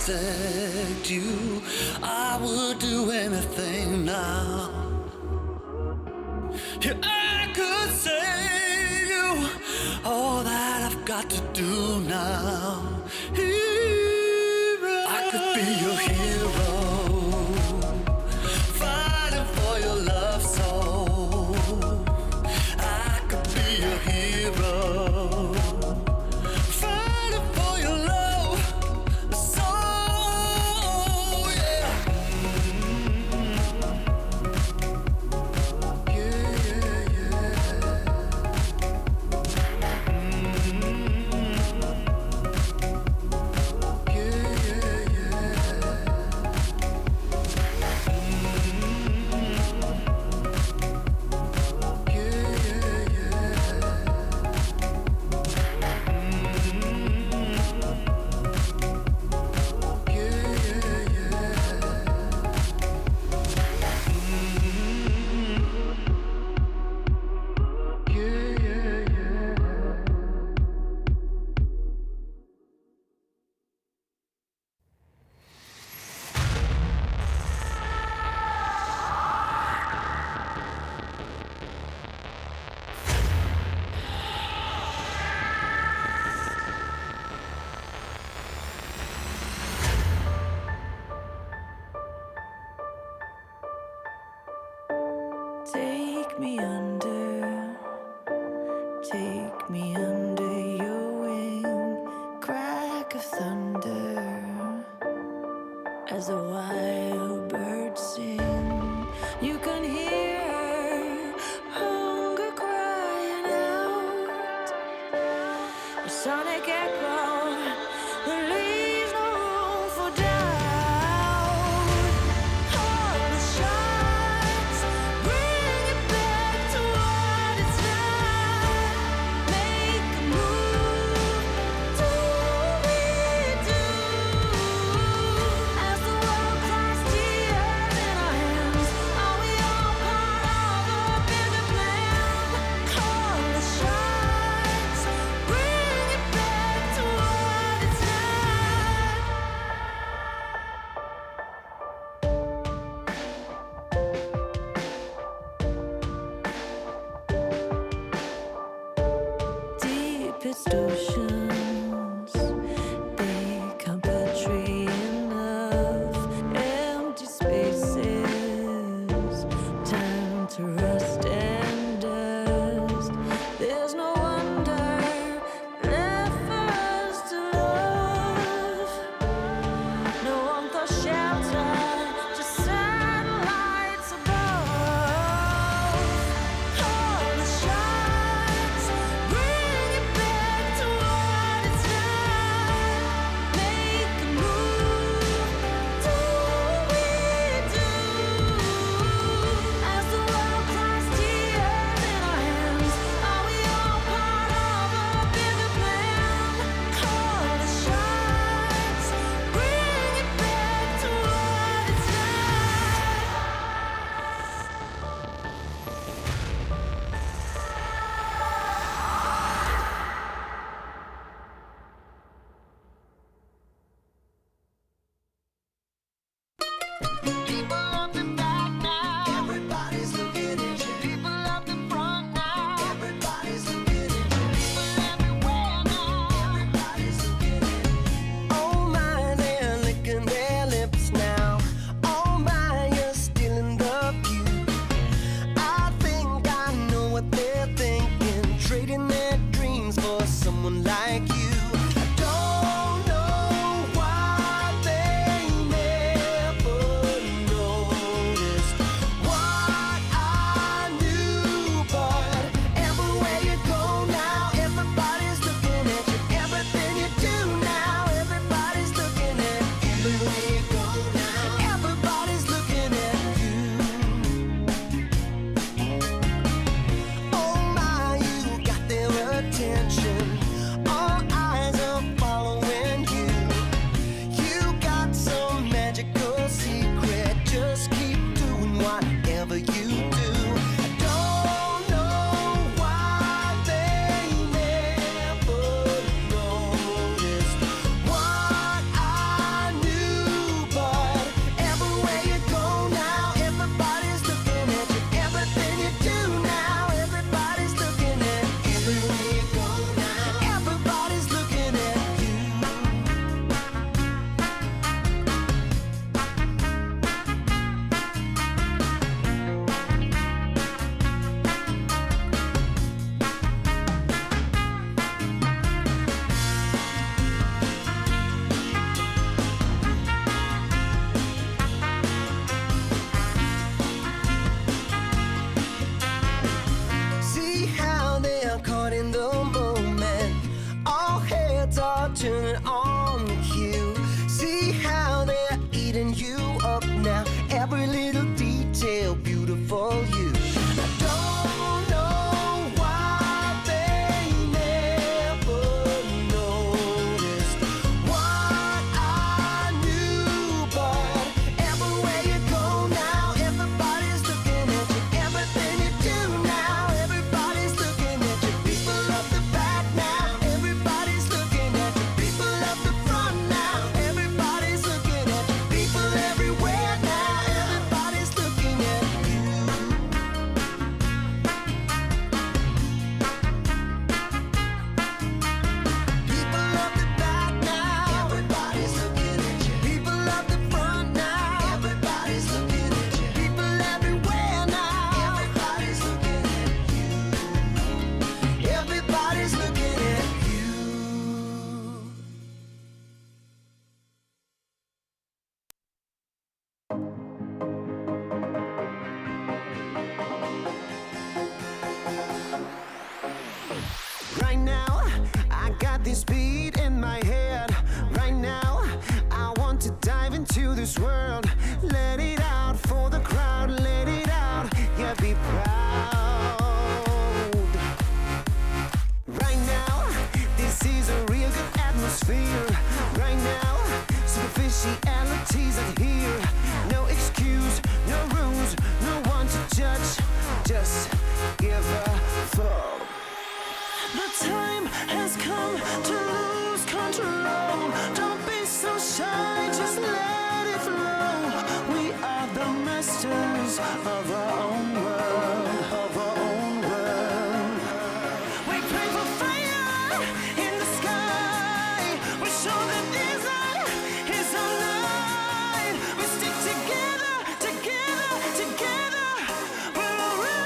protect you. I would do anything now. Yeah, I could save you. All that I've got to do now. Hero. I could be your hero, fighting for your love soul. I could be your hero, fighting for your love soul. Yeah. Take me under your wing, crack of thunder, as a wild bird sing. You can hear hunger crying out, a sonic echo that leaves no room for doubt. All the shots bring it back to what it's like. Make a move, do we do? As the world turning on the cue. See how they're eating you up now. Every little detail, beautiful you. I don't know why they never noticed what I knew, but everywhere you go now, everybody's looking at you. Everything you do now, everybody's looking at you. People up the back now, everybody's looking at you. People up the front now, everybody's looking at you. People everywhere now, everybody's looking at you. People up the back now, everybody's looking at you. People up the front now, everybody's looking at you. People everywhere now, everybody's looking at you. Everybody's looking at you. Right now, I got this beat in my head. Right now, I want to dive into this world. Let it out for the crowd, let it out, yeah, be proud. Right now, this is a real good atmosphere. Right now, superficialities are here. No excuse, no rules, no one to judge. Just give a fuck. The time has come to lose control. Don't be so shy, just let it flow. We are the masters of our own world, of our own world. We pray for fire in the sky. We show that desire is our light. We stick together, together, together. We're alright.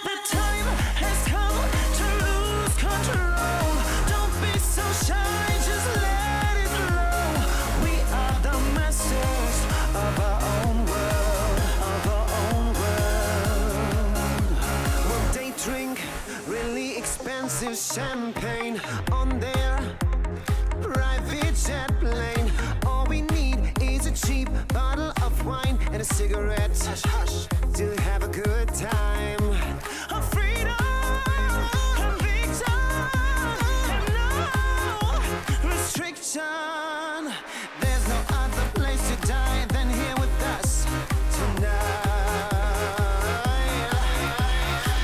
The time has come to lose control. Don't be so shy, just let it flow. We are the masters of our own world, of our own world. Well, they drink really expensive champagne on their private jet plane. All we need is a cheap bottle of wine and a cigarette to have a good time. A freedom, a victim, and no restriction. There's no other place to die than here with us tonight.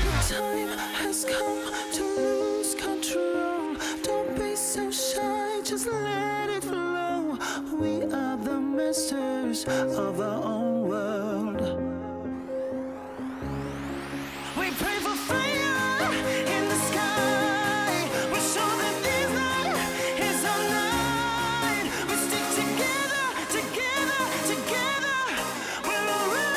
The time has come to lose control. Don't be so shy, just let it flow. We are the masters of our own world. We pray for fire in the sky. We show that this night is our night. We stick together, together, together. We're alright.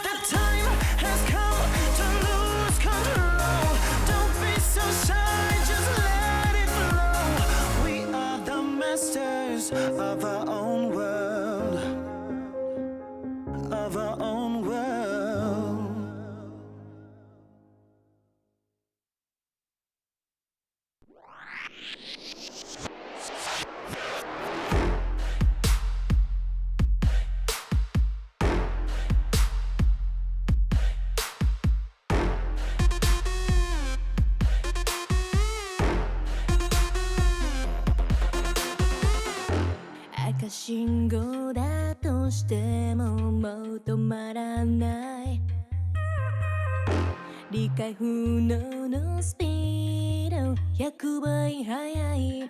The time has come to lose control. Don't be so shy, just let it flow. We are the masters of our own world, of our own world.赤信号だとしてももう止まらない理解不能のスピード100倍速い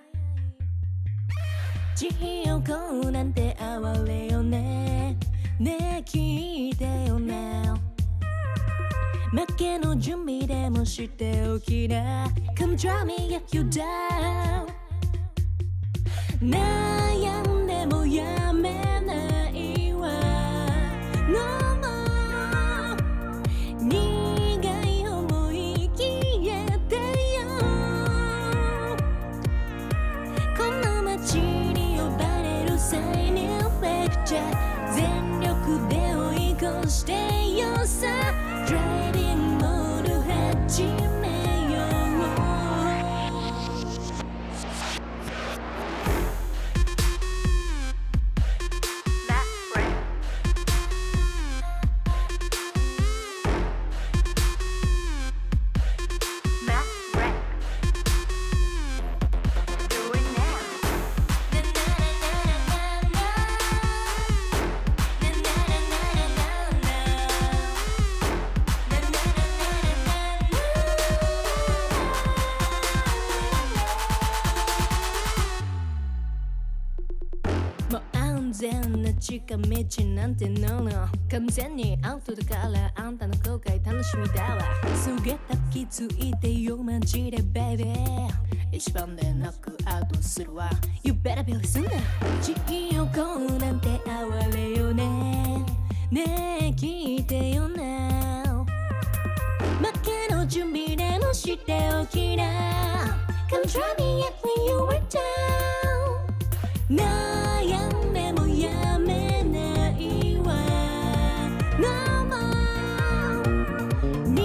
地横なんて哀れよねねえ聞いてよな負けの準備でもしておきな Come draw me get you down 悩んでもやめないわ No more 苦い思い消えてよこの街に呼ばれるサイニンフェクチャー全力で追い越してよさ Driving モード始めよう もう安全な近道なんてのの完全にアウトだからあんたの後悔楽しみだわすげた気づいてよマジでベイビー一番でノックアウトするわ You better be listen 地横なんて哀れよねねえ聞いてよ now 負けの準備でもしておきな Come try me yet when you were down 悩んでもやめないわ No more 苦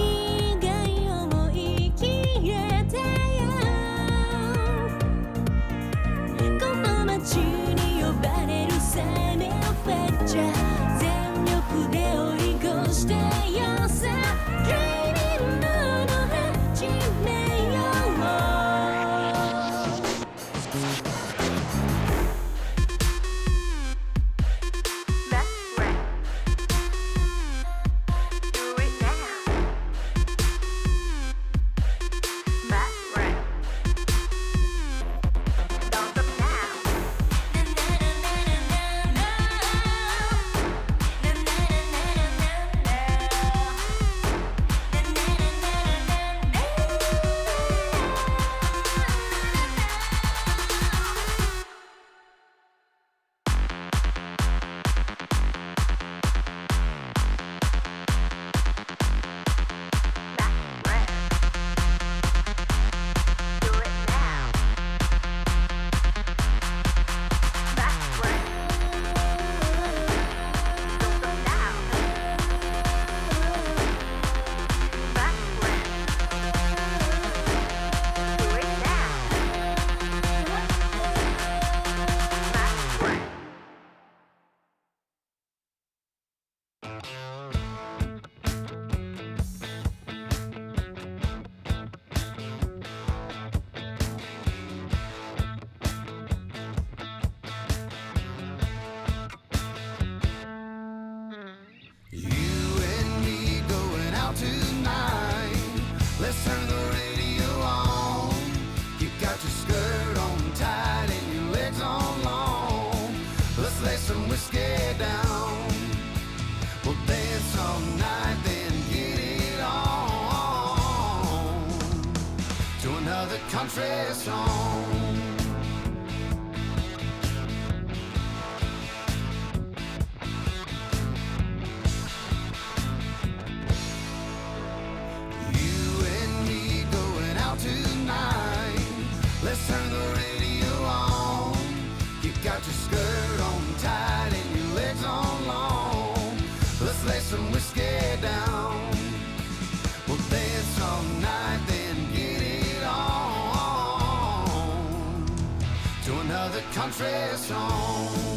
い思い消えてよこの街に呼ばれるサイニンフェクチャー全力で追い越してよさ Dreaming の始めようCountry song. You and me going out tonight. Let's turn the radio on. You got your skirt on tight and your legs on long. Let's lay some whiskey down. We'll dance all night, then get it on. Another country song.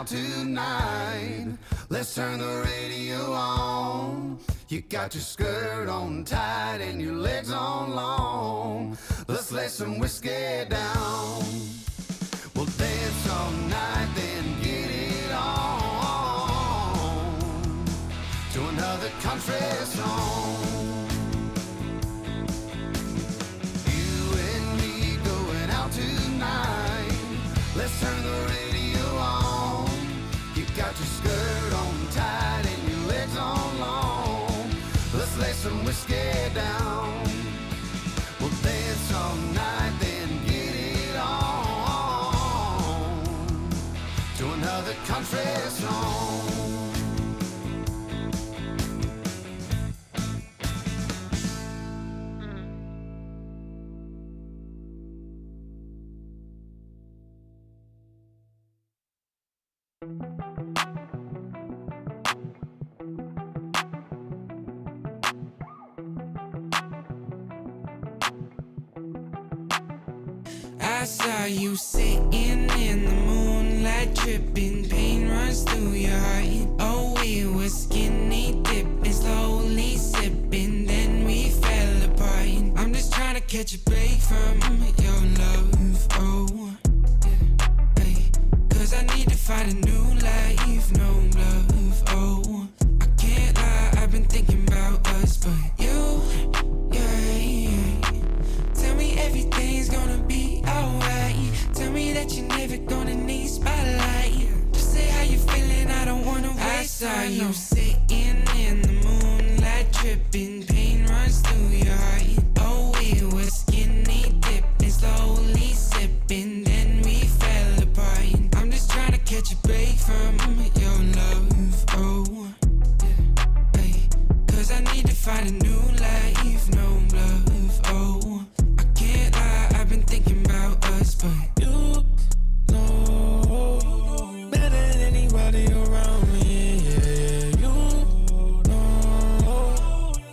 Tonight, let's turn the radio on. You got your skirt on tight and your legs on long. Let's lay some whiskey down. We'll dance all night, then get it on to another country song. You and me going out tonight. Let's turn the radio on. You got your skirt on tight and your legs on long. Let's lay some whiskey down. We'll dance all night, then get it on to another country song. I saw you sitting in the moonlight, tripping, pain runs through your heart. Oh, we were skinny dipping, slowly sipping, then we fell apart. I'm just trying to catch a break from your love, oh, hey. Cause I need to find a new life, no love, oh. I can't lie, I've been thinking about us, but you, yeah. Tell me everything's gonna be alright. Tell me that you're never gonna need spotlight. Just say how you feeling, I don't wanna waste time. I saw you sitting in the moonlight, tripping, pain runs through your heart. Oh, we were skinny dipping, slowly sipping, then we fell apart. I'm just trying to catch a break from your love, oh, hey. Cause I need to find a new life, no love, oh. I can't lie, I've been thinking about us, but you know better than anybody around me, yeah. You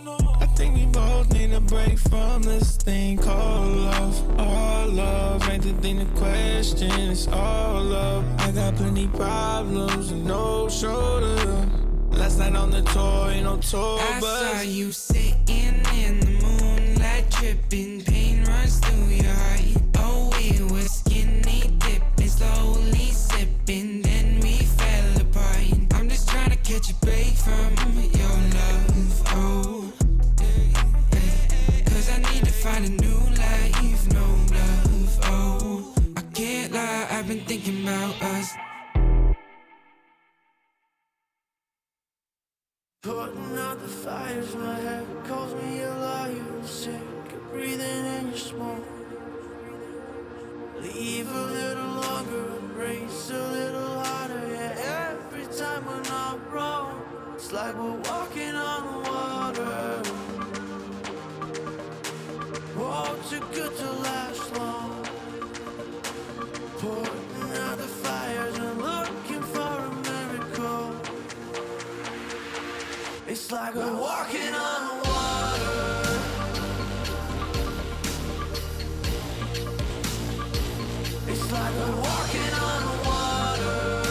know I think we both need a break from this thing called love. All love ain't the thing to question, it's all love. I got plenty problems and no shoulder. Last night on the tour, ain't no tour bus. I saw you sitting in the moonlight, tripping, pain runs through your heart. Oh, we were skinny dipping, slowly sipping, then we fell apart. I'm just trying to catch a break from your love, oh, hey. Cause I need to find a new life, no love, oh. I can't lie, I've been thinking about us. Putting out the fires, my head calls me a liar. Sick of breathing in your smoke. Leave a little longer, embrace a little harder. Yeah, every time we're not wrong, it's like we're walking on water. Oh, too good to last long. Putting out the fires and looking for a miracle. It's like we're walking on water. It's like we're walking on water.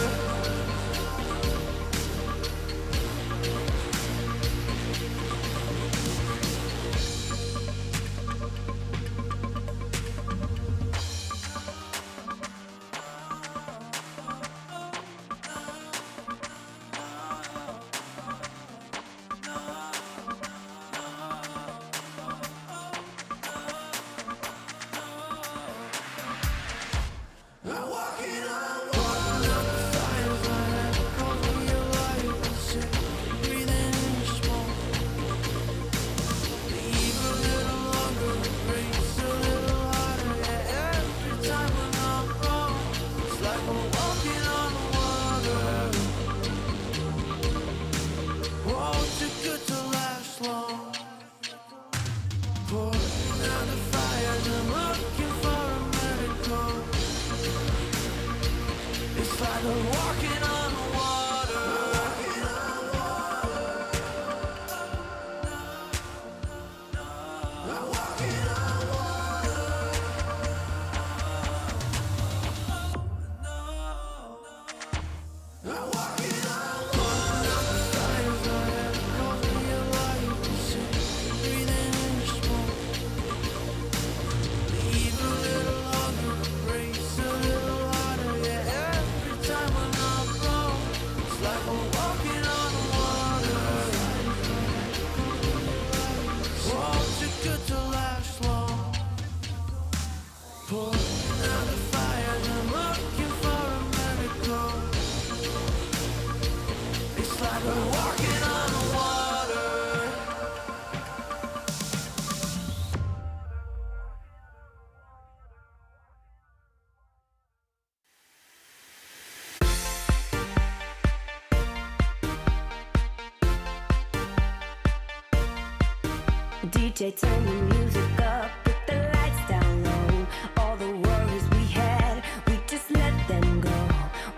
DJ, turn the music up, put the lights down low. All the worries we had, we just let them go.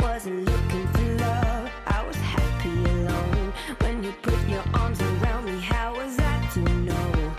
Wasn't looking for love, I was happy alone. When you put your arms around me, how was I to know?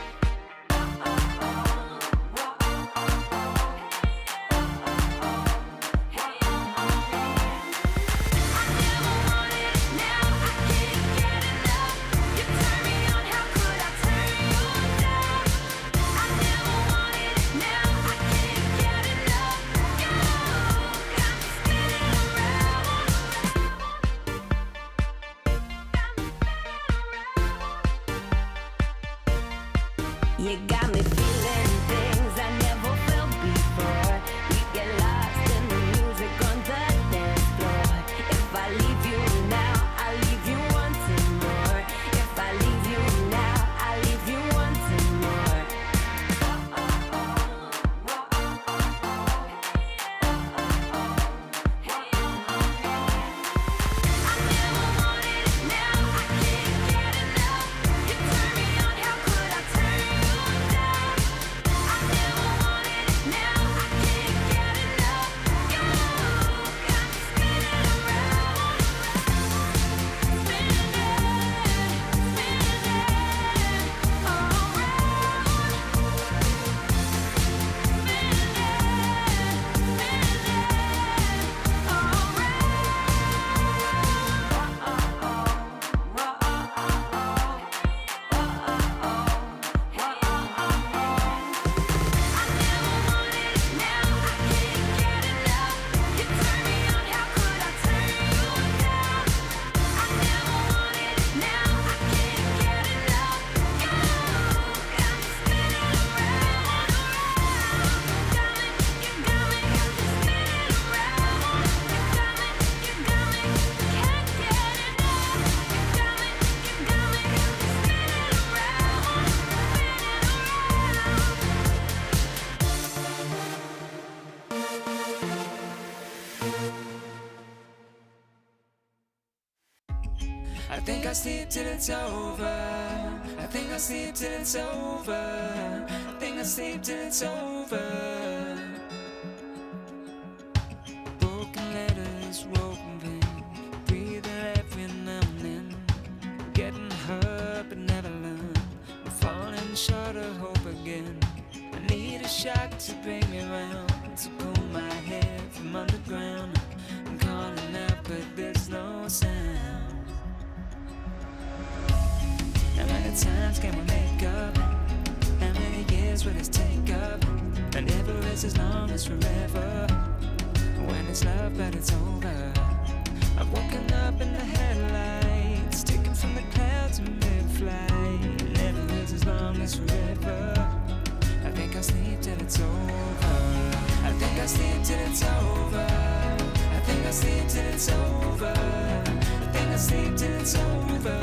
You got me feeling things I never felt before. We get lost in the music on the dance floor. If I leave you now, I'll leave you wanting more. If I leave you now, I'll leave you wanting more. I never wanted it, now I can't get enough. You turn me on, how could I turn you down? I never wanted it, now I can't get enough. You got me spinning around, spinning I think I'll sleep till it's over. I think I'll sleep till it's over. I think I'll sleep till it's over. Broken letters, broken pain. Breathing every now and then. Getting hurt but never learn. I'm falling short of hope again. I need a shock to bring me round. To pull my head from underground. I'm calling out but there's no sound. How many times can we make up? How many years will this take up? And never is as long as forever. When it's love but it's over. I've woken up in the headlights, sticking from the clouds in mid-flight. Never is as long as forever. I think I'll sleep till it's over. I think I'll sleep till it's over. I think I'll sleep till it's over. I think I'll sleep till it's over.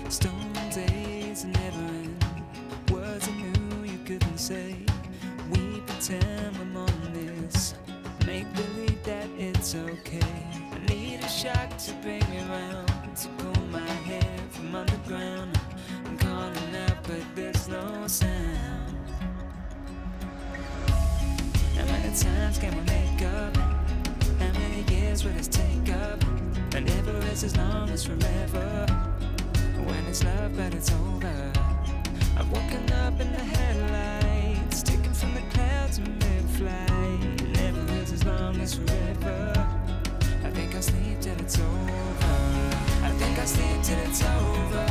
Stone days never end. Words I knew you couldn't say. We pretend we're more than this. Make believe that it's okay. I need a shock to bring me round. To pull my head from underground. I'm calling out but there's no sound. How many times can we make up? How many years will this take up? And never is as long as forever. When it's love but it's over. I've woken up in the headlights, sticking from the clouds in mid-flight. Never is as long as forever. I think I'll sleep till it's over. I think I'll sleep till it's over.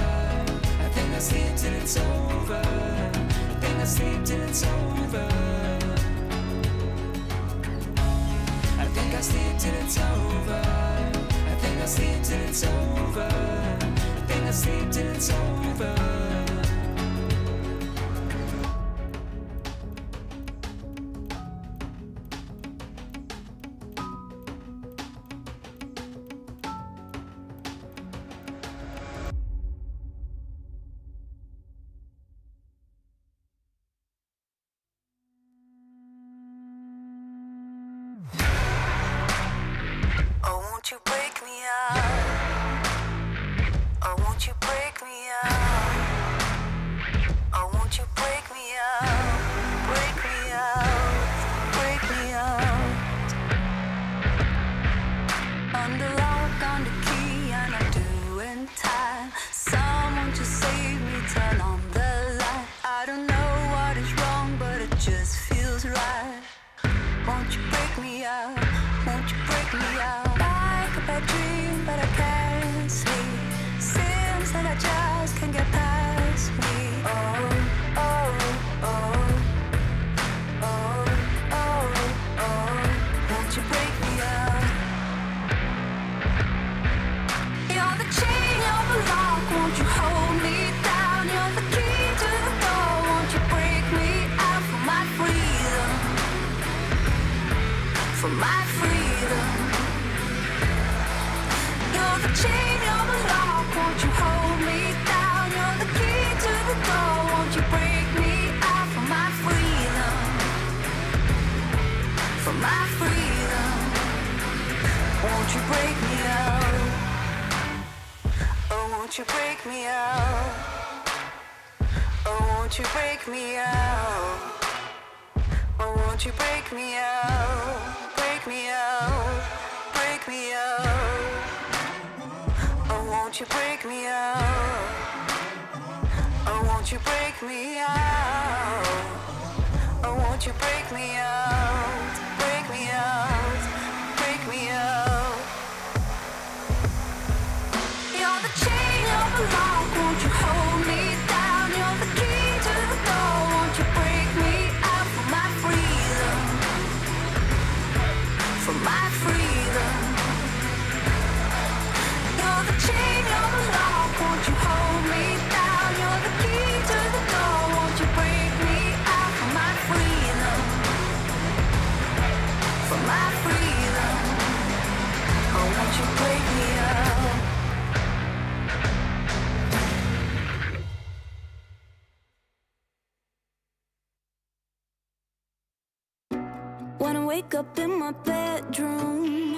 I think I'll sleep till it's over. I think I'll sleep till it's over. I think I'll sleep till it's over. I think I'll sleep till it's over. I think I'll sleep till it's over. Won't you break me up? Oh, won't you break me up? the door, won't you break me out for my freedom? For my freedom. Won't you break me out? Oh, won't you break me out? Oh, won't you break me out? Oh, won't you break me out? Break me out, break me out. Oh, won't you break me out? Oh, won't you break me out? Oh, won't you break me out? Break me out, break me out. You're the chain of the lock, won't you hold me down? You're the key to the door, won't you break me out for my freedom? For my freedom. You're the chain of the lock, won't you hold me down? You're the key to the door, won't you break me out for my freedom? For my freedom. Oh, won't you break me out? When I wake up in my bedroom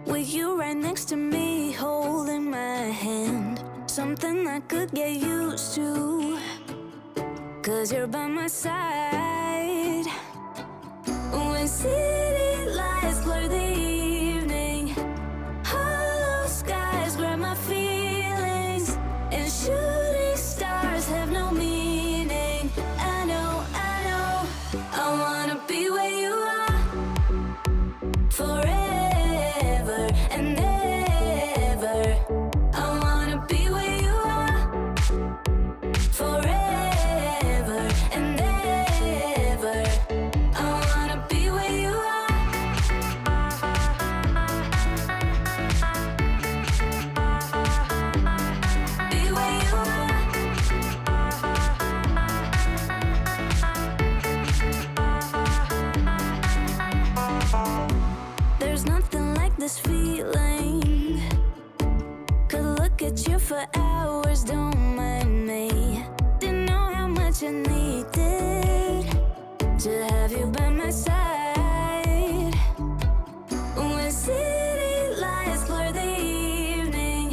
with you right next to me, holding my hand, something I could get used to, 'cause you're by my side. When city lights blur the evening, hollow skies grab my feelings, and shooting stars have no meaning. I know, I wanna be where you are forever and ever. I wanna be where you are forever and ever. I wanna be where you are. Be where you are. There's nothing like this feeling. Could look at you for hours, don't mind me. Didn't know how much I needed to have you by my side. When city lights blur the evening,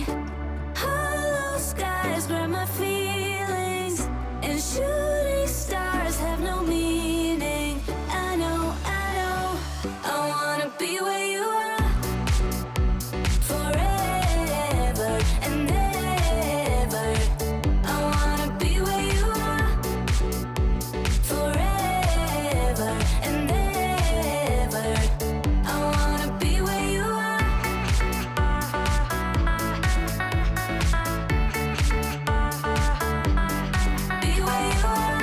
hollow skies grab my feelings, and shooting stars have no meaning. I know, I wanna be where you are forever and ever. I wanna be where you are forever and ever. I wanna be where you are. Be where you are.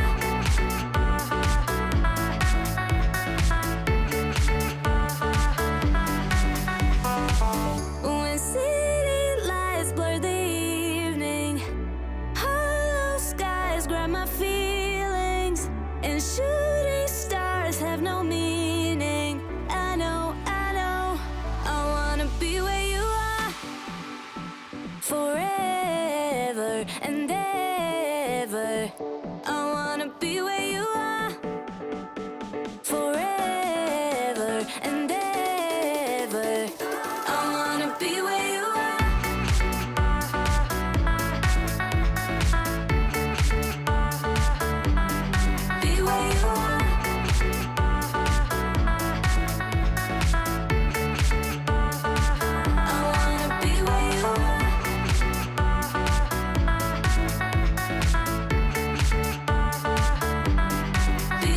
When city lights blur the evening, hollow skies grab my feelings, and shooting stars have no meaning. I know, I wanna be where you are forever and ever. I wanna be where you are forever and ever. I wanna be where you are. Be where you are. I wanna be where you are. Be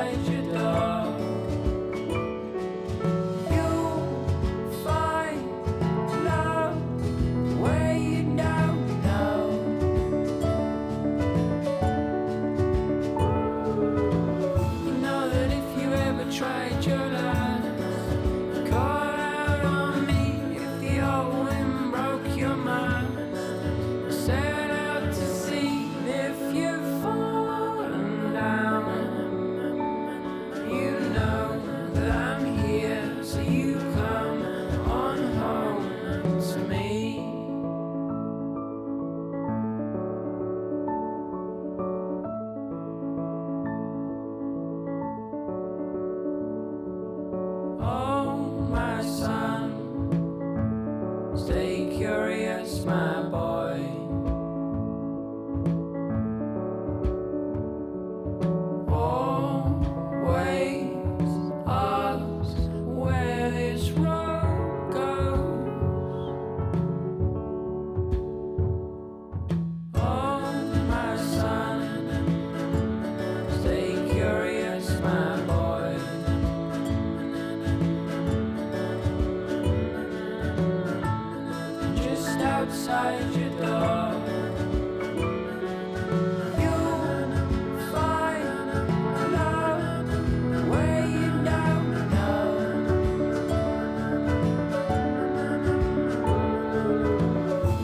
outside your door. You'll find love where you don't know. You know that if you ever tried your last, call out on me if the old wind broke your mind. Set out to sea if you've fallen down. You know that I'm here, so you come on home to me. Oh, my son, stay curious, my boy. Always ask where this road goes. Oh, my son, stay curious, my boy. Just outside your door, you'll find love where you don't know.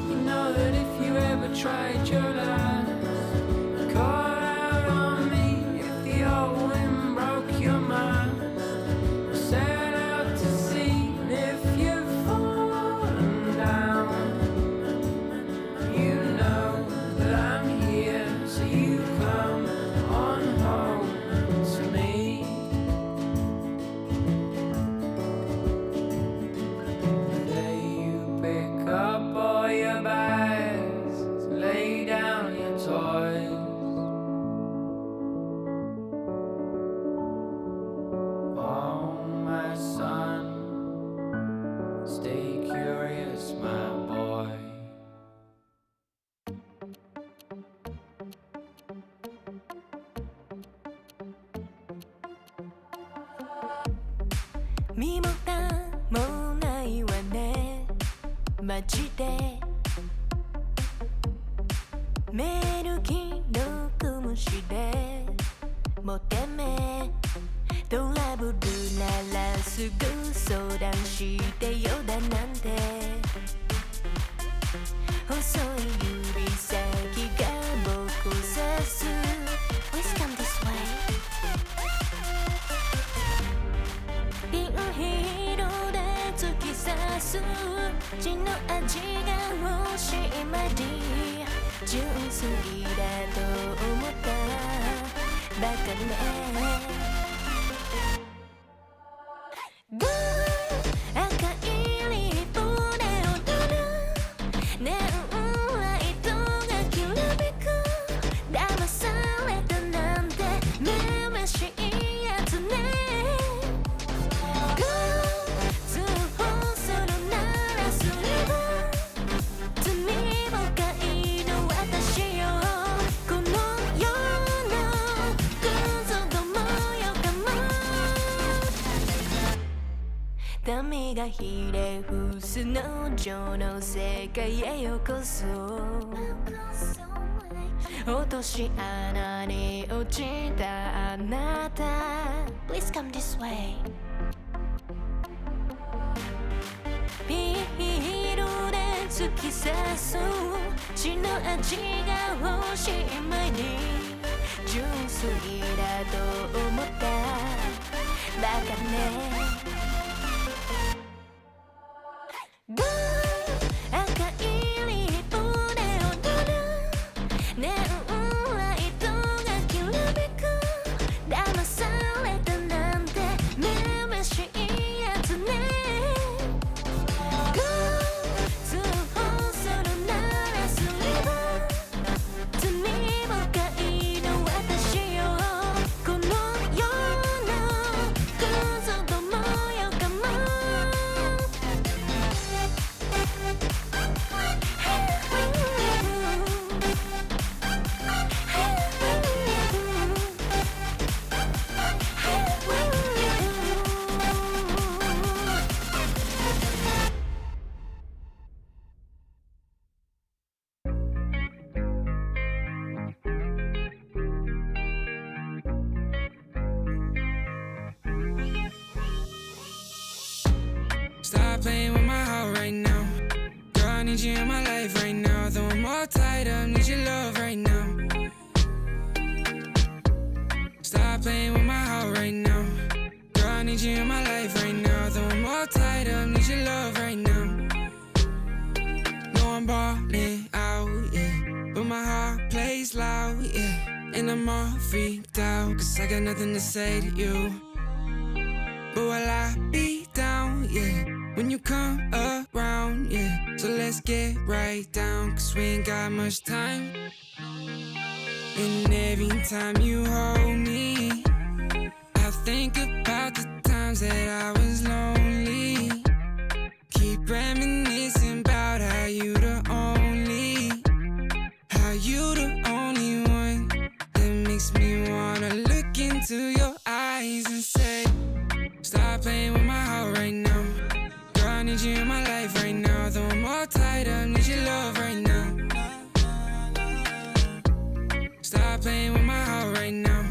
You know that if you ever tried your last, call out on me if the old wind broke your mind. Set out to sea if you've fallen down. You know that I'm here, so you come on home to me. Today you pick up all your bags, lay down your toys. Oh, my son, stay curious, my boy.身も蓋もないわねマジでメール既読無視でもてめトラブルならすぐ相談してよだなんて細い指先が僕を指す Please come this way ピンヒールで突き刺す血の味が欲しいまで純粋だと思ったバカね赤いリボンで踊るネオンライトがきらめく騙されたなんてめめしいやつね通報するならすれば罪深いの私よこの世のクズどもよかも民がひれ伏す農場の世界へようこそ落とし穴に落ちたあなた Please come this way ピールで突き刺す血の味が欲しい前に純粋だと思ったバカね赤いリボンで踊るネオンライトがきらめく騙されたなんてめめしいやつね通報するならすれば罪深いの私よこの世のクズども Stop playing with my heart right now. Girl, I need you in my life right now. Though I'm all tied up, need your love right now. Stop playing with my heart right now. Girl, I need you in my life right now. Though I'm all tied up, need your love right now. No, I'm ballin' out, yeah, but my heart plays loud, yeah. And I'm all freaked out, cause I got nothing to say to you. But will I be down, yeah, when you come around, yeah. So let's get right down, cause we ain't got much time. And every time you hold me, I think about the times that I was lonely. Keep reminiscing about how you the only one that makes me wanna look into your eyes and say, stop playing with my heart right now. Girl, I need you in my life right now. Though I'm all tied up, need your love right now. Stop playing with my heart right now.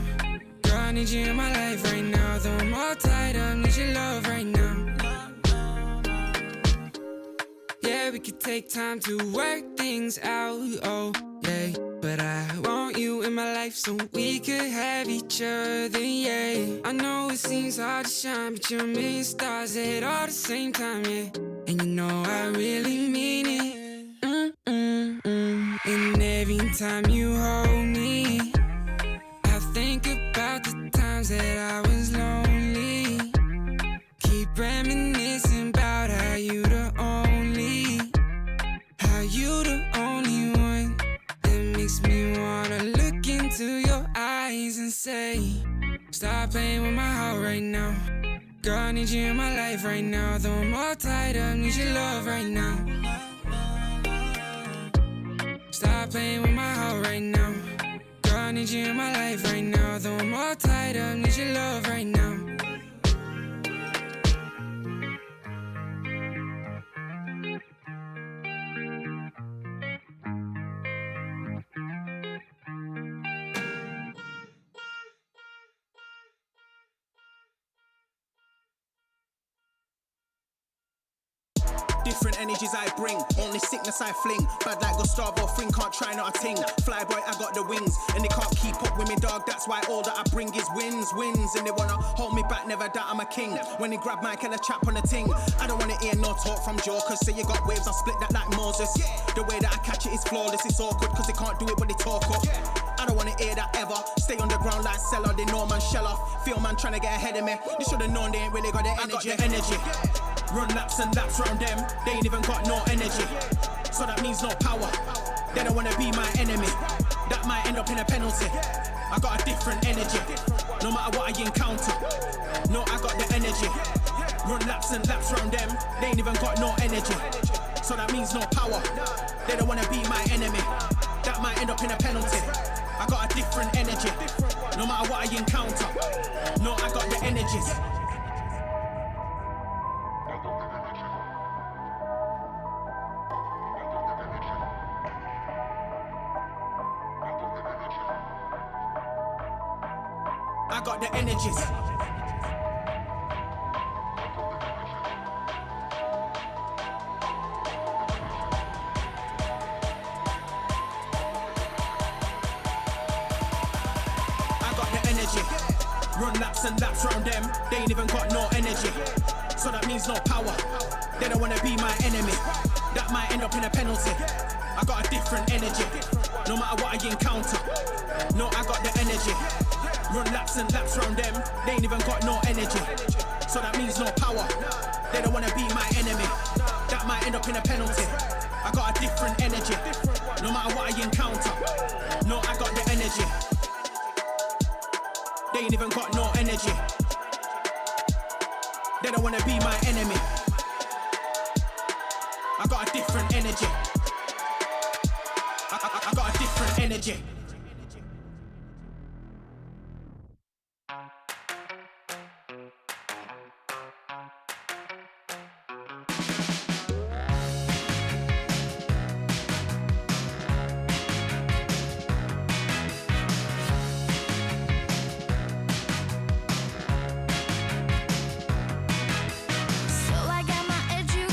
Girl, I need you in my life right now. Though I'm all tied up, need your love right now. Yeah, we could take time to work things out, oh, yeah. But I want you in my life so we could have each other, yeah. I know it seems hard to shine, but you're a million stars at all the same time, yeah. And you know I really mean it. And every time you hold me, I think about the times that I was lonely. Keep reminiscing about how you the only one that makes me wanna look into your eyes and say, stop playing with my heart right now. Girl, I need you in my life right now. Though I'm all tied up, need your love right now. Stop playing with my heart right now. Girl, I need you in my life right now. Though I'm all tied up, need your love right now. Different energies I bring, only sickness I fling. Bad like Gustavo Fring, can't try not a ting. Flyboy, I got the wings, and they can't keep up with me, dog. That's why all that I bring is wins. And they wanna hold me back, never doubt I'm a king. When they grab Mike and a chap on the ting, I don't wanna hear no talk from jokers. Say you got waves, I'll split that like Moses. The way that I catch it is flawless, it's awkward, cause they can't do it when they talk up. I don't wanna hear that ever. Stay on the ground like Cellar, they know man shell off. Feel man trying to get ahead of me. They should've known they ain't really got the energy. I got the energy. Run laps and laps round them, they ain't even got no energy. So that means no power, they don't wanna be my enemy. That might end up in a penalty. I got a different energy, no matter what I encounter. No, I got the energy. Run laps and laps round them, they ain't even got no energy. So that means no power, they don't wanna be my enemy. That might end up in a penalty. I got a different energy, no matter what I encounter. No, I got the energies. I got the energies. I got the energy. Run laps and laps round them, they ain't even got no energy. So that means no power, they don't wanna be my enemy. That might end up in a penalty. I got a different energy, no matter what I encounter. No, I got the energy. Run laps and laps round them, they ain't even got no energy. So that means no power, they don't wanna be my enemy. That might end up in a penalty. I got a different energy, no matter what I encounter. No, I got the energy. They ain't even got no energy. They don't wanna be my enemy. I got a different energy. I got a different energy. So I got my education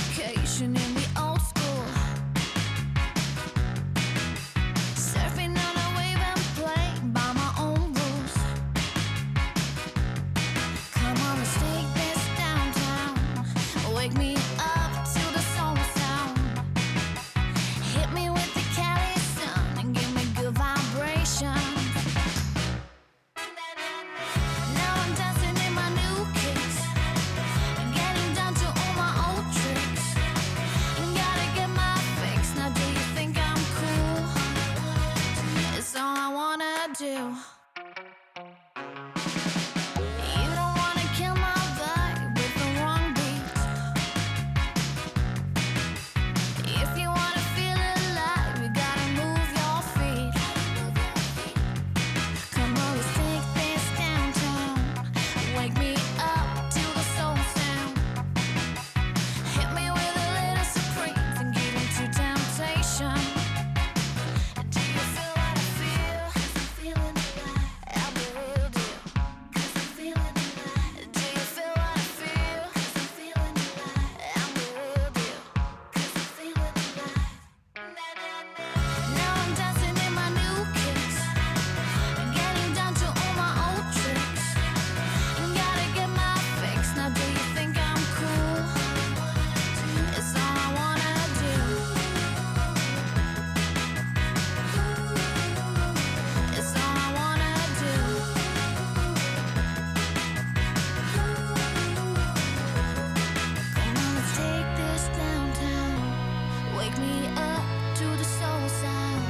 Wake me up to the soul sound.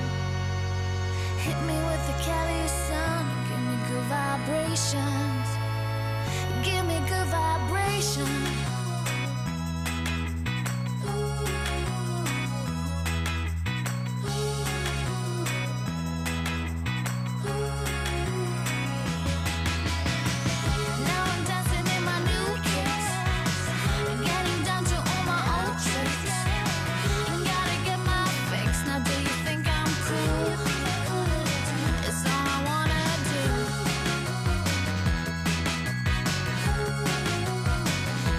Hit me with the Cali sound. Give me good vibrations. Give me good vibrations. Now I'm dancing in my new kicks, getting down to all my old tricks. Gotta get my fix. Now do you think I'm cool? It's all I wanna do.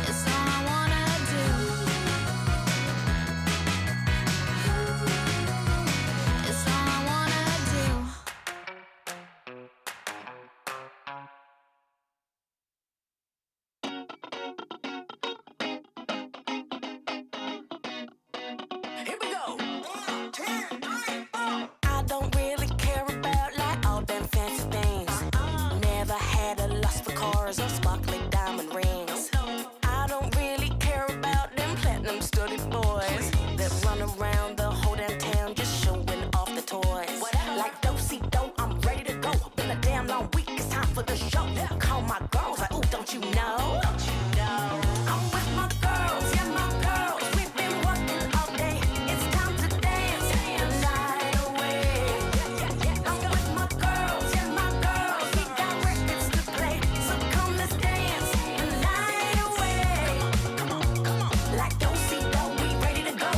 It's all I wanna do. It's all I wanna do. Here we go. 1, 2, 3, 4. I don't really care about like all them fancy things. Never had a lust for cars or sparkly diamond rings. I don't really care about them platinum studded boys that run around the whole damn town just showing off the toys. Like do-si-do, I'm ready to go. Been a damn long week, it's time for the show. Call my girls like, ooh, don't you know? I'm with my girls, yeah, my girls. We've been working all day. It's time to dance the night away. I'm with my girls, yeah, my girls. We got records to play, so come let's dance the night away. Come on, come on. Like do-si-do, we ready to go.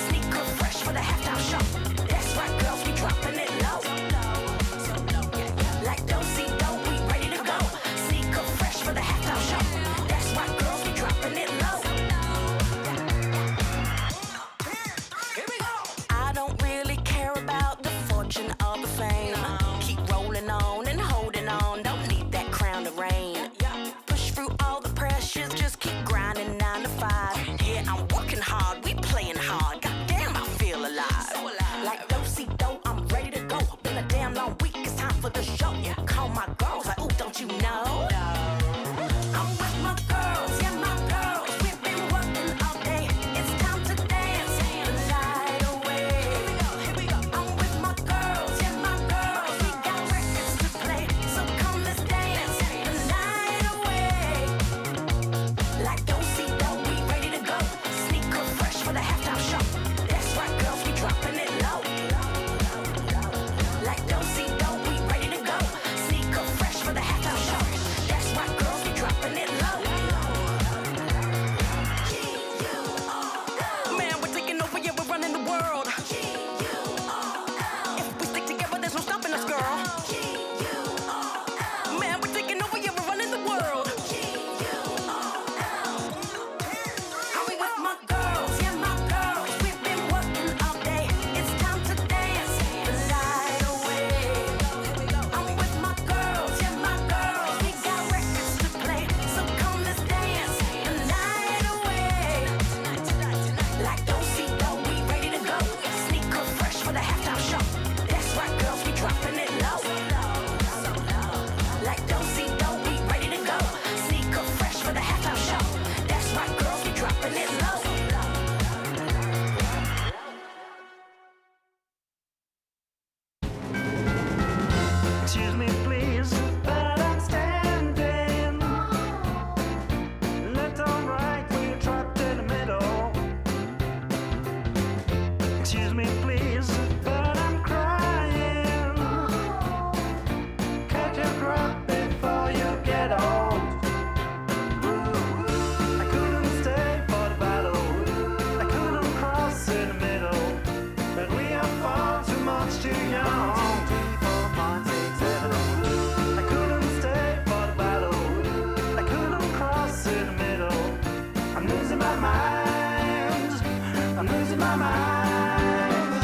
Sneaker fresh for the halftime show. That's right, girls, we dropping it low. Like do-si-do, we ready to go. Sneaker fresh for the halftime show. That's right, girls, we dropping it low. Here we go. I don't really care about the fortune or the fame. Keep rolling on and holding on. Don't need that crown to reign. Push through all the pressures, just keep grinding 9 to 5. Yeah, I'm working hard, we playing hard. Goddamn, I feel alive. Like do-si-do, I'm ready to go. Been a damn long week, it's time for the show. Call my girls like, ooh, don't you know? I'm with my girls, yeah, my girls. We've been working all day. It's time to dance the night away. Here we go. I'm with my girls, yeah, my girls. We got records to play, so come let's dance the night away. Like do-si-do, we ready to go. Sneaker fresh for the halftime show. That's right, girls, we dropping it low. Like do-si-do, we ready to go. Sneaker fresh for the halftime show. That's right, girls, we dropping it low. Man, we're taking over, yeah, we're running the world. If we stick together, there's no stopping us, girl. Man, we're taking over, yeah, we're running the world. I'm with my girls, yeah, my girls. We've been working all day. It's time to dance the night away. I'm with my girls, yeah, my girls. We got records to play, so come let's dance the night away. Like do-si-do, we ready to go. Sneaker fresh for the halftime show. That's right, girls, we dropping it low. Like do-si-do, we ready to go. Sneaker fresh for the halftime show. That's right, girls, we dropping it low. Excuse me, please, but I'm standing. Left or right, we're trapped in the middle. Excuse me, please, but I'm crying. Catch your breath before you get old. I couldn't stay for the battle. I couldn't cross in the middle. But we are far too much too young. I couldn't stay for the battle. I couldn't cross in the middle. I'm losing my mind. I'm losing my mind.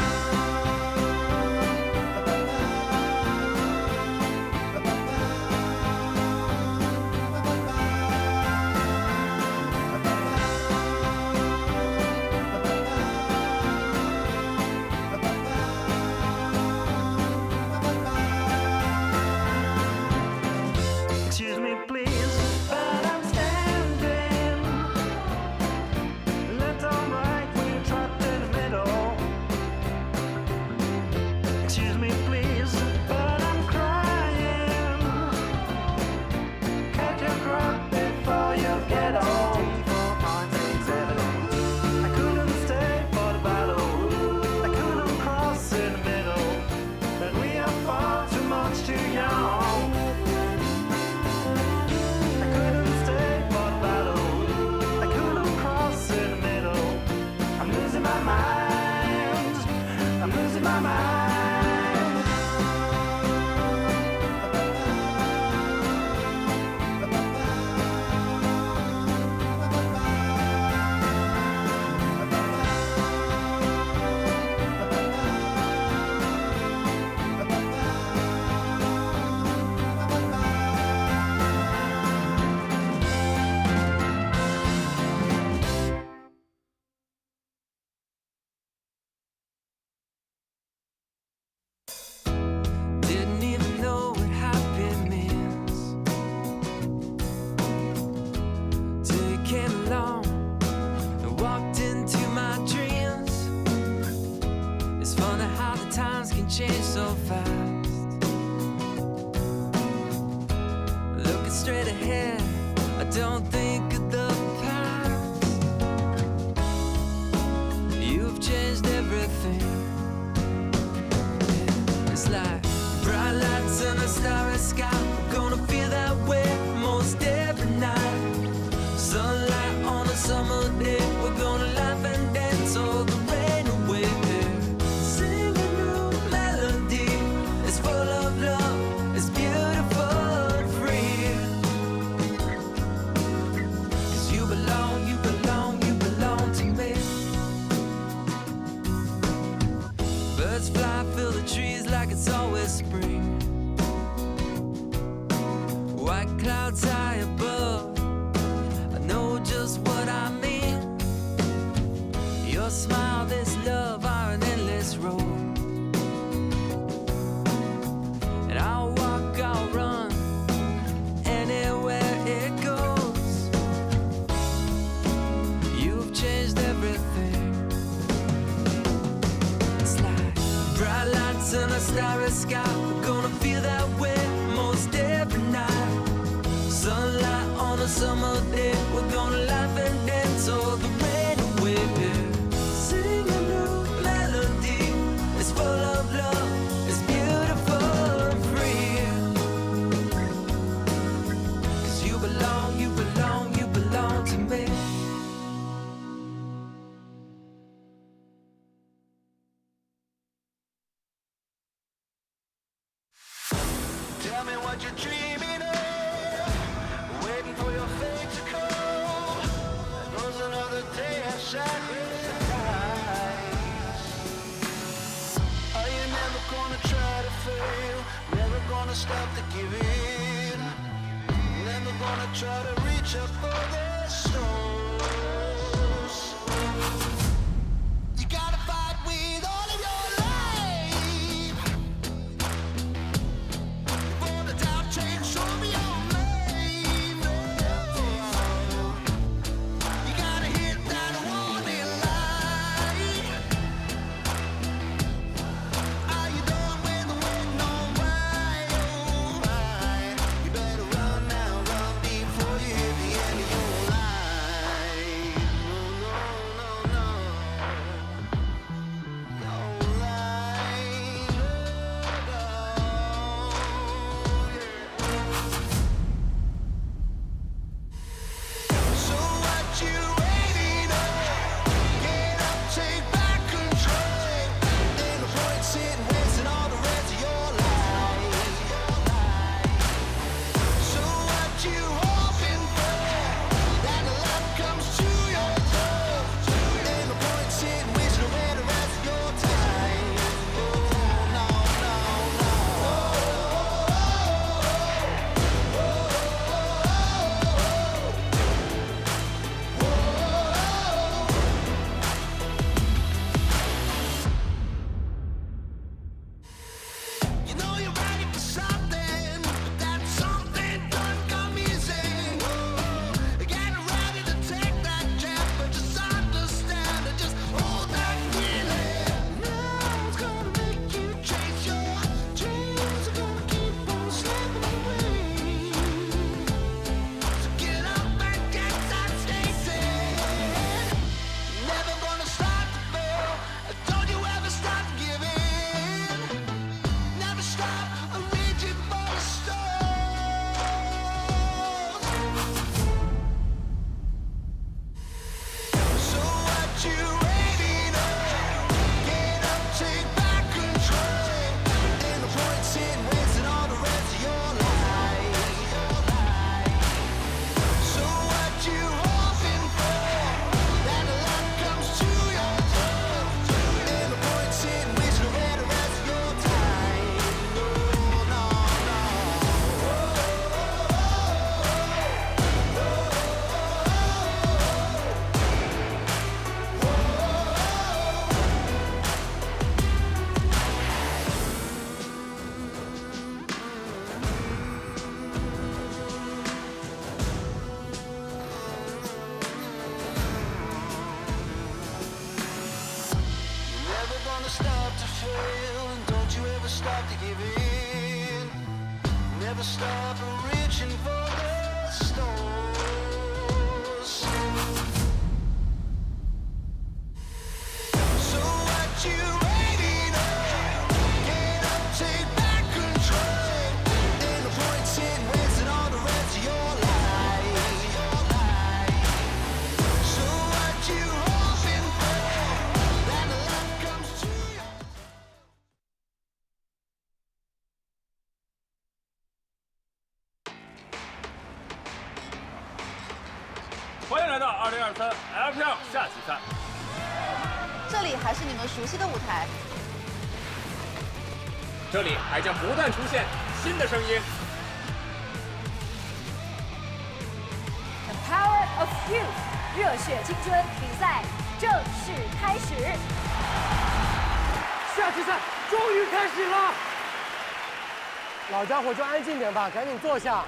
my mind. Didn't even know what happy means till you came along and walked into my dreams. It's funny how the times can change so fast. Looking straight ahead, I don't think of the past. You've changed everything. It's like bright lights and a starry sky. We're gonna feel that way most every night. Sunlight on a summer day. We're gonna laugh and dance all the rain away. Sing a new melody. It's full of love. It's beautiful and free. 'Cause you belong, you belong, you belong to me. Birds fly, fill the trees like it's always spring. White clouds high above, I know just what I mean. Your smile, this love are an endless road. And I'll walk, I'll run, anywhere it goes. You've changed everything. It's like bright lights and a starry sky. We're gonna feel that way most every night. Sunlight on a summer day. We're gonna laugh and dance all the rain away. Sing a new melody. It's full of love. It's beautiful and free. 'Cause you belong, you belong, you belong to me. Tell me what you're dreaming of, waiting for your fate to come. There goes another day of sacrifice. Are you never gonna try to fail? Never gonna stop to give in? Never gonna try to reach up for the stars? You gotta fight with all of your life. For the doubt change, show me your name. You gotta hit that warning light. Are you done with the waiting on right? Oh, right. You better run now, run before you hit the end of your line. gonna stop to fail, and don't you ever stop to give in. Never stop reaching for the stars. So what you waiting on? Get up, take back control. Ain't no point sitting wasting all the rest of your life. So what you hoping for? That the light comes to you. 欢迎来到2023 LPL 下集赛。这里还是你们熟悉的舞台，这里还将不断出现新的声音。 The Power of Youth 热血青春比赛正式开始。下集赛终于开始了！老家伙就安静点吧，赶紧坐下。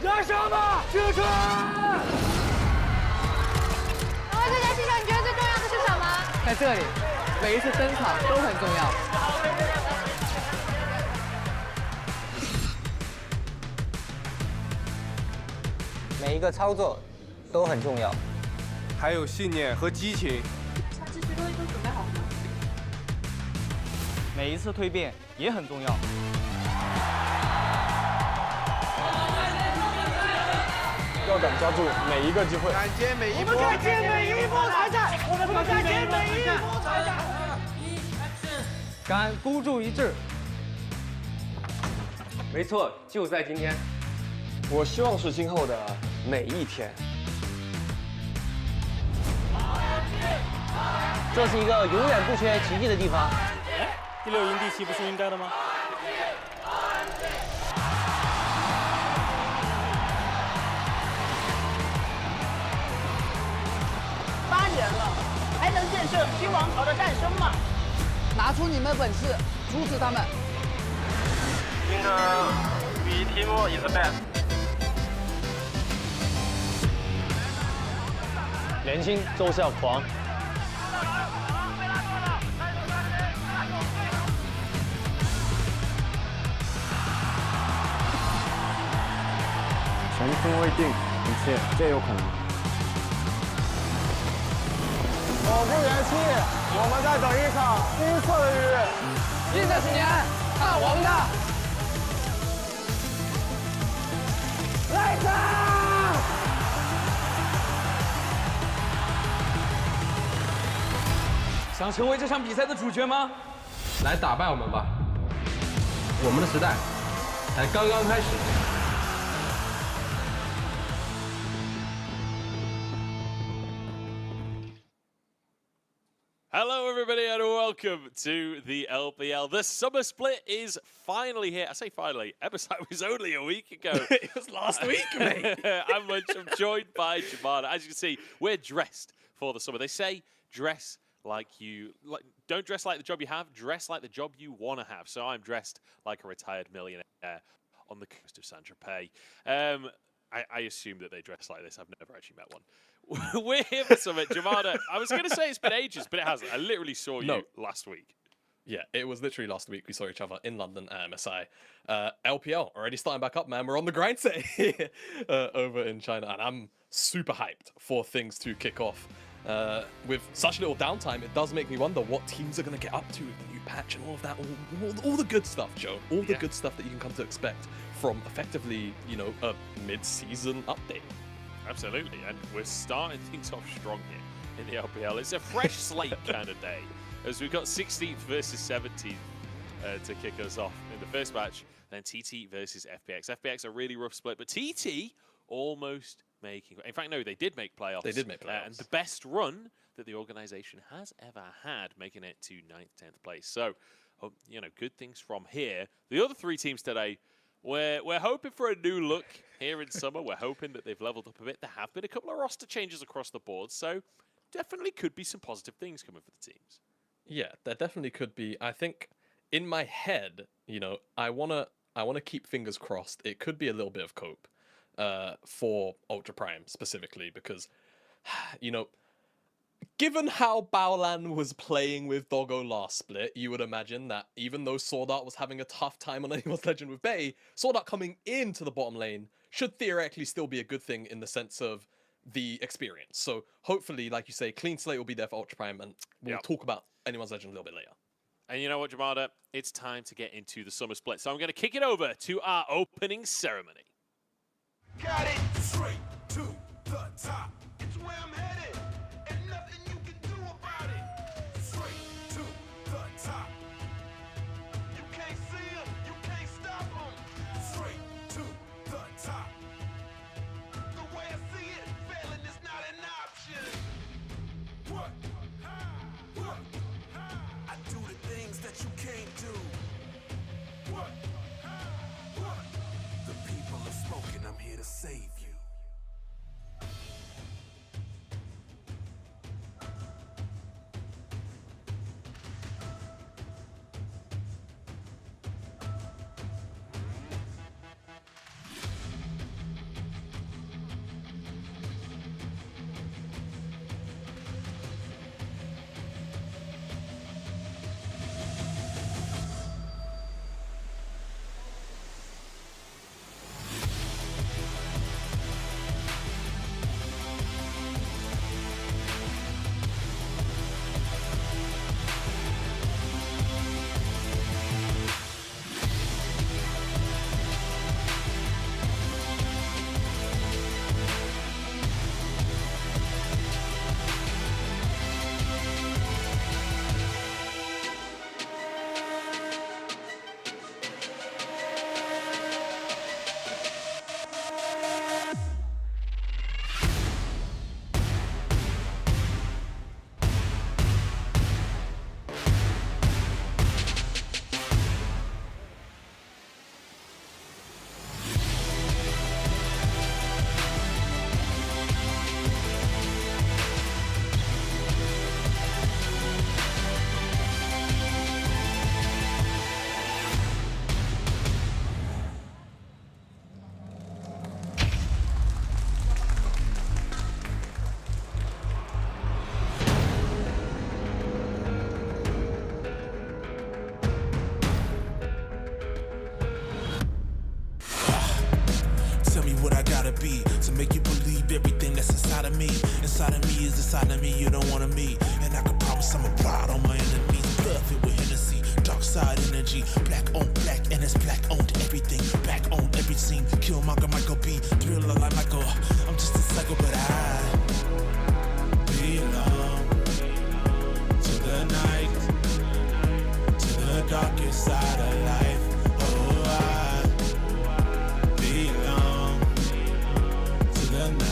燃烧吧，青春！两位最佳新手，你觉得最重要的是什么？在这里，每一次登场都很重要。每一个操作都很重要，还有信念和激情。这些东西都准备好了吗？每一次蜕变也很重要。要敢抓住每一个机会，感接每一波，感接每一波才战，我们感接每一波才战，敢孤注一掷。没错，就在今天。我希望是今后的每一天。这是一个永远不缺奇迹的地方。第6赢第7不是应该的吗？ 8年了，还能见证新王朝的诞生吗？拿出你们的本事，阻止他们。 比题目 is the best。年轻就是要狂。前途未定，一切皆有可能。我不元气，我们在等一场金色的雨。新的10年，看我们的！ 来吧！想成为这场比赛的主角吗？来打败我们吧！我们的时代才刚刚开始。 Hello, everybody, and welcome to the LPL. The summer split is finally here. I say finally. Episode was only a week ago. It was last week, mate. I'm joined by Jamada. As you can see, we're dressed for the summer. They say dress like don't dress like the job you have. Dress like the job you want to have. So I'm dressed like a retired millionaire on the coast of Saint-Tropez. I assume that they dress like this. I've never actually met one. We're here for something. Jamada, I was going to say it's been ages, but it hasn't. I literally saw you last week. Yeah, it was literally last week we saw each other in London at MSI. LPL already starting back up, man. We're on the grind set here over in China, and I'm super hyped for things to kick off. With such little downtime, it does make me wonder what teams are going to get up to with the new patch and all of that, all the good stuff, Joe. All the good stuff that you can come to expect from effectively, you know, a mid-season update. Absolutely, and we're starting things off strong here in the LPL. It's a fresh slate kind of day, as we've got 16th versus 17th to kick us off in the first match, then TT versus FPX. FPX a really rough split, but TT almost making... In fact, no, they did make playoffs. They did make playoffs. And the best run that the organization has ever had, making it to 9th, 10th place. So, you know, good things from here. The other 3 teams today... We're hoping for a new look here in summer. We're hoping that they've leveled up a bit. There have been a couple of roster changes across the board, so definitely could be some positive things coming for the teams. Yeah, there definitely could be. I think in my head, you know, I wanna keep fingers crossed. It could be a little bit of cope for Ultra Prime specifically because, you know, Given how Baolan was playing with Doggo last split, you would imagine that even though Sword Art was having a tough time on Anyone's Legend with Bey, Sword Art coming into the bottom lane should theoretically still be a good thing in the sense of the experience. So hopefully, like you say, Clean Slate will be there for Ultra Prime, and we'll talk about Anyone's Legend a little bit later. And you know what, Jamada? It's time to get into the summer split. So I'm going to kick it over to our opening ceremony. Got it straight to the top. It's where I'm headed, and nothing you can do about it. Straight to the top. You can't see them, you can't stop them. Straight to the top. The way I see it, failing is not an option. What? What? I do the things that you can't do. What? What? The people have spoken, I'm here to save you. Tell me what I gotta be to make you believe everything that's inside of me. Inside of me is the side of me you don't wanna meet. And I can promise I'm a pride on my enemies. Blood filled with Hennessy, dark side energy. Black on black and it's black owned everything. Back on every scene. Killmonger, Michael B. Thriller like Michael. I'm just a psycho, but I belong to the night, to the darkest side of life. Oh, I belong to the night.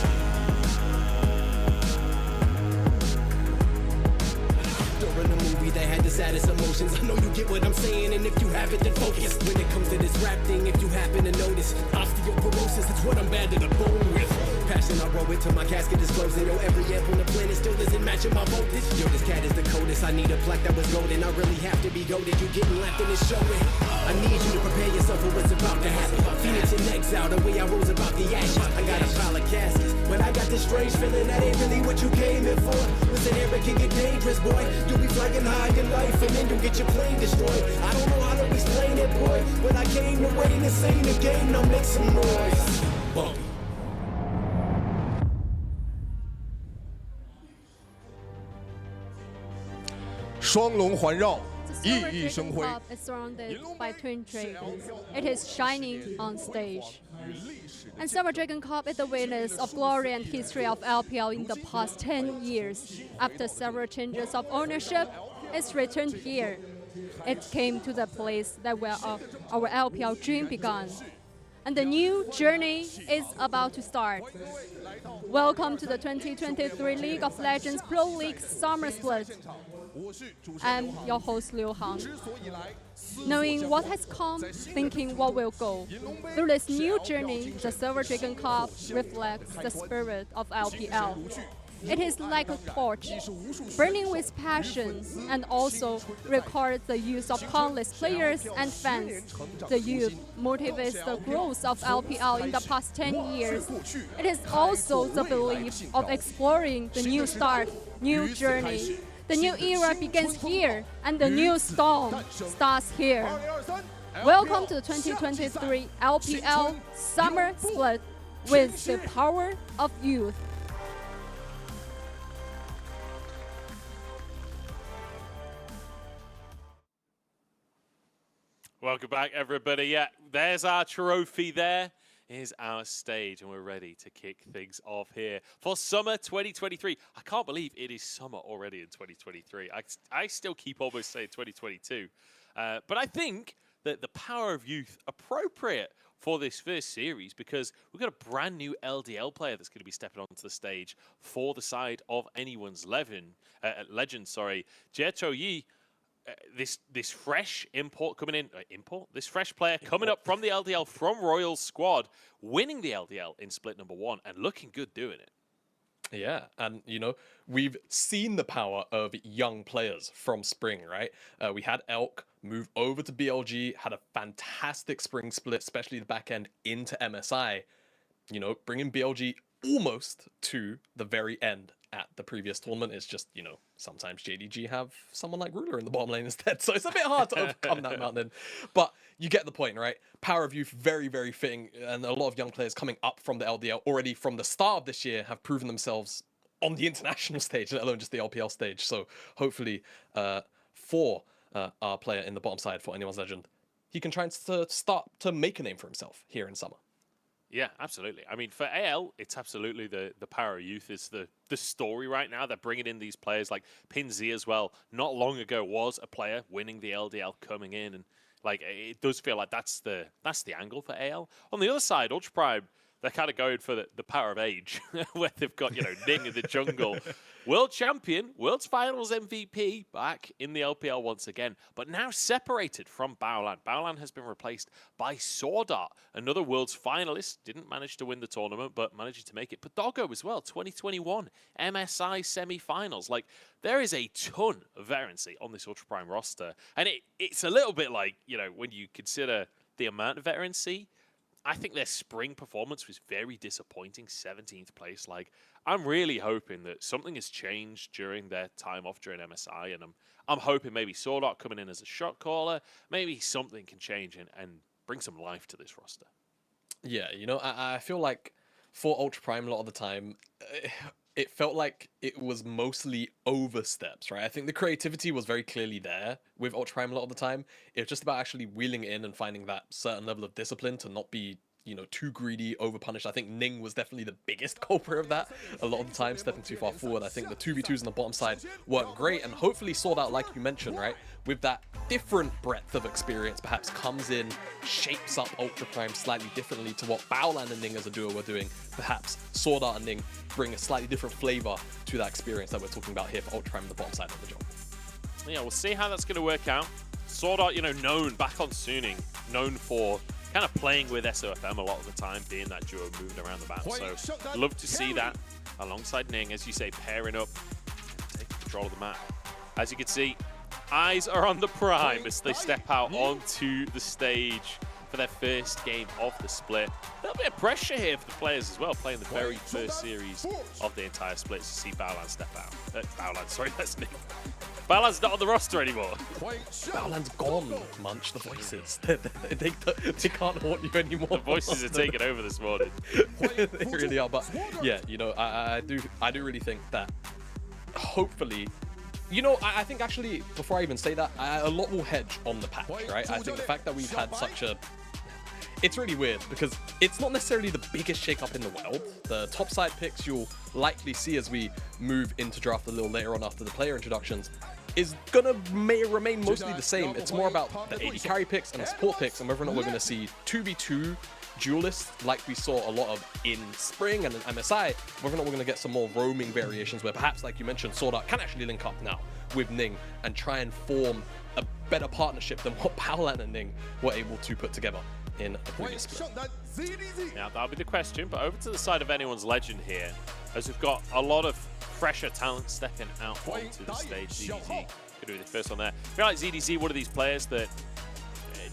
During the movie that had the saddest emotions, I know you get what I'm saying, and if you haven't, then focus. When it comes to this rap thing, if you happen to notice, osteoporosis, it's what I'm bad to the bone with. Passion, I roll it till my casket is closing. Yo, every amp on the planet still isn't matching my voltage. Yo, this cat is the coldest. I need a plaque that was golden. I really have to be goaded. You getting left in this showing. I need you to prepare yourself for what's about to happen. Phoenix in exile, the way I rose about the ashes. I got a pile of caskets, but I got this strange feeling that ain't really what you came in for. Listen, here, it can get dangerous, boy. You'll be flying high in life, and then you'll get your plane destroyed. I don't know how to explain it, boy, but I came to reign and sing the game. Now make some noise. Bumpy. 双龙环绕，熠熠生辉。 is surrounded by twin dragons. It is shining on stage. And Silver Dragon Cup is the witness of glory and history of LPL in the past 10 years. After several changes of ownership, it's returned here. It came to the place that where our LPL dream began. And the new journey is about to start. Welcome to the 2023 League of Legends Pro League Summer Split. I'm your host Liu Hang. Knowing what has come, thinking what will go. Through this new journey, the Silver Dragon Cup reflects the spirit of LPL. It is like a torch, burning with passion, and also records the youth of countless players and fans. The youth motivates the growth of LPL in the past 10 years. It is also the belief of exploring the new start new journey. The new era begins here, and the new storm starts here. Welcome to the 2023 LPL Summer Split with the power of youth. Welcome back, everybody. Yeah, there's our trophy there. Here's our stage, and we're ready to kick things off here for summer 2023. I can't believe it is summer already in 2023. I still keep almost saying 2022. But I think that the power of youth appropriate for this first series because we've got a brand new LDL player that's going to be stepping onto the stage for the side of anyone's legend. Jieto Yi. This fresh import coming in, this fresh player coming up from the LDL from Royal Squad, winning the LDL in split number 1 and looking good doing it. Yeah, and you know, we've seen the power of young players from spring, right? We had Elk move over to BLG, had a fantastic spring split, especially the back end into MSI, you know, bringing BLG almost to the very end at the previous tournament. Is just, you know, sometimes JDG have someone like Ruler in the bottom lane instead, so it's a bit hard to overcome that mountain. But you get the point, right? Power of youth, very, very fitting, and a lot of young players coming up from the LDL already from the start of this year have proven themselves on the international stage, let alone just the LPL stage. So hopefully for our player in the bottom side, for anyone's legend, he can try and start to make a name for himself here in summer. Yeah, absolutely. I mean, for AL, it's absolutely the power of youth is the story right now. They're bringing in these players like Pinzi as well. Not long ago was a player winning the LDL coming in, and like it does feel like that's the angle for AL. On the other side, Ultra Prime, they're kind of going for the power of age, where they've got, you know, Ning in the jungle, world champion, World's Finals MVP, back in the LPL once again, but now separated from Baolan. Baolan has been replaced by Swordart, another World's finalist, didn't manage to win the tournament, but managed to make it. But Doggo as well, 2021 MSI semi-finals. Like, there is a ton of variancy on this Ultra Prime roster, and it's a little bit like, you know, when you consider the amount of variancy, I think their spring performance was very disappointing, 17th place. Like, I'm really hoping that something has changed during their time off during MSI, and I'm hoping maybe Swordart coming in as a shot caller, maybe something can change and bring some life to this roster. Yeah, you know, I feel like for Ultra Prime a lot of the time, it felt like it was mostly oversteps, right? I think the creativity was very clearly there with Ultra Prime a lot of the time. It was just about actually wheeling it in and finding that certain level of discipline to not be, you know, too greedy, overpunished. I think Ning was definitely the biggest culprit of that. A lot of the time, stepping too far forward. I think the 2v2s on the bottom side weren't great, and hopefully Swordart, like you mentioned, right, with that different breadth of experience, perhaps comes in, shapes up Ultra Prime slightly differently to what Baolan and Ning as a duo were doing. Perhaps Swordart and Ning bring a slightly different flavor to that experience that we're talking about here for Ultra Prime on the bottom side of the job. Yeah, we'll see how that's going to work out. Swordart, you know, known back on Suning, known for kind of playing with SOFM a lot of the time, being that duo moving around the map. So love to see that alongside Ning, as you say, pairing up, taking control of the map. As you can see, eyes are on the Prime as they step out onto the stage for their first game of the split. A little bit of pressure here for the players as well, playing the very first series of the entire split to see Baolan step out. Baolan, sorry, that's Ning. Baolan's not on the roster anymore. Baolan's gone, Munch, the voices. They can't haunt you anymore. The voices are taking over this morning. They really are, but yeah, you know, I do really think that hopefully, you know, I think actually, before I even say that, a lot will hedge on the patch, right? I think the fact that we've had such a... It's really weird because it's not necessarily the biggest shakeup in the world. The top side picks you'll likely see as we move into draft a little later on after the player introductions is gonna remain mostly the same. It's more about the AD carry picks and the support picks and whether or not we're gonna see 2v2 duelists like we saw a lot of in spring and in MSI, whether or not we're gonna get some more roaming variations where perhaps, like you mentioned, Swordart can actually link up now with Ning and try and form a better partnership than what Baolan and Ning were able to put together in a previous split. Now, that'll be the question, but over to the side of anyone's legend here, as we've got a lot of fresher talent stepping out onto the stage. ZDZ could be the first one there. I feel like ZDZ, one of these players that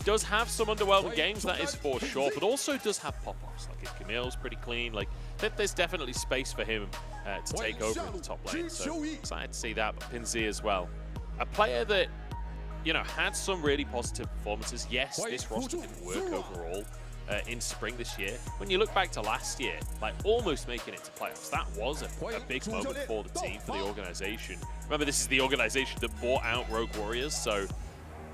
does have some underwhelming games, that is for sure, but also does have pop-ups. Like, his Camille's pretty clean. Like, think there's definitely space for him to take over in the top lane. So excited to see that. But Pinzi as well, a player that had some really positive performances. Yes, this roster didn't work overall in spring this year. When you look back to last year, like almost making it to playoffs, that was a big moment for the team, for the organization. Remember, this is the organization that bought out Rogue Warriors, so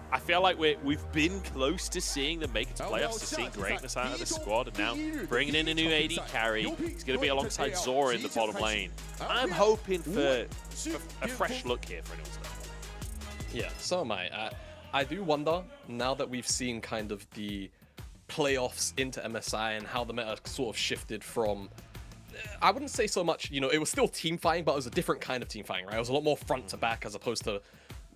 I feel like we've been close to seeing them make it to playoffs, to seeing greatness out of the squad, and now bringing in a new AD carry. He's going to be alongside Zora in the bottom lane. I'm hoping for a fresh look here for Anyone's Legend. Yeah, so am I. I do wonder, now that we've seen kind of the playoffs into MSI and how the meta sort of shifted from, I wouldn't say so much, it was still team fighting, but it was a different kind of team fighting, right? It was a lot more front to back as opposed to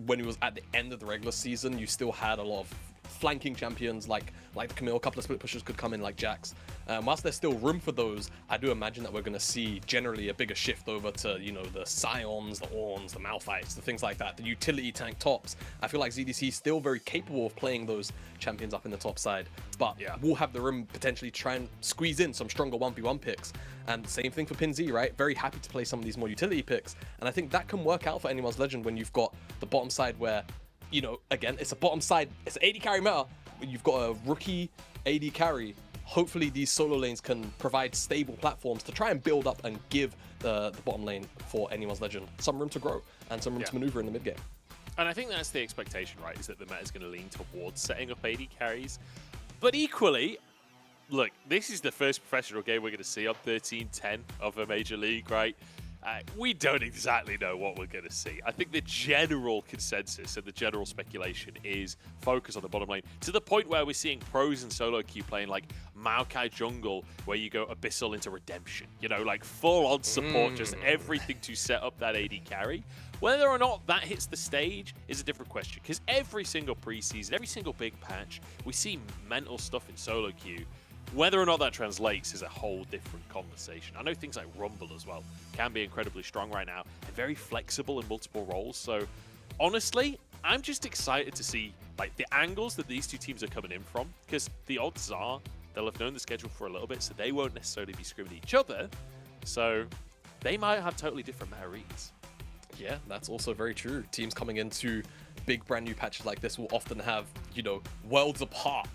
when it was at the end of the regular season. You still had a lot of flanking champions like the Camille. A couple of split pushers could come in like Jax. Whilst there's still room for those, I do imagine that we're going to see generally a bigger shift over to, the Scions, the Orns, the Malphites, the things like that, the utility tank tops. I feel like ZDC is still very capable of playing those champions up in the top side, but we'll have the room potentially to try and squeeze in some stronger 1v1 picks. And same thing for Pinzi, right? Very happy to play some of these more utility picks. And I think that can work out for Anyone's Legend when you've got the bottom side where, again, it's a bottom side, it's an AD carry meta. You've got a rookie AD carry. Hopefully these solo lanes can provide stable platforms to try and build up and give the bottom lane for Anyone's Legend some room to grow and some room to maneuver in the mid game. And I think that's the expectation, right? Is that the meta is going to lean towards setting up AD carries. But equally, look, this is the first professional game we're going to see on 13-10 of a major league, right? We don't exactly know what we're going to see. I think the general consensus and the general speculation is focus on the bottom lane, to the point where we're seeing pros and solo queue playing like Maokai jungle, where you go Abyssal into Redemption, like full-on support, just everything to set up that AD carry. Whether or not that hits the stage is a different question, because every single preseason, every single big patch, we see mental stuff in solo queue. Whether or not that translates is a whole different conversation. I know things like Rumble as well can be incredibly strong right now and very flexible in multiple roles. So honestly, I'm just excited to see like the angles that these two teams are coming in from, because the odds are they'll have known the schedule for a little bit, so they won't necessarily be screaming at each other. So they might have totally different meta reads. Yeah, that's also very true. Teams coming into big brand new patches like this will often have, worlds apart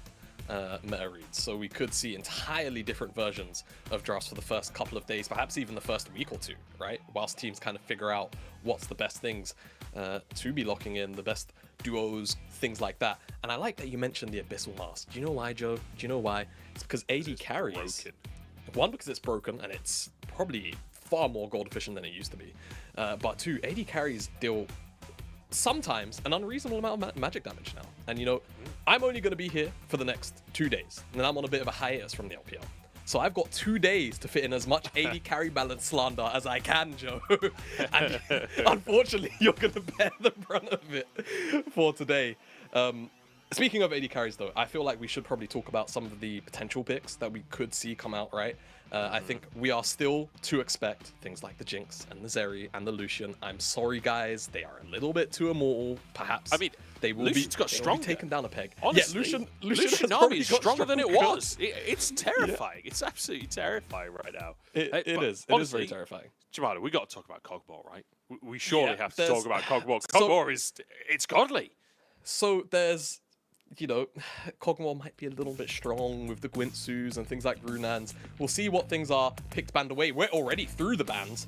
meta reads, so we could see entirely different versions of drafts for the first couple of days, perhaps even the first week or two, right? Whilst teams kind of figure out what's the best things to be locking in, the best duos, things like that. And I like that you mentioned the Abyssal Mask. Do you know why, Joe? Do you know why? It's because AD carries. One, because it's broken and it's probably far more gold efficient than it used to be. But two, AD carries deal sometimes an unreasonable amount of magic damage now. And I'm only going to be here for the next 2 days, and then I'm on a bit of a hiatus from the LPL. So I've got 2 days to fit in as much AD carry balance slander as I can, Joe. And unfortunately, you're going to bear the brunt of it for today. Speaking of AD carries, though, I feel like we should probably talk about some of the potential picks that we could see come out, right? I think we are still to expect things like the Jinx and the Zeri and the Lucian. I'm sorry, guys. They are a little bit too immortal, perhaps. I mean, they will Lucian's got stronger. Taken down a peg. Honestly, yeah, Lucian army is stronger than it was. It's terrifying. Yeah. It's absolutely terrifying right now. It is. It is very terrifying. Jamada, we got to talk about Cogmore, right? We surely have to talk about Cogmore. Cogmore it's godly. So there's, Cogmore might be a little bit strong with the Gwintsus and things like Runans. We'll see what things are picked banned away. We're already through the bans.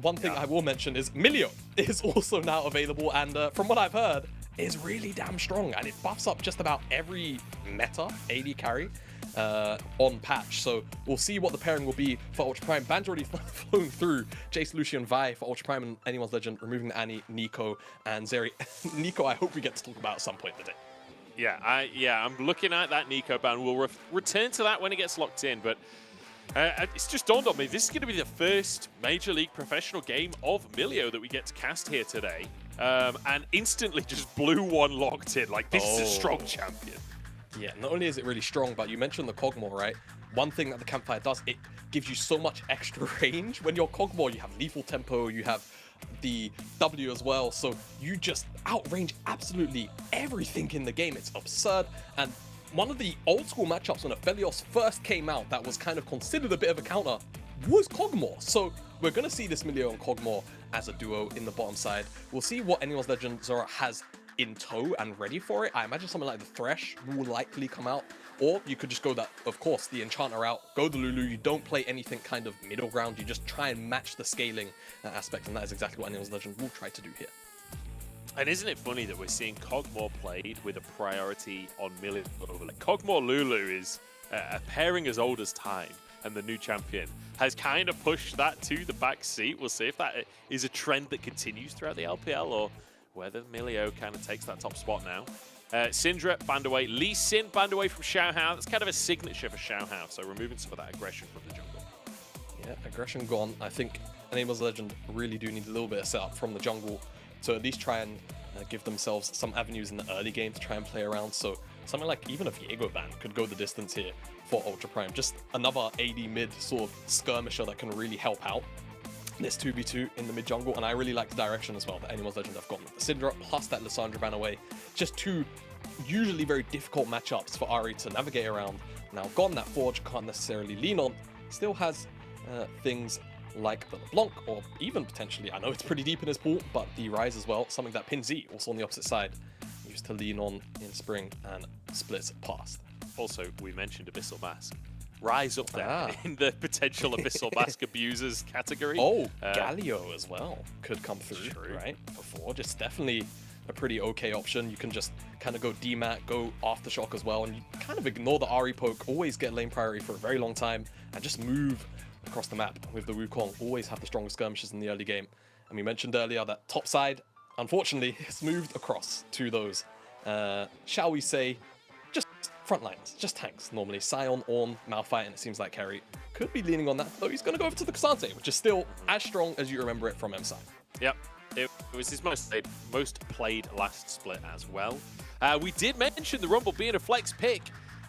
One thing I will mention is Milio is also now available, and from what I've heard, is really damn strong, and it buffs up just about every meta AD carry on patch. So we'll see what the pairing will be for Ultra Prime. Ban's already flown through Jace, Lucian, Vi for Ultra Prime and Anyone's Legend, removing the Annie, Nico, and Zeri. Nico, I hope we get to talk about at some point today. Yeah, I'm looking at that Nico ban. We'll return to that when it gets locked in, but it's just dawned on me, this is going to be the first Major League professional game of Milio that we get to cast here today, and instantly just blew one locked in. Like, this is a strong champion. Yeah, not only is it really strong, but you mentioned the Cogmore, right? One thing that the Campfire does, it gives you so much extra range. When you're Cogmore, you have lethal tempo, you have the W as well, so you just outrange absolutely everything in the game. It's absurd. And one of the old school matchups when Aphelios first came out that was kind of considered a bit of a counter was Kog'Maw. So we're going to see this Milio and Kog'Maw as a duo in the bottom side. We'll see what Anyone's Legend Zora has in tow and ready for it. I imagine something like the Thresh will likely come out, or you could just go that, of course, the Enchanter route, go the Lulu. You don't play anything kind of middle ground. You just try and match the scaling aspect, and that is exactly what Anyone's Legend will try to do here. And isn't it funny that we're seeing Kog'Maw played with a priority on Milio over? Like, Kog'Maw Lulu is a pairing as old as time, and the new champion has kind of pushed that to the back seat. We'll see if that is a trend that continues throughout the LPL, or whether Milio kind of takes that top spot now. Syndra banned away. Lee Sin banned away from Xiaohao. That's kind of a signature for Xiaohao, so removing some of that aggression from the jungle. Yeah, aggression gone. I think Anyone's Legend really do need a little bit of setup from the jungle to at least try and give themselves some avenues in the early game to try and play around. So something like even a Viego ban could go the distance here for Ultra Prime. Just another AD mid sort of skirmisher that can really help out this 2v2 in the mid jungle. And I really like the direction as well that Anyone's Legend have gone with the Syndra plus that Lissandra ban away. Just two usually very difficult matchups for Ahri to navigate around. Now gone, that Forge can't necessarily lean on. Still has things like the LeBlanc, or even potentially, I know it's pretty deep in his pool, but the Rise as well, something that PinZ, also on the opposite side, used to lean on in spring and splits past. Also, we mentioned Abyssal Mask. Rise up there in the potential Abyssal Mask abusers category. Oh, Galio as well could come through, right? For Forge, it's definitely a pretty okay option. You can just kind of go DMAT, go Aftershock as well, and you kind of ignore the Ahri poke, always get lane priority for a very long time, and just move across the map with the Wukong. Always have the strongest skirmishes in the early game. And we mentioned earlier that top side, unfortunately, has moved across to those, shall we say, just front lines, just tanks normally. Sion, Ornn, Malphite, and it seems like Kerry could be leaning on that, though he's going to go over to the Cassante, which is still as strong as you remember it from MSI. Yep. It was his most played last split as well. We did mention the Rumble being a flex pick.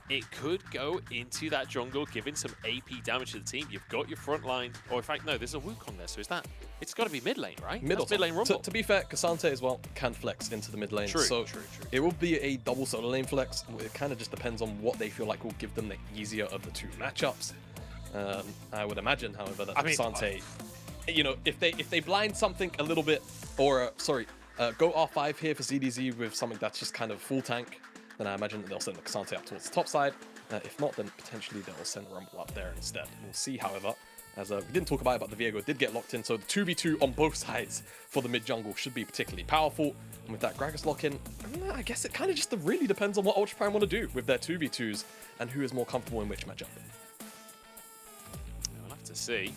It could go into that jungle, giving some AP damage to the team. You've got your front line, or in fact, no, there's a Wukong there, so is that... It's got to be mid lane, right? Mid lane Rumble. To be fair, Cassante as well can flex into the mid lane. True, so true. It will be a double solo lane flex. It kind of just depends on what they feel like will give them the easier of the two matchups. I would imagine, however, that Cassante, you know, if they blind something a little bit, or go R5 here for ZDZ with something that's just kind of full tank, then I imagine that they'll send the Cassante up towards the top side. If not, then potentially they'll send Rumble up there instead. We'll see, however, as we didn't talk about it, but the Viego did get locked in, so the 2v2 on both sides for the mid jungle should be particularly powerful. And with that Gragas lock-in, I guess it kind of just really depends on what Ultra Prime want to do with their 2v2s and who is more comfortable in which matchup. We'll have to see.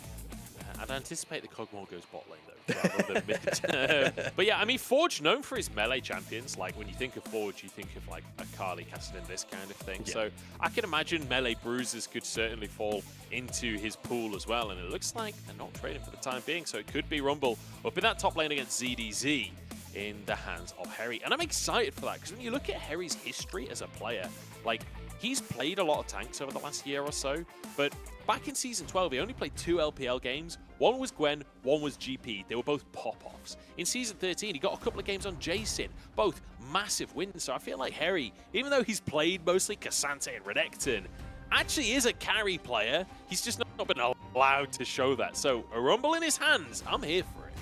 I'd anticipate the Kog'Maw goes bot lane, though, rather than mid. But yeah, I mean, Forge, known for his melee champions. Like, when you think of Forge, you think of, like, a Kali casting in this kind of thing. Yeah. So I can imagine melee bruisers could certainly fall into his pool as well. And it looks like they're not trading for the time being. So it could be Rumble up in that top lane against ZDZ in the hands of Harry. And I'm excited for that, because when you look at Harry's history as a player, like, he's played a lot of tanks over the last year or so, but back in Season 12, he only played 2 LPL games. One was Gwen, one was GP. They were both pop-offs. In Season 13, he got a couple of games on Jason, both massive wins. So I feel like Harry, even though he's played mostly Cassante and Renekton, actually is a carry player. He's just not been allowed to show that. So a Rumble in his hands, I'm here for it.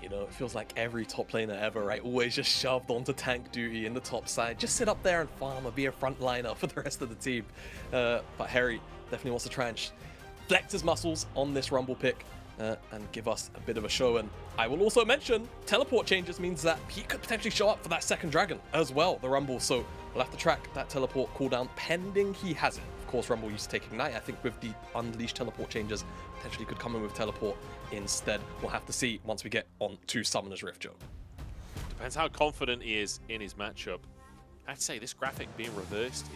You know, it feels like every top laner ever, right? Always just shoved onto tank duty in the top side. Just sit up there and farm or be a frontliner for the rest of the team. But Harry definitely wants to try and flex his muscles on this Rumble pick and give us a bit of a show. And I will also mention, teleport changes means that he could potentially show up for that second dragon as well, the Rumble. So we'll have to track that teleport cooldown pending he has it. Of course, Rumble used to take Ignite. I think with the Unleashed teleport changes, potentially could come in with teleport instead. We'll have to see once we get on to Summoner's Rift, Joe. Depends how confident he is in his matchup. I'd say this graphic being reversed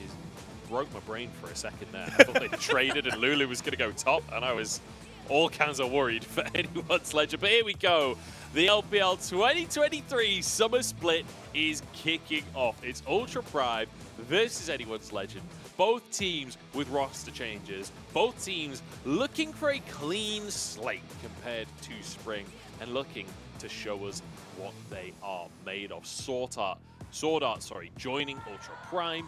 broke my brain for a second there. I thought they traded and Lulu was going to go top, and I was all kinds of worried for anyone's ledger. But here we go. The LPL 2023 Summer Split is kicking off. It's Ultra Prime versus anyone's legend. Both teams with roster changes. Both teams looking for a clean slate compared to Spring and looking to show us what they are made of. Sword Art, joining Ultra Prime.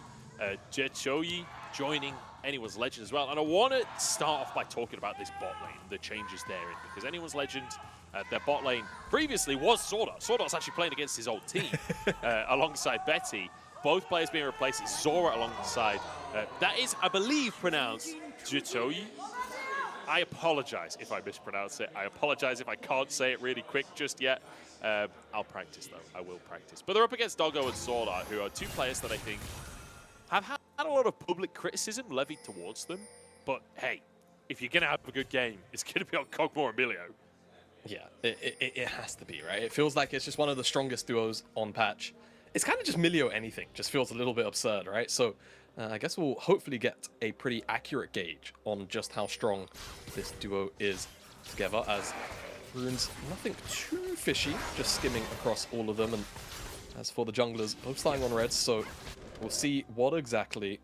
Jechoyi joining Anyone's Legend as well. And I want to start off by talking about this bot lane, the changes therein, because Anyone's Legend, their bot lane previously was Swordart. Swordart's actually playing against his old team alongside Betty. Both players being replaced. It's Zora alongside. That is, I believe, pronounced Jechoyi. I apologize if I mispronounce it. I apologize if I can't say it really quick just yet. I'll practice, though. I will practice. But they're up against Doggo and Swordart, who are two players that I think have had a lot of public criticism levied towards them. But, hey, if you're going to have a good game, it's going to be on Kog'Maw and Milio. Yeah, it has to be, right? It feels like it's just one of the strongest duos on patch. It's kind of just Milio anything. Just feels a little bit absurd, right? So I guess we'll hopefully get a pretty accurate gauge on just how strong this duo is together, as Rune's nothing too fishy, just skimming across all of them. And as for the junglers, both starting on reds, so we'll see what exactly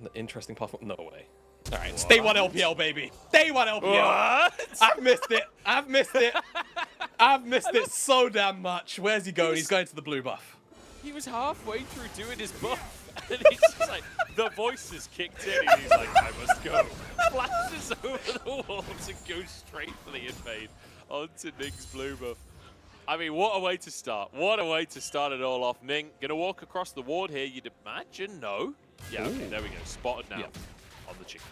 the interesting path. No way. All right, it's day one LPL, baby. Day one LPL. What? I've missed it. I've missed it. I've missed it so damn much. Where's he going? He's going to the blue buff. He was halfway through doing his buff. And he's just like, the voices kicked in, and he's like, I must go. Flashes over the wall to go straight for the invade onto Ning's blue buff. I mean, what a way to start. What a way to start it all off. Ning, gonna walk across the ward here, you'd imagine? No. Yeah, okay, there we go. Spotted now on the chicken.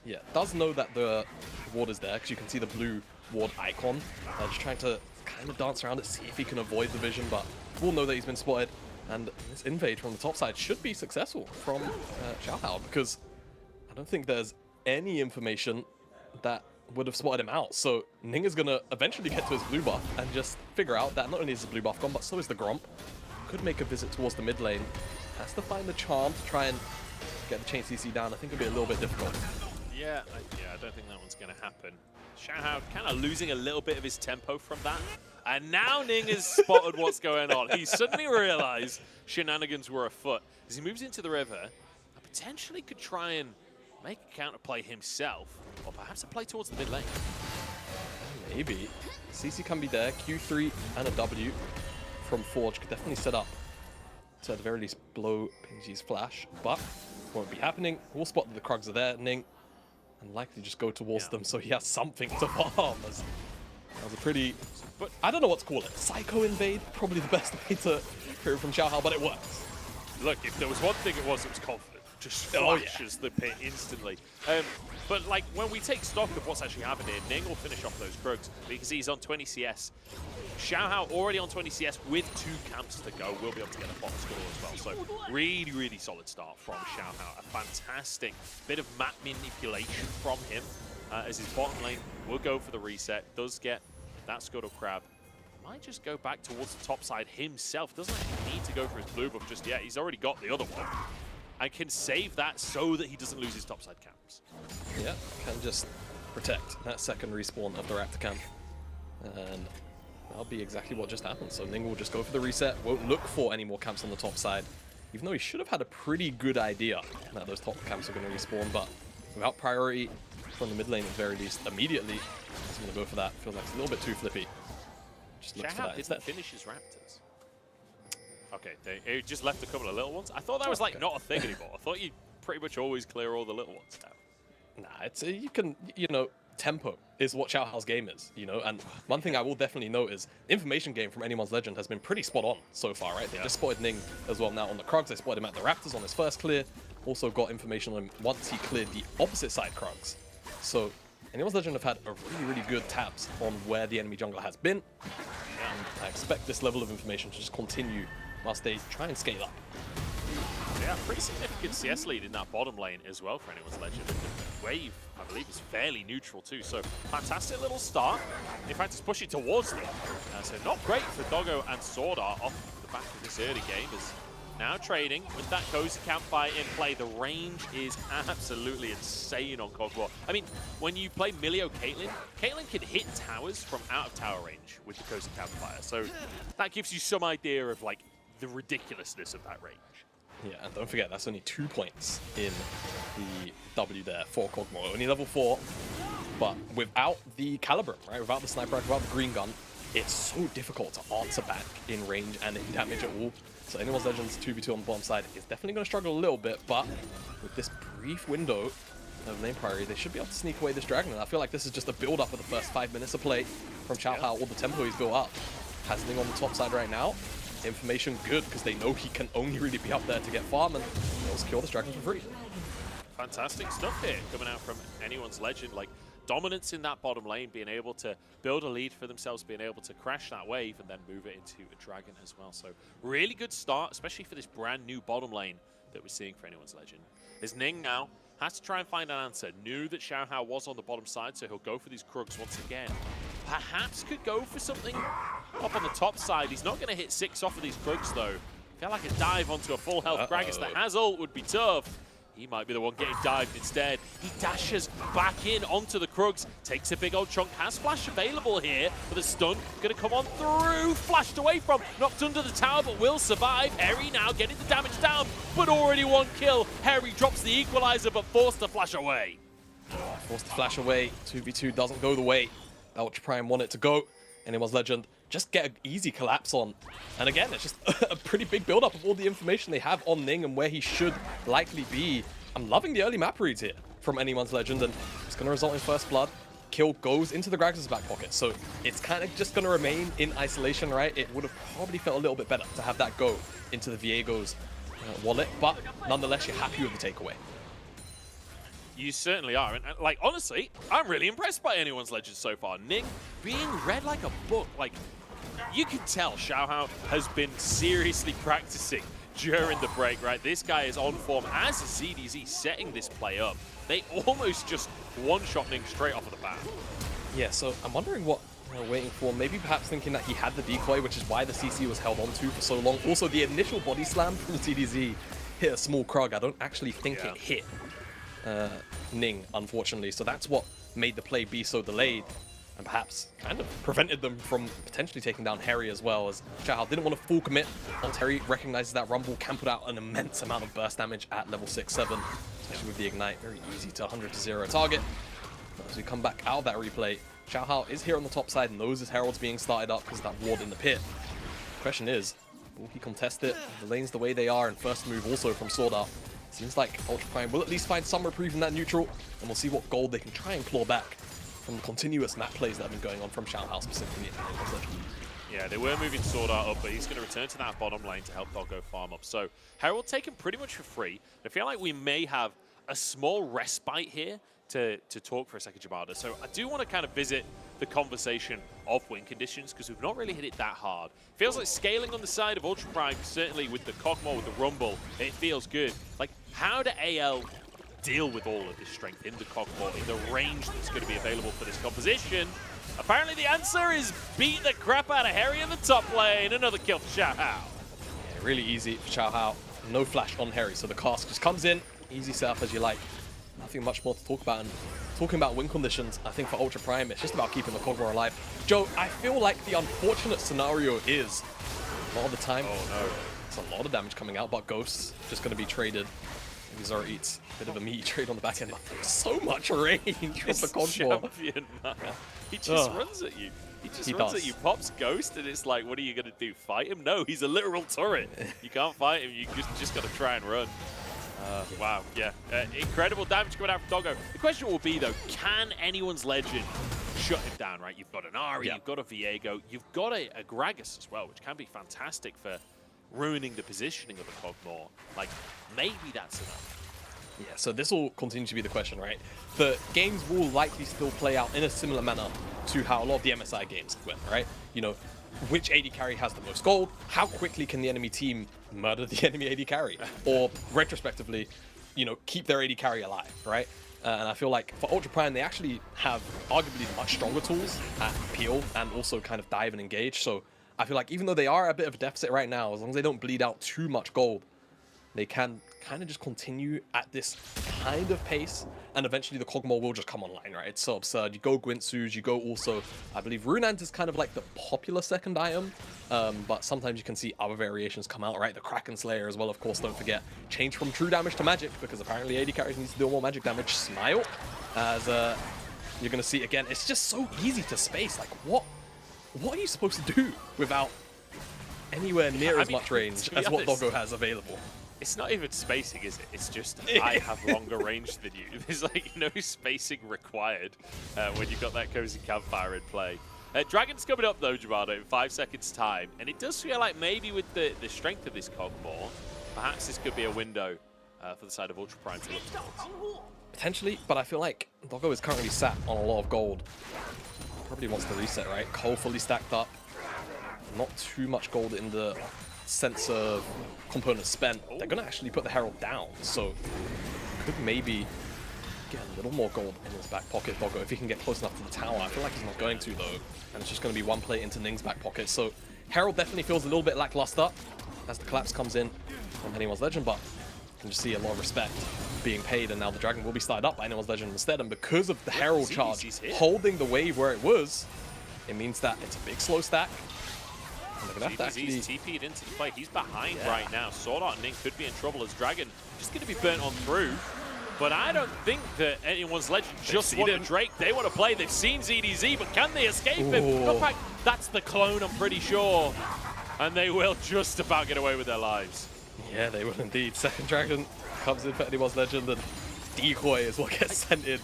Yeah, does know that the ward is there, because you can see the blue ward icon. Just trying to kind of dance around it, see if he can avoid the vision, but we'll know that he's been spotted. And this invade from the top side should be successful from Xiaohao, because I don't think there's any information that would have spotted him out. So Ning is going to eventually get to his blue buff and just figure out that not only is the blue buff gone, but so is the Gromp. Could make a visit towards the mid lane. Has to find the charm to try and get the chain CC down. I think it'll be a little bit difficult. Yeah, I don't think that one's going to happen. Xiaohao kind of losing a little bit of his tempo from that. And now Ning has spotted what's going on. He suddenly realized shenanigans were afoot. As he moves into the river, and potentially could try and make a counterplay himself, or perhaps a play towards the mid lane. Maybe. CC can be there. Q3 and a W from Forge could definitely set up to at the very least blow Pingji's flash, but won't be happening. We'll spot that the Krugs are there, Ning, and likely just go towards them so he has something to farm. That was a pretty, but I don't know what to call it. Psycho invade, probably the best way to hear it from Xiaohao, but it works. Look, if there was one thing it was confident. Just flashes the pit instantly. But like when we take stock of what's actually happening, Ning will finish off those Krugs because he's on 20 CS. Xiaohao already on 20 CS with 2 camps to go. We'll be able to get a bot score as well. So really, really solid start from Xiaohao. A fantastic bit of map manipulation from him as his bottom lane will go for the reset. Does get that Scuttle Crab. Might just go back towards the top side himself. Doesn't actually need to go for his blue buff just yet. He's already got the other one. And can save that so that he doesn't lose his topside camps. Yeah, can just protect that second respawn of the Raptor camp. And that'll be exactly what just happened. So Ning will just go for the reset, won't look for any more camps on the top side, even though he should have had a pretty good idea that those top camps are going to respawn, but without priority from the mid lane at the very least, immediately he's going to go for that. Feels like it's a little bit too flippy. Just looks for that instead. Finish his Raptors. Okay, they just left a couple of little ones. I thought that was like not a thing anymore. I thought you pretty much always clear all the little ones out. Nah, it's you can, you know, tempo is what Xiaohao's game is, you know, and one thing I will definitely note is information game from Anyone's Legend has been pretty spot on so far, right? They just spotted Ning as well now on the Krugs. They spotted him at the Raptors on his first clear. Also got information on him once he cleared the opposite side Krugs. So Anyone's Legend have had a really good tabs on where the enemy jungler has been. And I expect this level of information to just continue whilst they try and scale up. Yeah, pretty significant CS lead in that bottom lane as well for Anyone's Legend. The wave, I believe, is fairly neutral too. So fantastic little start. In fact, it's pushing towards them. So not great for Doggo and Swordart off the back of this early game. Is now trading with that cozy campfire in play. The range is absolutely insane on Kog'Maw. I mean, when you play Milio Caitlyn can hit towers from out of tower range with the cozy campfire. So that gives you some idea of like the ridiculousness of that range. Yeah, and don't forget, that's only 2 points in the W there for Kog'Maw. Only level 4, but without the Calibrum, right? Without the sniper, without the green gun, it's so difficult to answer back in range and in damage at all. So anyone's Legends 2v2 on the bottom side is definitely going to struggle a little bit, but with this brief window of lane priority, they should be able to sneak away this Dragon. And I feel like this is just a build-up of the first 5 minutes of play from Xiao Hao, all the tempo he's built up. Has Ning on the top side right now. Information good, because they know he can only really be up there to get farm, and they'll secure this Dragon for free. Fantastic stuff here coming out from anyone's Legend. Like, dominance in that bottom lane, being able to build a lead for themselves, being able to crash that wave and then move it into a Dragon as well. So really good start, especially for this brand new bottom lane that we're seeing for anyone's Legend. As Ning now has to try and find an answer. Knew that Xiao Hao was on the bottom side, so he'll go for these Krugs once again. Perhaps could go for something up on the top side. He's not going to hit 6 off of these Krugs, though. I feel like a dive onto a full health Gragas that has ult would be tough. He might be the one getting dived instead. He dashes back in onto the Krugs, takes a big old chunk, has flash available here, but the stun going to come on through, flashed away from, knocked under the tower, but will survive. Harry now getting the damage down, but already 1 kill. Harry drops the equalizer, but forced to flash away. Forced to flash away, 2v2 doesn't go the way that Ultra Prime want it to go. Anyone's Legend just get an easy collapse on. And again, it's just a pretty big build-up of all the information they have on Ning and where he should likely be. I'm loving the early map reads here from Anyone's Legend, and it's going to result in first blood. Kill goes into the Gragas' back pocket, so it's kind of just going to remain in isolation, right? It would have probably felt a little bit better to have that go into the Viego's wallet, but nonetheless, you're happy with the takeaway. You certainly are. And like, honestly, I'm really impressed by Anyone's Legend so far. Ning being read like a book. Like, you can tell Xiao Hao has been seriously practicing during the break, right? This guy is on form, as is ZDZ setting this play up. They almost just one-shot Ning straight off of the bat. Yeah, so I'm wondering what they're waiting for. Maybe perhaps thinking that he had the decoy, which is why the CC was held onto for so long. Also, the initial body slam from ZDZ hit a small Krug. I don't actually think it hit Ning, unfortunately. So that's what made the play be so delayed, and perhaps kind of prevented them from potentially taking down Harry as well, as Xiao Hao didn't want to full commit. Once Harry recognizes that Rumble can put out an immense amount of burst damage at level 6-7, especially with the Ignite. Very easy to 100-0 target. As we come back out of that replay, Xiao Hao is here on the top side, knows his Herald's being started up because of that ward in the pit. The question is, will he contest it? The lanes the way they are, and first move also from Sword Art. Seems like Ultra Prime will at least find some reprieve in that neutral, and we'll see what gold they can try and claw back from the continuous map plays that have been going on from Xiao Hao specifically. Yeah, they were moving Sword Art up, but he's going to return to that bottom lane to help Doggo farm up. So Herald taken pretty much for free. I feel like we may have a small respite here to talk for a second, Jamada. So I do want to kind of visit the conversation of win conditions, because we've not really hit it that hard. Feels like scaling on the side of Ultra Prime, certainly with the Kog'Maw, with the Rumble, it feels good. Like, how do AL deal with all of this strength in the Kog'Maw, in the range that's going to be available for this composition? Apparently the answer is beat the crap out of Harry in the top lane. Another kill for Xiao Hao. Yeah, really easy for Xiao Hao. No flash on Harry, so the cast just comes in. Easy setup as you like. Nothing much more to talk about. And talking about win conditions, I think for Ultra Prime, it's just about keeping the Kog'Maw alive. Joe, I feel like the unfortunate scenario is, a lot of the time, it's a lot of damage coming out, but Ghost's just going to be traded. Maybe Zora eats a bit of a meaty trade on the back end, but so much range with the Kog'Maw. Champion, man. He just runs at you. He just runs at you, pops Ghost, and it's like, what are you going to do, fight him? No, he's a literal turret. You can't fight him, you just got to try and run. Wow, yeah. Incredible damage coming out from Doggo. The question will be, though, can Anyone's Legend shut him down, right? You've got an Ahri, you've got a Viego, you've got a Gragas as well, which can be fantastic for ruining the positioning of the Kog'Maw. Like, maybe that's enough. Yeah, so this will continue to be the question, right? The games will likely still play out in a similar manner to how a lot of the MSI games went, right? You know, which AD carry has the most gold? How quickly can the enemy team murder the enemy AD carry? Or, retrospectively, you know, keep their AD carry alive, right? And I feel like for Ultra Prime, they actually have arguably much stronger tools at peel and also kind of dive and engage. So I feel like even though they are a bit of a deficit right now, as long as they don't bleed out too much gold, they can kind of just continue at this kind of pace, and eventually the Kog'Maw will just come online, right? It's so absurd. You go Gwintsu's, you go also, I believe Runant is kind of like the popular second item, but sometimes you can see other variations come out, right? The Kraken Slayer as well, of course, don't forget. Change from true damage to magic, because apparently AD carries needs to do more magic damage. Smile, as you're going to see again, it's just so easy to space. Like, what are you supposed to do without anywhere near as mean, much range to be as what honest, Doggo has available. It's not even spacing, is it? It's just I have longer range than you. There's like no spacing required when you've got that cozy campfire in play. Dragon's coming up though, Jabado, in 5 seconds time, and it does feel like maybe with the strength of this Cogmore, perhaps this could be a window for the side of Ultra Prime to look towards. Potentially, but I feel like Doggo is currently sat on a lot of gold. Probably wants to reset, right? Cole fully stacked up. Not too much gold in the sense of components spent. They're going to actually put the Herald down, so could maybe get a little more gold in his back pocket, Doggo, if he can get close enough to the tower. I feel like he's not going to, though, and it's just going to be one play into Ning's back pocket. So Herald definitely feels a little bit lackluster as the collapse comes in from Anyone's Legend, but you can just see a lot of respect being paid, and now the Dragon will be started up by Anyone's Legend instead, and because of the Herald charge holding the wave where it was, it means that it's a big slow stack. He's TP'd into the play. He's behind right now. Sword Art and Ning could be in trouble as Dragon just going to be burnt on through. But I don't think that Anyone's Legend just want Drake. They want to play. They've seen ZDZ, but can they escape him? In fact, that's the clone, I'm pretty sure. And they will just about get away with their lives. Yeah, they will indeed. Second Dragon comes in for Anyone's Legend, and Decoy is what gets sent in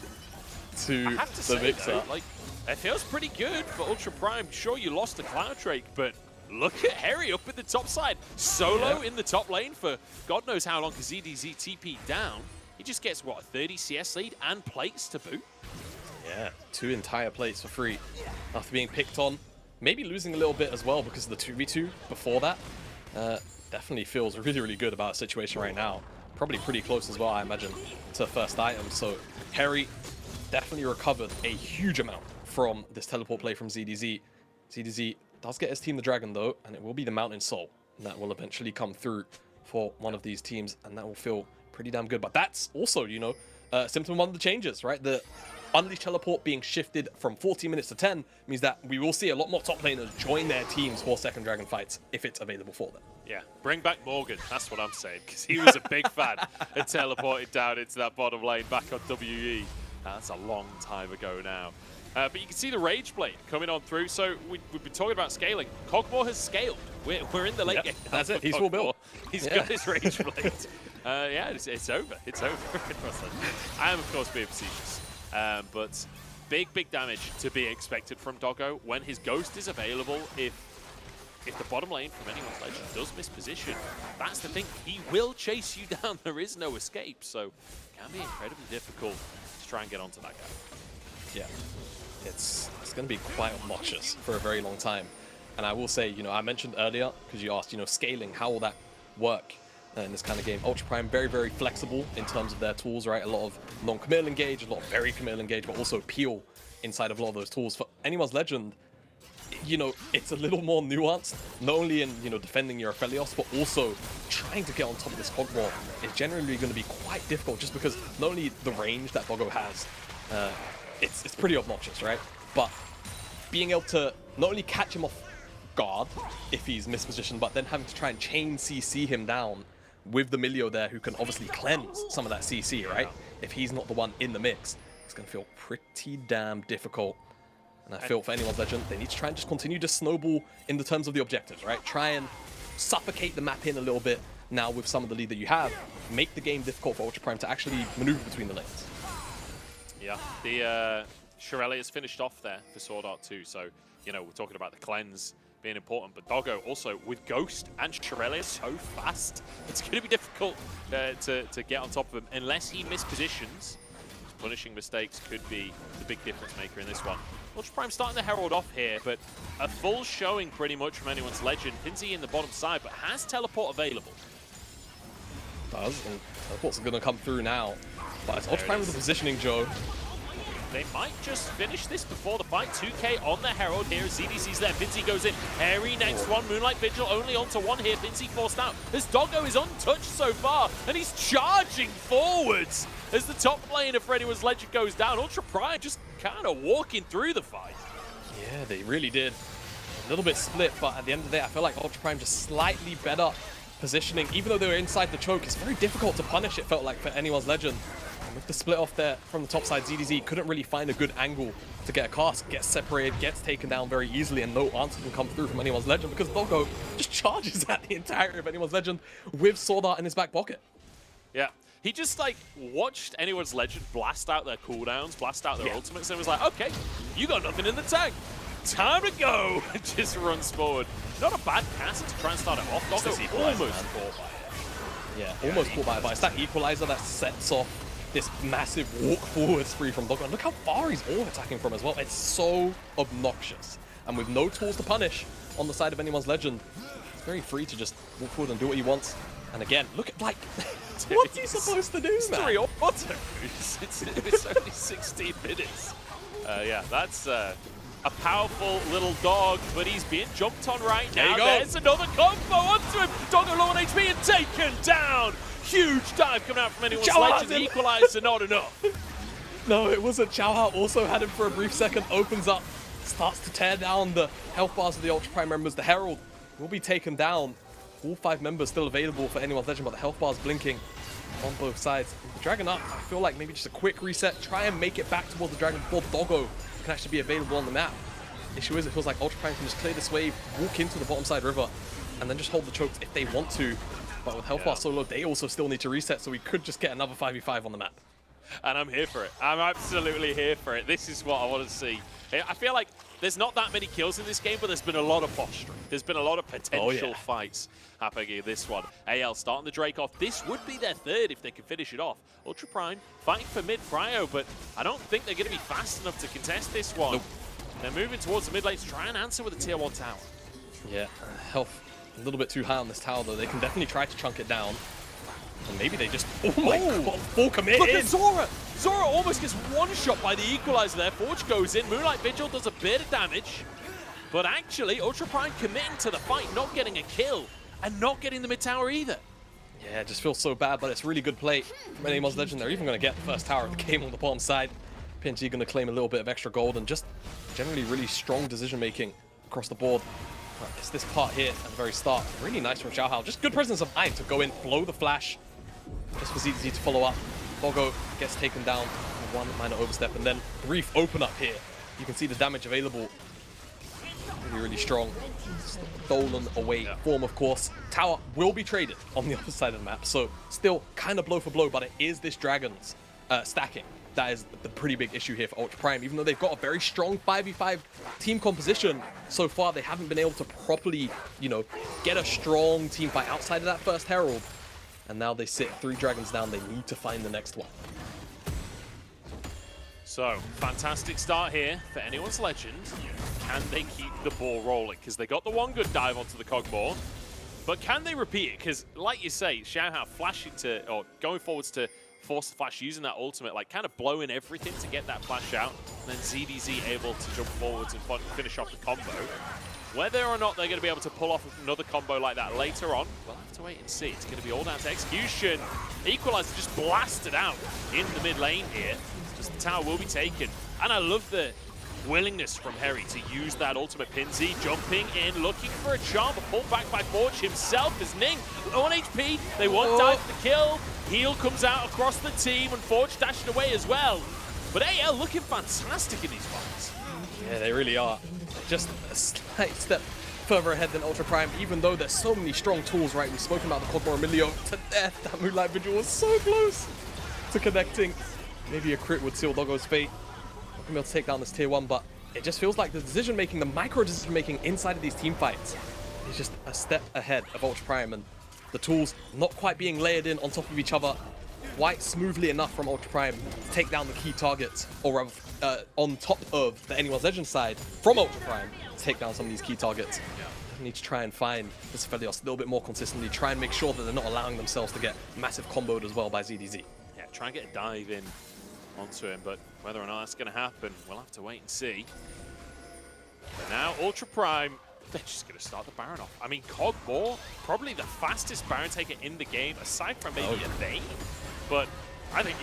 to the mixer. Though, like, it feels pretty good for Ultra Prime. Sure, you lost to Cloud Drake, but look at Harry up at the top side. Solo in the top lane for God knows how long, because ZDZ TP down. He just gets, what, a 30 CS lead and plates to boot? Yeah, 2 entire plates for free after being picked on. Maybe losing a little bit as well because of the 2v2 before that. Definitely feels really, really good about the situation right now. Probably pretty close as well, I imagine, to first item. So Harry definitely recovered a huge amount from this teleport play from ZDZ. ZDZ does get his team the Dragon, though, and it will be the Mountain Soul that will eventually come through for one of these teams, and that will feel pretty damn good. But that's also, you know, symptom of one of the changes, right? The Unleash teleport being shifted from 40 minutes to 10 means that we will see a lot more top laners join their teams for second Dragon fights if it's available for them. Yeah, bring back Morgan. That's what I'm saying, because he was a big fan and teleported down into that bottom lane back on WE. That's a long time ago now. But you can see the Rage Blade coming on through. So we've been talking about scaling. Cogmore has scaled. We're in the late game. That's it. He's full build. He's got his Rage Blade. Yeah, it's over. It's over. I am, of course, being facetious. But big damage to be expected from Doggo when his Ghost is available. If the bottom lane from Anyone's Legend does miss position, that's the thing. He will chase you down. There is no escape. So it can be incredibly difficult to try and get onto that guy. Yeah. It's going to be quite obnoxious for a very long time. And I will say, you know, I mentioned earlier, because you asked, you know, scaling, how will that work in this kind of game? Ultra Prime, very, very flexible in terms of their tools, right? A lot of non-committal engage, a lot of very committal engage, but also peel inside of a lot of those tools. For Anyone's Legend, you know, it's a little more nuanced, not only in, you know, defending your Aphelios, but also trying to get on top of this Cogmore is generally going to be quite difficult, just because not only the range that Doggo has, it's pretty obnoxious, right? But being able to not only catch him off guard if he's mispositioned, but then having to try and chain CC him down with the Milio there, who can obviously cleanse some of that CC, right? If he's not the one in the mix, it's going to feel pretty damn difficult. And I feel for Anyone's Legend, they need to try and just continue to snowball in the terms of the objectives, right? Try and suffocate the map in a little bit now with some of the lead that you have. Make the game difficult for Ultra Prime to actually maneuver between the lanes. Yeah, the Shirelli is finished off there for Sword Art 2, so, you know, we're talking about the cleanse being important, but Doggo also with Ghost and Shirelli so fast, it's going to be difficult to get on top of him unless he mispositions. Punishing mistakes could be the big difference maker in this one. Ultra Prime starting to herald off here, but a full showing pretty much from Anyone's Legend. Pinsy in the bottom side, but has teleport available. Does, and teleport's going to come through now. But it's Ultra Prime with the positioning, Joe. They might just finish this before the fight. 2K on the Herald here as ZDC's there. Finzy goes in. Harry next one. Moonlight Vigil only onto one here. Finzy forced out as Doggo is untouched so far. And he's charging forwards as the top lane of Anyone's Legend goes down. Ultra Prime just kind of walking through the fight. Yeah, they really did. A little bit split, but at the end of the day, I feel like Ultra Prime just slightly better positioning. Even though they were inside the choke, it's very difficult to punish, it felt like, for Anyone's Legend. With the split off there from the top side, ZDZ couldn't really find a good angle to get a cast, gets separated, gets taken down very easily, and no answer can come through from Anyone's Legend because Doggo just charges at the entirety of Anyone's Legend with Sword Art in his back pocket. Yeah. He just like watched Anyone's Legend blast out their cooldowns, blast out their ultimates, and was like, okay, you got nothing in the tank. Time to go. Just runs forward. Not a bad cast to try and start it off. Doggo almost caught by it. Yeah, almost caught by it, but it's that equalizer that sets off this massive walk forward spree from Doggo. And look how far he's all attacking from as well. It's so obnoxious. And with no tools to punish on the side of Anyone's Legend, it's very free to just walk forward and do what he wants. And again, look at, like, what's he supposed to do, man? Three autos. It's only 16 minutes. Yeah, that's a powerful little dog, but he's being jumped on right now. There's another combo onto him. Doggo low on HP and taken down. Huge dive coming out from Anyone's Legend. The equalizer not enough. No, it wasn't. Chowha also had him for a brief second, opens up, starts to tear down the health bars of the Ultra Prime members. The Herald will be taken down. All 5 members still available for Anyone's Legend, but the health bars blinking on both sides. The Dragon up, I feel like maybe just a quick reset, try and make it back towards the Dragon before Doggo can actually be available on the map. Issue is, it feels like Ultra Prime can just clear this wave, walk into the bottom side river, and then just hold the chokes if they want to. But with health bars so low, they also still need to reset, so we could just get another 5v5 on the map. And I'm here for it. I'm absolutely here for it. This is what I want to see. I feel like there's not that many kills in this game, but there's been a lot of posturing. There's been a lot of potential fights happening in this one. AL starting the Drake off. This would be their third if they could finish it off. Ultra Prime fighting for mid prio, but I don't think they're going to be fast enough to contest this one. Nope. They're moving towards the mid lane to try and answer with a tier 1 tower. Yeah, health a little bit too high on this tower, though. They can definitely try to chunk it down. And maybe they just, oh my god, full commit. Look at Zora! Zora almost gets one-shot by the equalizer there. Forge goes in, Moonlight Vigil does a bit of damage. But actually, Ultra Prime committing to the fight, not getting a kill, and not getting the mid tower either. Yeah, it just feels so bad, but it's really good play from Anyone's Legend. They're even going to get the first tower of the game on the bottom side. PNG going to claim a little bit of extra gold, and just generally really strong decision-making across the board. I guess this part here at the very start, really nice from Xiaohao. Just good presence of mind to go in, blow the flash, just for ZZ to follow up. Doggo gets taken down with one minor overstep, and then brief open up here. You can see the damage available. Really, really strong. Stolen away form, of course. Tower will be traded on the other side of the map, so still kind of blow for blow, but it is this Dragon's stacking that is the pretty big issue here for Ultra Prime. Even though they've got a very strong 5v5 team composition, so far they haven't been able to properly, you know, get a strong team fight outside of that first Herald. And now they sit 3 Dragons down. They need to find the next one. So, fantastic start here for Anyone's Legend. Can they keep the ball rolling? Because they got the one good dive onto the Cogmore. But can they repeat it? Because, like you say, Xiaohao flashing to, or going forwards to force the flash, using that ultimate, like kind of blowing everything to get that flash out. And then ZDZ able to jump forwards and finish off the combo. Whether or not they're going to be able to pull off another combo like that later on, we'll have to wait and see. It's going to be all down to execution. Equalizer just blasted out in the mid lane here. Just the tower will be taken. And I love the willingness from Harry to use that ultimate Pinsy, jumping in, looking for a charm, but pulled back by Forge himself as Ning. Low on HP, they won't dive for the kill. Heal comes out across the team, and Forge dashing away as well. But AL looking fantastic in these fights. Yeah, they really are. Just a slight step further ahead than Ultra Prime, even though there's so many strong tools, right? We've spoken about the Cogmore Emilio to death. That Moonlight Vigil was so close to connecting. Maybe a crit would seal Doggo's fate. Not gonna be able to take down this tier 1, but it just feels like the decision-making, the micro decision-making inside of these team fights is just a step ahead of Ultra Prime, and the tools not quite being layered in on top of each other quite smoothly enough from Ultra Prime to take down the key targets, or on top of the Anyone's Legend side from Ultra Prime to take down some of these key targets. They need to try and find this Felios a little bit more consistently, try and make sure that they're not allowing themselves to get massive comboed as well by ZDZ. Yeah, try and get a dive in onto him, but whether or not that's going to happen, we'll have to wait and see. But now Ultra Prime, they're just going to start the Baron off. I mean, Cogmore, probably the fastest Baron taker in the game, aside from maybe a Vayne. But I think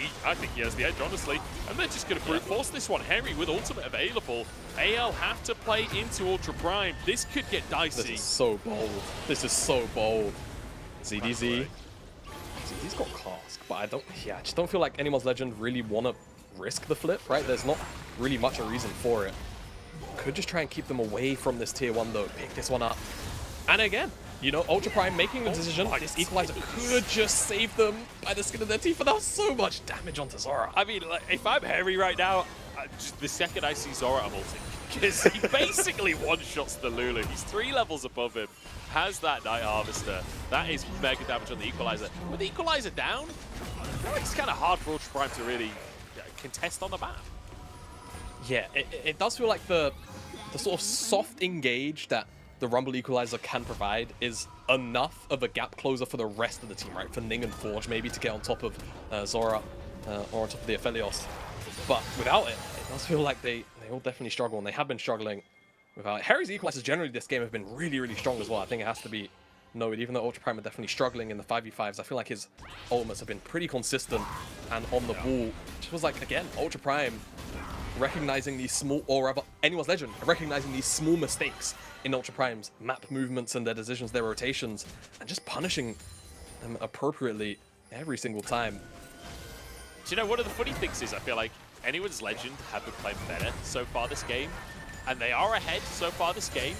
he has the edge, honestly. And they're just going to brute force this one. Henry with ultimate available. AL have to play into Ultra Prime. This could get dicey. This is so bold. This is so bold. ZDZ He's got Cask, but I just don't feel like anyone's Legend really want to risk the flip, right? There's not really much a reason for it. Could just try and keep them away from this tier 1 though, pick this one up. And again, you know, Ultra Prime making the decision. This equalizer could just save them by the skin of their teeth, but that was so much damage onto Zora. I mean, like, if I'm Harry right now, just the second I see Zora, I'm ulting. Because he basically one-shots the Lulu. He's 3 levels above him, has that Night Harvester. That is mega damage on the equalizer. With the equalizer down, I feel like it's kind of hard for Ultra Prime to really contest on the map. Yeah, it does feel like the sort of soft engage that the Rumble Equalizer can provide is enough of a gap closer for the rest of the team, right? For Ning and Forge maybe to get on top of Zora or on top of the Aphelios. But without it, it does feel like they all definitely struggle, and they have been struggling without it. Harry's Equalizers generally this game have been really, really strong as well. I think it has to be noted, even though Ultra Prime are definitely struggling in the 5v5s, I feel like his ultimates have been pretty consistent and on the ball. Just was like, again, Ultra Prime recognizing these small, or rather, anyone's Legend, recognizing these small mistakes in Ultra Prime's map movements and their decisions, their rotations, and just punishing them appropriately every single time. Do you know, one of the funny things is I feel like anyone's Legend have been playing better so far this game, and they are ahead so far this game.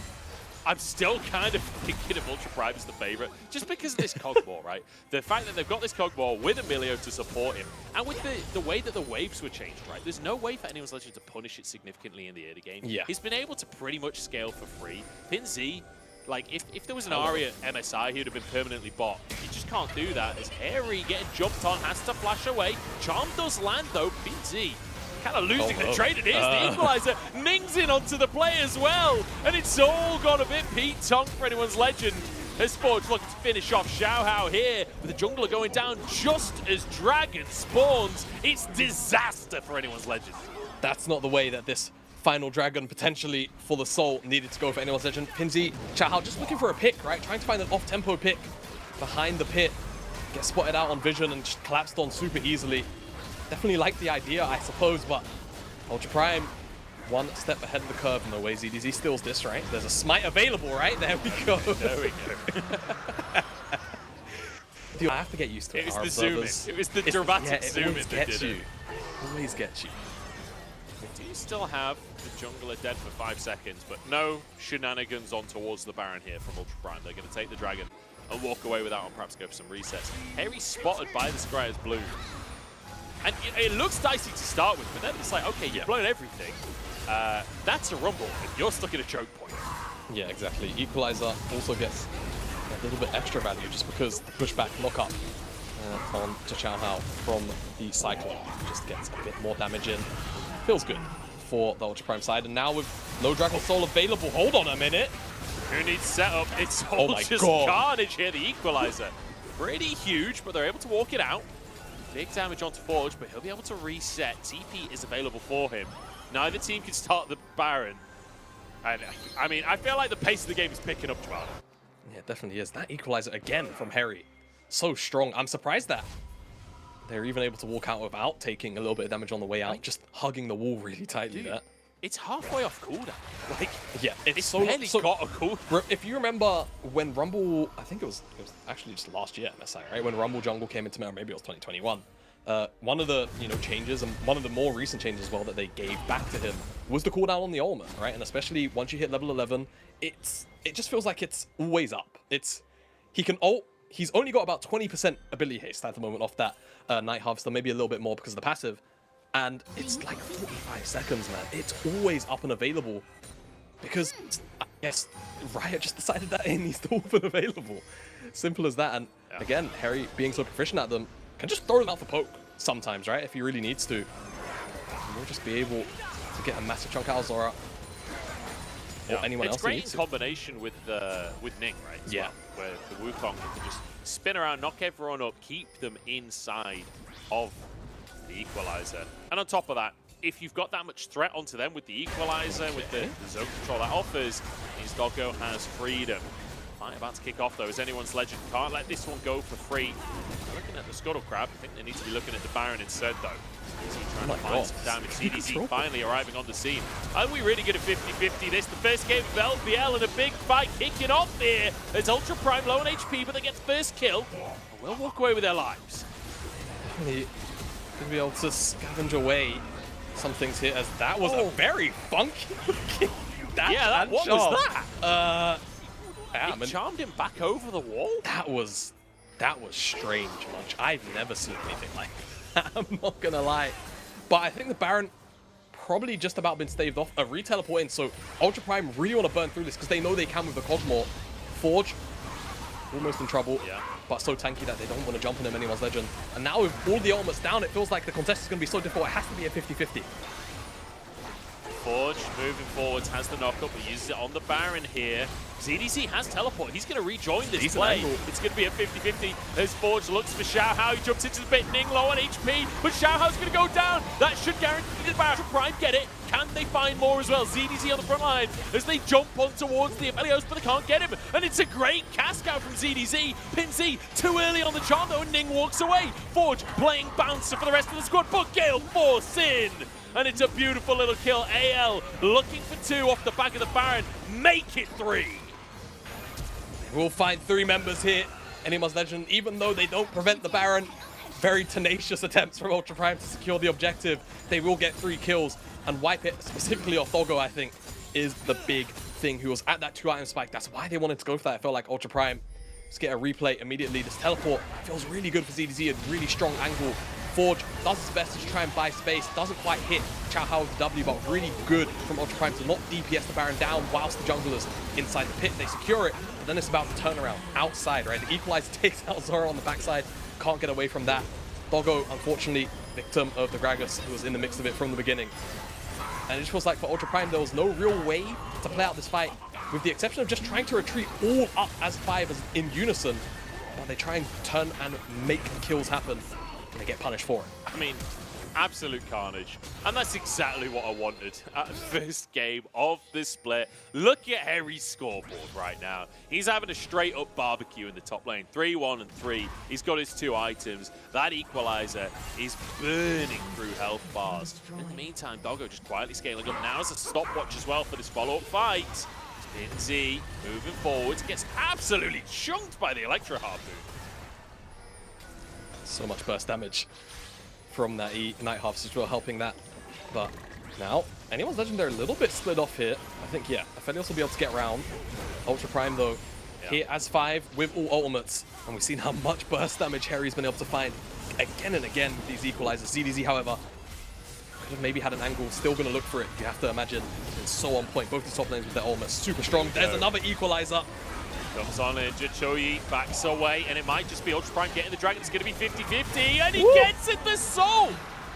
I'm still kind of thinking of Ultra Prime as the favorite, just because of this Cog Ball, right? The fact that they've got this Cog Ball with Emilio to support him, and with the way that the waves were changed, right? There's no way for anyone's Legend to punish it significantly in the early game. Yeah. He's been able to pretty much scale for free. PinZ, like, if there was an Ahri at MSI, he would have been permanently bought. You just can't do that. As Harry getting jumped on, has to flash away. Charm does land, though. PinZ kind of losing the trade, and here's the equalizer. Ning's in onto the play as well, and it's all gone a bit Pete Tong for anyone's Legend. As Forge looking to finish off Xiaohao here, with the jungler going down just as Dragon spawns. It's disaster for anyone's Legend. That's not the way that this final Dragon, potentially for the soul, needed to go for anyone's Legend. PinZ, Xiaohao just looking for a pick, right? Trying to find an off-tempo pick behind the pit. Gets spotted out on vision and just collapsed on super easily. Definitely like the idea, I suppose, but Ultra Prime one step ahead of the curve in the way ZDZ steals this, right? There's a smite available, right? There we go. There we go. Dude, I have to get used to it. It was the zoom in. It was the dramatic zoom in that did it. Always gets you. Do you still have the jungler dead for 5 seconds, but no shenanigans on towards the Baron here from Ultra Prime. They're going to take the Dragon and walk away without and perhaps go for some resets. Harry spotted by the Scryer's blue. And it looks dicey to start with, but then it's like, okay, you've blown everything. That's a Rumble, and you're stuck in a choke point. Yeah, exactly. Equalizer also gets a little bit extra value just because the pushback knockup on to Xiaohao from the Cyclone just gets a bit more damage in. Feels good for the Ultra Prime side, and now with no Dragon Soul available, hold on a minute. Who needs setup? It's all just carnage here, the Equalizer. Pretty huge, but they're able to walk it out. Big damage onto Forge, but he'll be able to reset. TP is available for him. Neither team can start the Baron. And I mean, I feel like the pace of the game is picking up, Joanna. Yeah, it definitely is. That Equalizer again from Harry. So strong. I'm surprised that they're even able to walk out without taking a little bit of damage on the way out, just hugging the wall really tightly there. It's halfway off cooldown. Like, yeah, it's so barely got a cooldown. If you remember when Rumble, I think it was actually just last year, MSI, right? When Rumble Jungle came into Meta, maybe it was 2021. One of the changes, and one of the more recent changes as well that they gave back to him was the cooldown on the ultimate, right? And especially once you hit level 11, it just feels like it's always up. He can ult. He's only got about 20% ability haste at the moment off that Night Harvester, maybe a little bit more because of the passive. And it's like 45 seconds, man. It's always up and available because I guess Riot just decided that it needs to all be available. Simple as that. And again, Harry being so proficient at them can just throw them out for poke sometimes, right? If he really needs to. He'll just be able to get a massive chunk out of Zora. Or anyone else. It's great in combination with Ning, right? Yeah. Well, where the Wukong can just spin around, knock everyone up, keep them inside of the Equalizer. And on top of that, if you've got that much threat onto them with the Equalizer, with the zone control that offers, means Doggo has freedom. Fight about to kick off though, as anyone's legend can't let this one go for free. They're looking at the Scuttle Crab. I think they need to be looking at the Baron instead though. Trying to find some damage. CDC finally arriving on the scene. Are we really good at 50-50 this? The first game of LPL and a big fight kicking off here. There's Ultra Prime low on HP, but they get the first kill. And will walk away with their lives. Definitely gonna be able to scavenge away some things here, as that was a very funky looking dash. Yeah, what was that? Yeah, it charmed him back over the wall. That was strange, Munch. I've never seen anything like that. I'm not gonna lie. But I think the Baron probably just about been staved off. A re-teleport in, so Ultra Prime really want to burn through this because they know they can with the Cosmo. Forge, almost in trouble, but so tanky that they don't want to jump on him, anyone's legend. And now with all the ultimates down, it feels like the contest is going to be so difficult. It has to be a 50-50. Forge moving forwards, has the knockup, but uses it on the Baron here. ZDC has teleport. He's going to rejoin this play. It's going to be a 50-50 as Forge looks for Xiao Hao. He jumps into the pit, Ning low on HP, but Xiao Hao's going to go down. That should guarantee the Baron. Prime get it. Can they find more as well? ZDC on the front line as they jump on towards the Aphelios, but they can't get him. And it's a great cast out from ZDC. Pinz too early on the charm though, and Ning walks away. Forge playing bouncer for the rest of the squad, but Gale force in. And it's a beautiful little kill. AL looking for 2 off the back of the Baron. Make it 3. We'll find 3 members here. Anyone's legend, even though they don't prevent the Baron. Very tenacious attempts from Ultra Prime to secure the objective. They will get 3 kills and wipe it, specifically off Doggo, I think, is the big thing, who was at that 2-item spike. That's why they wanted to go for that. It felt like Ultra Prime just get a replay immediately. This teleport feels really good for ZDZ, a really strong angle. Forge does his best to try and buy space, doesn't quite hit Xiao Hao with the W, but really good from Ultra Prime to not DPS the Baron down whilst the junglers inside the pit. They secure it, but then it's about the turnaround outside, right? The equalizer takes out Zora on the backside, can't get away from that. Doggo, unfortunately, victim of the Gragas, who was in the mix of it from the beginning. And it just feels like for Ultra Prime, there was no real way to play out this fight, with the exception of just trying to retreat all up as 5 as in unison, while they try and turn and make kills happen. And they get punished for it. I mean, absolute carnage. And that's exactly what I wanted at the first game of the split. Look at Harry's scoreboard right now. He's having a straight up barbecue in the top lane. 3-1 and 3. He's got his 2 items. That equalizer is burning through health bars. In the meantime, Doggo just quietly scaling up. Now as a stopwatch as well for this follow-up fight. Pinz moving forwards. Gets absolutely chunked by the Electro Harpoon. So much burst damage from that Night Harvest as well, helping that. But now, anyone's legend, they're a little bit split off here. I think, yeah, Aphelios will be able to get around. Ultra Prime, though, here as 5 with all ultimates. And we've seen how much burst damage Harry's been able to find again and again with these equalizers. ZDZ, however, could have maybe had an angle, still going to look for it. You have to imagine it's so on point. Both the top lanes with their ultimates, super strong. There's another equalizer. Comes on in, Jochoyi backs away, and it might just be Ultra Prime getting the dragon. It's going to be 50-50, and he gets it, the soul!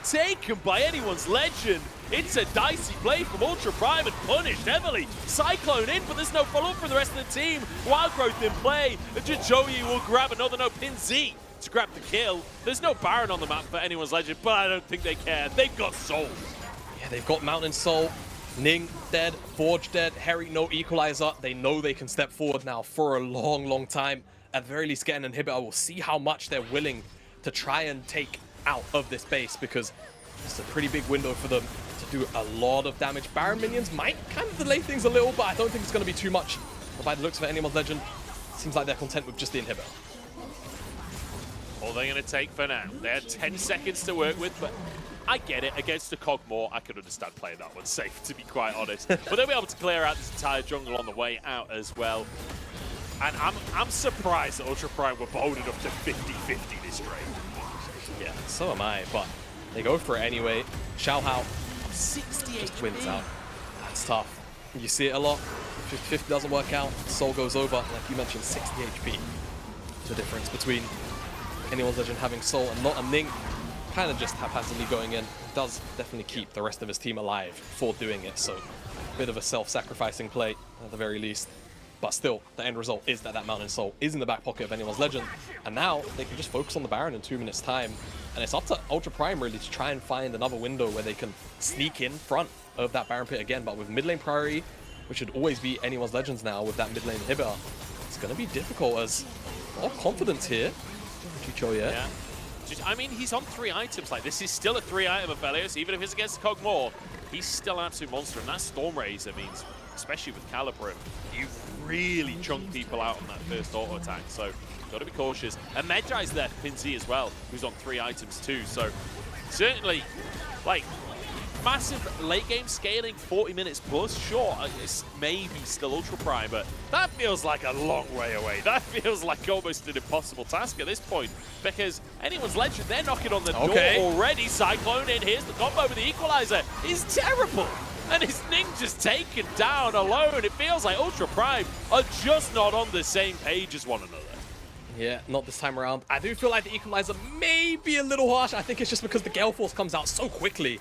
Taken by anyone's legend. It's a dicey play from Ultra Prime and punished heavily. Cyclone in, but there's no follow-up for the rest of the team. Wild Growth in play. Jochoyi will grab another, no, Pinz to grab the kill. There's no Baron on the map for anyone's legend, but I don't think they care. They've got Soul. Yeah, they've got Mountain Soul. Ning dead, Forge dead, Harry no equalizer. They know they can step forward now for a long, long time. At the very least, get an inhibitor. We'll see how much they're willing to try and take out of this base, because it's a pretty big window for them to do a lot of damage. Baron minions might kind of delay things a little, but I don't think it's going to be too much. But by the looks of it, anyone's legend, seems like they're content with just the inhibitor. All they're going to take for now. They had 10 seconds to work with, but I get it. Against the Cogmore, I could understand playing that one safe, to be quite honest. But they'll be able to clear out this entire jungle on the way out as well. And I'm surprised that Ultra Prime were bold enough to 50-50 this trade. Yeah, so am I, but they go for it anyway. Xiao Hao 60 just HP. wins out. That's tough. You see it a lot. 50-50 doesn't work out. Soul goes over. Like you mentioned, 60 HP. The difference between anyone's legend having Soul and not a Ning. Kind of just haphazardly going in. Does definitely keep the rest of his team alive for doing it, so a bit of a self-sacrificing play at the very least. But still, the end result is that Mountain Soul is in the back pocket of anyone's legend, and now they can just focus on the Baron in 2 minutes time, and it's up to Ultra Prime really to try and find another window where they can sneak in front of that Baron pit again. But with mid lane priority, which should always be anyone's legends now with that mid lane inhibitor, it's going to be difficult as a lot of confidence here. Chichoye. Yeah. I mean, he's on 3 items. Like, this is still a 3-item Aphelios. Even if it's against Kog'Maw, he's still an absolute monster. And that Storm Razor means, especially with Calibre, you really chunk people out on that first auto attack. So, got to be cautious. And Medjai's there for Pinzi as well, who's on 3 items too. So, certainly, like, massive late game scaling, 40 minutes plus. Sure, it's maybe still Ultra Prime, but that feels like a long way away. That feels like almost an impossible task at this point, because anyone's legend, they're knocking on the door already. Cyclone in, here's the combo with the equalizer. Is terrible. And his Ninja's taken down alone. It feels like Ultra Prime are just not on the same page as one another. Yeah, not this time around. I do feel like the equalizer may be a little harsh. I think it's just because the Gale Force comes out so quickly.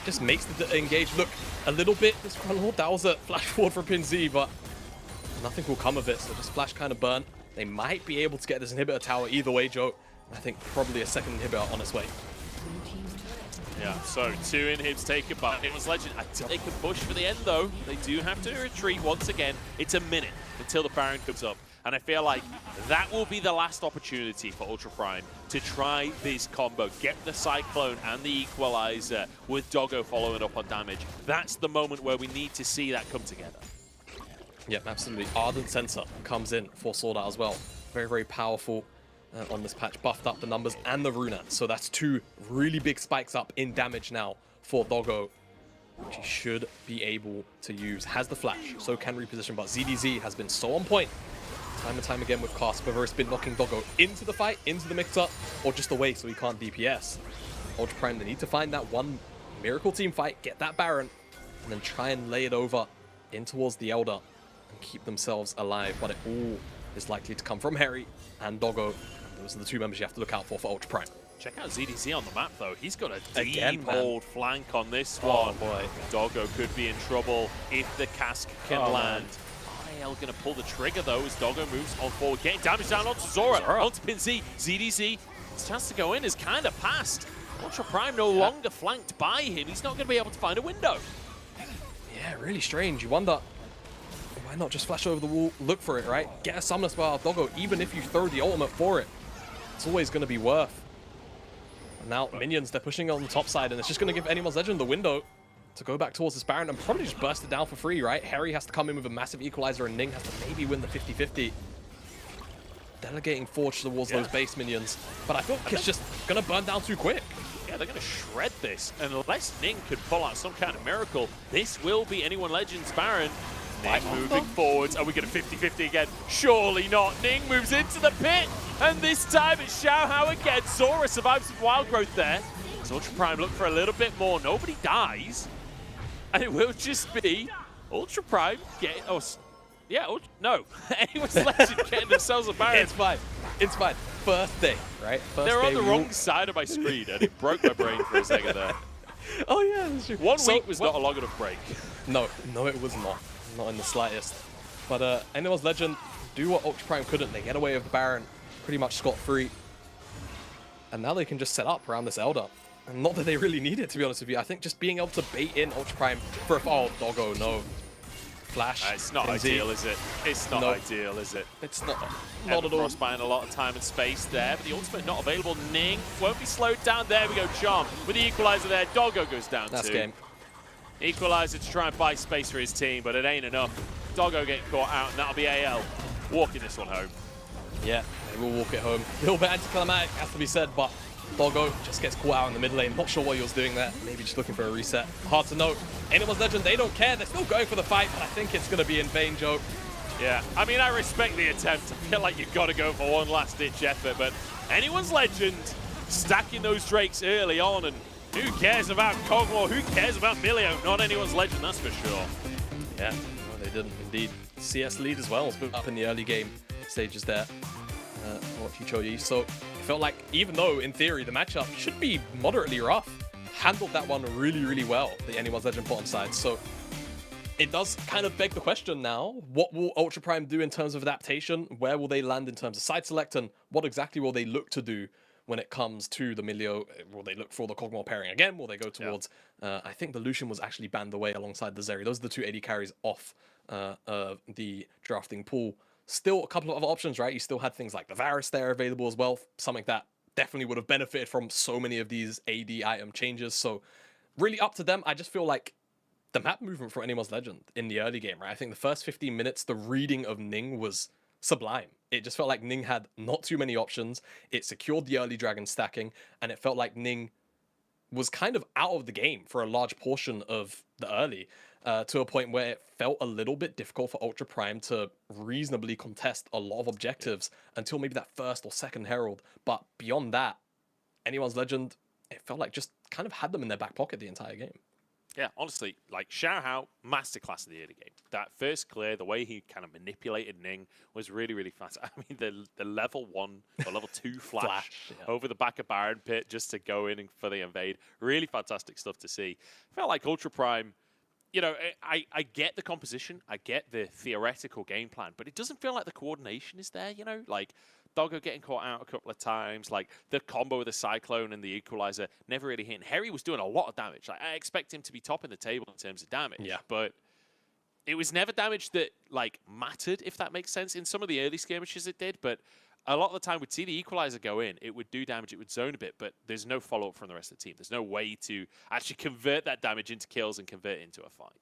Just makes the engage look a little bit disgruntled. That was a flash forward from Pinzi, but nothing will come of it. So just flash kind of burnt. They might be able to get this inhibitor tower either way, Joe. I think probably a second inhibitor on its way. Yeah, so 2 inhibs taken by Anyone's Legend. I think they can push for the end, though. They do have to retreat once again. It's a minute until the Baron comes up. And I feel like that will be the last opportunity for Ultra Prime to try this combo. Get the Cyclone and the Equalizer with Doggo following up on damage. That's the moment where we need to see that come together. Yep, absolutely. Ardent Sensor comes in for Sword Art as well. Very, very powerful on this patch. Buffed up the numbers and the Runa. So that's 2 really big spikes up in damage now for Doggo, which he should be able to use. Has the flash, so can reposition, but ZDZ has been so on point. Time and time again with Cast, whether it's been knocking Doggo into the fight, into the mix-up, or just away so he can't DPS. Ultra Prime, they need to find that one Miracle Team fight, get that Baron, and then try and lay it over in towards the Elder and keep themselves alive. But it all is likely to come from Harry and Doggo. Those are the 2 members you have to look out for Ultra Prime. Check out ZDZ on the map, though. He's got a deep old flank on this one. Oh, boy. Doggo could be in trouble if the cask can land. IL going to pull the trigger, though, as Doggo moves on forward. Getting damage down onto Zora. Onto Pinzi. ZDZ. His chance to go in has kind of passed. Ultra Prime no longer flanked by him. He's not going to be able to find a window. Yeah, really strange. You wonder, why not just flash over the wall, look for it, right? Get a summoner spell out of Doggo, even if you throw the ultimate for it. It's always going to be worth. And now minions, they're pushing on the top side, and it's just going to give Anyone's Legend the window to go back towards this Baron and probably just burst it down for free, right? Harry has to come in with a massive equalizer, and Ning has to maybe win the 50-50. Delegating Forge towards those base minions, but I feel like it's just going to burn down too quick. Yeah, they're going to shred this, and unless Ning could pull out some kind of miracle, this will be Anyone Legends Baron. Ning moving forwards. Are we going to 50-50 again? Surely not. Ning moves into the pit, and this time it's Xiao Hao again. Zora survives with Wild Growth there. So Ultra Prime look for a little bit more. Nobody dies. And it will just be Ultra Prime getting... Oh, yeah, no. Anyone's Legend getting themselves a Baron. It's fine. It's fine. First day, right? They're on the wrong side of my screen, and it broke my brain for a second there. Oh, yeah, that's true. 1 week was not a long enough break. No, it was not. Not in the slightest. But Anyone's Legend do what Ultra Prime couldn't. They get away with the Baron pretty much scot-free. And now they can just set up around this Elder. And not that they really need it, to be honest with you. I think just being able to bait in Ultra Prime for a... Oh, Doggo, no. Flash. It's not ideal, is it? It's not ideal, is it? It's not at all. Frost buying a lot of time and space there, but the ultimate not available. Ning won't be slowed down. There we go, Charm with the equalizer there. Doggo goes down That's too. game. Equalizer to try and buy space for his team, but it ain't enough. Doggo getting caught out, and that'll be AL walking this one home. Yeah, they will walk it home. A little bit anticlimactic, has to be said, but Doggo just gets caught out in the mid lane. Not sure what he was doing there. Maybe just looking for a reset. Hard to know. Anyone's Legend, they don't care. They're still going for the fight, but I think it's going to be in vain, Joe. Yeah, I mean, I respect the attempt. I feel like you've got to go for one last-ditch effort, but Anyone's Legend stacking those Drakes early on, and who cares about Kog'Maw? Who cares about Milio? Not Anyone's Legend, that's for sure. Yeah, no, they didn't indeed. CS lead as well was put up in the early game stages there. For Chichoye. So it felt like, even though in theory the matchup should be moderately rough, handled that one really, really well, the Anyone's Legend bottom side. So it does kind of beg the question now, what will Ultra Prime do in terms of adaptation? Where will they land in terms of side select, and what exactly will they look to do when it comes to the Milio? Will they look for the Kog'Maw pairing again? Will they go towards... I think the Lucian was actually banned away alongside the Zeri. Those are the 2 AD carries off the drafting pool. still a couple of other options, right? You still had things like the Varus there available as well, something that definitely would have benefited from so many of these AD item changes. So really up to them. I just feel like the map movement from Anyone's Legend in the early game, right? I think the first 15 minutes, the reading of Ning was sublime. It just felt like Ning had not too many options. It secured the early dragon stacking, and it felt like Ning was kind of out of the game for a large portion of the early, to a point where it felt a little bit difficult for Ultra Prime to reasonably contest a lot of objectives until maybe that first or second Herald. But beyond that, Anyone's Legend, it felt like just kind of had them in their back pocket the entire game. Yeah, honestly, like Xiaohao, masterclass in the early game. That first clear, the way he kind of manipulated Ning was really, really fast. I mean, the level 1 or level 2 flash over the back of Baron Pit just to go in and for the invade. Really fantastic stuff to see. Felt like Ultra Prime, you know, I get the composition, I get the theoretical game plan, but it doesn't feel like the coordination is there, you know? Like, Doggo getting caught out a couple of times, like the combo with the Cyclone and the Equalizer never really hitting. Harry was doing a lot of damage. Like, I expect him to be top in the table in terms of damage, but it was never damage that like mattered, if that makes sense. In some of the early skirmishes it did, but a lot of the time we'd see the Equalizer go in, it would do damage, it would zone a bit, but there's no follow-up from the rest of the team. There's no way to actually convert that damage into kills and convert it into a fight.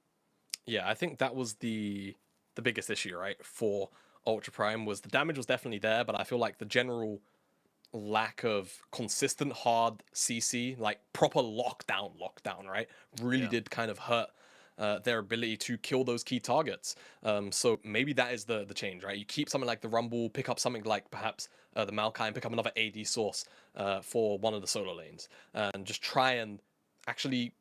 Yeah, I think that was the biggest issue, right, for Ultra Prime. Was the damage was definitely there, but I feel like the general lack of consistent hard CC, like proper lockdown, right, really did kind of hurt their ability to kill those key targets. So maybe that is the change, right? You keep something like the Rumble, pick up something like perhaps the Maokai, and pick up another AD source for one of the solo lanes, and just try and actually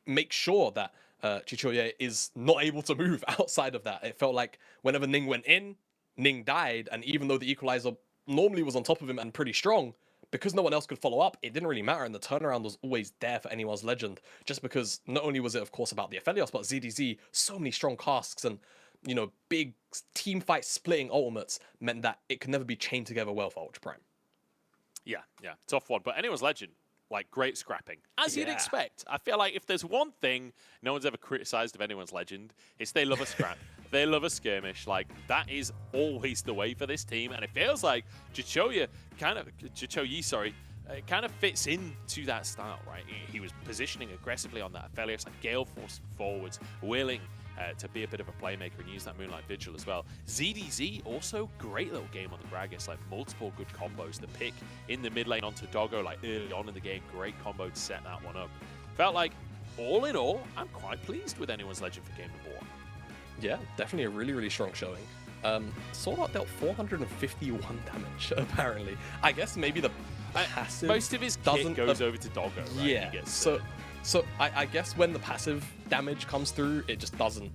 make sure that Chichoye is not able to move outside of that. It felt like whenever Ning went in, Ning died, and even though the Equalizer normally was on top of him and pretty strong, because no one else could follow up, it didn't really matter, and the turnaround was always there for Anyone's Legend, just because not only was it, of course, about the Aphelios, but ZDZ, so many strong casks and, you know, big team fight splitting ultimates meant that it could never be chained together well for Ultra Prime. Yeah, tough one. But Anyone's Legend, like, great scrapping, as you'd expect. I feel like if there's one thing no one's ever criticized of Anyone's Legend, it's they love a scrap. They love a skirmish. Like, that is always the way for this team. And it feels like Chichoye kind of fits into that style, right? He was positioning aggressively on that Aphelios, like Gale Force forwards, willing to be a bit of a playmaker and use that Moonlight Vigil as well. ZDZ, also great little game on the Gragas, like multiple good combos. The pick in the mid lane onto Doggo, like early on in the game, great combo to set that one up. Felt like, all in all, I'm quite pleased with Anyone's Legend for game number 1. Yeah, definitely a really, really strong showing. Sword Art dealt 451 damage, apparently. I guess maybe the passive most of his kit goes over to Doggo, right? Yeah, so I guess when the passive damage comes through, it just doesn't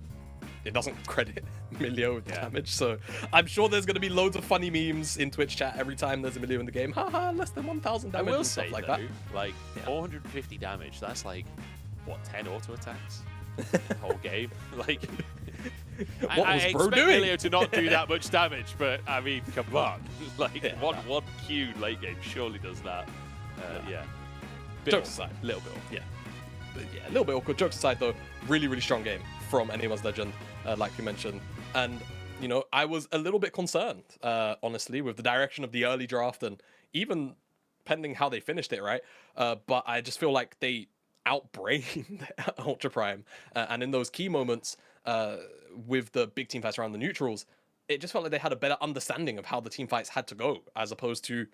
credit Milio with damage. So I'm sure there's going to be loads of funny memes in Twitch chat every time there's a Milio in the game. Haha, less than 1,000 damage and stuff like that. Like, 450 damage, that's like, what, 10 auto attacks? The whole game? Like, I expect Milio to not do that much damage, but I mean, come on. Like, one Q late game surely does that. Jokes aside, a little bit, But yeah, a little bit awkward. Jokes aside, though, really, really strong game from Anyone's Legend, like you mentioned. And, you know, I was a little bit concerned, honestly, with the direction of the early draft and even pending how they finished it, right? But I just feel like they outbrained Ultra Prime. And in those key moments, with the big team fights around the neutrals, it just felt like they had a better understanding of how the team fights had to go, as opposed to,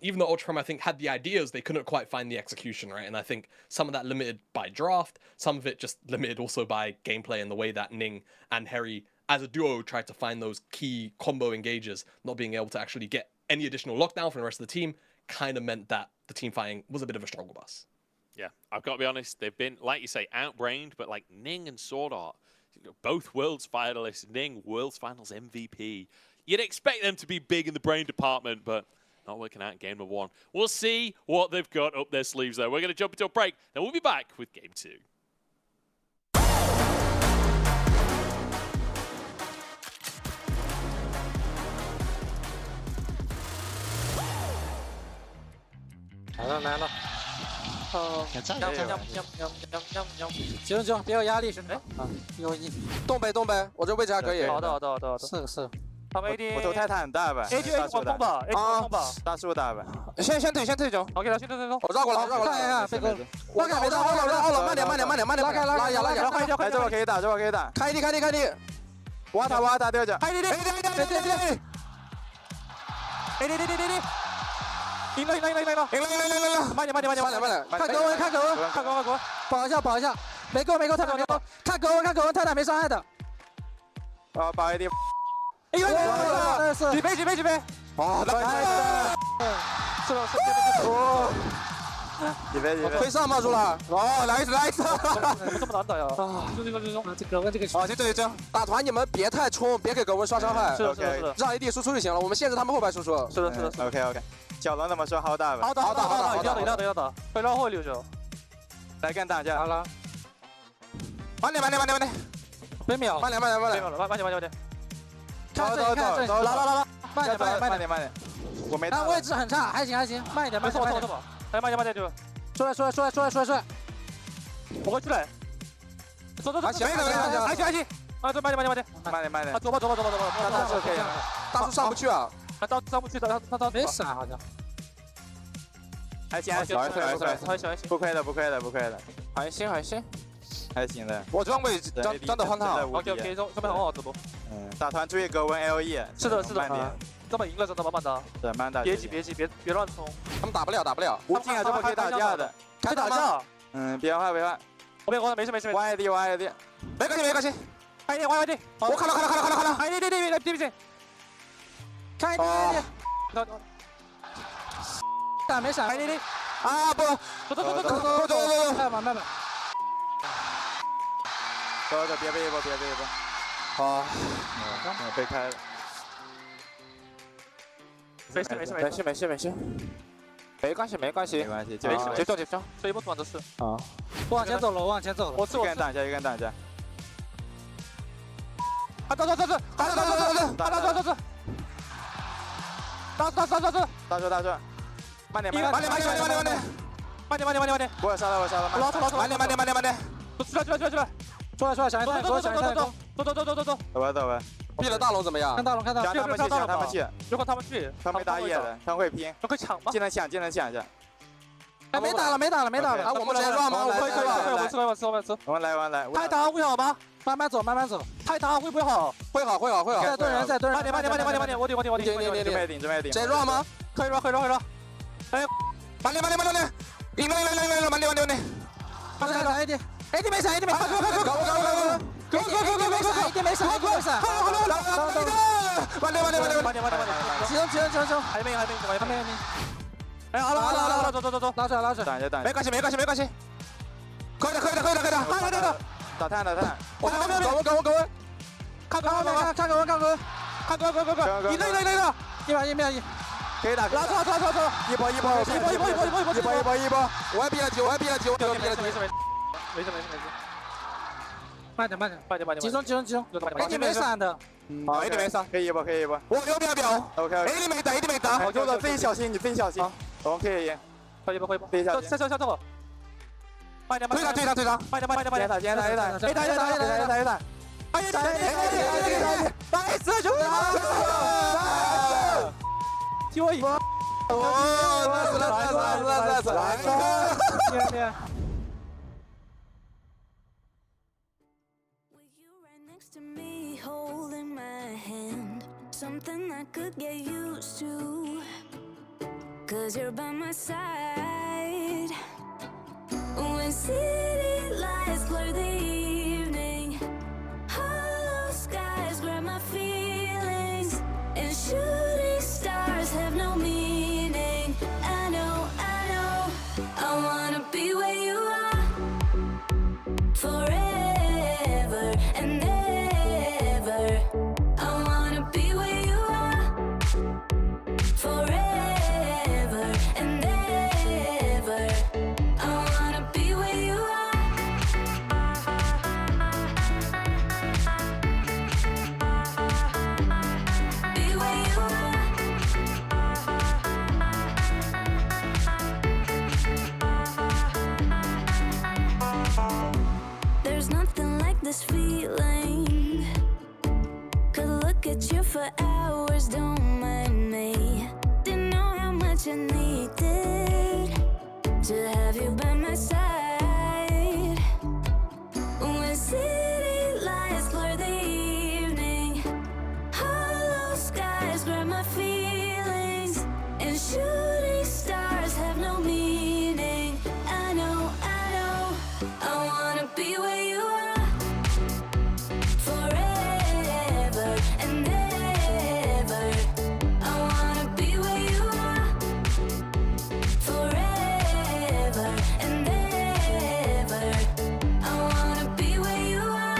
even though Ultra Prime, I think, had the ideas, they couldn't quite find the execution, right? And I think some of that limited by draft, some of it just limited also by gameplay and the way that Ning and Harry, as a duo, tried to find those key combo engages, not being able to actually get any additional lockdown from the rest of the team, kind of meant that the team fighting was a bit of a struggle bus. Yeah, I've got to be honest, they've been, like you say, outbrained, but like Ning and Sword Art, both Worlds finalists, Ning, Worlds Finals MVP. You'd expect them to be big in the brain department, but not working out in game number 1. We'll see what they've got up their sleeves, though. We're going to jump into a break, then we'll be back with game 2.来了。行，别有压力，兄弟啊！有你东北，我这位置还可以。好的。是。他们 AD，我投泰坦大吧 ，AD 往崩吧，AD 往崩吧，大树大吧。先退就。OK 了，先退。我绕过来。看，飞哥，拉开没到，慢点，拉开，拉一下。哎，这把可以打。开地。挖他掉脚。开地。赢了！慢点！看格文，跑一下，没够，太牛！看格文，泰坦没伤害的。把 AD。是几杯？哦，是了，几杯？会上吗，朱了？哦，来一次！怎么这么难打呀？兄，这格文这个。好，先这打团你们别太冲，别给格文刷伤害。是的，让 AD 输出就行了，我们限制他们后排输出。是的。OK。小龙怎么说？好打吧？好打，一定要打，会绕后溜来跟打架。好了。慢点。别秒。慢点。走，拉，慢点。我没打。位置很差，还行，慢一点。没错，哎，慢点就。出来。我会出来。走。还行。啊，这慢点。啊，走吧。大树可以。大树上不去啊。他上不去的，他没闪好像。还行，不亏的，还行的。我装备装的很好。OK，装备很好，这不。打团注意格文 LE。是的，慢点。这么赢了，真的慢打。对，慢打。别急，别乱冲。他们打不了。无尽啊，这不可以打架的。可以打架。别换。我别没事。YID。没关系。YID。我看了。对不起。开一点，闪没闪？开啊不，走，慢。走，别背一波。好，被开了。没事。没关系，接中，这一波突然的事。啊，往前走了。我一个人打一架。啊，走。大叔，慢点。我杀了，老鼠，慢点。出来，想一下，走。走吧。闭了大龙怎么样？看大龙，抢他们去。如果他们去，他没打野的，他会拼。可以抢吗？技能抢一下。哎，没打了。啊，我们直接乱吗？可以，我们来。泰塔会好吗？慢慢走。泰塔会不会好？会好。再蹲人。慢点，我顶。准备顶。直接乱吗？可以乱。哎，慢点。赢了，慢点。AD 没闪，快！没闪，行，还没。哎，好了，走，拉出来，没关系，可以的，打探，我看你累了，100，可以打，拉出，一波，我还憋了几，没事，慢点，集中，AD 没闪的，好，AD没闪，可以一波，我6秒，OK，AD 没打，好用的，自己小心，我们可以赢，快一波，别小心，下走，慢点，退场，慢点，先打，来死兄弟，踢我一波，来，to me, holding my hand, something I could get used to, 'cause you're by my side. When city lights blur the evening, hollow skies grab my feelings, and shooting stars have no meaning. I know, I wanna be where you are, forever and ever. I wanna be where you are, forever and ever. I wanna be where you are. Be where you are. There's nothing like this feeling. Could look look at you for hours, don't mind me. Didn't know how much I needed to have you by my side. When city lights blur the evening, hollow skies grab my feelings, and shooting stars have no meaning. I know, I wanna be where you are forever and ever. I wanna be where you are forever and ever. I wanna be where you are.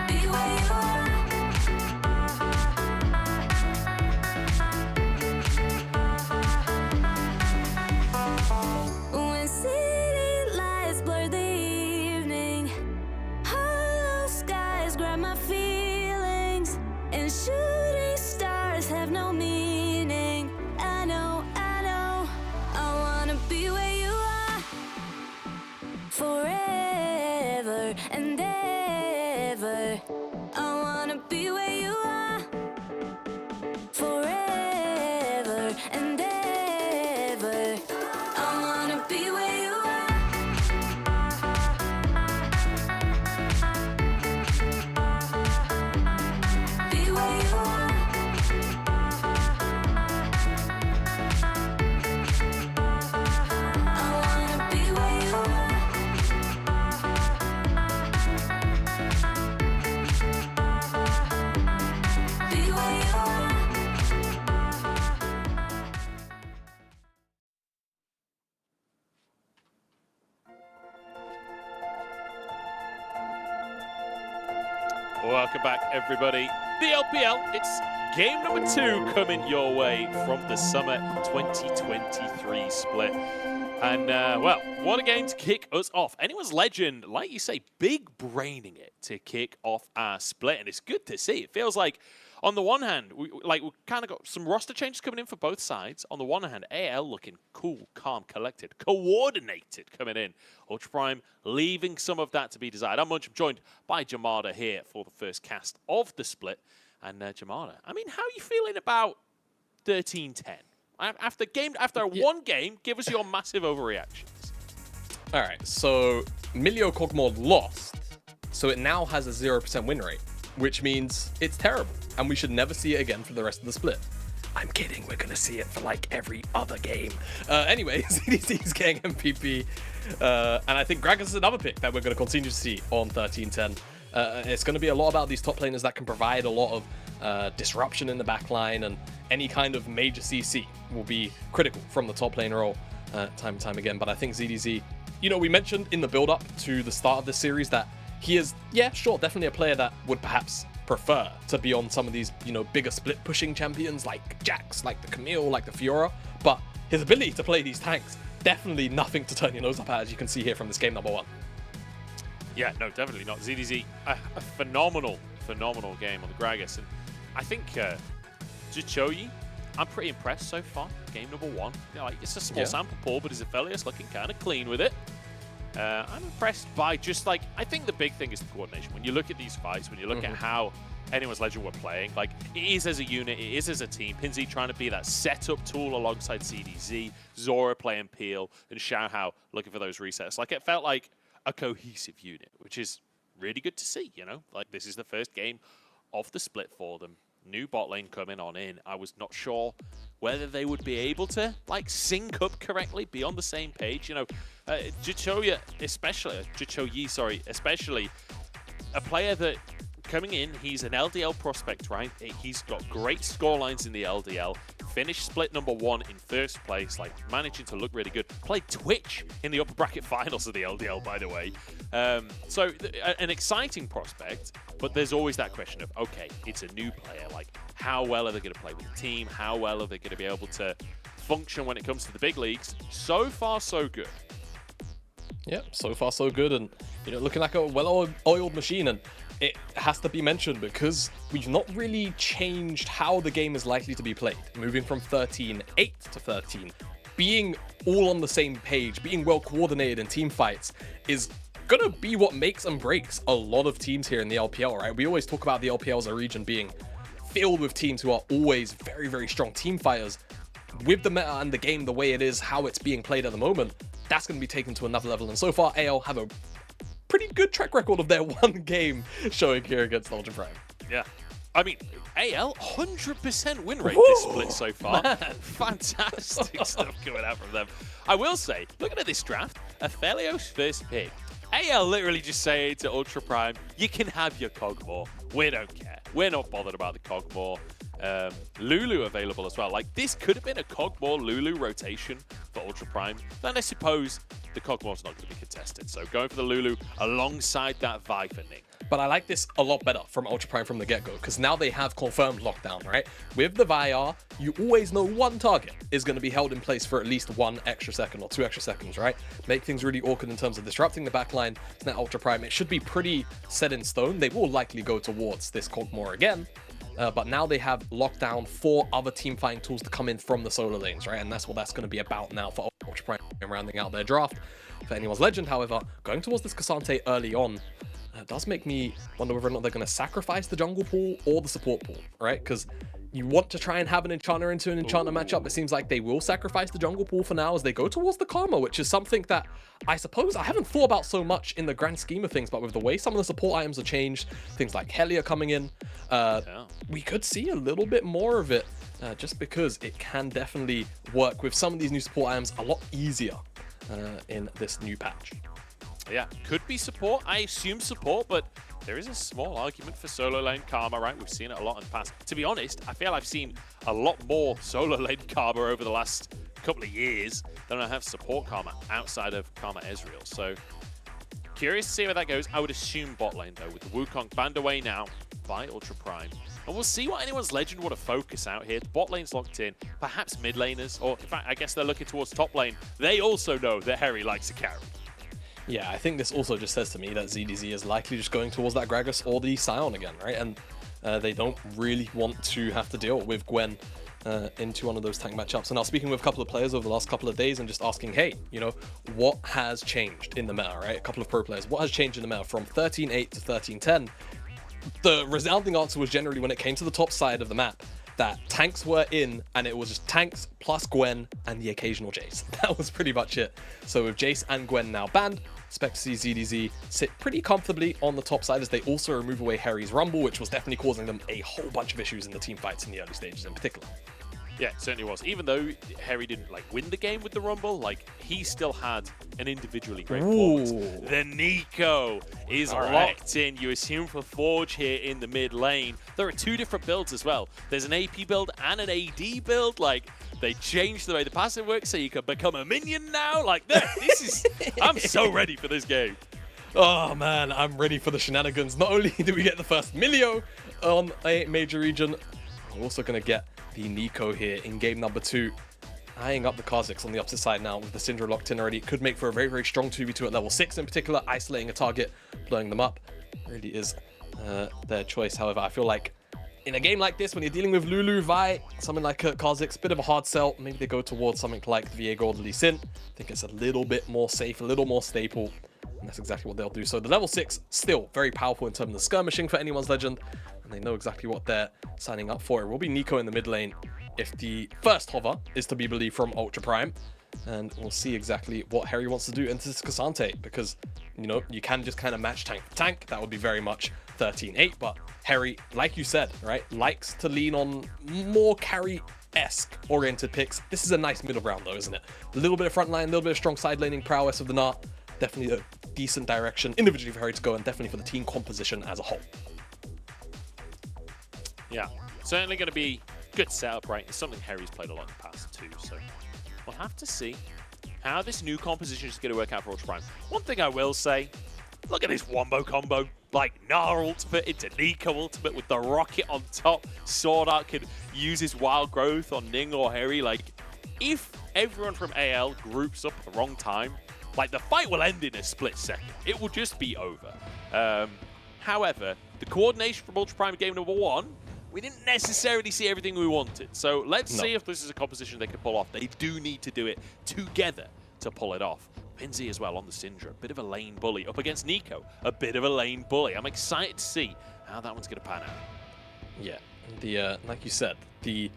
Be where you are. When city lights blur the evening, hollow skies grab my feelings, and shooting stars have no meaning. I know, I wanna be where you are forever and ever. I wanna be where you are forever and ever. I wanna be where you are. Be where you are. I wanna be where you are. Be where you are. Welcome back, everybody. The LPL, it's game number 2 coming your way from the summer 2023 split. And, well, what a game to kick us off. Anyone's Legend, like you say, big braining it to kick off our split. And it's good to see. It feels like, on the one hand, we've kind of got some roster changes coming in for both sides. On the one hand, AL looking cool, calm, collected, coordinated coming in. Ultra Prime leaving some of that to be desired. I'm joined by Jamada here for the first cast of the split. And Jamada, I mean, how are you feeling about 13-10? After one game, give us your massive overreactions. All right, so Milio Kog'Maw lost, so it now has a 0% win rate, which means it's terrible, and we should never see it again for the rest of the split. I'm kidding, we're going to see it for like every other game. Anyway, ZDZ is getting MVP, and I think Gragas is another pick that we're going to continue to see on 13-10. It's going to be a lot about these top laners that can provide a lot of disruption in the backline, and any kind of major CC will be critical from the top laner role time and time again. But I think ZDZ, you know, we mentioned in the build-up to the start of this series that he is, yeah, sure, definitely a player that would perhaps prefer to be on some of these, you know, bigger split pushing champions like Jax, like the Camille, like the Fiora. But his ability to play these tanks, definitely nothing to turn your nose up at, as you can see here from this game number 1. Yeah, no, definitely not. ZDZ, a phenomenal game on the Gragas. And I think Jichoyi, I'm pretty impressed so far. Game number 1. You know, like, it's a small sample pool, but his Aphelios looking kind of clean with it. I'm impressed by just, like, I think the big thing is the coordination. When you look at these fights, when you look at how Anyone's Legend were playing, like, it is as a unit, it is as a team. Pinzi trying to be that setup tool alongside CDZ, Zora playing Peel, and Xiaohao looking for those resets. Like, it felt like a cohesive unit, which is really good to see, you know? Like, this is the first game of the split for them. New bot lane coming on in. I was not sure whether they would be able to, like, sync up correctly, be on the same page. You know, Jichoyi especially a player that coming in, he's an LDL prospect, right? He's got great scorelines in the LDL. Finished split number 1 in first place, like managing to look really good. Played Twitch in the upper bracket finals of the LDL, by the way. So an exciting prospect, but there's always that question of, okay, it's a new player. Like, how well are they going to play with the team? How well are they going to be able to function when it comes to the big leagues? So far, so good. Yeah, so far so good, and you know, looking like a well-oiled machine. And it has to be mentioned because we've not really changed how the game is likely to be played. Moving from 13-8 to 13, being all on the same page, being well coordinated in team fights is gonna be what makes and breaks a lot of teams here in the LPL, right? We always talk about the LPL as a region being filled with teams who are always very, very strong team fighters. With the meta and the game the way it is, how it's being played at the moment, that's going to be taken to another level. And so far, AL have a pretty good track record of their one game showing here against Ultra Prime. Yeah. I mean, AL, 100% win rate this split so far. Man. Fantastic stuff coming out from them. I will say, looking at this draft, Aphelios first pick. AL literally just saying to Ultra Prime, you can have your Cogmore. We don't care. We're not bothered about the Cogmore. Lulu available as well. Like, this could have been a Cogmore Lulu rotation for Ultra Prime. Then I suppose the Cogmore's not going to be contested. So going for the Lulu alongside that Vi for Ning. But I like this a lot better from Ultra Prime from the get-go, because now they have confirmed lockdown, right? With the VIR, you always know one target is going to be held in place for at least 1 extra second or 2 extra seconds, right? Make things really awkward in terms of disrupting the backline. It's now Ultra Prime. It should be pretty set in stone. They will likely go towards this Cogmore again. But now they have locked down 4 other team fighting tools to come in from the solo lanes, right? And that's what that's going to be about now for Ultra Prime rounding out their draft. For anyone's legend, however, going towards this Cassante early on does make me wonder whether or not they're going to sacrifice the jungle pool or the support pool, right? Because you want to try and have an enchanter into an enchanter matchup. It seems like they will sacrifice the jungle pool for now as they go towards the Karma, which is something that I suppose I haven't thought about so much in the grand scheme of things, but with the way some of the support items have changed, things like Helia coming in, we could see a little bit more of it just because it can definitely work with some of these new support items a lot easier in this new patch. Yeah, could be support. I assume support, but there is a small argument for solo lane Karma, right? We've seen it a lot in the past. To be honest, I feel I've seen a lot more solo lane Karma over the last couple of years than I have support Karma outside of Karma Ezreal. So, curious to see where that goes. I would assume bot lane, though, with the Wukong banned away now by Ultra Prime. And we'll see what anyone's legend want to focus out here. The bot lane's locked in. Perhaps mid laners, or in fact, I guess they're looking towards top lane. They also know that Harry likes a carry. Yeah, I think this also just says to me that ZDZ is likely just going towards that Gragas or the Sion again, right? And they don't really want to have to deal with Gwen into one of those tank matchups. And now speaking with a couple of players over the last couple of days and just asking, hey, you know, what has changed in the meta, right? A couple of pro players, what has changed in the meta from 13.8 to 13.10? The resounding answer was generally when it came to the top side of the map, that tanks were in, and it was just tanks plus Gwen and the occasional Jace. That was pretty much it. So with Jace and Gwen now banned, expect to see ZDZ sit pretty comfortably on the top side as they also remove away Harry's Rumble, which was definitely causing them a whole bunch of issues in the team fights in the early stages in particular. Yeah, it certainly was. Even though Harry didn't win the game with the Rumble, he still had an individually great performance. The Nico is locked in. You assume for Forge here in the mid lane. There are 2 different builds as well. There's an AP build and an AD build. They changed the way the passive works so you can become a minion now. This is... I'm so ready for this game. Oh man, I'm ready for the shenanigans. Not only do we get the first Milio on a major region, we're also going to get the Nico here in game number 2. Eyeing up the Kha'Zix on the opposite side now with the Syndra locked in already. It could make for a very, very strong 2v2 at level 6 in particular. Isolating a target, blowing them up really is their choice. However, I feel like in a game like this, when you're dealing with Lulu, Vi, something like Kha'Zix, bit of a hard sell. Maybe they go towards something like the Viego or the Lee Sin. I think it's a little bit more safe, a little more staple. And that's exactly what they'll do. So the level 6, still very powerful in terms of skirmishing for anyone's legend. And they know exactly what they're signing up for. It will be Nico in the mid lane if the first hover is to be believed from Ultra Prime. And we'll see exactly what Harry wants to do into this Cassante. Because, you know, you can just kind of match tank for tank. That would be very much 13.8. But Harry, like you said, right, likes to lean on more carry-esque oriented picks. This is a nice middle ground though, isn't it? A little bit of front line, a little bit of strong side laning prowess of the Nart. Definitely a decent direction individually for Harry to go, and definitely for the team composition as a whole. Yeah, certainly going to be good setup, right? It's something Harry's played a lot in the past too, so we'll have to see how this new composition is going to work out for Ultra Prime. One thing I will say, look at this wombo combo. Gnar ultimate into Nico ultimate with the rocket on top. Sword Art can use his wild growth on Ning or Harry. If everyone from AL groups up at the wrong time, the fight will end in a split second. It will just be over. However, the coordination from Ultra Prime in game number 1, we didn't necessarily see everything we wanted. So let's see if this is a composition they can pull off. They do need to do it together to pull it off. Pinzi as well on the Syndra, a bit of a lane bully. Up against Nico, a bit of a lane bully. I'm excited to see how that one's going to pan out. Yeah, the like you said, the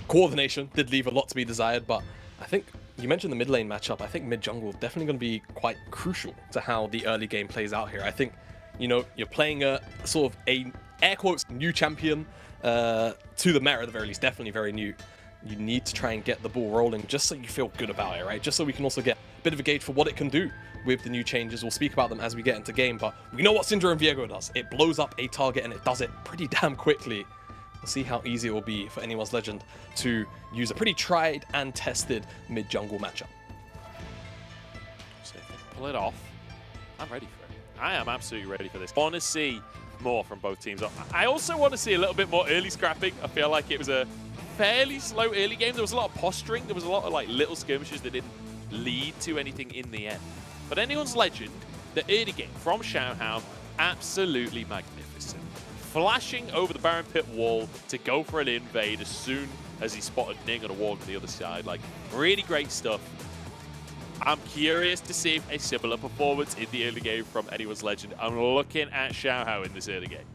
coordination did leave a lot to be desired, but I think you mentioned the mid lane matchup. I think mid jungle definitely going to be quite crucial to how the early game plays out here. I think, you know, you're playing a sort of a air quotes new champion to the meta at the very least, definitely very new. You need to try and get the ball rolling just so you feel good about it, right? Just so we can also get a bit of a gauge for what it can do with the new changes. We'll speak about them as we get into game, but we know what Syndra and Viego does. It blows up a target and it does it pretty damn quickly. We'll see how easy it will be for anyone's legend to use a pretty tried and tested mid-jungle matchup. So if they can pull it off, I'm ready for it. I am absolutely ready for this. I want to see more from both teams. I also want to see a little bit more early scrapping. I feel like it was a fairly slow early game. There was a lot of posturing. There was a lot of like little skirmishes that didn't lead to anything in the end. But anyone's legend, the early game from Xiaohao, absolutely magnificent. Flashing over the Baron Pit wall to go for an invade as soon as he spotted Ning on a wall on the other side. Like, really great stuff. I'm curious to see a similar performance in the early game from anyone's legend. I'm looking at Xiaohao in this early game.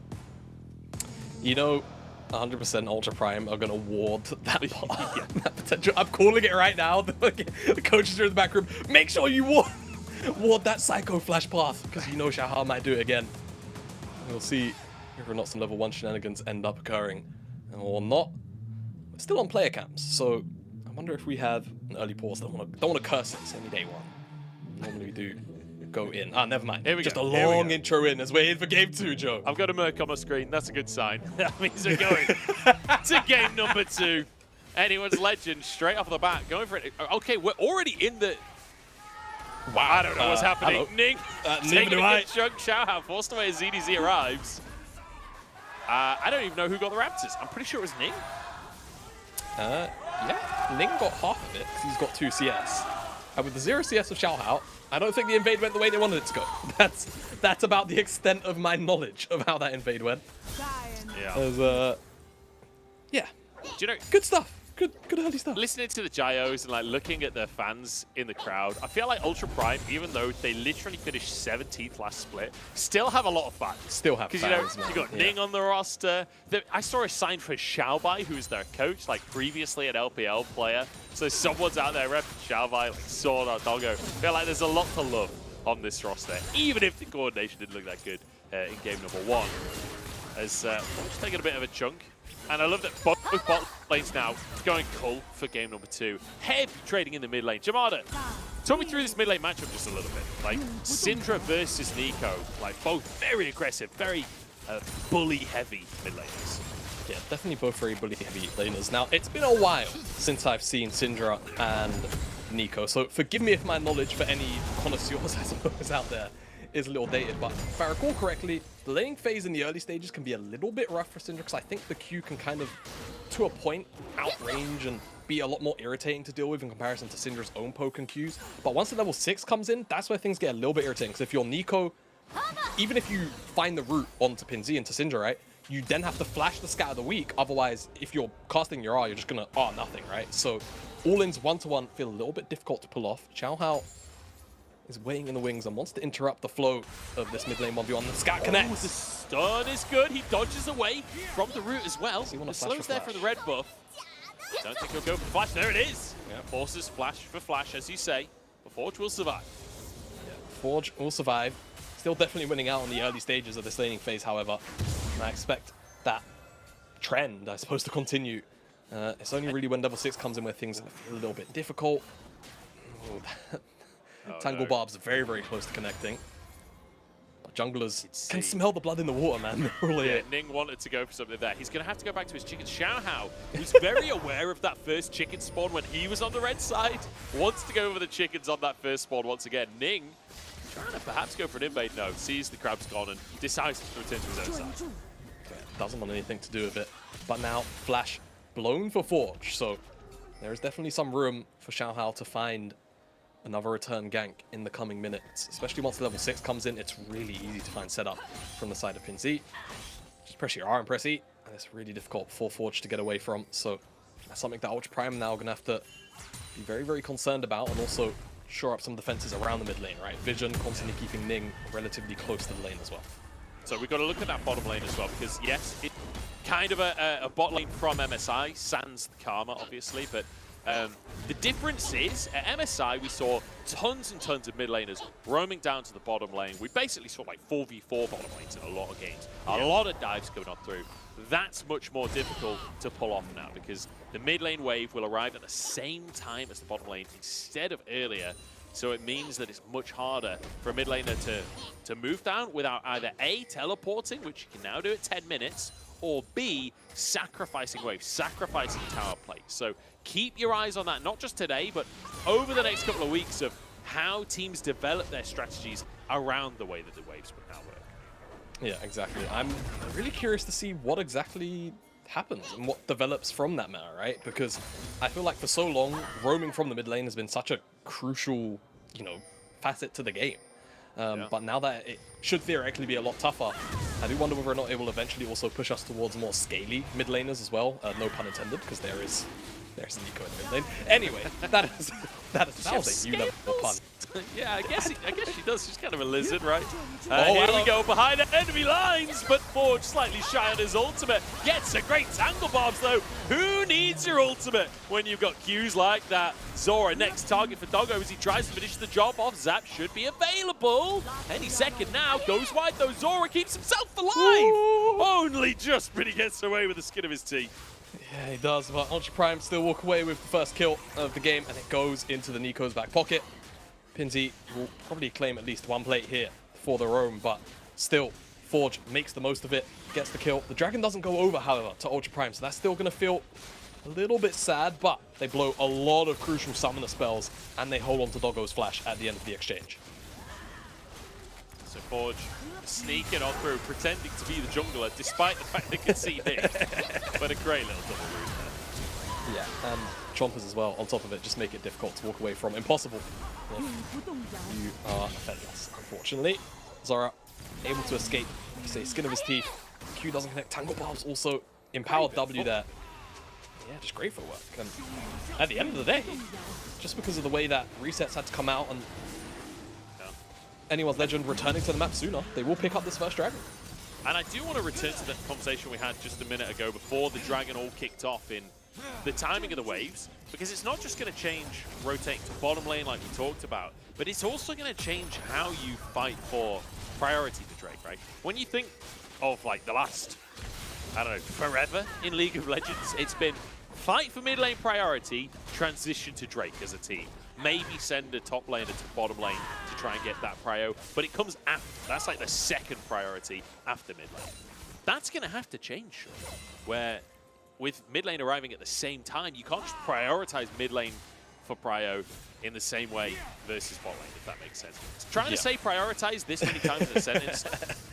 You know, 100% Ultra Prime are going to ward that, that potential. I'm calling it right now. The coaches are in the back room. Make sure you ward that Psycho Flash path, because you know Xiaohao might do it again. We'll see whether or not some level 1 shenanigans end up occurring or not. We're still on player cams, so I wonder if we have an early pause. Don't want to curse it. It's only day 1. Normally we do go in. Ah, never mind. Here we Just go. a long intro in as we're in for game 2, Joe. I've got a Merc on my screen. That's a good sign. That means we're going to game number 2. Anyone's legend straight off the bat going for it. Okay, we're already in the... Wow, I don't know what's happening. Hello. Ning Neither do I. chunk. Xiaohao forced away as ZDZ arrives. I don't even know who got the Raptors. I'm pretty sure it was Ning. Yeah, Ning got half of it because he's got 2 CS. And with the 0 CS of Xiaohao, I don't think the invade went the way they wanted it to go. That's about the extent of my knowledge of how that invade went. Yeah. Yeah. Do you know, good stuff. Good early stuff. Listening to the Gyos and like looking at the fans in the crowd, I feel like Ultra Prime, even though they literally finished 17th last split, still have a lot of fans. Still have fans, Because you got yeah. Ning on the roster. I saw a sign for Xiaobai, who's their coach, like previously an LPL player. So someone's out there repping Xiaobai, like Sword or Doggo. I feel like there's a lot to love on this roster, even if the coordination didn't look that good in game number 1. As just taking a bit of a chunk. And I love that both bot lanes now going cool for game number 2. Heavy trading in the mid lane. Jamada, talk me through this mid lane matchup just a little bit. Like, Syndra versus Nico. Like, both very aggressive, very bully-heavy mid laners. Yeah, definitely both very bully-heavy laners. Now, it's been a while since I've seen Syndra and Nico, so forgive me if my knowledge for any connoisseurs, I suppose, out there is a little dated, but if I recall correctly, the laning phase in the early stages can be a little bit rough for Syndra because I think the Q can kind of, to a point, outrange and be a lot more irritating to deal with in comparison to Syndra's own poke and Qs. But once the level 6 comes in, that's where things get a little bit irritating, because if you're Nico, even if you find the route onto Pinzi and to Syndra, right, you then have to flash the Scatter the Weak, otherwise, if you're casting your R, you're just gonna nothing, right? So, all-ins 1-to-1 feel a little bit difficult to pull off. Xiaohao is waiting in the wings and wants to interrupt the flow of this mid lane 1v1. The Scat connects. The stun is good. He dodges away from the route as well. The slows there for the red buff. Don't think he'll go for flash. There it is. Yeah. Forces flash for flash, as you say. But Forge will survive. Yeah, Forge will survive. Still definitely winning out on the early stages of this laning phase, however. And I expect that trend, I suppose, to continue. It's only really when level 6 comes in where things feel a little bit difficult. Tangle Barb's very, very close to connecting. But junglers can smell the blood in the water, man. Yeah, Ning wanted to go for something there. He's going to have to go back to his chicken. Xiaohao, who's very aware of that first chicken spawn when he was on the red side, wants to go for the chickens on that first spawn once again. Ning trying to perhaps go for an invade. No, sees the crab's gone and decides to return to his own side. Doesn't want anything to do with it. But now, Flash blown for Forge. So there is definitely some room for Xiaohao to find another return gank in the coming minutes. Especially once level 6 comes in, it's really easy to find setup from the side of Pinzi. Just press your R and press E, and it's really difficult for Forge to get away from. So that's something that Ultra Prime now going to have to be very, very concerned about, and also shore up some defenses around the mid lane, right? Vision constantly keeping Ning relatively close to the lane as well. So we've got to look at that bottom lane as well, because yes, it kind of a bot lane from MSI, sans the Karma, obviously, but the difference is, at MSI, we saw tons and tons of mid laners roaming down to the bottom lane. We basically saw like 4v4 bottom lanes in a lot of games. A lot of dives coming up through. That's much more difficult to pull off now, because the mid lane wave will arrive at the same time as the bottom lane instead of earlier. So it means that it's much harder for a mid laner to move down without either A, teleporting, which you can now do at 10 minutes, or B, sacrificing waves, sacrificing tower plate. So keep your eyes on that, not just today, but over the next couple of weeks of how teams develop their strategies around the way that the waves would now work. Yeah, exactly. I'm really curious to see what exactly happens and what develops from that meta, right? Because I feel like for so long, roaming from the mid lane has been such a crucial, you know, facet to the game. But now that it should theoretically be a lot tougher, I do wonder whether or not it will eventually also push us towards more scaly mid laners as well. No pun intended, because there's Nico in the mid lane. Anyway, that is a new level of pun. Yeah, I guess she does. She's kind of a lizard, right? Here we go behind enemy lines, but Forge slightly shy on his ultimate. Gets a great tangle bombs though. Who needs your ultimate when you've got Qs like that? Zora, next target for Doggo as he tries to finish the job off. Zap should be available any second now. Goes wide though. Zora keeps himself alive. Only just, but he gets away with the skin of his teeth. Yeah, he does, but Ultra Prime still walk away with the first kill of the game, and it goes into the Nico's back pocket. Pinsy will probably claim at least one plate here for the roam, but still, Forge makes the most of it, gets the kill. The Dragon doesn't go over, however, to Ultra Prime, so that's still going to feel a little bit sad, but they blow a lot of crucial summoner spells, and they hold on to Doggo's flash at the end of the exchange. So Forge sneaking on through, pretending to be the jungler, despite the fact they can see Nick. But a great little double route there. Yeah, and Chompers as well, on top of it, just make it difficult to walk away from. Impossible if you are defenseless, unfortunately. Zora able to escape, like you say, skin of his teeth. Q doesn't connect. Tangle Bob's also empowered W there. Yeah, just great for work. And at the end of the day, just because of the way that resets had to come out and Anyone's Legend returning to the map sooner, they will pick up this first Dragon. And I do want to return to the conversation we had just a minute ago before the Dragon all kicked off in the timing of the waves, because it's not just going to change rotating to bottom lane like we talked about, but it's also going to change how you fight for priority for Drake, right? When you think of like the last, I don't know, forever in League of Legends, it's been fight for mid lane priority, transition to Drake as a team. Maybe send a top laner to bottom lane to try and get that prio, but it comes after. That's like the second priority after mid lane. That's going to have to change, sure, where with mid lane arriving at the same time, you can't just prioritize mid lane for prio in the same way versus bot lane, if that makes sense. Trying to say prioritize this many times in a sentence,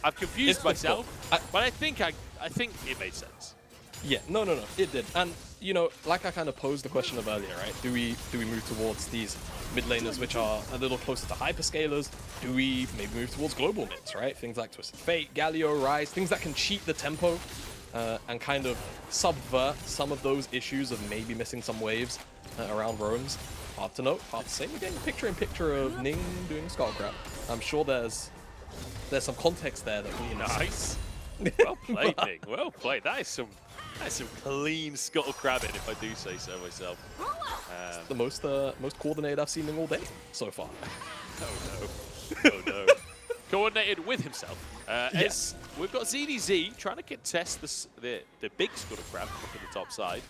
I've confused myself, but I think it made sense. Yeah, no, it did. And, you know, like I kind of posed the question of earlier, right? Do we move towards these mid laners which are a little closer to hyperscalers? Do we maybe move towards global mids, right? Things like Twisted Fate, Galio, Rise, things that can cheat the tempo and kind of subvert some of those issues of maybe missing some waves around roams. Hard to know, hard to say. We're getting picture of Ning doing Skullcrab. I'm sure there's some context there that we Nice. Well played, Ning. Well played. That is some clean scuttle crabbing, if I do say so myself. The most coordinated I've seen Ning all day so far. Oh no. Coordinated with himself. As we've got ZDZ trying to contest the big scuttle crab up at the top side.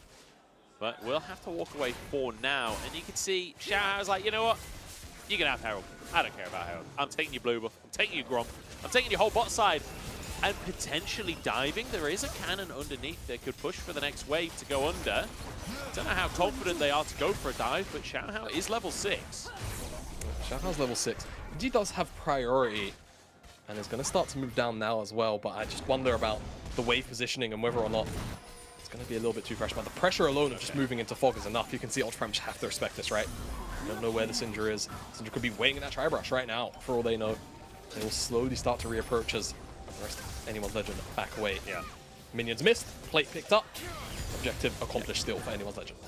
But we'll have to walk away for now. And you can see Xiaohao's like, you know what? You can have Herald. I don't care about Herald. I'm taking your blue buff. I'm taking your Grom. I'm taking your whole bot side. And potentially diving. There is a cannon underneath that could push for the next wave to go under. Don't know how confident they are to go for a dive, but Xiaohao is level 6. Xiaohao's level 6. He does have priority and is going to start to move down now as well, but I just wonder about the wave positioning and whether or not it's going to be a little bit too fresh. But the pressure alone of just moving into fog is enough. You can see Ultra Prime just have to respect this, right? You don't know where the Syndra is. Syndra could be waiting in that tri-brush right now, for all they know. They will slowly start to reapproach as the rest of Anyone's Legend back away. Yeah. Minions missed, plate picked up. Objective accomplished still for Anyone's Legend.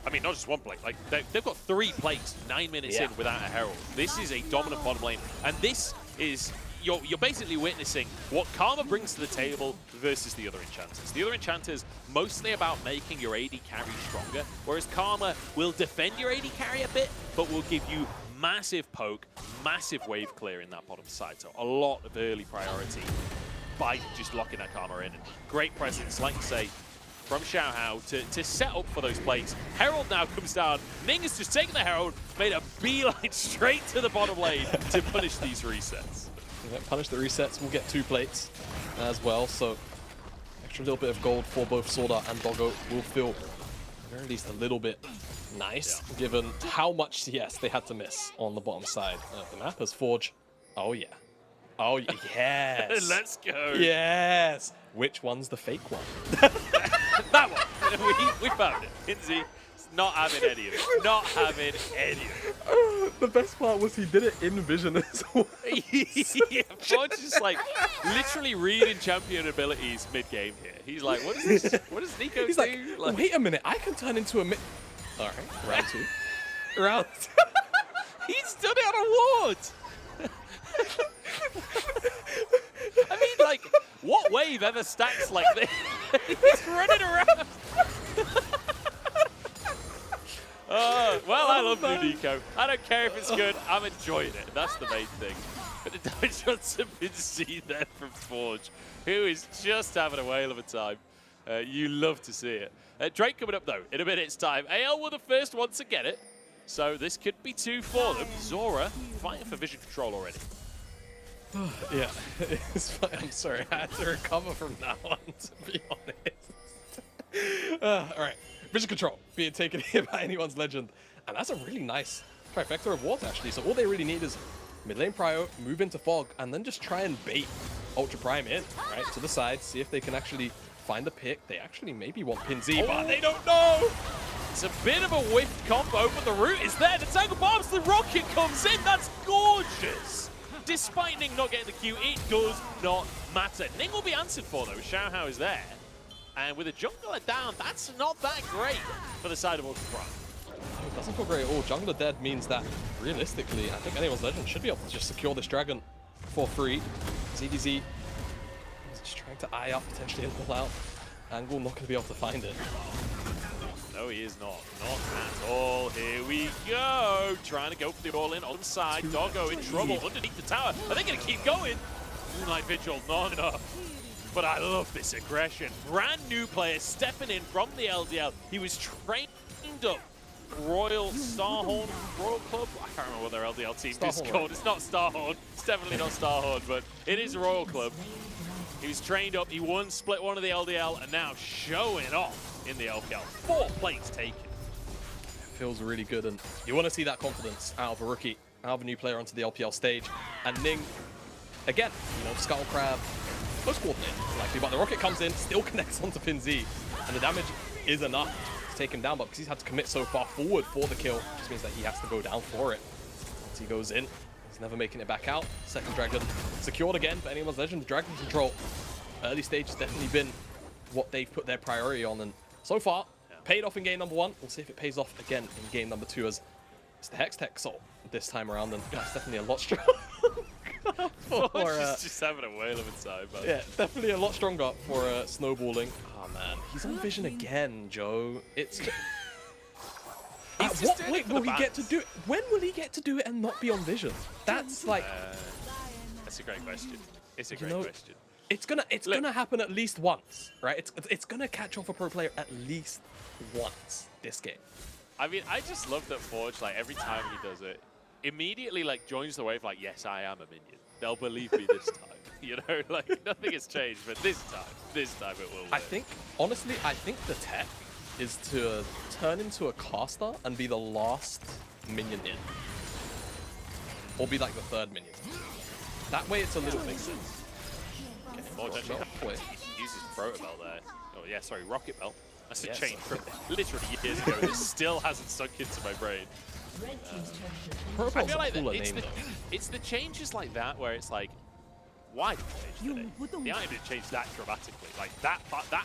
I mean, not just one plate. Like they've got 3 plates 9 minutes in without a Herald. This is a dominant bottom lane, and this is you're basically witnessing what Karma brings to the table versus the other enchanters. The other enchanters mostly about making your AD carry stronger, whereas Karma will defend your AD carry a bit, but will give you massive poke, massive wave clear in that bottom side. So a lot of early priority by just locking that Karma in. And great presence, like you say, from Xiaohao to set up for those plays. Herald now comes down. Ning has just taken the Herald, made a beeline straight to the bottom lane to punish these resets. Yeah, punish the resets. We'll get 2 plates as well. So extra little bit of gold for both Sword Art and Doggo will feel at the very least a little bit nice, given how much CS they had to miss on the bottom side of the map as Forge. Oh yeah. Oh yes. Let's go. Yes. Which one's the fake one? That one. We found it. Pinzi not having any of it. Not having any of it. The best part was he did it in vision as well. Yeah, Forge is like literally reading champion abilities mid-game here. He's like, what is this? What does Nico He's do? like, wait a minute, I can turn into a mid. All right, round 2. Round 2. He's done it on awards. I mean, like, what wave ever stacks like this? He's running around. Well, I love new Nico. I don't care if it's good. I'm enjoying it. That's the main thing. But the damage shots have been seen there from Forge, who is just having a whale of a time. You love to see it. Drake coming up, though, in a minute's time. AL were the first one to get it, so this could be 2 for them. Zora fighting for vision control already. Yeah, it's fine. I'm sorry, I had to recover from that one, to be honest. All right, vision control being taken here by anyone's legend, and that's a really nice trifecta of wards, actually. So all they really need is mid lane prio, move into fog, and then just try and bait Ultra Prime in, right, to the side, see if they can actually find the pick. They actually maybe want Pinzi, but they don't know. It's a bit of a whiffed combo, but the root is there. The Tangle Bombs, the rocket comes in. That's gorgeous. Despite Ning not getting the Q, it does not matter. Ning will be answered for, though. Xiaohao is there. And with a jungler down, that's not that great for the side of Ultra Prime. It doesn't feel great at all. Jungler dead means that, realistically, I think anyone's legend should be able to just secure this dragon for free. ZDZ is just trying to eye up, potentially and pull out. Angle not going to be able to find it. No, he is not. Not at all. Here we go. Trying to go for the all-in on side. Doggo in trouble underneath the tower. Are they going to keep going? Moonlight Vigil, not enough. But I love this aggression. Brand new player stepping in from the LDL. He was trained up. Royal Starhorn Royal Club. I can't remember what their LDL team is called. It's not Starhorn. It's definitely not Starhorn, but it is a Royal Club. He was trained up. He won split 1 of the LDL and now showing off in the LPL. 4 plates taken. It feels really good, and you want to see that confidence out of a rookie, out of a new player onto the LPL stage. And Ning, again, you know, Skull Crab, close coordinate, likely, but the rocket comes in, still connects onto Pinzi, and the damage is enough to take him down, but because he's had to commit so far forward for the kill, just means that he has to go down for it. Once he goes in, he's never making it back out. Second dragon secured again for anyone's legend. Dragon control, early stage has definitely been what they've put their priority on, and so far, paid off in game number 1. We'll see if it pays off again in game number 2 as it's the Hex Tech Soul this time around, and that's definitely a lot stronger. Just having a whale of a time. Man. Yeah, definitely a lot stronger for snowballing. Oh man, he's on vision again, Joe. It's just... At what point will he get to do it? When will he get to do it and not be on vision? That's like... That's a great question. It's a great question. It's gonna happen at least once, right? It's gonna catch off a pro player at least once this game. I mean, I just love that Forge, like, every time he does it, immediately, like, joins the wave, like, yes, I am a minion. They'll believe me this time. You know, like, nothing has changed, but this time it will. I think, honestly, the tech is to turn into a caster and be the last minion in. Or be, like, the 3rd minion. That way it's a little bit sense. Forge actually uses Proto Belt there. Oh, yeah, sorry, Rocket Belt. That's a change from literally years ago. This still hasn't sunk into my brain. I feel like it's the changes like that where it's like, why did it change today? The item didn't change that dramatically. Like that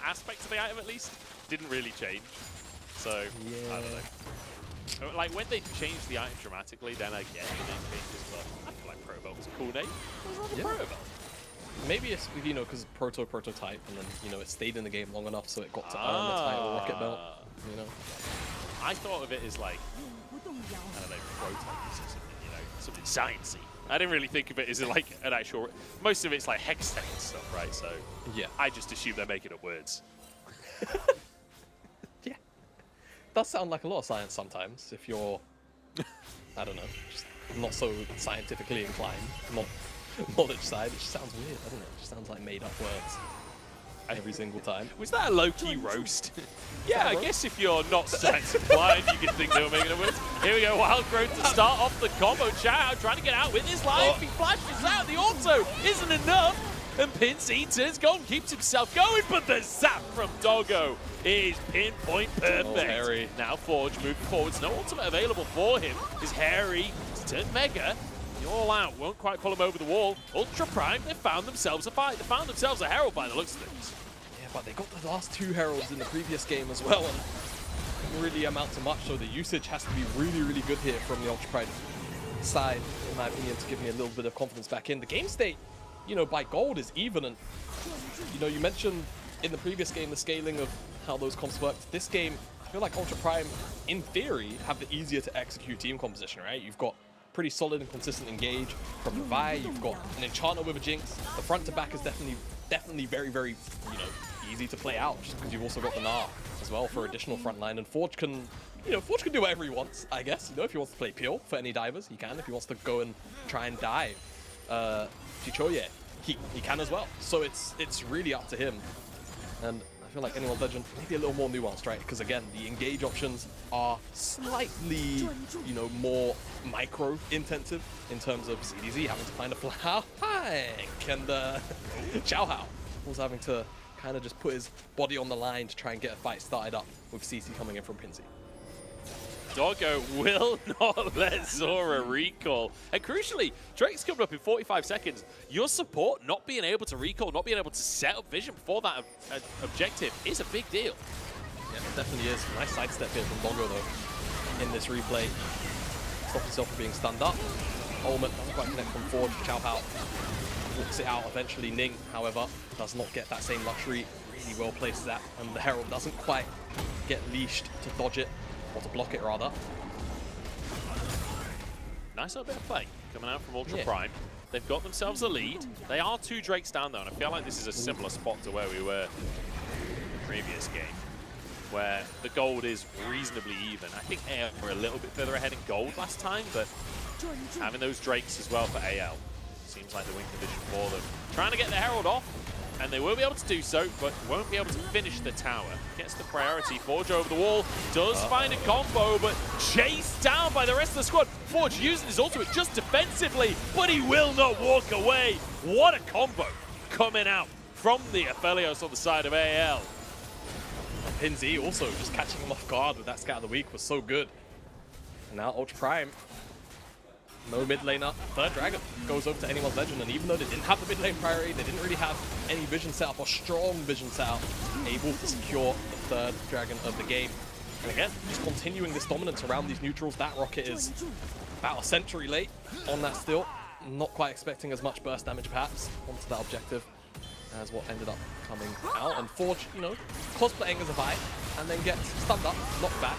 aspect of the item at least didn't really change. So, I don't know. Like, when they change the item dramatically, then I get the name changes, but I feel like Proto was a cool name. What's wrong with Proto? Maybe it's, you know, because prototype, and then, you know, it stayed in the game long enough so it got to earn the title Rocket Belt, you know? I thought of it as like, I don't know, prototype or something, you know, something sciencey. I didn't really think of it as like an actual, most of it's like hex tech and stuff, right? So yeah, I just assume they're making up words. Yeah. Does sound like a lot of science sometimes if you're, I don't know, just not so scientifically inclined, not knowledge side. It just sounds weird, doesn't it? It just sounds like made up words every single time. Was that a low-key roast? Yeah, I guess if you're not science inclined, you can think they were making up words. Here we go, Wild Growth to start off the combo. Chow trying to get out with his life. He flashes out. The auto isn't enough. And Pinsy turns gone, keeps himself going, but the zap from Doggo is pinpoint perfect. Now Forge moving forwards. No ultimate available for him. Is Harry to turn Mega. The All Out won't quite pull him over the wall. Ultra Prime, they found themselves a fight. They found themselves a Herald by the looks of things. Yeah, but they got the last 2 Heralds in the previous game as well, and it didn't really amount to much, so the usage has to be really, really good here from the Ultra Prime side, in my opinion, to give me a little bit of confidence back in. The game state, you know, by gold is even, and, you know, you mentioned in the previous game the scaling of how those comps worked. This game, I feel like Ultra Prime, in theory, have the easier to execute team composition, right? You've got pretty solid and consistent engage from the Vi. You've got an Enchanter with a Jinx. The front to back is definitely very, very, you know, easy to play out, just because you've also got the Gnar as well for additional front line. And Forge can, you know, Forge can do whatever he wants, I guess. You know, if he wants to play pure for any divers, he can. If he wants to go and try and dive Chichoye, he can as well. So it's really up to him. And I feel like Anyone's Legend maybe a little more nuanced, right? Because again, the engage options are slightly, you know, more micro intensive in terms of CDZ having to find a flank, and Xiao Hao was having to kind of just put his body on the line to try and get a fight started up with CC coming in from Pinsy. Doggo will not let Zora recall. And crucially, Drake's coming up in 45 seconds. Your support not being able to recall, not being able to set up vision for that objective is a big deal. Yeah, it definitely is. Nice sidestep here from Doggo, though, in this replay. Stop himself from being stunned up. Ultimate doesn't quite connect from Forge. Xiao Hao looks it out eventually. Ning, however, does not get that same luxury. Really well placed that, and the Herald doesn't quite get leashed to dodge it. Or to block it, rather. Nice little bit of play coming out from Ultra Prime. They've got themselves a lead. They are 2 Drakes down, though, and I feel like this is a similar spot to where we were in the previous game, where the gold is reasonably even. I think AL were a little bit further ahead in gold last time, but having those Drakes as well for AL seems like the win condition for them. Trying to get the Herald off, and they will be able to do so, but won't be able to finish the tower. Gets the priority. Forge over the wall. Does find a combo, but chased down by the rest of the squad. Forge using his ultimate just defensively, but he will not walk away. What a combo coming out from the Aphelios on the side of AL. Pinsy also just catching him off guard with that Scout of the Week was so good. And now Ultra Prime. No mid laner. Third Dragon goes over to Anyone's Legend, and even though they didn't have the mid lane priority, they didn't really have any vision setup or strong vision setup, able to secure the third Dragon of the game. And again, just continuing this dominance around these neutrals. That rocket is about a century late on that still. Not quite expecting as much burst damage perhaps onto that objective as what ended up coming out. And Forge, you know, cosplaying as a Vi, and then gets stunned up, knocked back,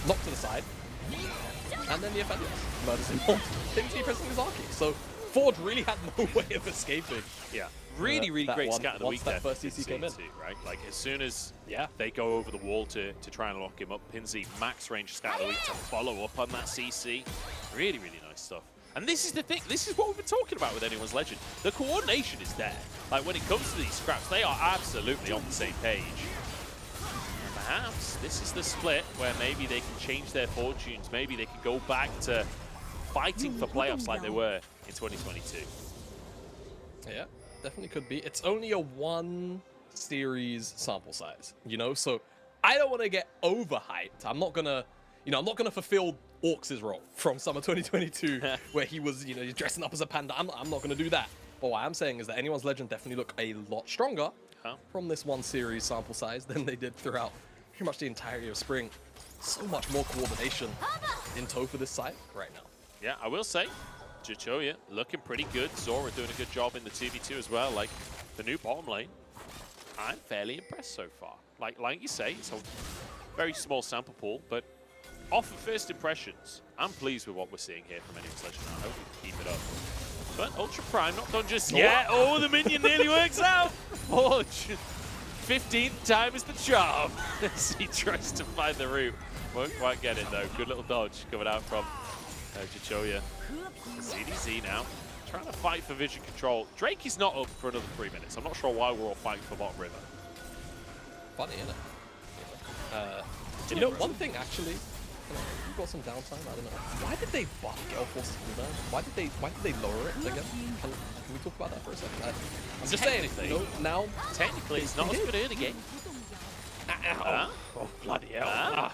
knocked to the side. And then the Aphelios murders him on Pinsy pressing his Archy. So Forge really had no way of escaping. Yeah, really great scat of the week there. First CC came in. Right? Like, as soon as they go over the wall to try and lock him up, Pinsy max range scat of the week to follow up on that CC. Really nice stuff. And this is the thing, this is what we've been talking about with Anyone's Legend. The coordination is there. Like, when it comes to these scraps, they are absolutely on the same page. Perhaps this is the split where maybe they can change their fortunes. Maybe they can go back to fighting for playoffs like they were in 2022. Yeah, definitely could be. It's only a 1 series sample size, you know? So I don't want to get overhyped. I'm not gonna, you know, I'm not gonna fulfill Orcs' role from summer 2022 where he was, you know, he's dressing up as a panda. I'm not gonna do that. But what I'm saying is that Anyone's Legend definitely look a lot stronger from this 1 series sample size than they did throughout pretty much the entirety of spring. So much more coordination in tow for this side right now. Yeah, I will say, Chichoya looking pretty good. Zora doing a good job in the 2v2 as well. Like, the new bottom lane, I'm fairly impressed so far. Like you say, it's a very small sample pool, but off of first impressions, I'm pleased with what we're seeing here from Anyone's Legend. I hope we keep it up. But Ultra Prime not done just yet. Oh, the minion nearly works out. Forge. 15th time is the charm as he tries to find the route. Won't quite get it though. Good little dodge coming out from Chichoya. ZDZ now trying to fight for vision control. Drake is not up for another 3 minutes. I'm not sure why we're all fighting for bottom river. Funny, isn't it? You know, one thing actually, you got some downtime. I don't know. Why did they buff Gale Force's cooldown? Why did they lower it again? Can we talk about that for a second? I'm just saying. No, now technically it's not as good early game. Oh bloody hell!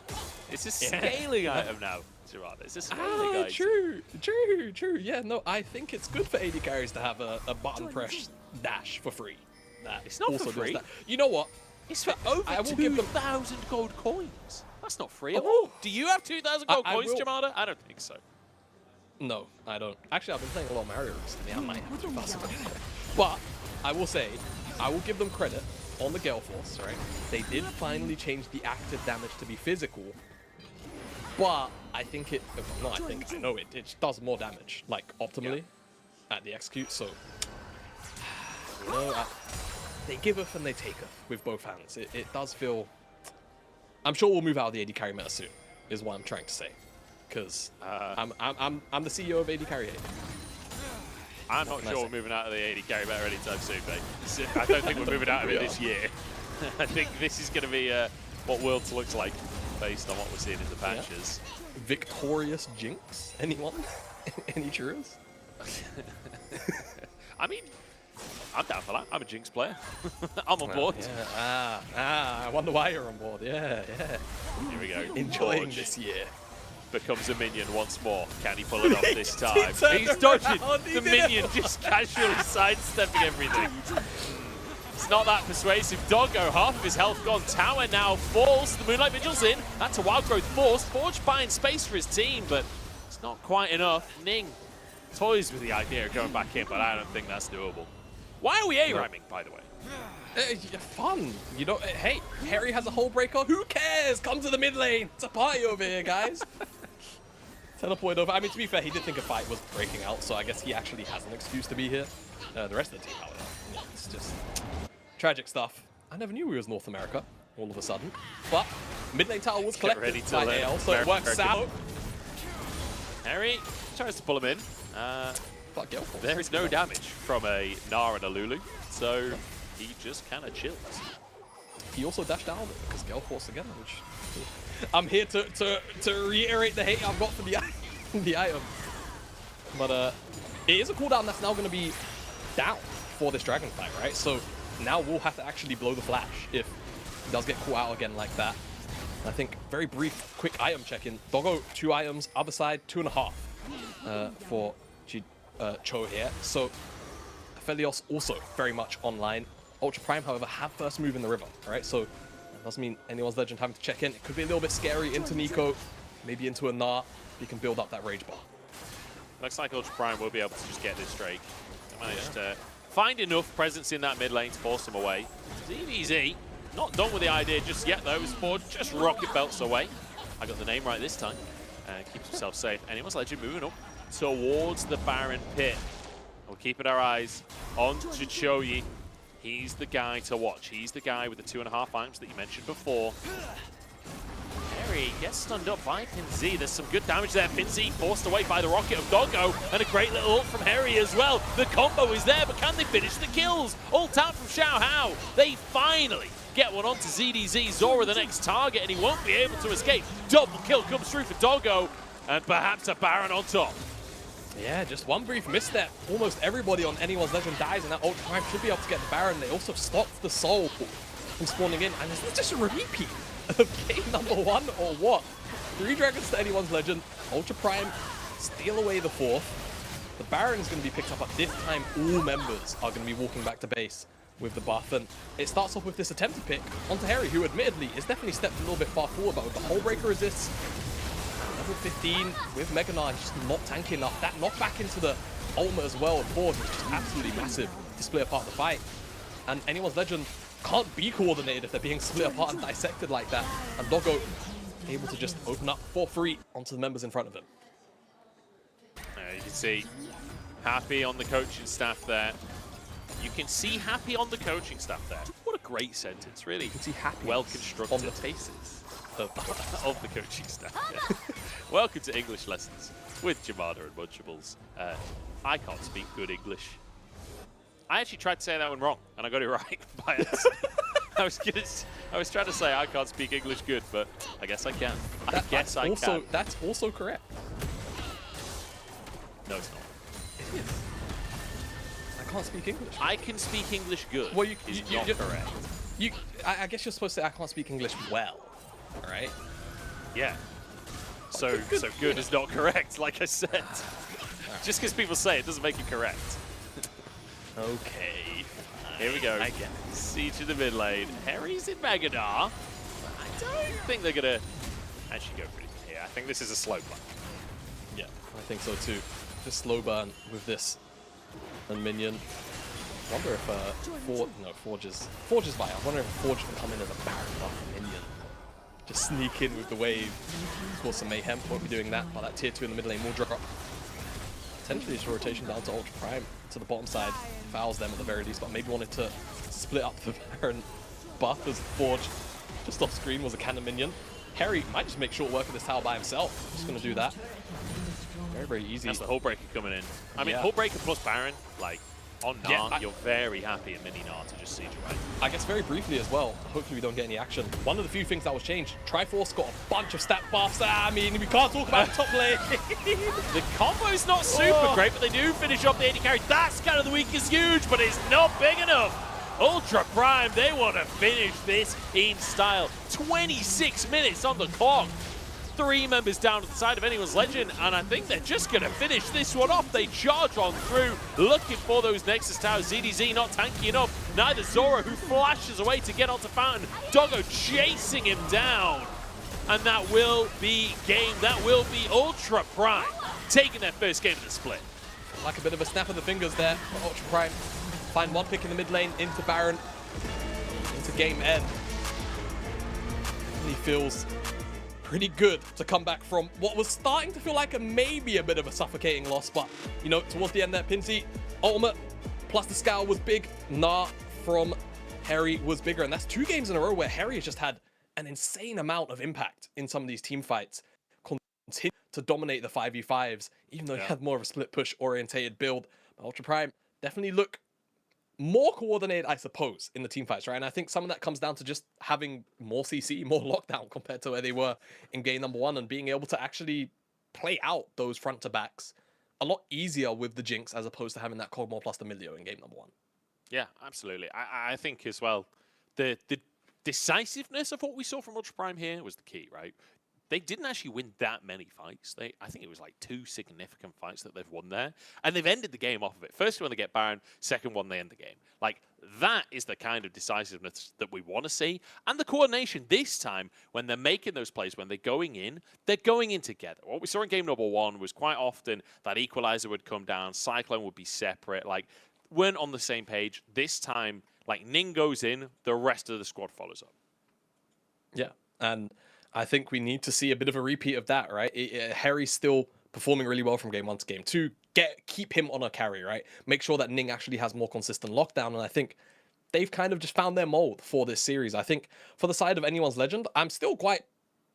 It's a scaling item now, Gerard. It's a scaling item. True. Yeah, no, I think it's good for AD carries to have a button press dash for free. That it's not for free. You know what? It's for over 2,000 gold coins. That's not free. Oh. Do you have 2,000 gold coins, Jamada? I don't think so. No, I don't. Actually, I've been playing a lot of Mario recently. I might have 2,000. But I will say, I will give them credit on the Gale Force, right? They did finally change the active damage to be physical. But I think it, no, I know it does more damage, like optimally at the execute. So, you know, they giveth and they taketh with both hands. It does feel. I'm sure we'll move out of the AD carry meta soon, is what I'm trying to say. Because I'm the CEO of AD carry 8. I'm not sure we're moving out of the AD carry meta anytime soon, mate. I don't think we're moving out of it this year. I think this is going to be what Worlds looks like based on what we're seeing in the patches. Yeah. Victorious Jinx? Anyone? Any cheers? I mean, I'm down for that. I'm a Jinx player. I'm on board. Yeah. I wonder why you're on board. Yeah. Here we go. Enjoying this year. Becomes a minion once more. Can he pull it off this time? He's dodging. The minion just casually sidestepping everything. It's not that persuasive. Doggo, half of his health gone. Tower now falls. The Moonlight Vigil's in. That's a Wild Growth Force. Forge buying space for his team, but it's not quite enough. Ning toys with the idea of going back in, but I don't think that's doable. Why are we A-ramming, by the way? Fun. You know, hey, Harry has a hole breaker. Who cares? Come to the mid lane. It's a party over here, guys. Teleport over. I mean, to be fair, he did think a fight was breaking out, so I guess he actually has an excuse to be here. The rest of the team, however, it's just tragic stuff. I never knew we was North America all of a sudden. But mid lane tower was collected by AL, so it works out. Harry tries to pull him in. There is no damage from a Gnar and a Lulu, so he just kind of chills. He also dashed down because Gale Force again, which I'm here to reiterate the hate I've got for the item. But it is a cooldown that's now going to be down for this dragon fight, right? So now we'll have to actually blow the flash if he does get caught out again like that. I think very brief, quick item check-in. Doggo, 2 items, other side, 2.5 for Cho here. So Aphelios also very much online. Ultra Prime, however, have first move in the river, right? So that doesn't mean anyone's legend having to check in. It could be a little bit scary into Nico, maybe into a Gnar. He can build up that rage bar. Looks like Ultra Prime will be able to just get this Drake. They managed to find enough presence in that mid lane to force him away. ZDZ, not done with the idea just yet though. His Forge just rocket belts away. I got the name right this time. Keeps himself safe. Anyone's legend moving up towards the Baron pit. We're keeping our eyes on Chichoyi. He's the guy to watch. He's the guy with the 2.5 items that you mentioned before. Harry gets stunned up by Pinzi. There's some good damage there. Pinzi forced away by the rocket of Doggo, and a great little ult from Harry as well. The combo is there, but can they finish the kills? Ult out from Xiao Hao. They finally get one onto ZDZ. Zora the next target, and he won't be able to escape. Double kill comes through for Doggo, and perhaps a Baron on top. Yeah, just one brief misstep. Almost everybody on anyone's legend dies, and that Ultra Prime should be able to get the Baron. They also stopped the Soul from spawning in, and is this just a repeat of game number 1 or what? 3 dragons to anyone's legend. Ultra Prime steal away the 4th. The Baron is going to be picked up, but this time all members are going to be walking back to base. with the buff, and it starts off with this attempted pick onto Harry, who admittedly is definitely stepped a little bit far forward, but with the whole breaker resists, level 15 with Mega Knight just not tanky enough. That knockback into the ultimate as well of Forge was just absolutely massive to split apart the fight. And anyone's Legend can't be coordinated if they're being split apart and dissected like that. And Doggo able to just open up for free onto the members in front of him. You can see Happy on the coaching staff there. You can see Happy on the coaching staff there. What a great sentence, really. You can see Happy well constructed on the faces of the coaching staff. Yeah. Welcome to English Lessons with Jamada and Munchables. I can't speak good English. I actually tried to say that one wrong, and I got it right by accident. I was trying to say I can't speak English good, but I guess I can. I can. That's also correct. No, it's not. It is. I can't speak English. I can speak English good. Well, is not correct. I guess you're supposed to say I can't speak English well, all right? Yeah. So good is not correct, like I said. Just because people say it doesn't make it correct. Okay. Here we go. I guess. Siege in the mid lane. Harry's in Magadar. I don't think they're going to actually go pretty good here. I think this is a slow burn. Yeah, I think so too. Just slow burn with this and minion. I wonder if Forge is by. I wonder if Forge can come in as a Baron buff minion. Just sneak in with the wave. Cause some mayhem. Won't be doing that, while that tier 2 in the mid lane will drop. Potentially just a rotation down to Ultra Prime to the bottom side. Fouls them at the very least, but maybe wanted to split up the Baron buff as Forge just off screen was a cannon minion. Harry might just make short work of this tower by himself. Just going to do that. Very, very easy. That's the Hull Breaker coming in. I mean, Hull Breaker plus Baron, like, on Nart, you're very happy in mini Nart to just siege away. I guess very briefly as well, hopefully we don't get any action. One of the few things that was changed, Triforce got a bunch of stat buffs. I mean, we can't talk about the top lane. The combo's not super great, but they do finish off the AD carry. That Scan of the Week is huge, but it's not big enough. Ultra Prime, they want to finish this in style. 26 minutes on the clock. 3 members down to the side of anyone's Legend, and I think they're just going to finish this one off. They charge on through, looking for those Nexus towers. ZDZ not tanky enough. Neither Zora, who flashes away to get onto Fountain. Doggo chasing him down. And that will be game. That will be Ultra Prime taking their first game of the split. Like a bit of a snap of the fingers there for Ultra Prime. Find one pick in the mid lane into Baron. Into game end. He feels pretty good to come back from what was starting to feel like maybe a bit of a suffocating loss, but you know, towards the end there, Pinsy ultimate plus the scowl was big. Nah from Harry was bigger, and that's 2 games in a row where Harry has just had an insane amount of impact in some of these team fights. Continue to dominate the 5v5s, even though he had more of a split push orientated build. Ultra Prime definitely look more coordinated, I suppose, in the team fights, right? And I think some of that comes down to just having more CC, more lockdown compared to where they were in game number 1, and being able to actually play out those front to backs a lot easier with the Jinx as opposed to having that Kog'Maw plus the Milio in game number 1. Yeah, absolutely. I think as well, the decisiveness of what we saw from Ultra Prime here was the key, right? They didn't actually win that many fights. I think it was like 2 significant fights that they've won there. And they've ended the game off of it. First one, they get Baron. Second one, they end the game. Like, that is the kind of decisiveness that we want to see. And the coordination this time, when they're making those plays, when they're going in together. What we saw in game number 1 was quite often that Equalizer would come down, Cyclone would be separate, like, weren't on the same page. This time, like, Ning goes in, the rest of the squad follows up. Yeah, and I think we need to see a bit of a repeat of that, right? Harry's still performing really well from game 1 to game 2. Keep him on a carry, right? Make sure that Ning actually has more consistent lockdown, and I think they've kind of just found their mold for this series. I think for the side of anyone's Legend, I'm still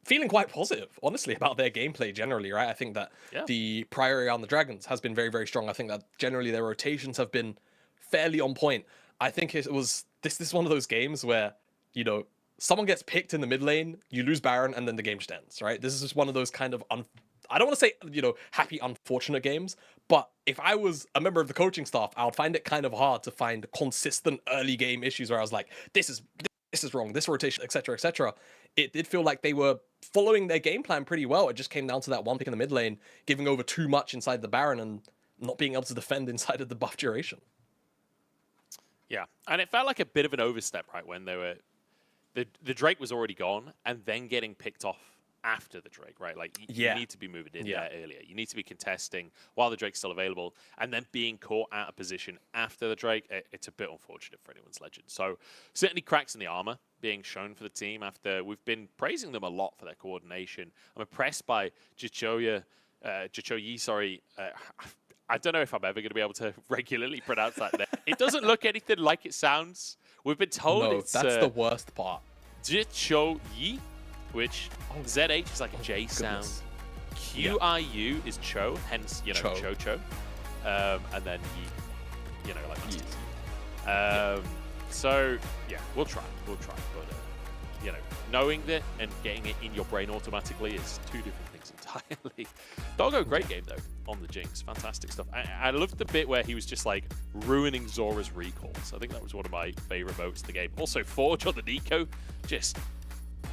feeling quite positive, honestly, about their gameplay generally, right? I think that the priority on the Dragons has been very, very strong. I think that generally their rotations have been fairly on point. I think this is one of those games where, you know, someone gets picked in the mid lane, you lose Baron, and then the game just ends, right? This is just one of those kind of, I don't want to say, you know, happy, unfortunate games, but if I was a member of the coaching staff, I would find it kind of hard to find consistent early game issues where I was like, this is wrong, this rotation, etc., etc. It did feel like they were following their game plan pretty well. It just came down to that one pick in the mid lane, giving over too much inside the Baron and not being able to defend inside of the buff duration. Yeah, and it felt like a bit of an overstep, right, when they were the Drake was already gone, and then getting picked off after the Drake, right? Like you need to be moving in there earlier. You need to be contesting while the Drake's still available, and then being caught out of position after the Drake. It's a bit unfortunate for anyone's legend. So certainly cracks in the armor being shown for the team after we've been praising them a lot for their coordination. I'm impressed by Jichoyi. Sorry. I don't know if I'm ever going to be able to regularly pronounce that name. It doesn't look anything like it sounds. We've been told No, it's that's the worst part. Jichoyi, which ZH is like a J sound. QIU is Cho, hence, you know, Cho. And then Yi, you know, like Yi. So, yeah, we'll try. But, you know, knowing that and getting it in your brain automatically is two different things entirely. Doggo, great game, though, on the Jinx. Fantastic stuff. I loved the bit where he was just, like, ruining Zora's recalls. I think that was one of my favorite moments of the game. Also, Forge on the Nico, just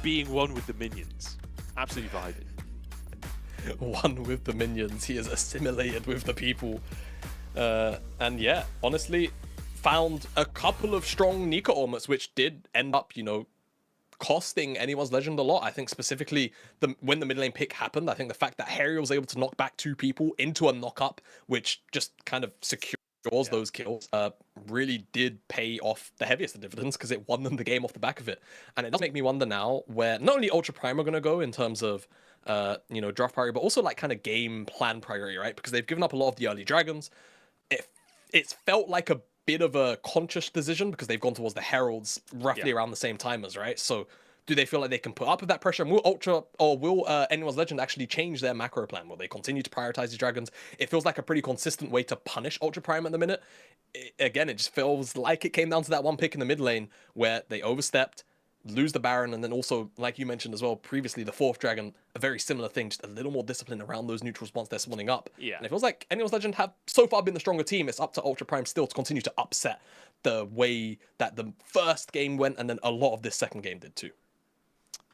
being one with the minions. Absolutely vibing. One with the minions. He is assimilated with the people. And yeah, honestly, found a couple of strong Nico ultimates, which did end up, you know, costing anyone's legend a lot. I think specifically when the mid lane pick happened, I think the fact that Harry was able to knock back 2 people into a knock-up, which just kind of secures those kills, really did pay off the heaviest of dividends because it won them the game off the back of it. And it does make me wonder now where not only Ultra Prime are going to go in terms of you know, draft priority, but also like kind of game plan priority, right? Because they've given up a lot of the early dragons. It's felt like a bit of a conscious decision because they've gone towards the Heralds roughly around the same time as, right? So do they feel like they can put up with that pressure? Will Anyone's Legend actually change their macro plan? Will they continue to prioritize these dragons? It feels like a pretty consistent way to punish Ultra Prime at the minute. Again, it just feels like it came down to that one pick in the mid lane where they overstepped, lose the Baron, and then also, like you mentioned as well previously, the 4th dragon, a very similar thing, just a little more discipline around those neutrals once they're spawning up. Yeah. And it feels like Anyone's Legend have so far been the stronger team. It's up to Ultra Prime still to continue to upset the way that the first game went, and then a lot of this second game did too.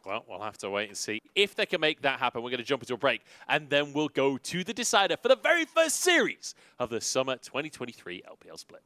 Well, we'll have to wait and see if they can make that happen. We're going to jump into a break, and then we'll go to the decider for the very first series of the Summer 2023 LPL Split.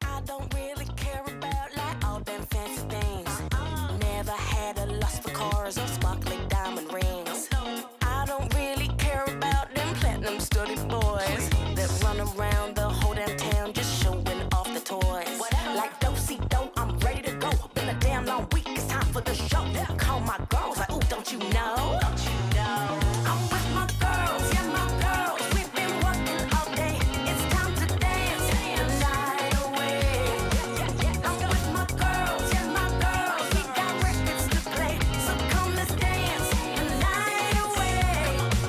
I don't really care about like all them fancy things. Never had a lust for cars or sparkly diamond rings. I don't really care about them platinum studded boys that run around the whole damn town just showing off the toys. Like do-si-do, I'm ready to go. Been a damn long week, it's time for the show. Call my girls like, ooh, don't you know? I'm with my girls, yeah, my girls. We've been working all day. It's time to dance the night away. I'm with my girls, yeah, my girls. We got records to play, so come let's dance the night away.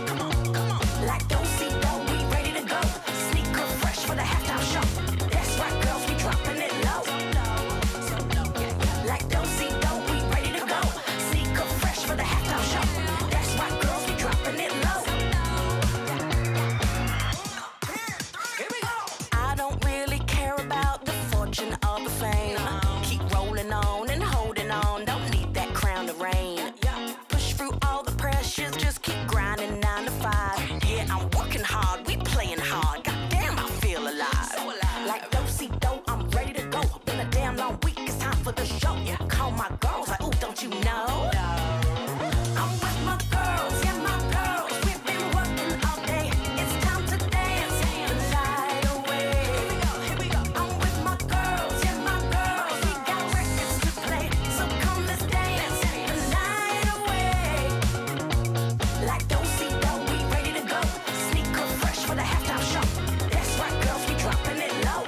Come on, like do-si-do, we ready to go. Sneaker fresh for the halftime show. That's right, girls, we dropping it low. Like do-si-do, we ready to go. Sneaker fresh for the halftime show. That's right, girls, we dropping it low. Here we go. I don't really care about the fortune or the fame. Keep rolling on and holding on. Don't need that crown to reign. Push through all the pressures. Just keep grinding 9 to 5. Yeah, I'm working hard. We playing hard. Goddamn, I feel alive. Like do-si-do, I'm ready to go. Been a damn long week. It's time for the show. Call my girls like, ooh, don't you know? I'm with my girls, yeah, my girls. We've been working all day. It's time to dance the night away. Here we go. I'm with my girls, yeah, my girls. We got records to play, so come let's dance the night away. Like do-si-do, we ready to go. Sneaker fresh for the halftime show. That's right, girls, we dropping it low.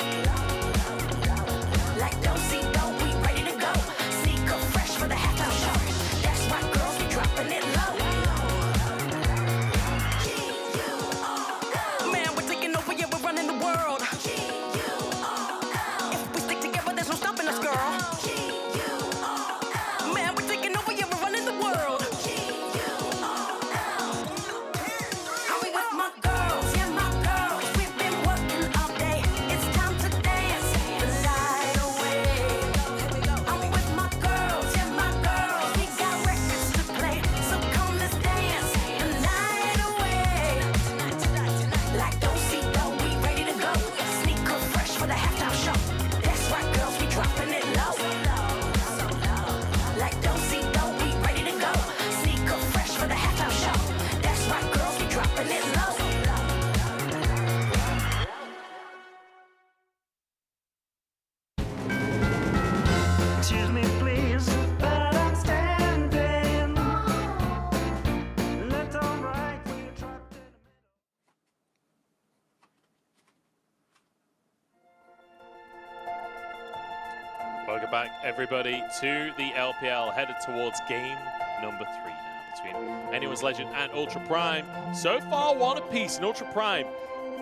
Like do-si-do, we ready to go. Sneaker fresh for the halftime show. That's right, girls, we dropping it low. Man, we're taking over, yeah, we're running the world. If we stick together, there's no stopping us, girl. Man, we're taking over, yeah, we're running the world. I'm with my girls, yeah, my girls. We've been working all day. It's time to dance the night away. I'm with my girls, yeah, my girls. We got records to play, so come let's dance the night away. Like do-si-do, we ready to go. Sneaker fresh for the halftime show. That's right, girls, we dropping it low. Like do-si-do, we ready to go. Sneaker fresh for the halftime show. That's right, girls, we dropping it low. Excuse me, please, but I'm standing. Left or right when you're trapped in a Welcome back, everybody, to the LPL, headed towards game number 3 now between Anyone's Legend and Ultra Prime. So far, one apiece, and Ultra Prime,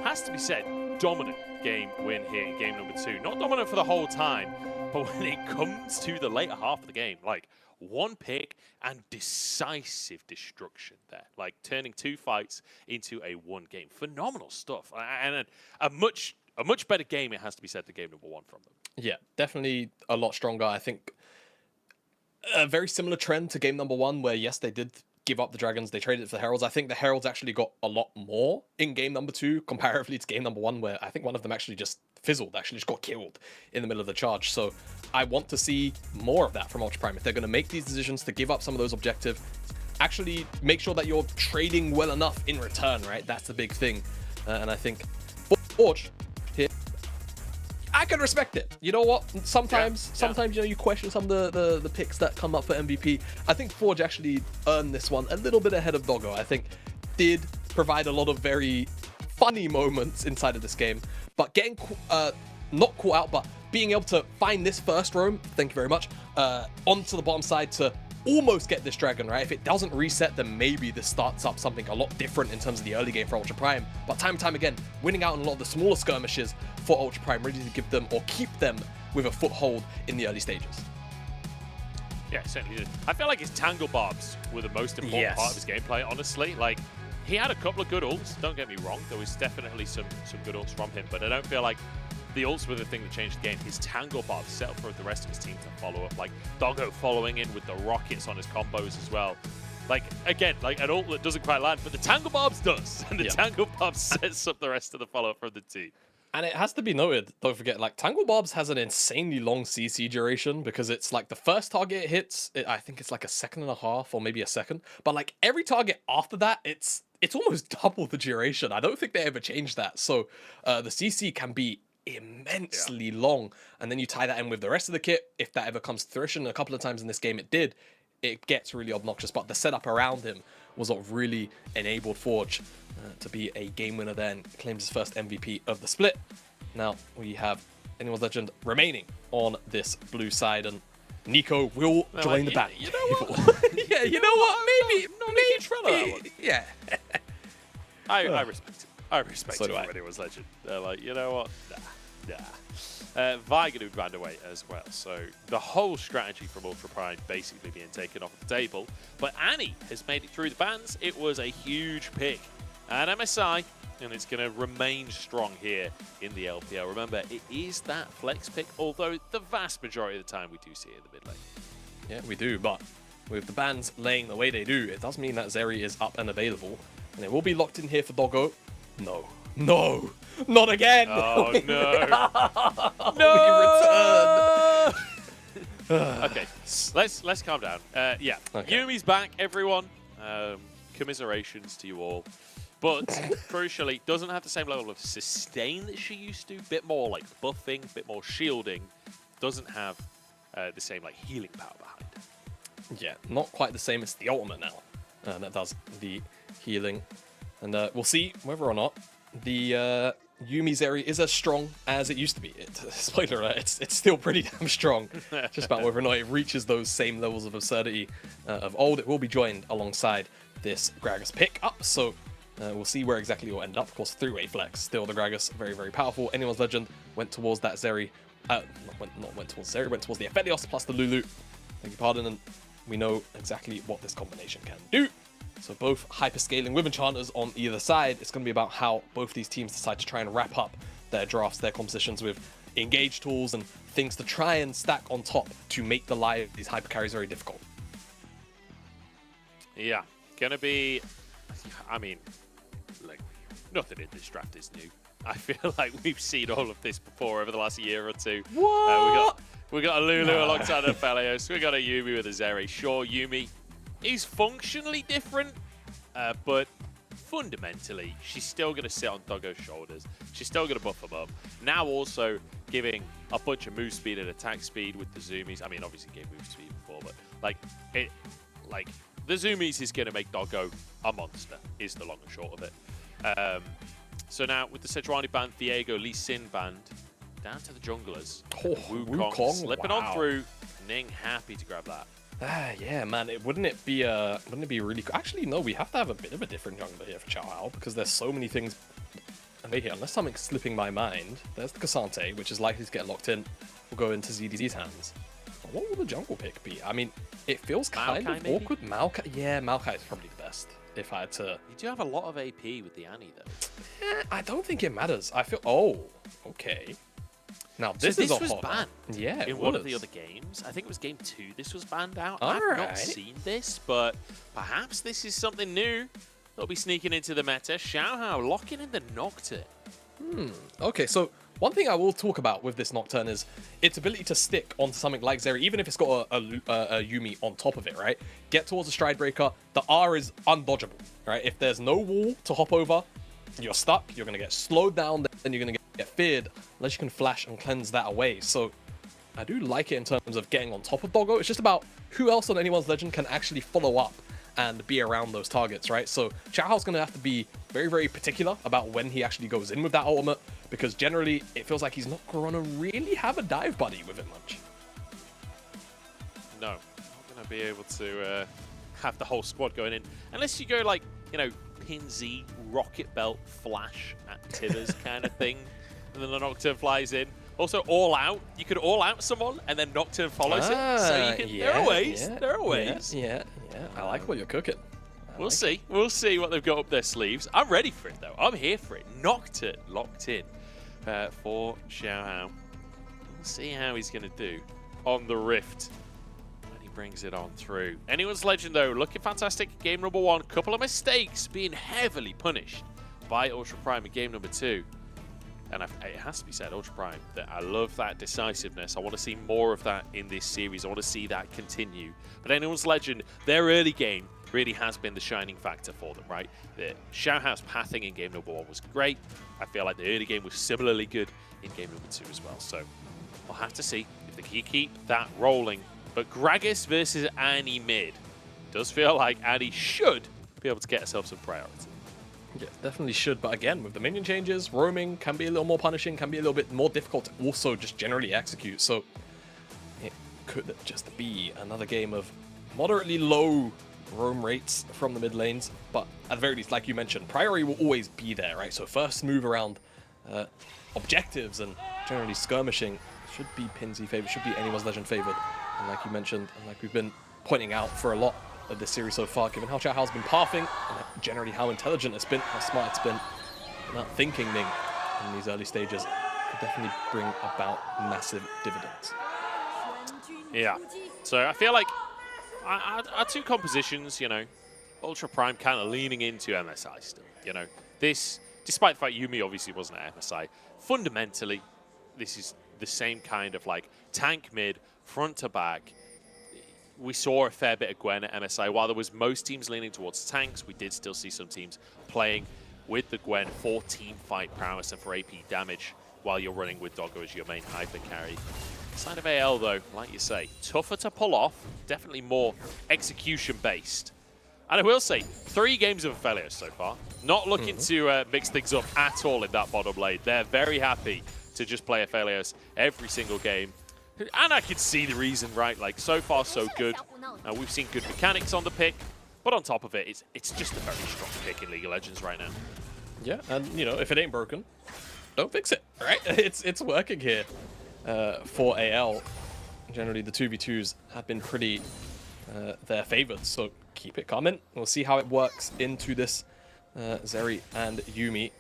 has to be said, dominant game win here in game number 2. Not dominant for the whole time, but when it comes to the later half of the game, like one pick and decisive destruction there, like turning 2 fights into a 1 game. Phenomenal stuff, and a much better game, it has to be said, to game number 1 from them. Yeah, definitely a lot stronger. I think a very similar trend to game number 1, where yes, they did give up the Dragons, they traded it for the Heralds. I think the Heralds actually got a lot more in game number 2 comparatively to game number 1, where I think one of them actually just fizzled, actually just got killed in the middle of the charge. So I want to see more of that from Ultra Prime. If they're going to make these decisions to give up some of those objectives, actually make sure that you're trading well enough in return, right? That's the big thing. And I think Forge here, I can respect it. You know what? Sometimes you know, you question some of the picks that come up for MVP. I think Forge actually earned this one a little bit ahead of Doggo. I think did provide a lot of very funny moments inside of this game, but getting not caught out, but being able to find this first roam, thank you very much, onto the bottom side to almost get this dragon, right? If it doesn't reset, then maybe this starts up something a lot different in terms of the early game for Ultra Prime. But time and time again, winning out in a lot of the smaller skirmishes for Ultra Prime, ready to give them or keep them with a foothold in the early stages. Yeah, certainly did. I feel like his Tangle Barbs were the most important part of his gameplay, honestly. Like, he had a couple of good ults, don't get me wrong. There was definitely some good ults from him, but I don't feel like the ults were the thing that changed the game. His Tangle Barbs set up for the rest of his team to follow up, like Doggo following in with the rockets on his combos as well. like, again, like an ult that doesn't quite land, but the Tangle Barbs does. And the Tangle Barbs sets up the rest of the follow-up from the team. And it has to be noted, don't forget, like, Tangle Barbs has an insanely long CC duration because it's like the first target it hits, I think it's like a 1.5 seconds or maybe a second. But like every target after that, it's almost double the duration. I don't think they ever changed that. So the CC can be immensely long. And then you tie that in with the rest of the kit. If that ever comes to fruition, a couple of times in this game it did, it gets really obnoxious. But the setup around him was what really enabled Forge to be a game winner there and claims his first MVP of the split. Now we have Anyone's Legend remaining on this blue side, and Nico will join the band. You know what? Yeah, you know what? Maybe. Yeah. I respect it. I respect So it do I. for Anyone's Legend. They're like, you know what? Nah. Vi going to be banned away as well. So the whole strategy from Ultra Prime basically being taken off the table. But Annie has made it through the bans. It was a huge pick. And MSI, and it's going to remain strong here in the LPL. Remember, it is that flex pick, although the vast majority of the time we do see it in the mid lane. Yeah, we do, but with the bans laying the way they do, it does mean that Zeri is up and available. And it will be locked in here for Doggo. No. No! Not again! Oh, no. No! We return! Okay, let's calm down. Yeah, Okay. Yumi's back, everyone. Commiserations to you all. But, crucially, doesn't have the same level of sustain that she used to. Bit more, like, buffing, bit more shielding. Doesn't have the same, like, healing power behind. Yeah, not quite the same as the ultimate now. That does the healing. And we'll see whether or not the Yumi Zeri is as strong as it used to be. Spoiler alert, it's still pretty damn strong. Just about whether or not it reaches those same levels of absurdity of old. It will be joined alongside this Gragas pick up, so we'll see where exactly it will end up. Of course, three-way flex. Still the Gragas, very, very powerful. Anyone's Legend went towards that Zeri. Not went towards Zeri, went towards the Aphelios plus the Lulu. Beg your pardon, and we know exactly what this combination can do. So both hyper-scaling with enchanters on either side. It's going to be about how both these teams decide to try and wrap up their drafts, their compositions with engage tools and things to try and stack on top to make the life of these hyper carries very difficult. Yeah, gonna be... I mean, like, nothing in this draft is new. I feel like we've seen all of this before over the last year or two. What? We got a Lulu alongside a Aphelios. We got a Yumi with a Zeri. Sure, Yumi is functionally different, but fundamentally, she's still going to sit on Doggo's shoulders. She's still going to buff him up. Now also giving a bunch of move speed and attack speed with the Zoomies. I mean, obviously gave move speed before, but like the Zoomies is going to make Doggo a monster, is the long and short of it. So now with the Sejuani banned, Viego, Lee Sin banned, down to the junglers. Wukong slipping on through. Ning happy to grab that. Yeah, man. Wouldn't it be really cool? Actually, no. We have to have a bit of a different jungler here for Chao Hao because there's so many things. And wait here, unless something's slipping my mind, there's the Cassante, which is likely to get locked in. We'll go into ZDZ's hands. What will the jungle pick be? I mean, it feels kind of awkward. Maokai, yeah, Maokai is probably the best. If I had to, you do have a lot of AP with the Annie though. I don't think it matters. I feel. Oh, okay. Now this is was banned. Yeah, in one of the other games. I think it was game 2. This was banned out. I've not seen this, but perhaps this is something new. They'll be sneaking into the meta. Xiao Hao locking in the Nocturne. Okay, so one thing I will talk about with this Nocturne is its ability to stick onto something like Zeri, even if it's got a Yumi on top of it, right? Get towards a Stride Breaker. The R is undodgeable, right? If there's no wall to hop over, you're stuck. You're going to get slowed down, then you're going to get feared unless you can flash and cleanse that away. So I do like it in terms of getting on top of Doggo. It's just about who else on Anyone's Legend can actually follow up and be around those targets, right? So Chao Hao's going to have to be very, very particular about when he actually goes in with that ultimate, because generally it feels like he's not going to really have a dive buddy with it much. No, not going to be able to have the whole squad going in. Unless you go like, you know, Pinsy, Rocket Belt, Flash at Tithers kind of thing. And then the Nocturne flies in. Also, all out. You could all out someone, and then Nocturne follows it. So you can. There are ways. There are ways. Yeah. I like what you're cooking. We'll see. We'll see what they've got up their sleeves. I'm ready for it, though. I'm here for it. Nocturne locked in for Xiao Hao. We'll see how he's going to do on the Rift. brings it on through. Anyone's Legend, though, looking fantastic. Game number 1, couple of mistakes being heavily punished by Ultra Prime in game number 2. And it has to be said, Ultra Prime, that I love that decisiveness. I want to see more of that in this series. I want to see that continue. But Anyone's Legend, their early game really has been the shining factor for them, right? The Xiaohao's pathing in game number 1 was great. I feel like the early game was similarly good in game number 2 as well. So we'll have to see if they can keep that rolling. But Gragas versus Annie mid does feel like Annie should be able to get herself some priority. Yeah, definitely should, but again, with the minion changes, roaming can be a little more punishing, can be a little bit more difficult to also just generally execute, so it could just be another game of moderately low roam rates from the mid lanes, but at the very least, like you mentioned, priority will always be there, right? So first move around objectives and generally skirmishing should be Pinsy favored, should be Anyone's Legend favored, and like you mentioned, and like we've been pointing out for a lot of this series so far, given how Xiaohao's been pathing, and generally how intelligent it's been, how smart it's been, not thinking Ning in these early stages could definitely bring about massive dividends. Yeah, so I feel like our two compositions, you know, Ultra Prime kind of leaning into MSI still, you know. This, despite the fact Yuumi obviously wasn't at MSI, fundamentally, this is the same kind of like tank mid, front to back. We saw a fair bit of Gwen at MSI. While there was most teams leaning towards tanks, we did still see some teams playing with the Gwen for team fight prowess and for AP damage while you're running with Doggo as your main hyper carry. Side of AL, though, like you say, tougher to pull off, definitely more execution-based. And I will say, 3 games of Aphelios so far. Not looking to mix things up at all in that bottom lane. They're very happy to just play Aphelios every single game. And I can see the reason, right? Like, so far, so good. We've seen good mechanics on the pick, but on top of it, it's just a very strong pick in League of Legends right now. Yeah, and, you know, if it ain't broken, don't fix it, right? It's working here for AL. Generally, the 2v2s have been pretty their favored, so keep it coming. We'll see how it works into this Zeri and Yuumi.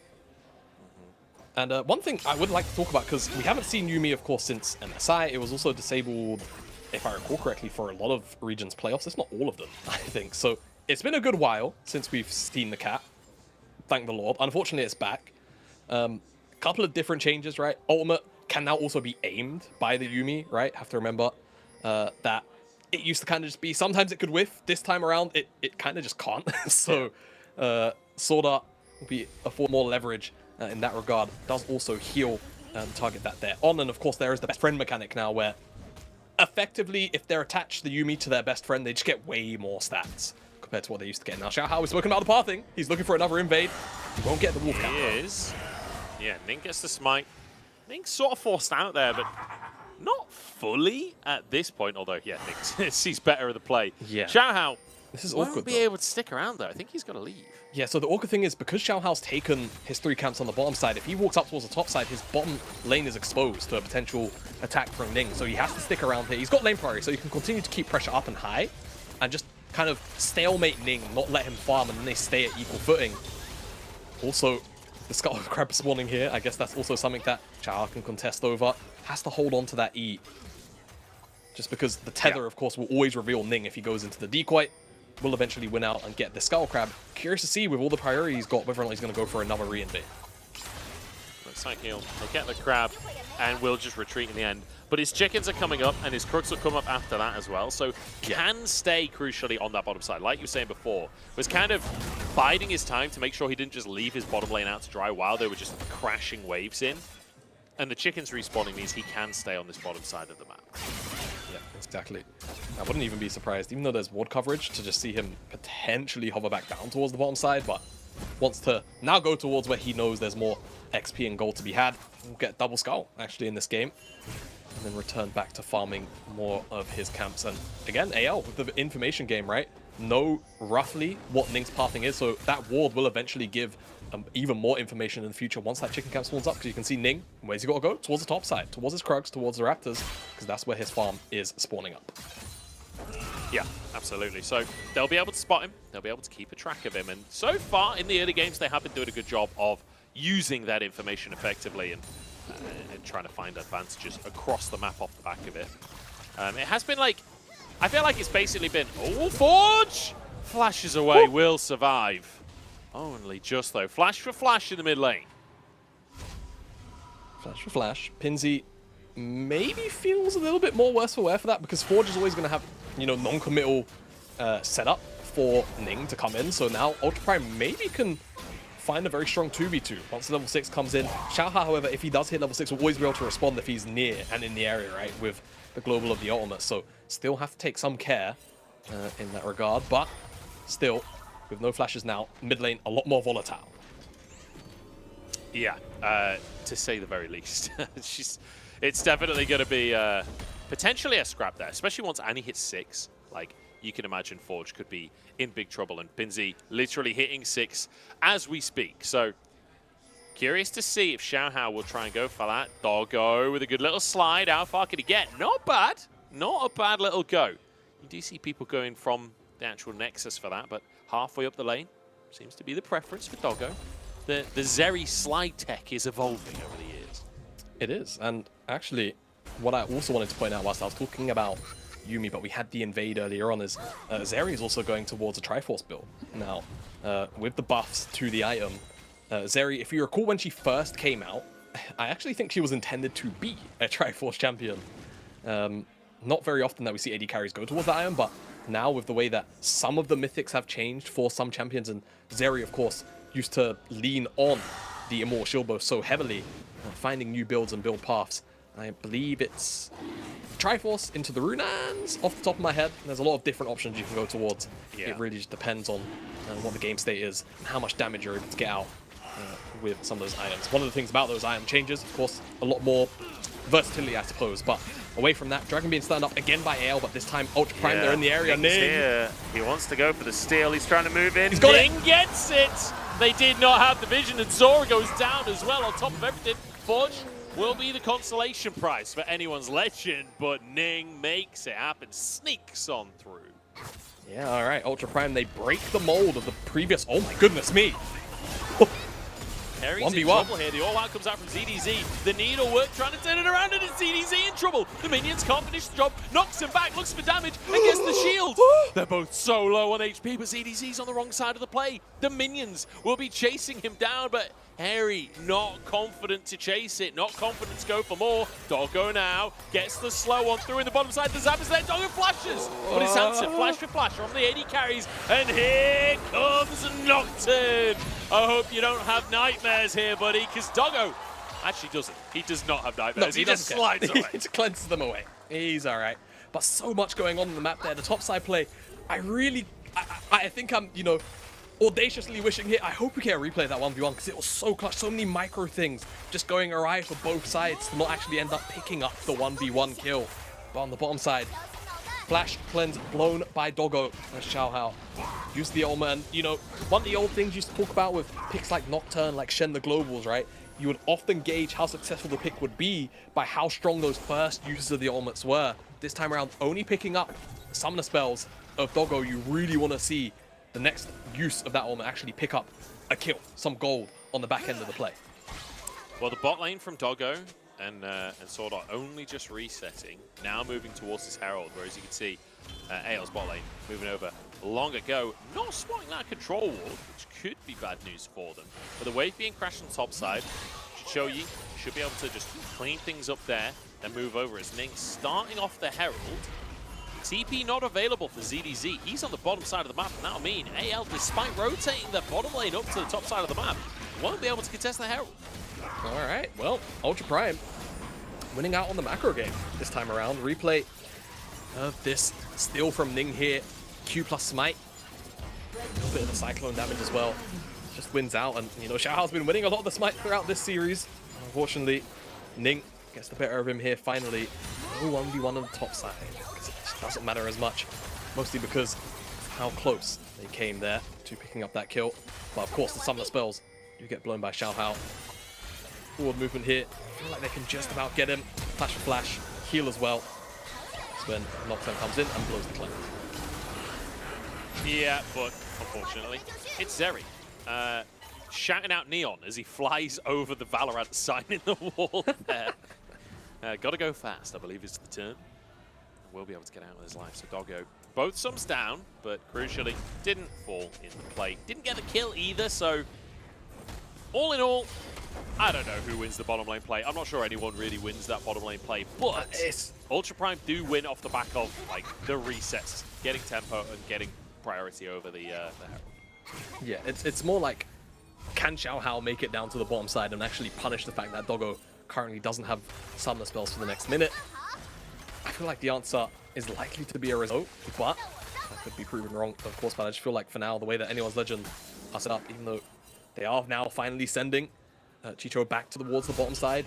And one thing I would like to talk about, because we haven't seen Yuumi, of course, since MSI. It was also disabled, if I recall correctly, for a lot of regions playoffs. It's not all of them, I think. So it's been a good while since we've seen the cat. Thank the Lord. Unfortunately, it's back. Couple of different changes, right? Ultimate can now also be aimed by the Yuumi, right? Have to remember that it used to kind of just be, sometimes it could whiff. This time around, it kind of just can't. So Sword Art will afford more leverage in that regard. Does also heal the target that they're on. And of course, there is the best friend mechanic now where effectively, if they're attached the Yuumi to their best friend, they just get way more stats compared to what they used to get. Now, Xiaohao is spoken about the pathing. He's looking for another invade. He won't get the wolf cap. He is. Yeah, Ning gets the smite. Ning's sort of forced out there, but not fully at this point. Although, yeah, Ning sees better of the play. Yeah. Xiaohao this is won't awkward, be able to stick around, though. I think he's going to leave. Yeah, so the awkward thing is, because Xiaohao's taken his 3 camps on the bottom side, if he walks up towards the top side, his bottom lane is exposed to a potential attack from Ning. So he has to stick around here. He's got lane priority, so he can continue to keep pressure up and high and just kind of stalemate Ning, not let him farm, and then they stay at equal footing. Also, the Skull Crab spawning here, I guess that's also something that Xiaohao can contest over. Has to hold on to that E. Just because the tether, of course, will always reveal Ning if he goes into the decoy. Will eventually win out and get the Skull Crab. Curious to see, with all the priority he's got, whether or not he's going to go for another re-invade. Looks like he'll get the crab and will just retreat in the end. But his chickens are coming up, and his crooks will come up after that as well. So can stay, crucially, on that bottom side. Like you were saying before, was kind of biding his time to make sure he didn't just leave his bottom lane out to dry while they were just crashing waves in. And the chickens respawning means he can stay on this bottom side of the map. Yeah, exactly. I wouldn't even be surprised, even though there's ward coverage, to just see him potentially hover back down towards the bottom side, but wants to now go towards where he knows there's more XP and gold to be had. We'll get double skull, actually, in this game. And then return back to farming more of his camps. And again, AL with the information game, right? Know roughly what Ning's pathing is, so that ward will eventually give even more information in the future once that chicken camp spawns up, because you can see Ning, where's he got to go? Towards the top side, towards his Krugs, towards the Raptors, because that's where his farm is spawning up. Yeah, absolutely. So they'll be able to spot him, they'll be able to keep a track of him, and so far in the early games they have been doing a good job of using that information effectively and trying to find advantages across the map off the back of it. It has been like I feel like it's basically been, oh, Forge! Flashes away, will survive. Only just though. Flash for flash in the mid lane. Flash for flash. Pinsy maybe feels a little bit more worse for wear for that because Forge is always going to have, you know, non-committal setup for Ning to come in. So now Ultra Prime maybe can find a very strong 2v2 once level 6 comes in. Xiaohao, however, if he does hit level 6, will always be able to respond if he's near and in the area, right, with the global of the ultimate. So still have to take some care in that regard, but still, with no flashes now, mid lane a lot more volatile. Yeah, to say the very least. It's definitely going to be potentially a scrap there, especially once Annie hits 6. Like, you can imagine Forge could be in big trouble, and Pinsy literally hitting 6 as we speak. So, curious to see if Xiaohao will try and go for that. Doggo with a good little slide. How far can he get? Not bad. Not a bad little go. You do see people going from the actual Nexus for that, but halfway up the lane seems to be the preference for Doggo. The Zeri slide tech is evolving over the years. It is, and actually, what I also wanted to point out whilst I was talking about Yuumi, but we had the invade earlier on, is Zeri is also going towards a Triforce build. Now, with the buffs to the item, Zeri, if you recall when she first came out, I actually think she was intended to be a Triforce champion. Not very often that we see AD carries go towards that item, but now with the way that some of the mythics have changed for some champions, and Zeri, of course, used to lean on the Immortal Shield bow so heavily, finding new builds and build paths. I believe it's Triforce into the Runans off the top of my head. There's a lot of different options you can go towards. Yeah. It really just depends on what the game state is and how much damage you're able to get out with some of those items. One of the things about those item changes, of course, a lot more versatility, I suppose. But away from that, Dragon being stunned up again by Ale, but this time Ultra Prime, they're in the area. Ning's here. He wants to go for the steal. He's trying to move in. He's got Ning gets it. They did not have the vision, and Zora goes down as well on top of everything. Forge will be the consolation prize for anyone's legend, but Ning makes it happen, sneaks on through. Yeah, all right, Ultra Prime, they break the mold of the previous, oh my goodness me. Harry's in trouble here. The all-out comes out from ZDZ. The needle work trying to turn it around, and it's ZDZ in trouble. The minions can't finish the job. Knocks him back, looks for damage, and gets the shield. They're both so low on HP, but ZDZ's on the wrong side of the play. The minions will be chasing him down, but Harry not confident to chase it, not confident to go for more. Doggo now gets the slow on through in the bottom side. The zap is there. Doggo flashes, but his answer flash for flash from the AD carries, and here comes Nocturne. I hope you don't have nightmares here, buddy, because Doggo actually doesn't. He does not have nightmares. No, he just slides away. He just cleanses them away. He's all right. But so much going on the map there. The top side play, I think I'm, you know, audaciously wishing here. I hope we get a replay of that 1v1 because it was so clutch. So many micro things just going awry for both sides to not actually end up picking up the 1v1 kill. But on the bottom side, Flash cleanse blown by Doggo as Xiaohao. Use the ultimate, and you know, one of the old things you used to talk about with picks like Nocturne, like Shen the Globals, right? You would often gauge how successful the pick would be by how strong those first uses of the ultimates were. This time around, only picking up summoner spells of Doggo, you really want to see the next use of that ultimate actually pick up a kill, some gold on the back end of the play. Well, the bot lane from Doggo and Sword Art only just resetting, now moving towards this Herald, whereas you can see AL's bot lane moving over long ago, not spotting that control wall, which could be bad news for them. But the wave being crashed on top side should show you should be able to just clean things up there and move over as Ning starting off the Herald. TP not available for ZDZ. He's on the bottom side of the map. That'll mean AL, despite rotating their bottom lane up to the top side of the map, won't be able to contest the Herald. All right, well, Ultra Prime winning out on the macro game this time around. Replay of this steal from Ning here. Q plus smite. A little bit of the cyclone damage as well. Just wins out, and you know, Xiaohao's been winning a lot of the smite throughout this series. Unfortunately, Ning gets the better of him here finally. No 1v1 on the top side. It doesn't matter as much, mostly because of how close they came there to picking up that kill. But of course, the summoner spells do get blown by Xiaohao. Forward movement here. Feel like they can just about get him. Flash for flash, heal as well. That's when Nocturne comes in and blows the cleanse. Yeah, but unfortunately, it's Zeri. Shouting out Neon as he flies over the Valorant sign in the wall there. Gotta go fast, I believe is the term. will be able to get out of his life. So Doggo, both sums down, but crucially didn't fall into play. Didn't get the kill either, so all in all, I don't know who wins the bottom lane play. I'm not sure anyone really wins that bottom lane play, but Ultra Prime do win off the back of like the resets, getting tempo and getting priority over the Herald. Yeah, it's more like, can Xiao Hao make it down to the bottom side and actually punish the fact that Doggo currently doesn't have summoner spells for the next minute? I feel like the answer is likely to be a result, but that could be proven wrong, of course. But I just feel like for now, the way that Anyone's Legend are set up, even though they are now finally sending Chicho back towards the bottom side,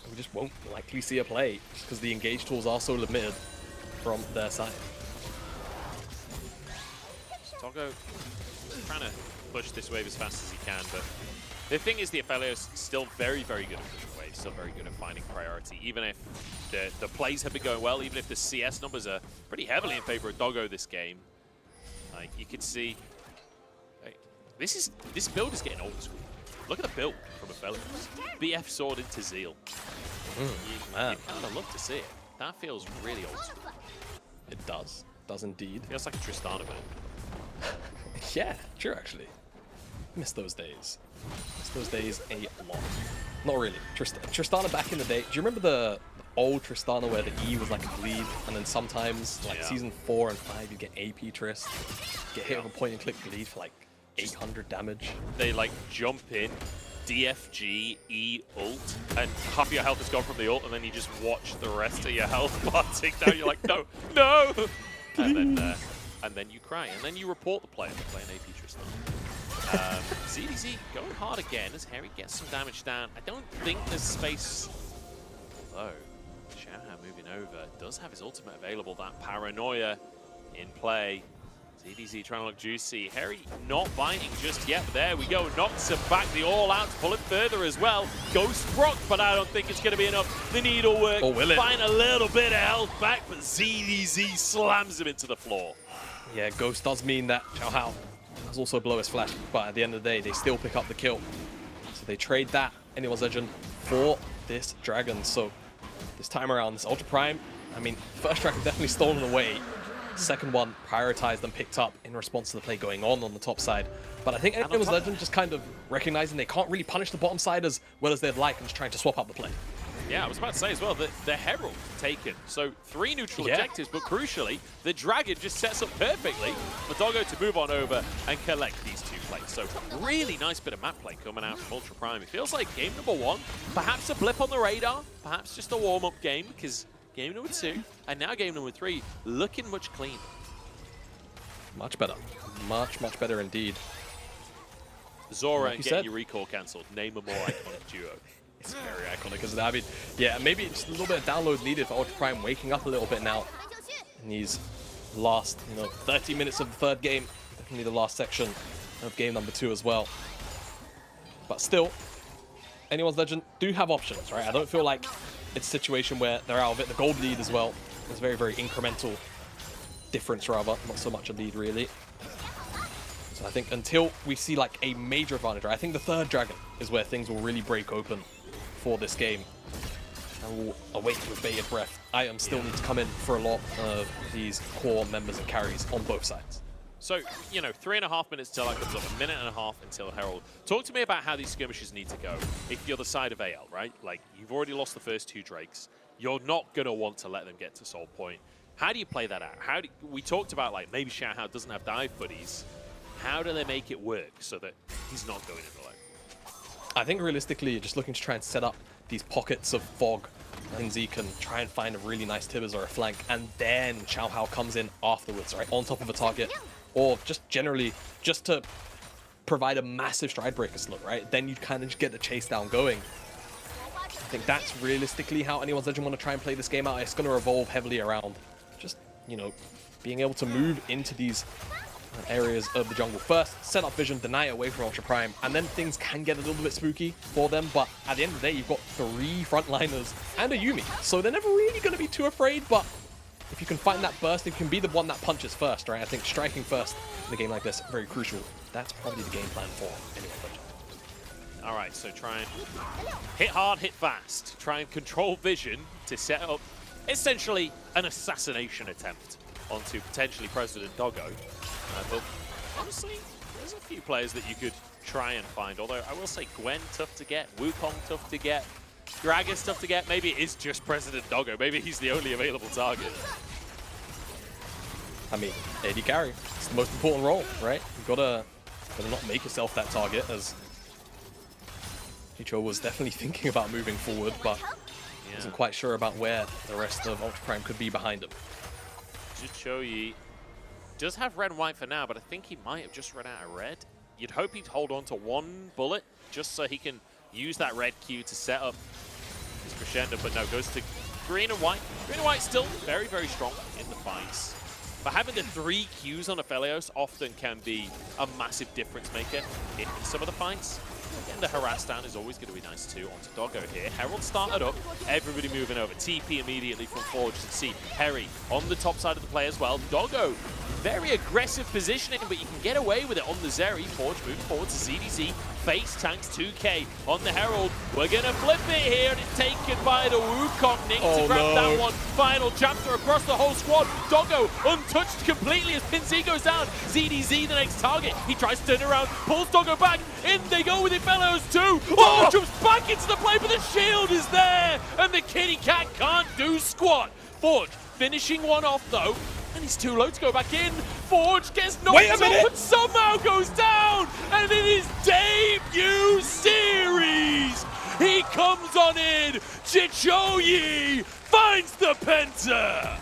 we just won't likely see a play just because the engage tools are so limited from their side. Doggo trying to push this wave as fast as he can, but the thing is, the FPL is still very, very good at pushing waves, still very good at finding priority. Even if the plays have been going well, even if the CS numbers are pretty heavily in favor of Doggo this game, like you could see, like, this build is getting old school. Look at the build from FPL. BF sword into Zeal. You kind of love to see it. That feels really old school. It does indeed. Feels like a Tristana build. Yeah, true actually. Miss those days. Miss those days a lot. Not really. Tristana back in the day. Do you remember the old Tristana where the E was like a bleed, and then sometimes like season 4 and 5 you get AP Trist, get hit with a point and click bleed for like 800 damage. They like jump in, DFG, E, ult, and half your health is gone from the ult, and then you just watch the rest of your health bar tick down. You're like, no, no! And then you cry, and then you report the player for playing AP Tristan. ZDZ going hard again as Harry gets some damage down. I don't think there's space, although Xiao moving over does have his ultimate available. That paranoia in play. ZDZ trying to look juicy. Harry not biting just yet, but there we go. Knocks him back, the all-out to pull it further as well. Ghost rock, but I don't think it's going to be enough. The needlework, find a little bit of health back, but ZDZ slams him into the floor. Yeah, Ghost does mean that Xiao Hao has also blow his flash, but at the end of the day, they still pick up the kill. So they trade that Anyone's Legend for this Dragon. So this time around, this Ultra Prime, I mean, first Dragon definitely stolen away. Second one prioritized and picked up in response to the play going on the top side. But I think Anyone's Legend just kind of recognizing they can't really punish the bottom side as well as they'd like and just trying to swap up the play. Yeah, I was about to say as well that the Herald taken. So 3 neutral objectives, but crucially, the Dragon just sets up perfectly for Doggo to move on over and collect these 2 plays. So really nice bit of map play coming out from Ultra Prime. It feels like game number 1, perhaps a blip on the radar, perhaps just a warm-up game, because game number 2 and now game number 3 looking much cleaner. Much better. Much, much better indeed. Zora like and getting your recall cancelled. Name a more iconic duo. It's very iconic, isn't it? I mean, yeah, maybe just a little bit of download needed for Ultra Prime waking up a little bit now in these last, 30 minutes of the third game. Definitely the last section of game number 2 as well. But still, Anyone's Legend do have options, right? I don't feel like it's a situation where they're out of it. The gold lead as well is very, very incremental difference, rather. Not so much a lead, really. So I think until we see like a major advantage, right? I think the third Dragon is where things will really break open for this game. And we'll await with bated breath. Item still need to come in for a lot of these core members and carries on both sides. So, 3.5 minutes till that comes up, 1.5 minutes until Herald. Talk to me about how these skirmishes need to go if you're the side of AL, right? Like, you've already lost the first 2 Drakes. You're not going to want to let them get to Soul Point. How do you play that out? We talked about, like, maybe Xiao Hao doesn't have dive buddies. How do they make it work so that he's not going in the lane? I think realistically, you're just looking to try and set up these pockets of fog. And Zeke can try and find a really nice Tibbers or a flank, and then Xiao Hao comes in afterwards, right? On top of a target. Or just generally, just to provide a massive stride breaker slot, right? Then you kind of just get the chase down going. I think that's realistically how Anyone's Legend want to try and play this game out. It's going to revolve heavily around just, being able to move into these areas of the jungle first, set up vision, deny it away from Ultra Prime, and then things can get a little bit spooky for them. But at the end of the day, you've got 3 frontliners and a Yuumi, so they're never really going to be too afraid. But if you can find that burst, if you can be the one that punches first, right? I think striking first in a game like this, very crucial. That's probably the game plan for Anyone's Legend. All right, so try and hit hard, hit fast. Try and control vision to set up essentially an assassination attempt onto potentially President Doggo. But honestly, there's a few players that you could try and find. Although I will say Gwen tough to get, Wukong tough to get, Gragas tough to get. Maybe it is just President Doggo. Maybe he's the only available target. I mean, AD carry. It's the most important role, right? You've gotta not make yourself that target, as Chicho was definitely thinking about moving forward, but wasn't quite sure about where the rest of Ultra Prime could be behind him. Chichoyi does have red and white for now, but I think he might have just run out of red. You'd hope he'd hold on to one bullet just so he can use that red Q to set up his crescendo, but no, goes to green and white. Green and white still very, very strong in the fights. But having the 3 Qs on Aphelios often can be a massive difference maker in some of the fights. Again, the harass down is always going to be nice too. Onto Doggo here. Herald started up. Everybody moving over. TP immediately from Forge to see Harry on the top side of the play as well. Doggo, very aggressive positioning, but you can get away with it on the Zeri. Forge moving forward to ZDZ. Face tanks 2K on the Herald. We're going to flip it here, and it's taken by the Wukong. Ning to grab that one. Final chapter across the whole squad. Doggo untouched completely as Pinzi goes down. ZDZ the next target. He tries to turn around, pulls Doggo back. In they go with it, fellows too. Oh, jumps back into the play, but the shield is there, and the kitty cat can't do squat. Forge finishing one off though. And he's too low to go back in. Forge gets knocked off and somehow goes down. And in his debut series, he comes on in. Chichoyi finds the Penta.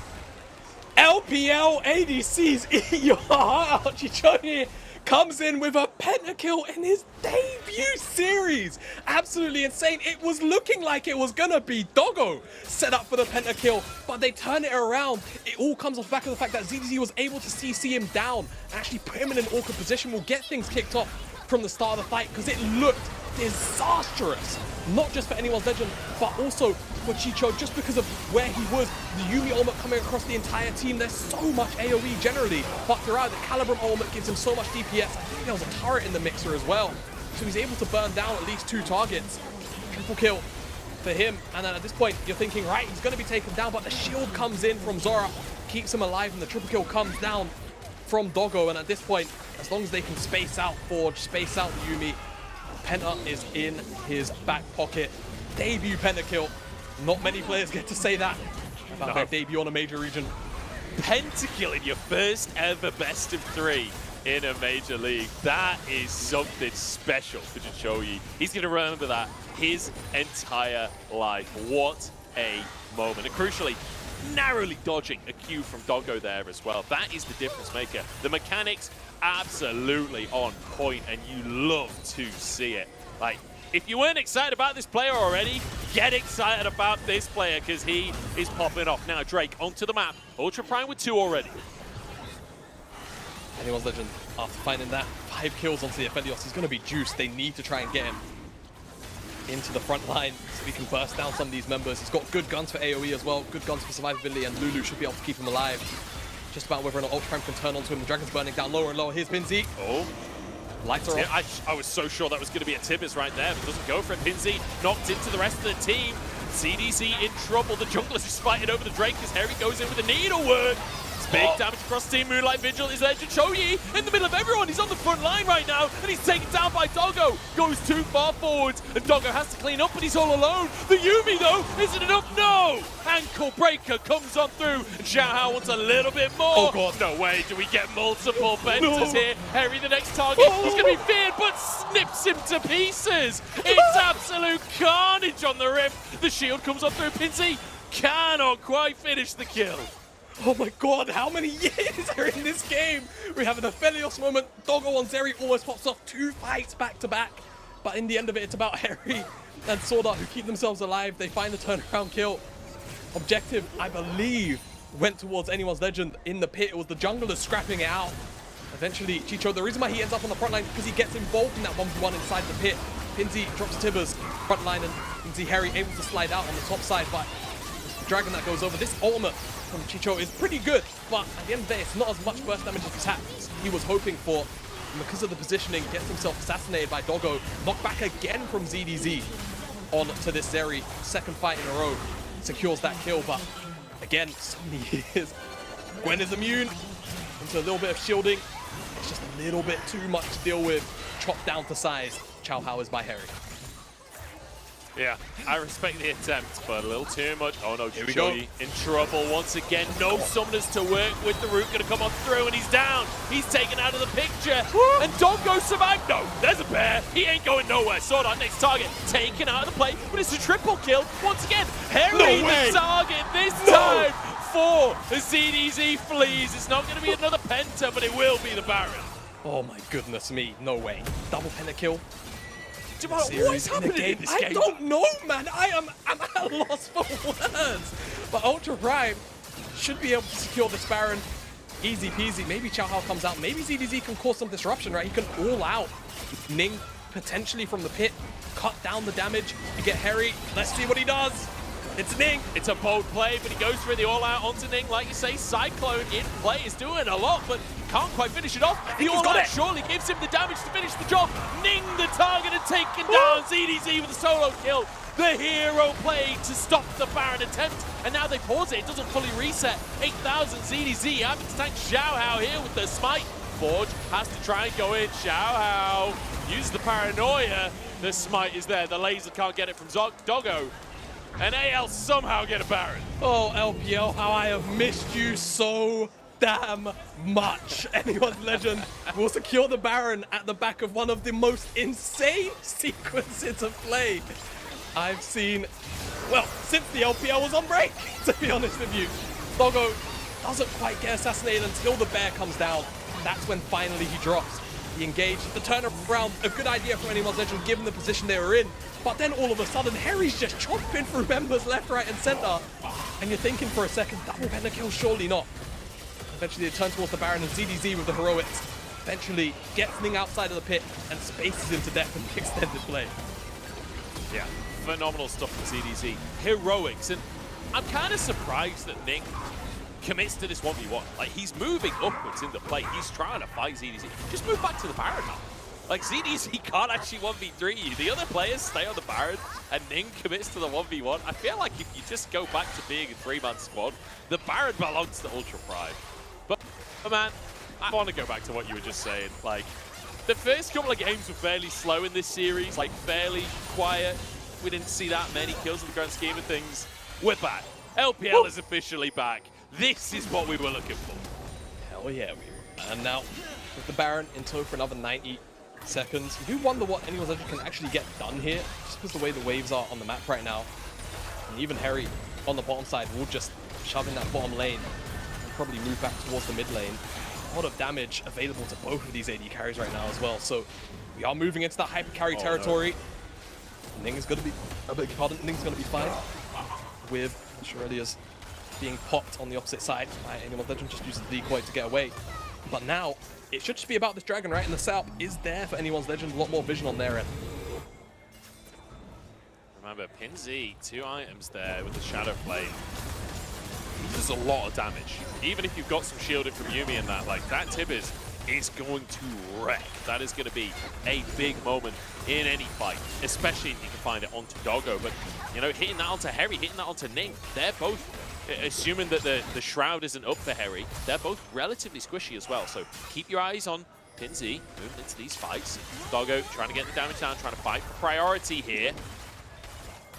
LPL ADCs eat your heart out. Chichoyi comes in with a pentakill in his debut series. Absolutely insane. It was looking like it was gonna be Doggo set up for the pentakill, but they turn it around. It all comes off the back of the fact that ZDZ was able to CC him down, actually put him in an awkward position, will get things kicked off from the start of the fight because it looked disastrous. Not just for anyone's legend, but also for Chicho, just because of where he was. The Yuumi ultimate coming across the entire team. There's so much AoE generally, but throughout the Calibrum ultimate gives him so much DPS. I think there was a turret in the mixer as well. So he's able to burn down at least 2 targets. Triple kill for him. And then at this point, you're thinking, right, he's going to be taken down, but the shield comes in from Zora, keeps him alive, and the triple kill comes down from Doggo. And at this point, as long as they can space out Forge, space out the Yuumi, Penta is in his back pocket. Debut pentakill. Not many players get to say that about their debut on a major region. Pentakill in your first ever best of 3 in a major league. That is something special for Chichoyi. He's going to remember that his entire life. What a moment. And crucially, narrowly dodging a Q from Doggo there as well. That is the difference maker. The mechanics absolutely on point, and you love to see it. Like, if you weren't excited about this player already, get excited about this player because he is popping off. Now Drake onto the map. Ultra Prime with 2 already. Anyone's legend, after finding that 5 kills onto the Aphelios, he's going to be juiced. They need to try and get him into the front line so he can burst down some of these members. He's got good guns for AoE as well, good guns for survivability, and Lulu should be able to keep him alive. Just about whether or not Ultra Prime can turn onto him. The Dragon's burning down lower and lower. Here's Pinzi. Oh. Lights are off. I was so sure that was going to be a Tibbers right there, but doesn't go for it. Pinzi knocked into the rest of the team. CDC in trouble. The junglers is fighting over the Drake as Harry goes in with the needlework. Big damage across the team. Moonlight Vigil is there. Chichoyi in the middle of everyone. He's on the front line right now, and he's taken down by Doggo. Goes too far forwards, and Doggo has to clean up, but he's all alone. The Yuumi, though, isn't enough. No! Ankle breaker comes on through, and Xiaohao wants a little bit more. Oh, God. No way. Do we get multiple Pentas here? Harry, the next target. He's going to be feared, but snips him to pieces. It's absolute carnage on the Rift. The shield comes on through. Pinzi cannot quite finish the kill. Oh my god, how many years are in this game? We have an Aphelios moment. Doggo on Zeri almost pops off 2 fights back to back. But in the end of it, it's about Harry and Swordart who keep themselves alive. They find the turnaround kill. Objective, I believe, went towards anyone's legend in the pit. It was the junglers scrapping it out. Eventually, Chicho, the reason why he ends up on the front line is because he gets involved in that 1v1 inside the pit. Pinzi drops Tibbers front line, and you can see Harry able to slide out on the top side, but it's the Dragon that goes over. This ultimate from Chicho is pretty good, but at the end of the day, it's not as much burst damage as he was hoping for. And because of the positioning, gets himself assassinated by Doggo. Knocked back again from ZDZ on to this Zeri. 2nd fight in a row. Secures that kill, but Again, so many years. Gwen is immune into a little bit of shielding. It's just a little bit too much to deal with. Chopped down to size. Chow Hao is by Harry. Yeah, I respect the attempt, but a little too much. Oh no, Here we go. Joey in trouble once again. No summoners to work with. The root gonna come on through, and he's down. He's taken out of the picture. And Doggo survived. No, there's a bear. He ain't going nowhere. Sword Art next target. Taken out of the play, but it's a triple kill. Once again, Harry the target this time for the ZDZ flees. It's not gonna be another Penta, but it will be the Baron. Oh my goodness me, no way. Double Pentakill. Jamal, what is happening in this game? I don't know, man. I'm at a loss for words. But Ultra Prime should be able to secure this Baron. Easy peasy. Maybe Chow Hao comes out. Maybe ZDZ can cause some disruption, right? He can all out Ning potentially from the pit, cut down the damage. You get Harry. Let's see what he does. It's Ning. It's a bold play, but he goes for the all-out onto Ning. Like you say, Cyclone in play is doing a lot, but can't quite finish it off. The all-out surely gives him the damage to finish the job. Ning, the target, and taken down. ZDZ with a solo kill. The hero play to stop the Baron attempt, and now they pause it. It doesn't fully reset. 8,000 ZDZ having to tank Xiao Hao here with the smite. Forge has to try and go in. Xiao Hao uses the paranoia. The smite is there. The laser can't get it from Doggo. And AL somehow get a Baron. Oh, LPL, how I have missed you so damn much. Anyone's Legend will secure the Baron at the back of one of the most insane sequences of play I've seen, well, since the LPL was on break, to be honest with you. Doggo doesn't quite get assassinated until the bear comes down. That's when finally he drops. He engaged. The turnaround, a good idea from Anyone's Legend given the position they were in. But then all of a sudden, Harry's just chopping through members left, right, and center. And you're thinking for a second, double pentakill, surely not. Eventually, they turn towards the Baron and ZDZ with the heroics. Eventually, gets Ning outside of the pit and spaces him to death in the extended play. Yeah, phenomenal stuff from ZDZ. Heroics, and I'm kind of surprised that Ning commits to this 1v1. Like, he's moving upwards in the play. He's trying to fight ZDZ. Just move back to the Baron now. Like, ZDZ can't actually 1v3 you. The other players stay on the Baron, and Ning commits to the 1v1. I feel like if you just go back to being a 3-man squad, the Baron belongs to Ultra Prime. But man, I want to go back to what you were just saying. Like, the first couple of games were fairly slow in this series, like fairly quiet. We didn't see that many kills in the grand scheme of things. We're back. LPL is officially back. This is what we were looking for. Hell yeah, we were. And now, with the Baron in tow for another 90 seconds, you do wonder what Anyone's Legend can actually get done here, just because the way the waves are on the map right now. And even Harry on the bottom side will just shove in that bottom lane and probably move back towards the mid lane. A lot of damage available to both of these AD carries right now as well. So we are moving into that hyper carry territory. No. Ning is going to be, I beg your pardon, Ning's going to be fine with Shurelia's being popped on the opposite side. Anyone's Legend just uses the decoy to get away. But now, it should just be about this dragon, right? And the setup is there for Anyone's Legend. A lot more vision on their end. Remember, Pinzy, 2 items there with the Shadow Flame. There's a lot of damage. Even if you've got some shielding from Yuumi and that, like, that Tibbers is going to wreck. That is going to be a big moment in any fight, especially if you can find it onto Doggo. But, you know, hitting that onto Harry, hitting that onto Ning, they're both, assuming that the Shroud isn't up for Harry, they're both relatively squishy as well. So keep your eyes on Pinzy moving into these fights. Doggo trying to get the damage down, trying to fight for priority here.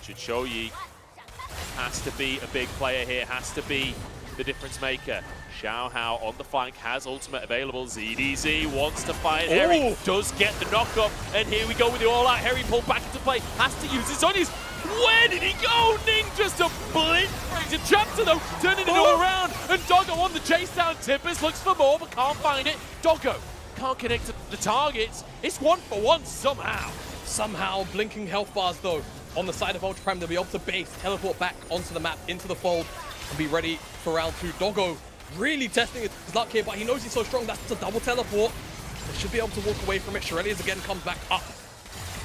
Chichoyi has to be a big player here, has to be the difference maker. Xiao Hao on the flank, has ultimate available. ZDZ wants to fight. Harry does get the knock-up, and here we go with the all-out. Harry pulled back into play, has to use his onions. Where did he go? Ning just a blitz, brings a chapter though, turning it all around, and Doggo on the chase down. Tippers looks for more, but can't find it. Doggo can't connect to the targets. It's 1-for-1 somehow. Somehow, blinking health bars though. On the side of Ultra Prime, they'll be able to base, teleport back onto the map, into the fold, and be ready for round 2. Doggo really testing his luck here, but he knows he's so strong. That's a double teleport. They should be able to walk away from it. Shurelia's again comes back up.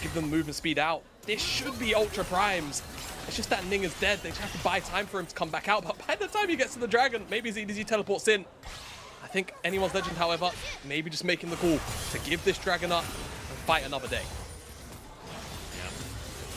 Give them movement speed out. This should be Ultra Primes. It's just that Ning is dead. They just have to buy time for him to come back out. But by the time he gets to the dragon, maybe ZDZ teleports in. I think Anyone's Legend, however, maybe just making the call to give this dragon up and fight another day.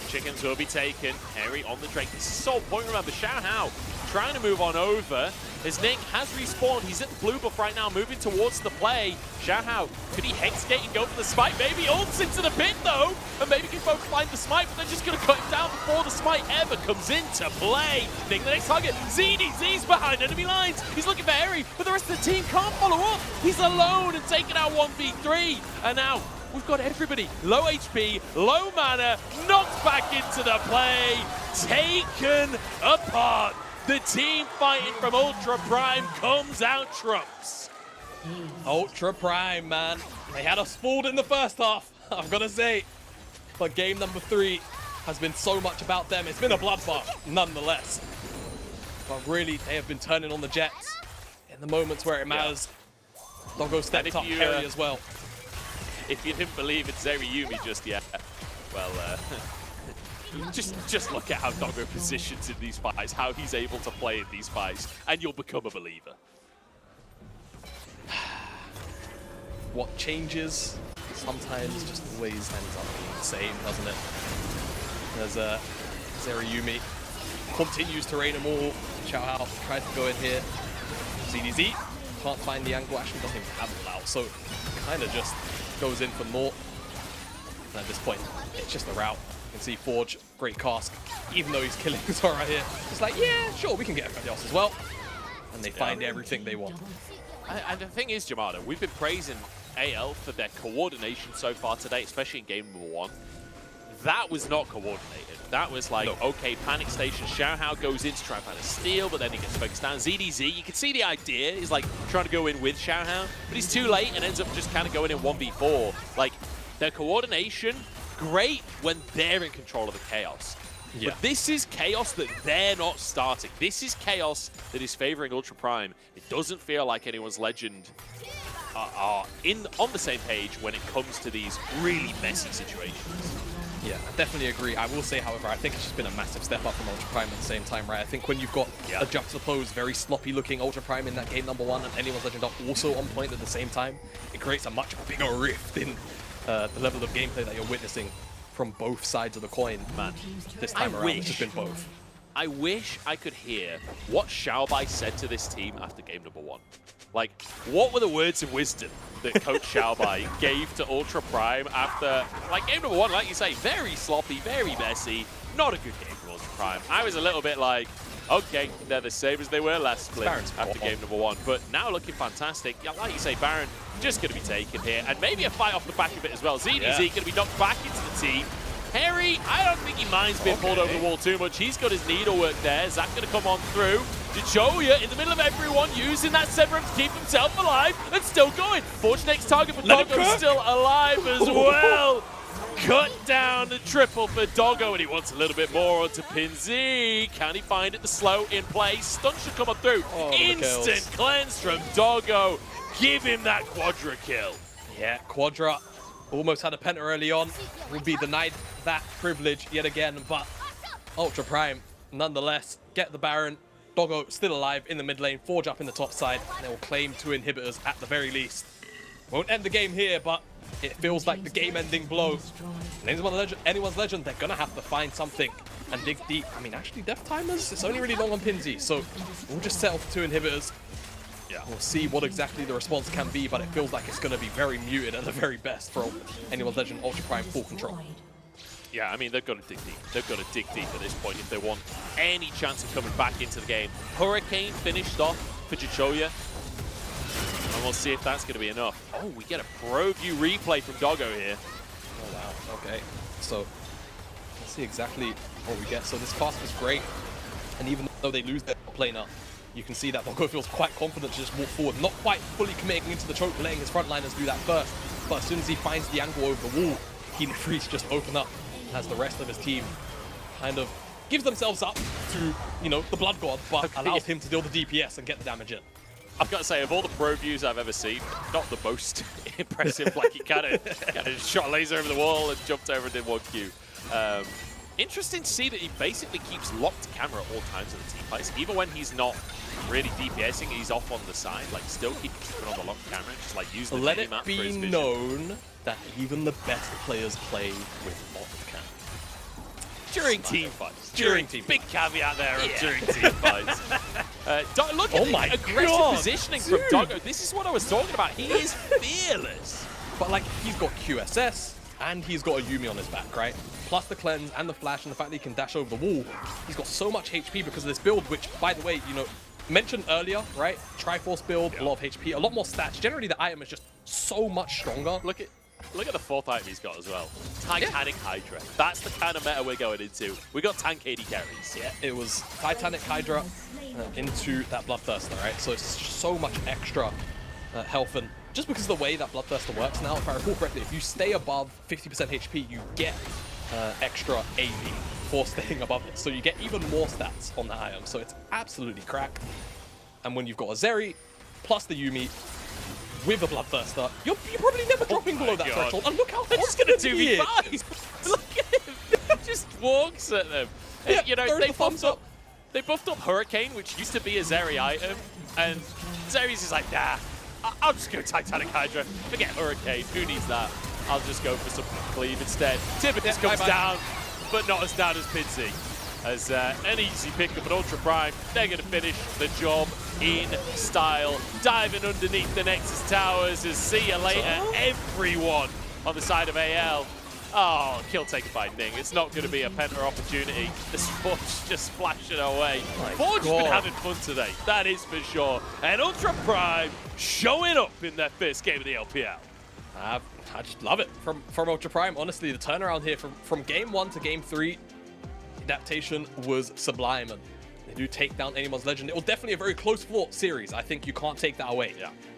Chickens will be taken. Harry on the Drake. This is the sole point. Remember, Xiao Hao trying to move on over. As Nick has respawned, he's at the blue buff right now, moving towards the play. Xiaohao, could he hexgate and go for the smite? Maybe ults into the pit though, and maybe can both find the smite, but they're just going to cut him down before the smite ever comes into play. Nick, the next target, ZDZ's behind enemy lines. He's looking for Harry, but the rest of the team can't follow up. He's alone and taking out 1v3, and now we've got everybody low HP, low mana, knocked back into the play, taken apart. The team fighting from Ultra Prime comes out trumps. Ultra Prime, man. They had us fooled in the first half, I've got to say. But game number 3 has been so much about them. It's been a bloodbath, nonetheless. But really, they have been turning on the Jets in the moments where it matters. Doggo stepped up, Harry as well. If you didn't believe in Zeriyumi just yet, well, just look at how Doggo positions in these fights, how he's able to play in these fights, and you'll become a believer. What changes sometimes just always ends up being the same, doesn't it? There's Zeriyumi continues to rain them all. Xiaohao tries to go in here. ZDZ can't find the angle, actually doesn't even have it out, so kind of just goes in for naught. And at this point, it's just a route. You can see Forge, great cask, even though he's killing Zora here. It's like, yeah, sure, we can get everybody else as well. And they find everything they want. And the thing is, Jamada, we've been praising AL for their coordination so far today, especially in game number 1. That was not coordinated. That was like, okay, panic station, Xiaohao goes in to try and find a steal, but then he gets focused down. ZDZ, you can see the idea is like trying to go in with Xiaohao, but he's too late and ends up just kind of going in 1v4. Like, their coordination, great when they're in control of the chaos. Yeah. But this is chaos that they're not starting. This is chaos that is favoring Ultra Prime. It doesn't feel like anyone's legend are on the same page when it comes to these really messy situations. Yeah, I definitely agree. I will say, however, I think it's just been a massive step up from Ultra Prime at the same time, right? I think when you've got a juxtaposed, very sloppy-looking Ultra Prime in that game number 1 and Anyone's Legend are also on point at the same time, it creates a much bigger rift in the level of gameplay that you're witnessing from both sides of the coin. Man, this time around, it's just been both. I wish I could hear what Xiaobai said to this team after game number 1. Like, what were the words of wisdom that Coach Xiaobai gave to Ultra Prime after, like, game number 1, like you say, very sloppy, very messy, not a good game for Ultra Prime. I was a little bit like, okay, they're the same as they were last split after game number 1, but now looking fantastic. Yeah, like you say, Baron just going to be taken here, and maybe a fight off the back of it as well. ZDZ going to be knocked back into the team. Harry, I don't think he minds being pulled over the wall too much. He's got his needlework there. Zach going to come on through. Jojoya in the middle of everyone, using that Severum to keep himself alive and still going. Forge next target, but Doggo's still alive as well. Cut down the triple for Doggo, and he wants a little bit more onto Pinzi. Can he find it? The slow in place. Stun should come up through. Instant cleanse from Doggo. Give him that quadra kill. Yeah, quadra. Almost had a penta early on. Will be denied that privilege yet again, but Ultra Prime, nonetheless, get the Baron. Doggo still alive in the mid lane. Forge up in the top side. And they will claim 2 inhibitors at the very least. Won't end the game here, but it feels like the game-ending blow. And anyone's legend, they're going to have to find something and dig deep. I mean, actually, death timers, it's only really long on Pinzi, so we'll just settle for 2 inhibitors. Yeah, we'll see what exactly the response can be, but it feels like it's going to be very muted at the very best for anyone's legend Ultra Prime full control. Yeah, I mean, they've got to dig deep. They've got to dig deep at this point if they want any chance of coming back into the game. Hurricane finished off for Jojoya, and we'll see if that's going to be enough. Oh, we get a pro view replay from Doggo here. Oh, wow. Okay. So, let's see exactly what we get. So this cask is great, and even though they lose their planer, you can see that Doggo feels quite confident to just walk forward, not quite fully committing into the choke, letting his frontliners do that first. But as soon as he finds the angle over the wall, Healing Freeze just open up as the rest of his team kind of gives themselves up to, you know, the Blood God, but allows him to deal the DPS and get the damage in. I've got to say, of all the pro views I've ever seen, not the most impressive. Like, he kind of shot a laser over the wall and jumped over and did 1Q. Interesting to see that he basically keeps locked camera at all times in the team fights. Even when he's not really DPSing, he's off on the side, like still keeping on the locked camera, just like use the Let mini it map be for his vision. known that even the best players play with locked camera. During team fights. During team Big caveat there of during team fights. Look at my the aggressive God, positioning dude. from Doggo. This is what I was talking about. He is fearless. But like, he's got QSS and he's got a Yuumi on his back, right? Plus the cleanse and the flash and the fact that he can dash over the wall. He's got so much HP because of this build, which, by the way, you know, mentioned earlier, right? Triforce build, a lot of HP, a lot more stats. Generally, the item is just so much stronger. Look at the fourth item he's got as well. Titanic Hydra. That's the kind of meta we're going into. We got tank AD carries. Yeah, it was Titanic Hydra into that Bloodthirster, right? So it's just so much extra health, and just because of the way that Bloodthirster works now, if I recall correctly, if you stay above 50% HP, you get extra AV for staying above it. So you get even more stats on that item. So it's absolutely crack. And when you've got a Zeri plus the Yuumi with a Bloodthirster, you're probably never dropping below that threshold. And look how they're just gonna confident he is. 2v5. Look at him. Just walks at them. Yeah, you know, they thumbs buffed up. They buffed up Hurricane, which used to be a Zeri item, and Zeri's is like, nah, I'll just go Titanic Hydra. Forget Hurricane. Who needs that? I'll just go for some Cleave instead. Tibbetts comes down, but not as down as Pinsy. As an easy pickup at Ultra Prime, they're going to finish the job in style. Diving underneath the Nexus Towers as see you later, everyone on the side of AL. Oh, kill taken by Ning. It's not going to be a Penta opportunity. The Forge just flashing away. Forge's been having fun today, that is for sure. And Ultra Prime showing up in their first game of the LPL. I just love it from Ultra Prime. Honestly, the turnaround here from game 1 to game 3, adaptation was sublime, and they do take down Anyone's Legend. It was definitely a very close fought series. I think you can't take that away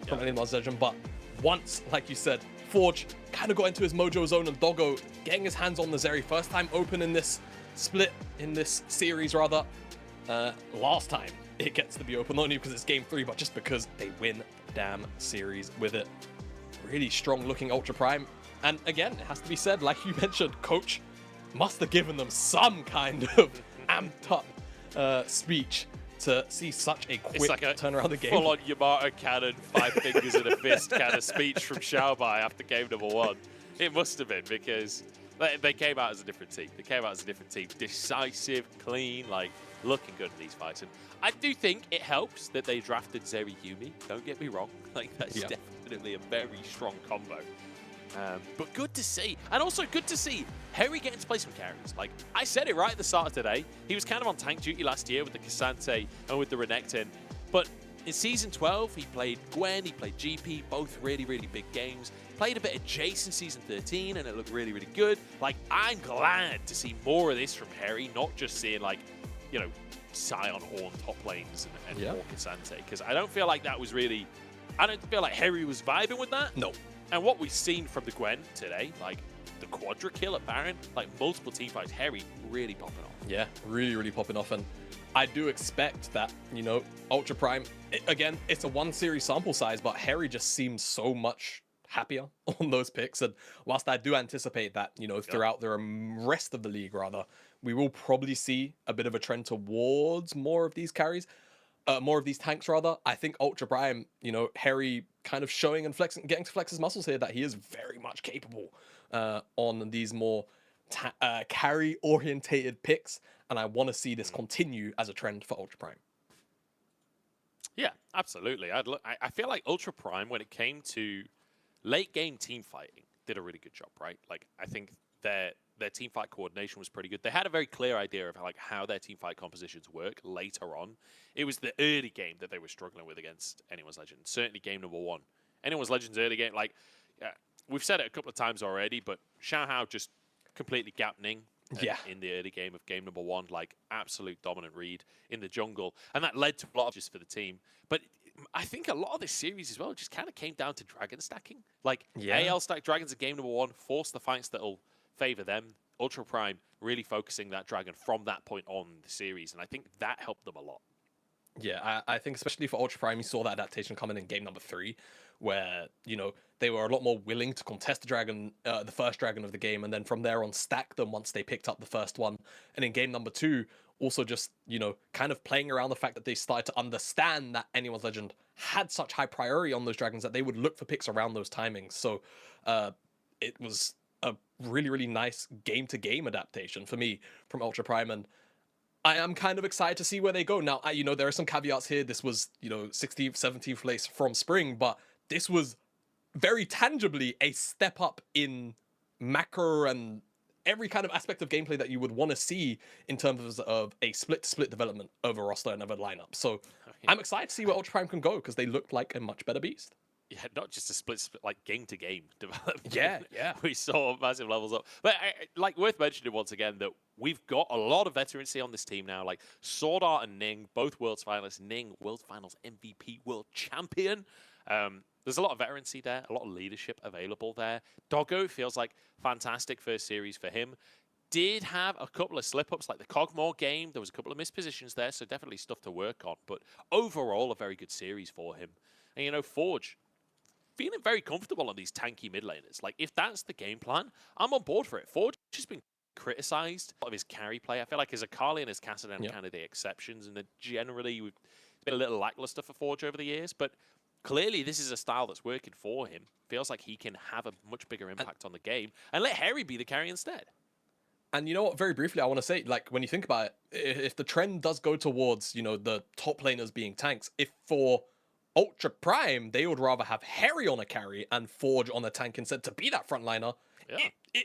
from Anyone's Legend, but once, like you said, Forge kind of got into his mojo zone, and Doggo getting his hands on the Zeri first time open in this split, in this series rather. Last time it gets to be open, not only because it's game 3, but just because they win the damn series with it. Really strong looking Ultra Prime. And again, it has to be said, like you mentioned, Coach must have given them some kind of amped up speech to see such a quick turnaround the game. Full-on Yamato cannon, 5 fingers in a fist kind of speech from Xiaobai after game number 1. It must have been, because they came out as a different team. They came out as a different team. Decisive, clean, like, looking good in these fights. And I do think it helps that they drafted Zeri Yuumi. Don't get me wrong. Like, that's definitely a very strong combo. But good to see. And also good to see Harry getting to play some carries. Like, I said it right at the start of today. He was kind of on tank duty last year with the Cassante and with the Renekton. But in Season 12, he played Gwen, he played GP, both really, really big games. Played a bit of Jace in Season 13, and it looked really, really good. Like, I'm glad to see more of this from Harry, not just seeing, like, you know, Scion Horn top lanes and more Cassante. Because I don't feel like that was really... I don't feel like Harry was vibing with that. No. And what we've seen from the Gwen today, like the Quadra kill at Baron, like multiple teamfights, Harry really popping off. Yeah, really, really popping off. And I do expect that, you know, Ultra Prime, again, it's a 1 series sample size, but Harry just seems so much happier on those picks. And whilst I do anticipate that, you know, throughout the rest of the league, rather, we will probably see a bit of a trend towards more of these carries. More of these tanks, rather. I think Ultra Prime, you know, Harry kind of showing and flexing, getting to flex his muscles here, that he is very much capable on these more carry-orientated picks, and I want to see this continue as a trend for Ultra Prime. Yeah, absolutely. I feel like Ultra Prime, when it came to late-game team fighting, did a really good job, right? Like, I think their team fight coordination was pretty good. They had a very clear idea of like how their team fight compositions work later on. It was the early game that they were struggling with against Anyone's Legend. Certainly game number 1. Anyone's Legend's early game, like, we've said it a couple of times already, but Xiaohao just completely gapped Ning in the early game of game number 1, like absolute dominant read in the jungle. And that led to a lot of just for the team. But I think a lot of this series as well just kind of came down to dragon stacking. Like, AL stack dragons at game number 1, force the fights that'll favor them. Ultra Prime really focusing that dragon from that point on in the series, and I think that helped them a lot. Yeah, I think especially for Ultra Prime, you saw that adaptation coming in game number 3, where, you know, they were a lot more willing to contest the dragon, the first dragon of the game, and then from there on stack them once they picked up the first one. And in game number 2, also just, you know, kind of playing around the fact that they started to understand that Anyone's Legend had such high priority on those dragons that they would look for picks around those timings. So it was a really, really nice game-to-game adaptation for me from Ultra Prime. And I am kind of excited to see where they go. Now, you know, there are some caveats here. This was, you know, 16th, 17th place from spring, but this was very tangibly a step up in macro and every kind of aspect of gameplay that you would want to see in terms of a split-to-split development over roster and over lineup. So I'm excited to see where Ultra Prime can go because they look like a much better beast. Yeah, not just a split, like game-to-game development. Yeah. We saw massive levels up. But like worth mentioning once again that we've got a lot of veterancy on this team now. Like Sword Art and Ning, both Worlds Finalists. Ning, Worlds Finals MVP, World Champion. There's a lot of veterancy there, a lot of leadership available there. Doggo feels like fantastic first series for him. Did have a couple of slip-ups, like the Cogmore game. There was a couple of missed positions there, so definitely stuff to work on. But overall, a very good series for him. And, you know, Forge, feeling very comfortable on these tanky mid laners. Like, if that's the game plan, I'm on board for it. Forge has been criticized a lot of his carry play. I feel like his Akali and his Kassadin are kind of the exceptions, and generally, it's been a little lackluster for Forge over the years, but clearly this is a style that's working for him. Feels like he can have a much bigger impact on the game, and let Harry be the carry instead. And you know what, very briefly, I want to say, like, when you think about it, if the trend does go towards, you know, the top laners being tanks, if for Ultra Prime, they would rather have Harry on a carry and Forge on a tank instead to be that frontliner. Yeah.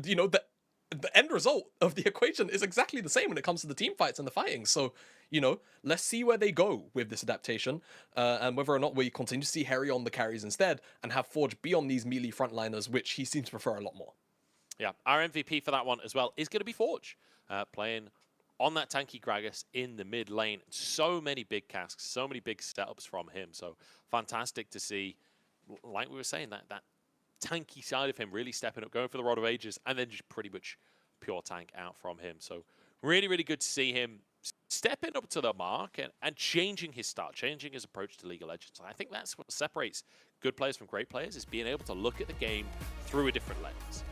You know, the end result of the equation is exactly the same when it comes to the team fights and the fighting. So, you know, let's see where they go with this adaptation and whether or not we continue to see Harry on the carries instead and have Forge be on these melee frontliners, which he seems to prefer a lot more. Yeah, our MVP for that one as well is going to be Forge, playing on that tanky Gragas in the mid lane. So many big casks, so many big setups from him. So fantastic to see, like we were saying, that tanky side of him really stepping up, going for the Rod of Ages, and then just pretty much pure tank out from him. So really, really good to see him stepping up to the mark and changing his style, changing his approach to League of Legends. I think that's what separates good players from great players, is being able to look at the game through a different lens.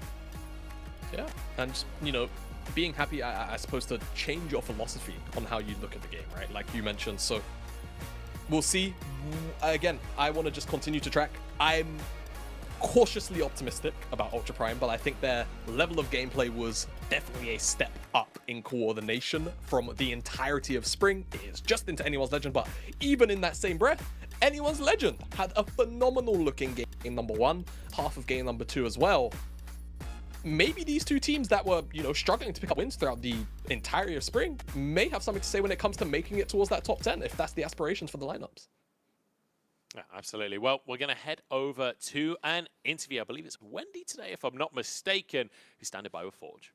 Yeah, and just, you know, being happy, I suppose, to change your philosophy on how you look at the game, right? Like you mentioned. So we'll see. Again, I want to just continue to track. I'm cautiously optimistic about Ultra Prime, but I think their level of gameplay was definitely a step up in coordination from the entirety of spring. It is just into Anyone's Legend, but even in that same breath, Anyone's Legend had a phenomenal looking game number one, half of game number two as well. Maybe these two teams that were, you know, struggling to pick up wins throughout the entirety of spring may have something to say when it comes to making it towards that top 10, if that's the aspirations for the lineups. Yeah, absolutely. Well, we're going to head over to an interview. I believe it's Wendy today, if I'm not mistaken, who's standing by with Forge.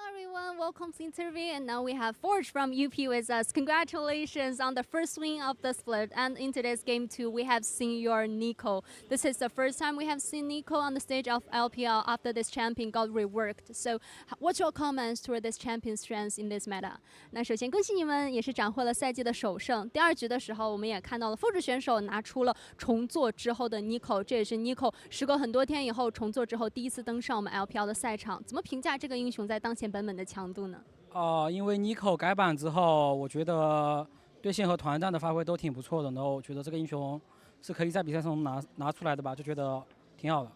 Everyone, welcome to the interview, and now we have Forge from UP with us. Congratulations on the first win of the split, and in today's game too, we have seen your Nico. This is the first time we have seen Nico on the stage of LPL after this champion got reworked. So, what's your comments toward this champion strengths in this meta? 那首先恭喜你们，也是斩获了赛季的首胜。第二局的时候，我们也看到了复制选手拿出了重做之后的 Nico， 这也是 Nico 时隔很多天以后重做之后第一次登上我们 LPL 的赛场。怎么评价这个英雄在当前版本的强度呢？因为 Nico 改版之后，我觉得对线和团战的发挥都挺不错的，然后我觉得这个英雄是可以在比赛中拿出来的吧，就觉得挺好的。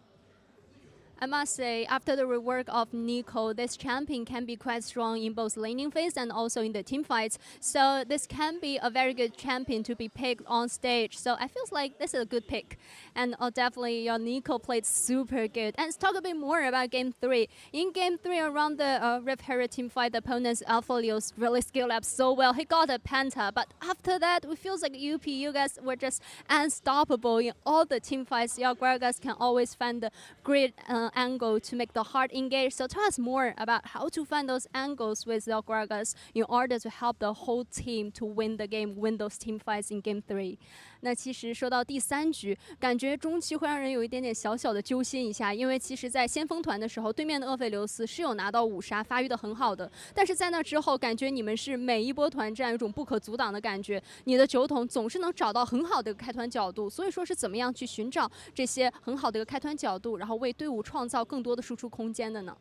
I must say, after the rework of Nico, this champion can be quite strong in both laning phase and also in the team fights. So this can be a very good champion to be picked on stage. So I feel like this is a good pick. And definitely your Nico played super good. And let's talk a bit more about Game 3. In Game 3, around the Rift Herald team fight, the opponent's Alpha Leos really skilled up so well. He got a Penta. But after that, it feels like UP, you guys were just unstoppable in all the team fights. Your Gragas can always find the great angle to make the hard engage. So tell us more about how to find those angles with your Gragas in order to help the whole team to win the game, win those team fights in Game 3. 那其实说到第三局，感觉中期会让人有一点点小小的揪心一下，因为其实在先锋团的时候，对面的厄斐琉斯是有拿到5杀，发育的很好的，但是在那之后，感觉你们是每一波团战有种不可阻挡的感觉，你的酒桶总是能找到很好的一个开团角度，所以说是怎么样去寻找这些很好的一个开团角度，然后为队伍创造更多的输出空间的呢？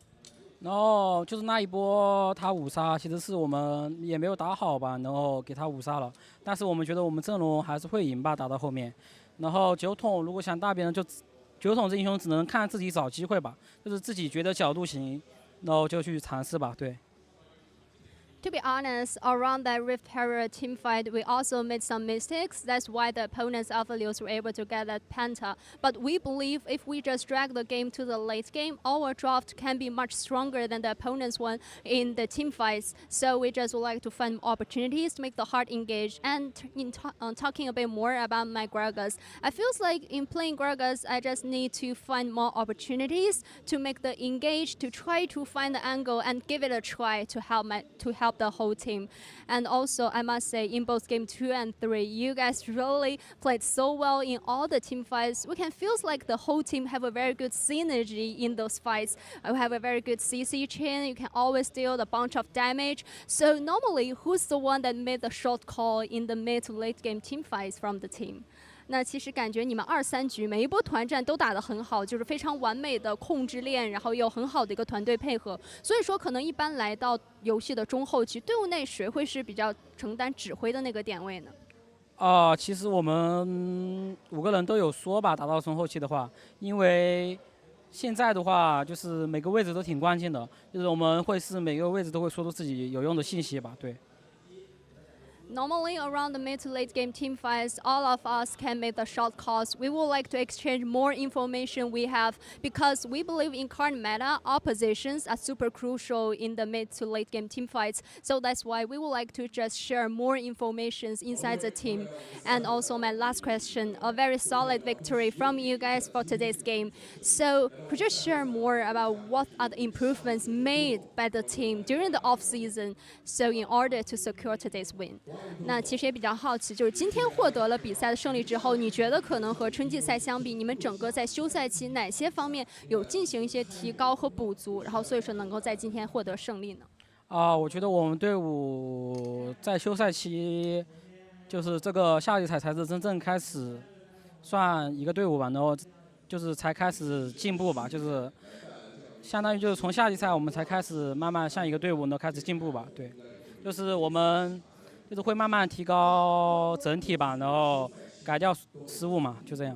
然后就是那一波他5杀，其实是我们也没有打好吧，然后给他5杀了。但是我们觉得我们阵容还是会赢吧，打到后面。然后酒桶如果想大别人，就酒桶这英雄只能看自己找机会吧，就是自己觉得角度行，然后就去尝试吧，对。to be honest, around that Rift Terror team fight, we also made some mistakes. That's why the opponents Alpha Leos were able to get that Penta. But we believe if we just drag the game to the late game, our draft can be much stronger than the opponent's one in the team fights. So we just would like to find opportunities to make the heart engage. And in talking a bit more about my Gragas, I feel like in playing Gragas, I just need to find more opportunities to make the engage, to try to find the angle and give it a try to help the whole team. And also, I must say, in both game 2 and 3, you guys really played so well in all the team fights. We can feel like the whole team have a very good synergy in those fights. We have a very good CC chain. You can always deal a bunch of damage. So normally, who's the one that made the short call in the mid to late game team fights from the team? 那其实感觉你们2、3局每一波团战都打得很好，就是非常完美的控制链，然后有很好的一个团队配合。所以说，可能一般来到游戏的中后期，队伍内谁会是比较承担指挥的那个点位呢？其实我们5个人都有说吧，打到中后期的话，因为现在的话就是每个位置都挺关键的，就是我们会是每个位置都会说出自己有用的信息吧，对。Normally, around the mid to late game team fights, all of us can make the short calls. We would like to exchange more information we have because we believe in current meta, our positions are super crucial in the mid to late game team fights. So that's why we would like to just share more information inside the team. And also my last question, a very solid victory from you guys for today's game. So could you share more about what are the improvements made by the team during the off season, so in order to secure today's win? 那其实也比较好奇，就是今天获得了比赛的胜利之后，你觉得可能和春季赛相比，你们整个在休赛期哪些方面有进行一些提高和补足，然后所以说能够在今天获得胜利呢？我觉得我们队伍在休赛期，就是这个夏季赛才是真正开始算一个队伍吧，然后就是才开始进步吧，就是相当于就是从夏季赛我们才开始慢慢像一个队伍呢开始进步吧，对，就是我们。就是会慢慢提高整体吧，然后改掉失误嘛，就这样。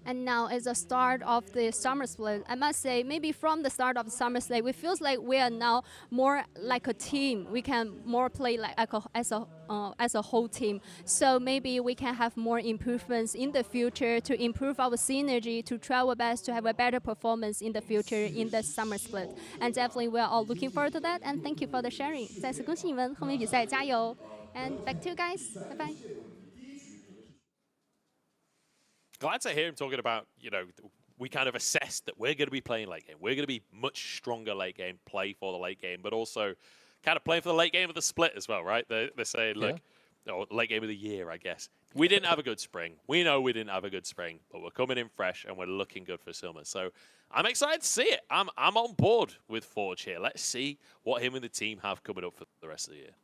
And now, as the start of the summer split, I must say, maybe from the start of the summer split, it feels like we are now more like a team. We can more play like as a whole team. So maybe we can have more improvements in the future to improve our synergy, to try our best to have a better performance in the future in the summer split. And definitely, we are all looking forward to that. And thank you for the sharing. 再次恭喜你们，后面比赛加油 ！And back to you guys. Bye bye. Glad to hear him talking about, we kind of assessed that we're going to be playing late game. We're going to be much stronger late game, play for the late game, but also kind of playing for the late game of the split as well, right? They're saying, look, or late game of the year, I guess. We didn't have a good spring. We know we didn't have a good spring, but we're coming in fresh and we're looking good for summer. So I'm excited to see it. I'm on board with Forge here. Let's see what him and the team have coming up for the rest of the year.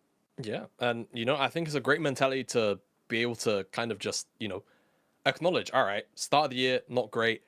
Yeah, and, I think it's a great mentality to be able to kind of just, acknowledge, all right, start of the year, not great,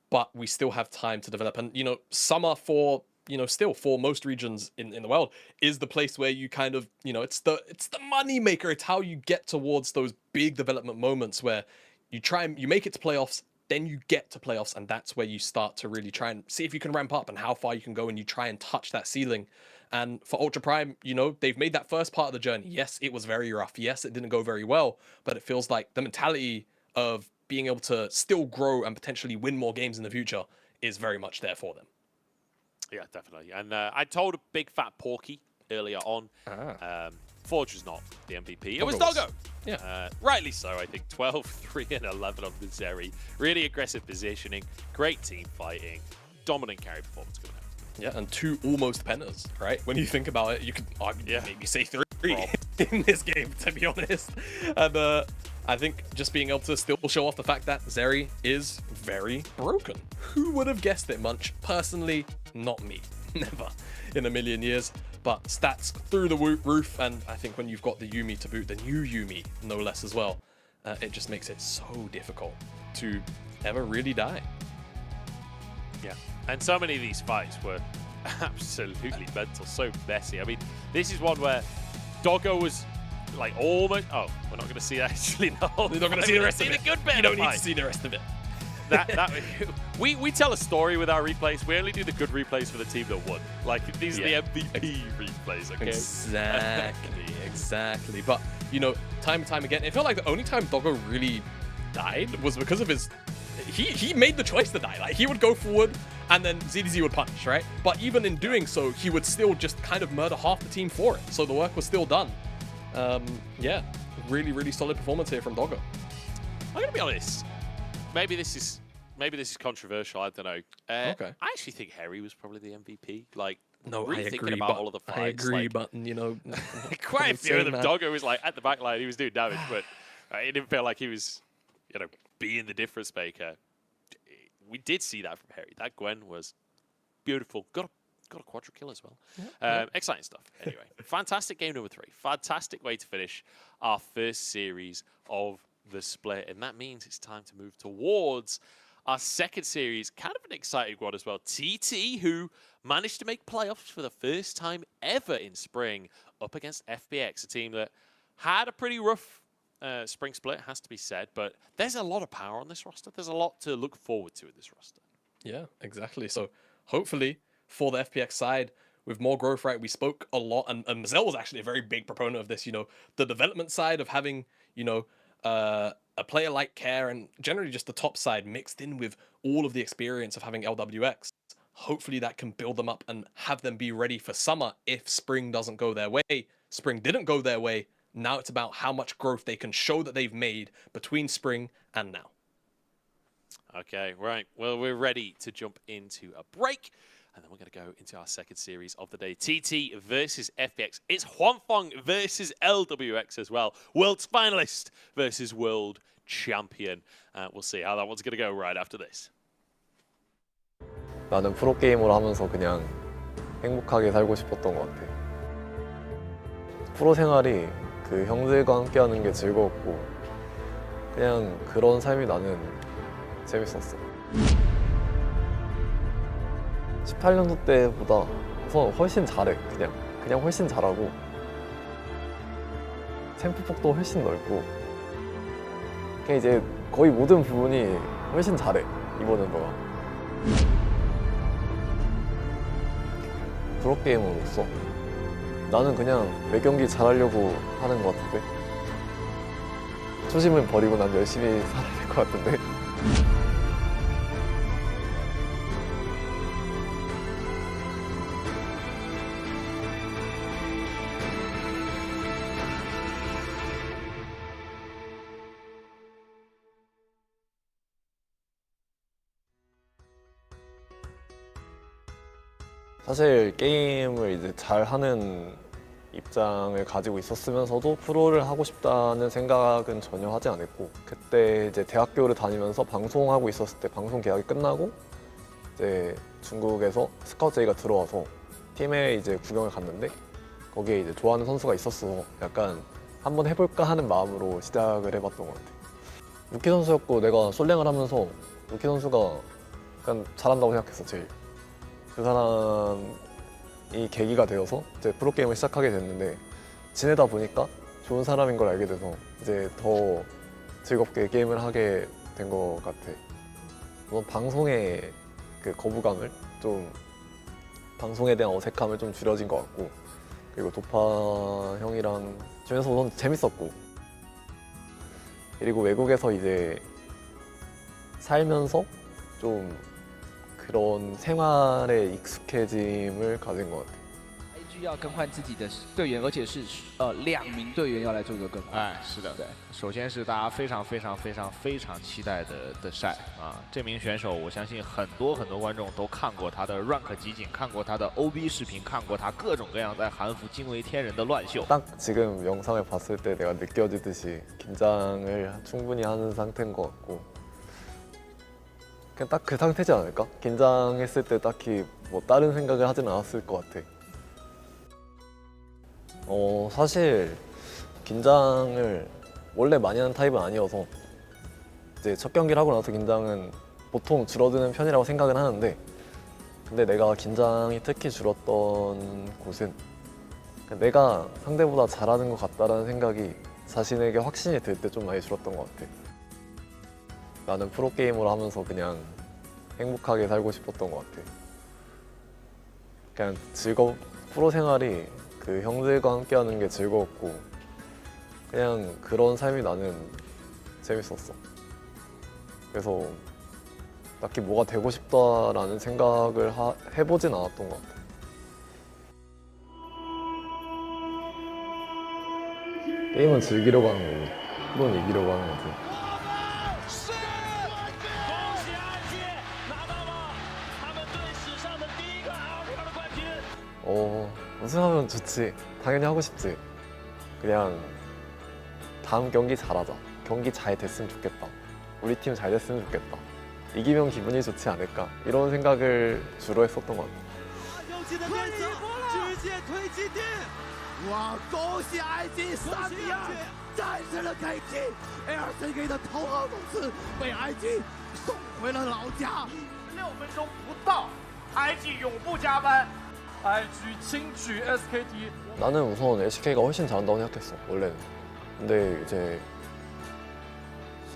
but we still have time to develop. And, summer for, still for most regions in the world is the place where you kind of, it's the money maker. It's how you get towards those big development moments where you make it to playoffs, then you get to playoffs, and that's where you start to really try and see if you can ramp up and how far you can go, and you try and touch that ceiling. And for Ultra Prime, they've made that first part of the journey. Yes, it was very rough. Yes, it didn't go very well, but it feels like the mentality of being able to still grow and potentially win more games in the future is very much there for them. Yeah, definitely. And I told a big fat Porky earlier on, Forge was not the MVP. It was Doggo. Yeah. Rightly so, I think. 12, 3, and 11 on the Zeri. Really aggressive positioning, great team fighting, dominant carry performance coming out. Yeah, and 2 almost pentas, right? When you think about it, you could maybe say 3 in this game, to be honest. And I think just being able to still show off the fact that Zeri is very broken. Who would have guessed it, Munch? Personally, not me. Never in a million years. But stats through the roof, and I think when you've got the Yuumi to boot, the new Yuumi, no less as well, it just makes it so difficult to ever really die. Yeah, and so many of these fights were absolutely mental, so messy. I mean, this is one where Doggo was like almost. Oh, we're not going to see that actually. No, you're not going to see the rest of it. The good bit you don't need to see the rest of it. We tell a story with our replays. We only do the good replays for the team that won. Like these are the MVP replays. Okay. Exactly. But you know, time and time again, it felt like the only time Doggo really died was because of his. He made the choice to die. Like he would go forward, and then ZDZ would punish, right? But even in doing so, he would still just kind of murder half the team for it. So the work was still done. Yeah, really solid performance here from Doggo. I'm gonna be honest. Maybe this is controversial. I don't know. Okay. I actually think Harry was probably the MVP. Like, No, really I thinking agree. about But all of the fights. I agree, like, but you know, quite a few of them. that. Doggo was like at the back line. He was doing damage, but it didn't feel like he was, you know, being the difference maker. We did see that from Harry. That Gwen was beautiful. Got a quadra kill as well. Exciting stuff. Anyway, fantastic game number 3. Fantastic way to finish our first series of the split, and that means it's time to move towards our second series. Kind of an exciting one as well. TT, who managed to make playoffs for the first time ever in spring, up against FPX, a team that had a pretty rough spring split, has to be said, but there's a lot of power on this roster. There's a lot to look forward to in this roster. Yeah, exactly. So hopefully for the FPX side, with more growth, right, we spoke a lot, and Mazel was actually a very big proponent of this, you know, the development side of having, you know, a player like Care and generally just the top side mixed in with all of the experience of having LWX. Hopefully that can build them up and have them be ready for summer if spring doesn't go their way. Spring didn't go their way. Now it's about how much growth they can show that they've made between spring and now. Okay, right. Well, we're ready to jump into a break. And then we're going to go into our second series of the day. TT versus FPX. It's Huanfeng versus LWX as well. World's finalist versus world champion. We'll see how that one's going to go right after this. 나는 프로게이머를 하면서 그냥 행복하게 살고 싶었던 것 같아. 프로 생활이 그 형들과 함께하는 게 즐거웠고 그냥 그런 삶이 나는 재밌었어. 18년도 때보다 우선 훨씬 잘해. 그냥 훨씬 잘하고 템포폭도 훨씬 넓고 그냥 이제 거의 모든 부분이 훨씬 잘해 이번 연도가. 프로게이머로서 나는 그냥 매 경기 잘하려고 하는 것 같은데 초심을 버리고 난 열심히 살아야 될 것 같은데. 사실 게임을 이제 잘하는 입장을 가지고 있었으면서도 프로를 하고 싶다는 생각은 전혀 하지 않았고 그때 이제 대학교를 다니면서 방송하고 있었을 때 방송 계약이 끝나고 이제 중국에서 스카우트 제의가 들어와서 팀에 이제 구경을 갔는데 거기에 이제 좋아하는 선수가 있었어. 약간 한번 해볼까 하는 마음으로 시작을 해봤던 것 같아. 루키 선수였고 내가 솔랭을 하면서 루키 선수가 약간 잘한다고 생각했어 제일. 그 사람이 계기가 되어서 이제 프로게임을 시작하게 됐는데 지내다 보니까 좋은 사람인 걸 알게 돼서 이제 더 즐겁게 게임을 하게 된 것 같아. 우선 방송의 그 거부감을 좀 방송에 대한 어색함을 좀 줄여진 것 같고 그리고 도파 형이랑 지내서 우선 재밌었고 그리고 외국에서 이제 살면서 좀 그런 생활에 익숙해짐을 가진 것 같아요. IG 要更换自己的队员，而且是2名队员要来做一个更换。哎，是的，对。首先是大家非常期待的晒啊，这名选手我相信很多观众都看过他的 rank 集锦，看过他的 OB 视频，看过他各种各样在韩服惊为天人的乱秀。 딱 지금 영상을 봤을 때 내가 느껴지듯이 긴장을 충분히 하는 상태인 것 같고 그냥 딱 그 상태지 않을까? 긴장했을 때 딱히 뭐 다른 생각을 하진 않았을 것 같아. 사실 긴장을 원래 많이 하는 타입은 아니어서 이제 첫 경기를 하고 나서 긴장은 보통 줄어드는 편이라고 생각은 하는데 근데 내가 긴장이 특히 줄었던 곳은 내가 상대보다 잘하는 것 같다라는 생각이 자신에게 확신이 들 때 좀 많이 줄었던 것 같아. 나는 프로게이머를 하면서 그냥 행복하게 살고 싶었던 것 같아. 그냥 프로 생활이 그 형들과 함께 하는 게 즐거웠고 그냥 그런 삶이 나는 재밌었어. 그래서 딱히 뭐가 되고 싶다라는 생각을 해보진 않았던 것 같아. 게임은 즐기려고 하는 거고 프로는 이기려고 하는 거지. 우승하면 좋지. 당연히 하고 싶지. 그냥 다음 경기 잘하자. 경기 잘 됐으면 좋겠다. 우리 팀 잘 됐으면 좋겠다. 이기면 기분이 좋지 않을까. 이런 생각을 주로 했었던 것 같아. 哇！恭喜埃及3比2战胜了 KT， LCK 的头号种子被埃及送回了老家。6分钟不到，埃及永不加班，埃及轻取 SKT。 나는 우선 LCK가 훨씬 잘한다고 생각했어 원래는. 근데 이제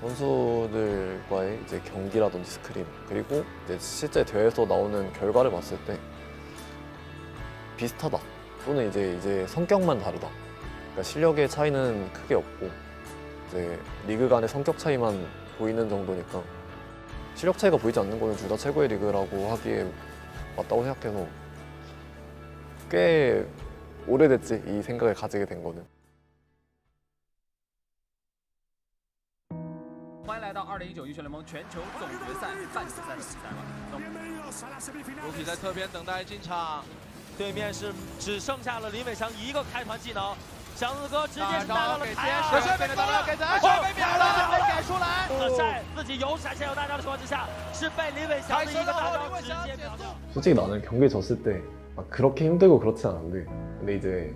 선수들과의 이제 경기라든지 스크린 그리고 이제 실제 대회에서 나오는 결과를 봤을 때 비슷하다. 또는 이제 성격만 다르다. 그러니까 실력의 차이는 크게 없고 이제 리그 간의 성격 차이만 보이는 정도니까 실력 차이가 보이지 않는 거는 둘 다 최고의 리그라고 하기에 맞다고 생각해서 꽤 오래됐지 이 생각을 가지게 된 거는. 欢迎来到2019英雄联盟全球总决赛半决赛的比赛了。卢比在侧边等待进场。 对面是只剩下了林伟翔一个开团技能，祥子哥直接是带到了台啊！被秒了，被秒了，被改出来。在自己有闪现有大招的情况之下，是被林伟翔的一个大招直接秒掉。 솔직히 나는 경기 졌을 때 막 그렇게 힘들고 그렇지 않은데 근데 이제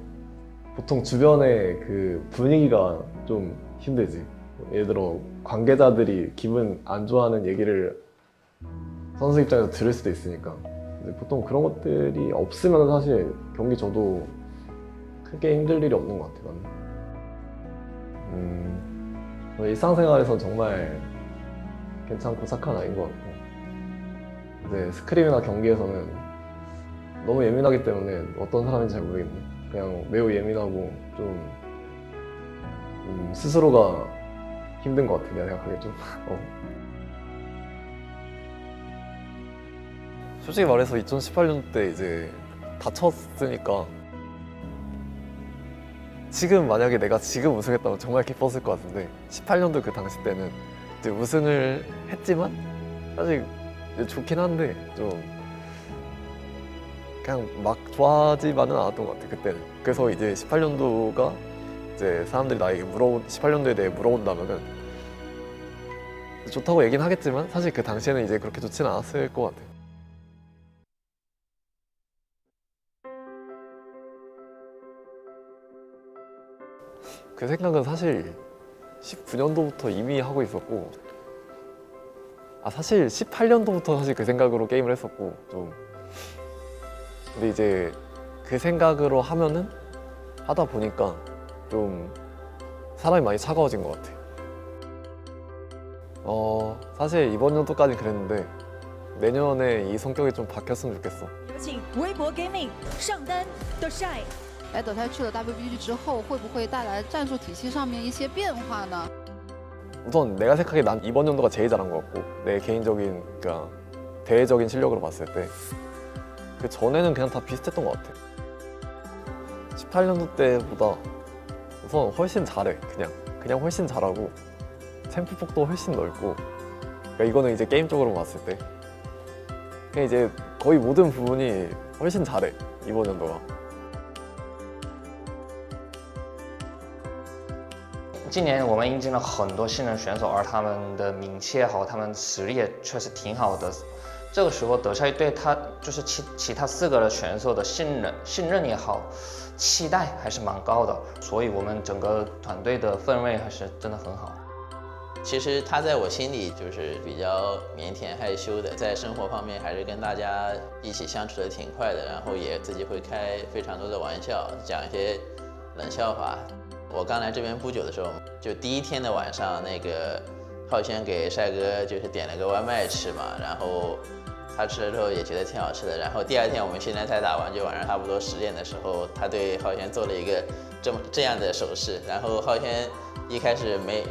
보통 주변의 그 분위기가 좀 힘들지. 예를 들어 관계자들이 기분 안 좋아하는 얘기를 선수 입장에서 들을 수도 있으니까 보통 그런 것들이 없으면 사실 경기 져도 크게 힘들 일이 없는 것 같아 나는. 일상생활에선 정말 괜찮고 착한 아이인 것 같고 이제 스크림이나 경기에서는 너무 예민하기 때문에 어떤 사람인지 잘 모르겠네. 그냥 매우 예민하고 좀 스스로가 힘든 것 같아 내가 생각하기에 좀. 솔직히 말해서 2018년 때 이제 다쳤으니까 지금 만약에 내가 지금 우승했다면 정말 기뻤을 것 같은데 18년도 그 당시 때는 이제 우승을 했지만 사실 좋긴 한데 좀 그냥 막 좋아하지만은 않았던 것 같아 그때는. 그래서 이제 18년도가 이제 사람들이 나에게 18년도에 대해 물어본다면은 좋다고 얘기는 하겠지만 사실 그 당시에는 이제 그렇게 좋지는 않았을 것 같아. 그 생각은 사실 19년도부터 이미 하고 있었고 사실 18년도부터 사실 그 생각으로 게임을 했었고 좀 근데 이제 그 생각으로 하다 보니까 좀 사람이 많이 차가워진 것 같아. 사실 이번 연도까지는 그랬는데 내년에 이 성격이 좀 바뀌었으면 좋겠어. 有请微博 Gaming 上单的晒。 来德泰去了 WBG 之后，会不会带来战术体系上面一些变化呢？ 우선 내가 생각해 난 이번 연도가 제일 잘한 것 같고 내 개인적인 그러니까 대외적인 실력으로 봤을 때 그 전에는 그냥 다 비슷했던 것 같아. 18년도 때보다 우선 훨씬 잘해. 그냥 훨씬 잘하고 챔프 폭도 훨씬 넓고 그러니까 이거는 이제 게임적으로 봤을 때 그냥 이제 거의 모든 부분이 훨씬 잘해 이번 연도가. 今年我们引进了很多新人选手，而他们的名气也好，他们实力也确实挺好的。这个时候德赛对他就是其他4个的选手的信任也好，期待还是蛮高的，所以我们整个团队的氛围还是真的很好。其实他在我心里就是比较腼腆害羞的，在生活方面还是跟大家一起相处的挺快的，然后也自己会开非常多的玩笑，讲一些冷笑话。我刚来这边不久的时候，就第1天的晚上，那个浩轩给帅哥就是点了个外卖吃嘛，然后他吃了之后也觉得挺好吃的。然后第二天我们训练赛打完，就晚上差不多10点的时候，他对浩轩做了一个这样的手势，然后浩轩一开始没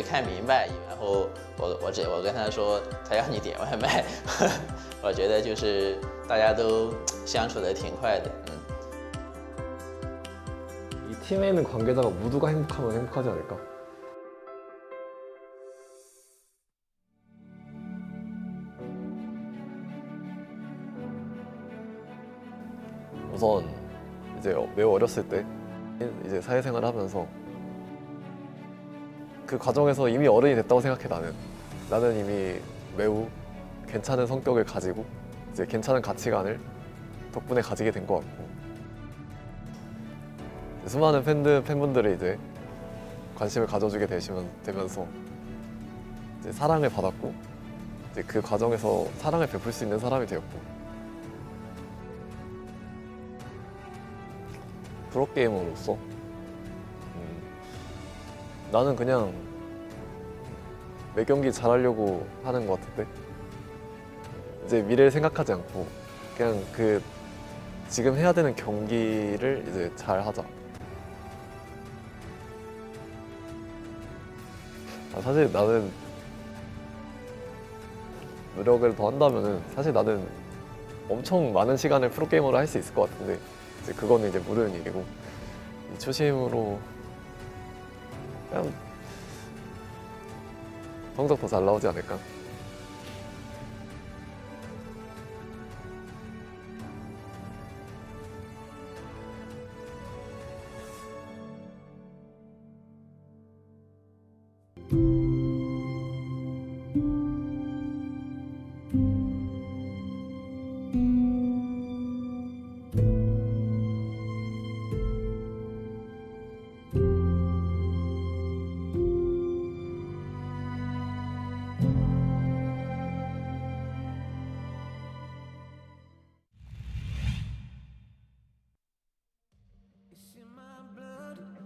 看明白，然后我跟他说他要你点外卖，我觉得就是大家都相处的挺快的，이 팀에 있는 관계자가 모두가 행복하면 행복하지 않을까? 우선 이제 매우 어렸을 때 이제 사회생활을 하면서 그 과정에서 이미 어른이 됐다고 생각해. 나는 이미 매우 괜찮은 성격을 가지고 이제 괜찮은 가치관을 덕분에 가지게 된 것 같고, 수많은 팬분들이 이제 관심을 가져주게 되면서 이제 사랑을 받았고, 이제 그 과정에서 사랑을 베풀 수 있는 사람이 되었고, 프로게이머로서 나는 그냥 매 경기 잘하려고 하는 것 같은데, 이제 미래를 생각하지 않고 그냥 그 지금 해야 되는 경기를 이제 잘 하자. 사실 나는 노력을 더 한다면은 사실 나는 엄청 많은 시간을 프로게이머로 할 수 있을 것 같은데, 이제 그거는 이제 모르는 얘기고, 이 초심으로 그냥 성적 더 잘 나오지 않을까?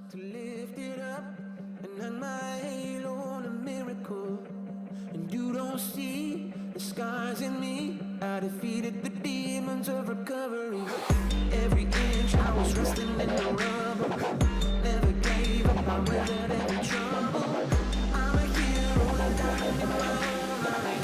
To lift it up and hang my halo on a miracle. And you don't see the scars in me. I defeated the demons of recovery. Every inch I was resting in the rubble. Never gave up, I weathered every trouble. I'm a hero, dying in my own light.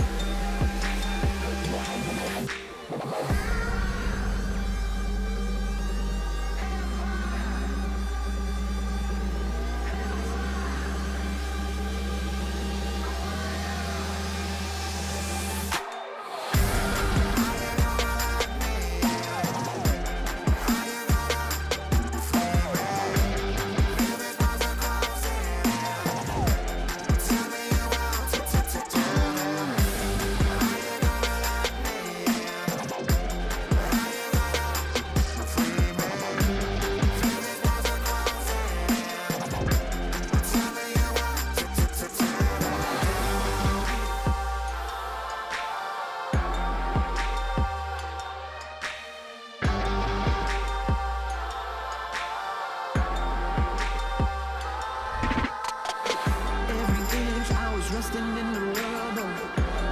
Resting in the rubble,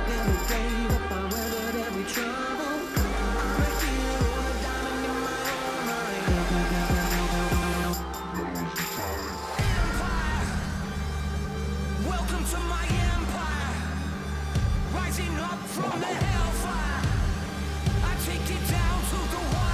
never gave up, I weathered every trouble. I'm a hero, a diamond in my own right. Empire, welcome to my empire. Rising up from the hellfire, I take it down to the wire.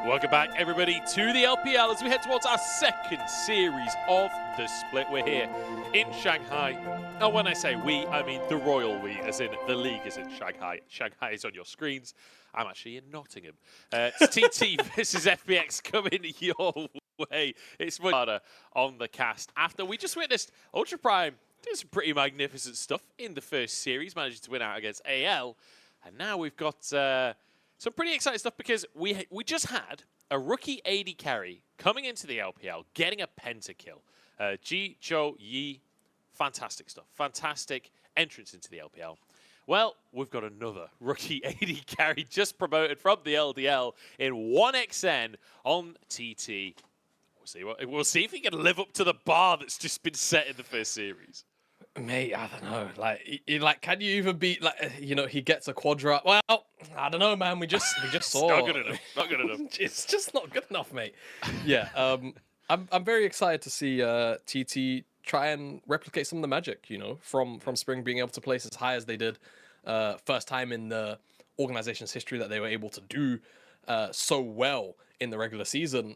Welcome back, everybody, to the LPL as we head towards our second series of the split. We're here in Shanghai. And when I say we, I mean the royal we, as in the league is in Shanghai. Shanghai is on your screens. I'm actually in Nottingham. It's TT versus FPX coming your way. It's much harder on the cast. After we just witnessed Ultra Prime do some pretty magnificent stuff in the first series, managing to win out against AL. And now we've got some pretty exciting stuff because we just had a rookie AD carry coming into the LPL, getting a pentakill. Ji Cho Yi, fantastic stuff. Fantastic entrance into the LPL. Well, we've got another rookie AD carry just promoted from the LDL in 1XN on TT. We'll see if he can live up to the bar that's just been set in the first series. Mate, I don't know. Like, can you even beat he gets a quadra? Well, I don't know, man. We just saw. Not good enough. Not good enough. It's just not good enough, mate. Yeah. I'm very excited to see TT try and replicate some of the magic, from Spring being able to place as high as they did. First time in the organization's history that they were able to do so well in the regular season.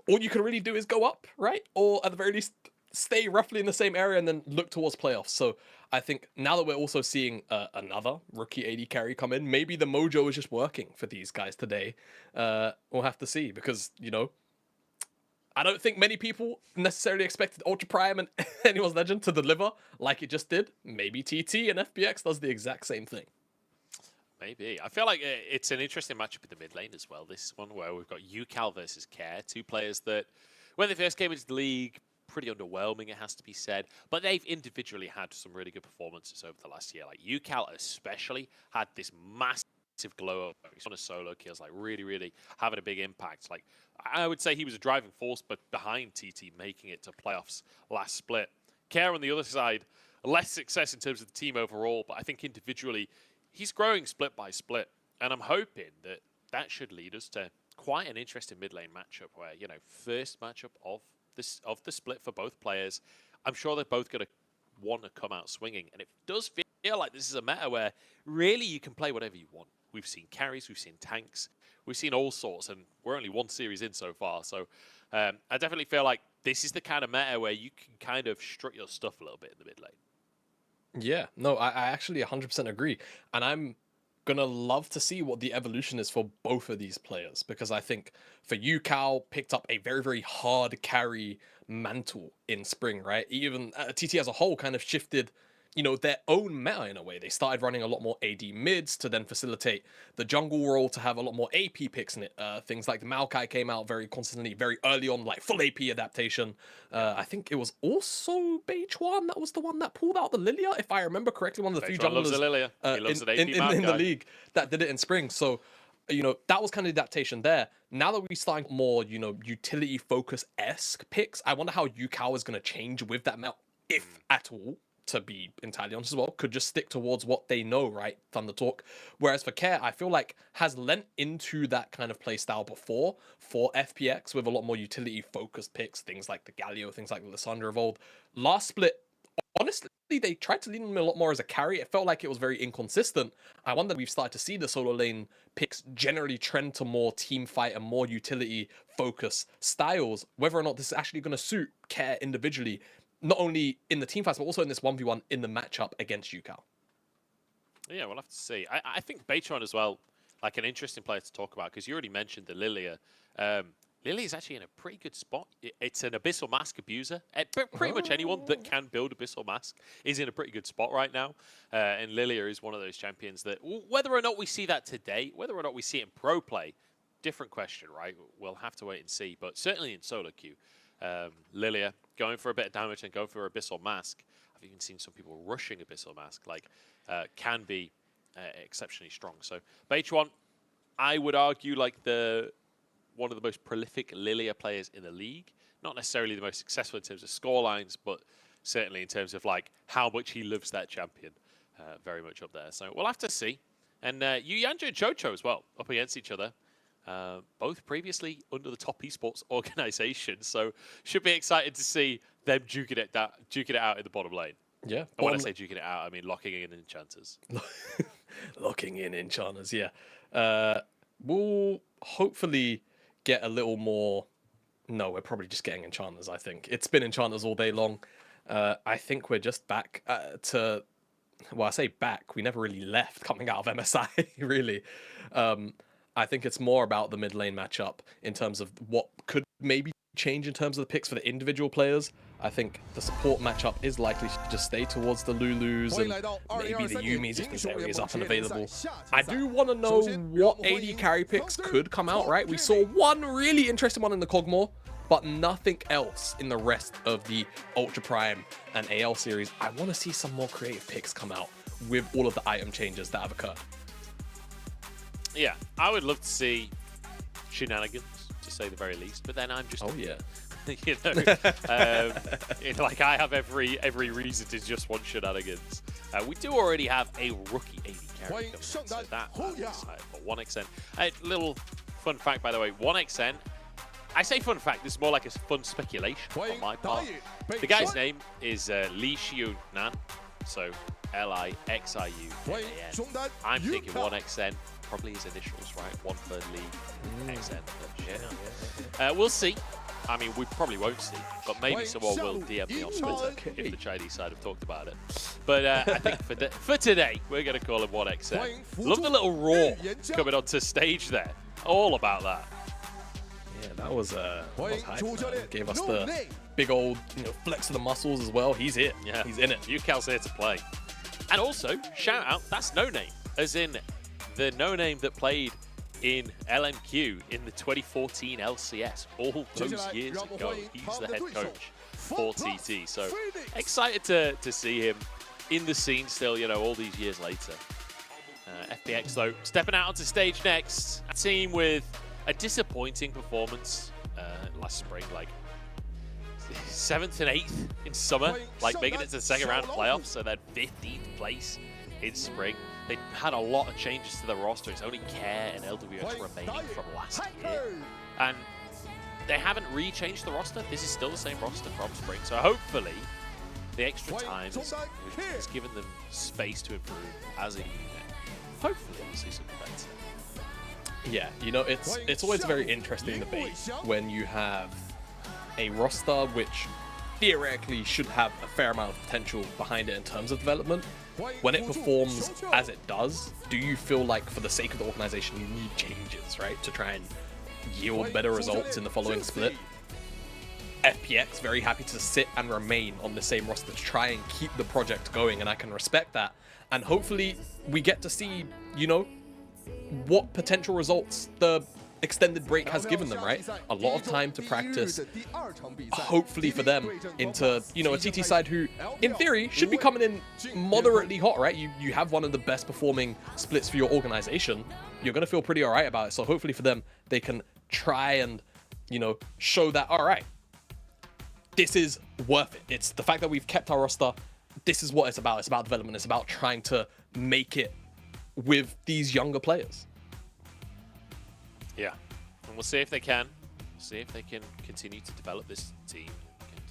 All you can really do is go up, right? Or at the very least, stay roughly in the same area and then look towards playoffs. So I think now that we're also seeing another rookie AD carry come in, maybe the mojo is just working for these guys today. We'll have to see because, I don't think many people necessarily expected Ultra Prime and Anyone's Legend to deliver like it just did. Maybe TT and FPX does the exact same thing. Maybe. I feel like it's an interesting matchup in the mid lane as well. This one where we've got UCal versus Care, two players that, when they first came into the league, pretty underwhelming, it has to be said. But they've individually had some really good performances over the last year. Like UCal especially had this massive glow up on his solo kills, like really having a big impact. Like I would say he was a driving force, but behind TT making it to playoffs last split. Care on the other side, less success in terms of the team overall, but I think individually he's growing split by split. And I'm hoping that that should lead us to quite an interesting mid lane matchup where, first matchup of the split for both players. I'm sure they're both going to want to come out swinging. And it does feel like this is a meta where really you can play whatever you want. We've seen carries, we've seen tanks, we've seen all sorts, and we're only one series in so far. So I definitely feel like this is the kind of meta where you can kind of strut your stuff a little bit in the mid lane. Yeah, no, I actually 100% agree. And I'm going to love to see what the evolution is for both of these players. Because I think for UCal picked up a very hard carry mantle in Spring, right? Even TT as a whole kind of shifted, their own meta in a way. They started running a lot more AD mids to then facilitate the jungle role to have a lot more AP picks in it. Things like the Maokai came out very consistently, very early on, like full AP adaptation. I think it was also Beichuan that was the one that pulled out the Lilia, if I remember correctly, one of the few junglers loves the Lilia. He loves in the league that did it in Spring. So, that was kind of the adaptation there. Now that we're starting more, utility focus-esque picks, I wonder how UCal is going to change with that meta, if at all. To be entirely honest as well, could just stick towards what they know, right? Thunder Talk. Whereas for Care, I feel like has lent into that kind of play style before for FPX with a lot more utility focused picks, things like the Galio, things like the Lissandra of old. Last split, honestly, they tried to lean him a lot more as a carry. It felt like it was very inconsistent. I wonder if we've started to see the solo lane picks generally trend to more team fight and more utility focus styles. Whether or not this is actually going to suit Care individually, not only in the team fights, but also in this 1v1 in the matchup against UCal. Yeah, we'll have to see. I think Beichuan as well, like an interesting player to talk about, because you already mentioned the Lilia. Lilia is actually in a pretty good spot. It's an Abyssal Mask abuser. Pretty much anyone that can build Abyssal Mask is in a pretty good spot right now. And Lilia is one of those champions that, whether or not we see that today, whether or not we see it in pro play, different question, right? We'll have to wait and see. But certainly in solo queue, Lilia going for a bit of damage and going for Abyssal Mask. I've even seen some people rushing Abyssal Mask, can be exceptionally strong. So Beichuan, I would argue, like one of the most prolific Lilia players in the league. Not necessarily the most successful in terms of scorelines, but certainly in terms of how much he loves that champion. Very much up there. So we'll have to see. And Yu Yanju and Chocho as well, up against each other. Both previously under the top esports organization, so should be excited to see them duking it out in the bottom lane. Yeah. And when I say duking it out, I mean locking in enchanters. Locking in enchanters, yeah. We'll hopefully get a little more. No, we're probably just getting enchanters. I think it's been enchanters all day long. I think we're just back to. Well, I say back. We never really left coming out of MSI. Really, I think it's more about the mid lane matchup in terms of what could maybe change in terms of the picks for the individual players. I think the support matchup is likely to just stay towards the Lulus and maybe the Yumis if this area is up and available. I do want to know what AD carry picks could come out, right? We saw one really interesting one in the Kog'Maw, but nothing else in the rest of the Ultra Prime and AL series. I want to see some more creative picks come out with all of the item changes that have occurred. Yeah, I would love to see shenanigans, to say the very least. But then I'm just, you know, like I have every reason to just want shenanigans. We do already have a rookie AD carry coming in, so that for 1xN. Little fun fact, by the way, 1xN. I say fun fact, this is more like a fun speculation on my part. The guy's name is Li Xiu Nan, so Lixiu. I'm thinking 1xN, probably his initials, right? 1/3 Li XN. We'll see. I mean, we probably won't see, but maybe someone will DM me on Twitter if the Chinese side have talked about it. But I think for today, we're going to call him 1xN. Love the little roar coming onto stage there. All about that. Yeah, that was hype. Gave us the big old flex of the muscles as well. He's it. Yeah, he's in it. UCal's here to play. And also, shout out, that's No Name, as in the No Name that played in LMQ in the 2014 LCS all those years ago. He's the head coach for TT. So excited to see him in the scene still, all these years later. FPX, though, stepping out onto stage next. A team with a disappointing performance last spring, like 7th and 8th in summer, like making it to the second round of playoffs, so then 15th place in spring. They had a lot of changes to the roster. It's only Care and LWX remaining from last year. And they haven't re-changed the roster. This is still the same roster from spring. So hopefully the extra time has given them space to improve as a unit. Hopefully we'll see something better. Yeah, it's always a very interesting debate when you have a roster which theoretically should have a fair amount of potential behind it in terms of development. When it performs as it does, do you feel like for the sake of the organization you need changes, right, to try and yield better results in the following split? FPX very happy to sit and remain on the same roster to try and keep the project going, and I can respect that. And hopefully we get to see, what potential results the extended break has given them, right? A lot of time to practice, hopefully for them, into, a TT side who, in theory, should be coming in moderately hot, right? You have one of the best performing splits for your organization. You're going to feel pretty all right about it. So hopefully for them, they can try and, show that, all right, this is worth it. It's the fact that we've kept our roster. This is what it's about. It's about development. It's about trying to make it with these younger players. Yeah, and we'll see if they can. See if they can continue to develop this team,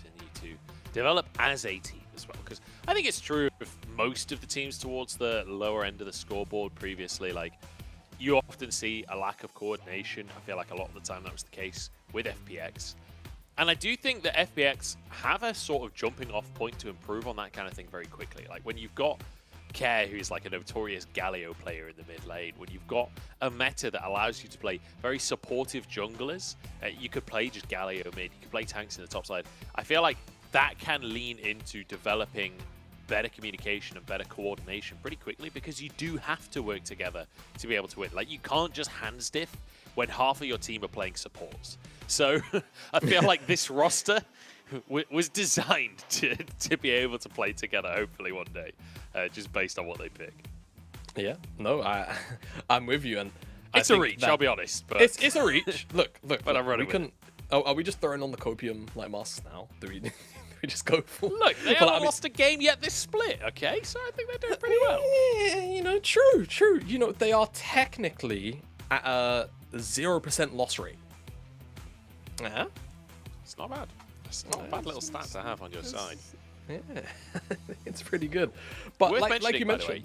continue to develop as a team as well. Because I think it's true of most of the teams towards the lower end of the scoreboard previously. Like, you often see a lack of coordination. I feel like a lot of the time that was the case with FPX. And I do think that FPX have a sort of jumping off point to improve on that kind of thing very quickly. Like, when you've got Care, who's like a notorious Galio player in the mid lane, when you've got a meta that allows you to play very supportive junglers, you could play just Galio mid, you could play tanks in the top side. I feel like that can lean into developing better communication and better coordination pretty quickly, because you do have to work together to be able to win. Like, you can't just hand stiff when half of your team are playing supports. So I feel like this roster was designed to be able to play together, hopefully one day, just based on what they pick. Yeah, no, I'm with you, and it's a reach. I'll be honest, but it's a reach. Look, but I'm running. We can. Are we just throwing on the copium like masks now? Do we just go for? Look, they haven't lost a game yet this split. Okay, so I think they're doing pretty well. Yeah, true. They are technically at a 0% loss rate. Yeah, it's not bad. It's not a bad little stat to have on your side. Yeah, it's pretty good. But like you mentioned,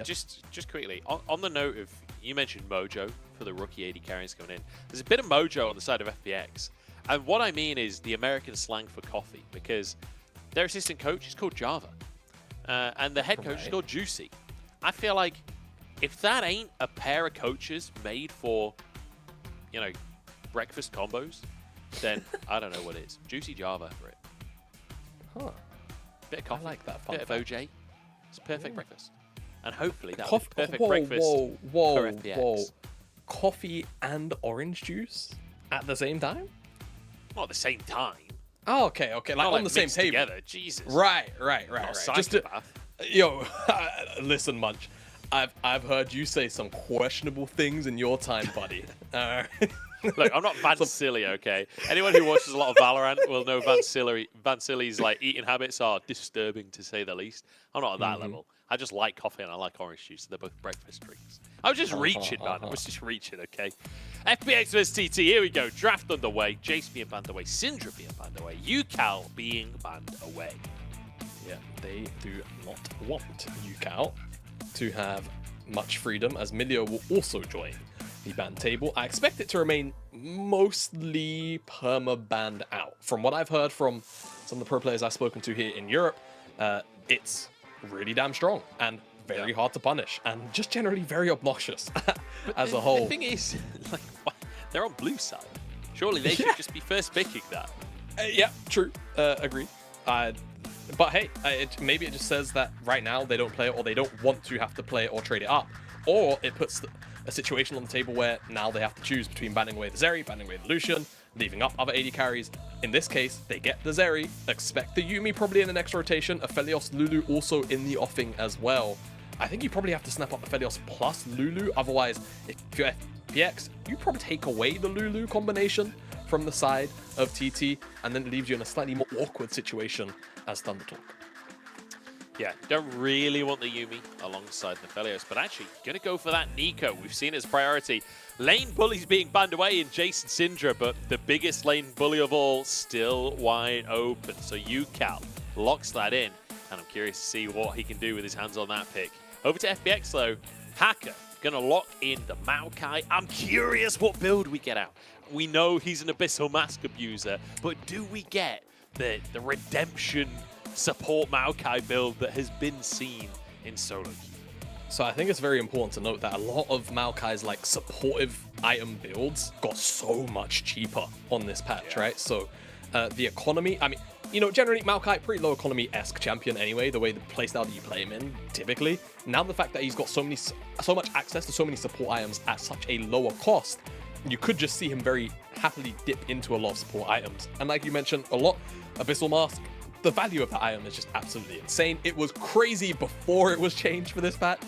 just quickly, on the note of, you mentioned Mojo for the rookie AD carries going in. There's a bit of mojo on the side of FPX. And what I mean is the American slang for coffee, because their assistant coach is called Java. And the head coach is called Juicy. I feel like if that ain't a pair of coaches made for, you know, breakfast combos, then I don't know what is. Juicy Java for it. Huh. Bit of coffee, I like that. bit of OJ. It's a perfect breakfast. And hopefully that'll be perfect whoa, breakfast whoa, for whoa, FPX. whoa. Coffee and orange juice at the same time? Not at the same time. Oh, okay, okay. Like Not on the same mixed table. together. Jesus. Right. Just to, yo, listen, Munch. I've heard you say some questionable things in your time, buddy. Look, I'm not Vansilli, okay? Anyone who watches a lot of Valorant will know Vansilli's like eating habits are disturbing to say the least. I'm not at that level. I just like coffee and I like orange juice. They're both breakfast drinks. I was just reaching, man. I was just reaching, okay? FPX vs TT, here we go. Draft underway. Jace being banned away. Syndra being banned away. UCal being banned away. Yeah, they do not want UCal to have much freedom, as Milio will also join the ban table. I expect it to remain mostly perma-banned out. From what I've heard from some of the pro players I've spoken to here in Europe, it's really damn strong and very hard to punish, and just generally very obnoxious as a whole. The thing is, like, they're on blue side. Surely they should just be first picking that. Yeah, true. Agreed. But hey, maybe it just says that right now they don't play it, or they don't want to have to play it or trade it up. Or it puts a situation on the table where now they have to choose between banning away the Zeri, banning away the Lucian, leaving up other AD carries. In this case, they get the Zeri, expect the Yuumi probably in the next rotation, Aphelios, Lulu also in the offing as well. I think you probably have to snap up Aphelios plus Lulu, otherwise if you're FPX, you probably take away the Lulu combination from the side of TT, and then it leaves you in a slightly more awkward situation as Thunder Talk. Yeah, don't really want the Yuumi alongside Nephelios, but actually going to go for that Nico. We've seen his priority. Lane bullies being banned away in Jason Syndra, but the biggest lane bully of all still wide open. So UCal locks that in, and I'm curious to see what he can do with his hands on that pick. Over to FPX though, Hacker going to lock in the Maokai. I'm curious what build we get out. We know he's an Abyssal Mask abuser, but do we get the redemption support Maokai build that has been seen in solo queue? So I think it's very important to note that a lot of Maokai's like supportive item builds got so much cheaper on this patch, right? So the economy, I mean, you know, generally Maokai, pretty low economy-esque champion anyway, the way the playstyle that you play him in, typically. Now the fact that he's got so much access to so many support items at such a lower cost, you could just see him very happily dip into a lot of support items. And like you mentioned, a lot, Abyssal Mask, the value of that item is just absolutely insane. It was crazy before it was changed for this patch.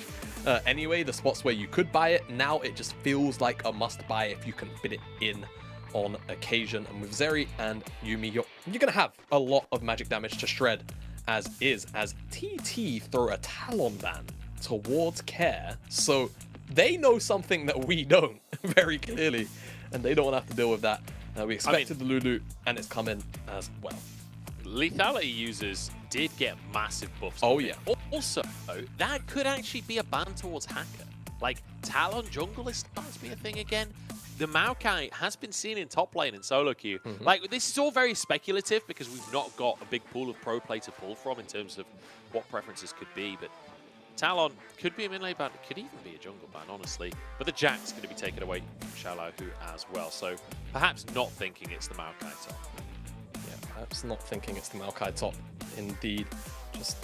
Anyway, the spots where you could buy it, now it just feels like a must buy if you can fit it in on occasion. And with Zeri and Yuumi, you're gonna have a lot of magic damage to shred as TT throw a Talon ban towards Care. So they know something that we don't very clearly, and they don't want to have to deal with that. We expected the Lulu, and it's coming as well. Lethality users did get massive buffs. Oh yeah. Also, that could actually be a ban towards Hacker. Like, Talon jungle is starting to be a thing again. The Maokai has been seen in top lane in solo queue. Like, this is all very speculative because we've not got a big pool of pro play to pull from in terms of what preferences could be, but Talon could be a mid-lane ban, it could even be a jungle ban, honestly. But the Jack's going to be taken away from Xiaolahu as well, so perhaps not thinking it's the Maokai top. Yeah, perhaps not thinking it's the Maokai top, indeed. Just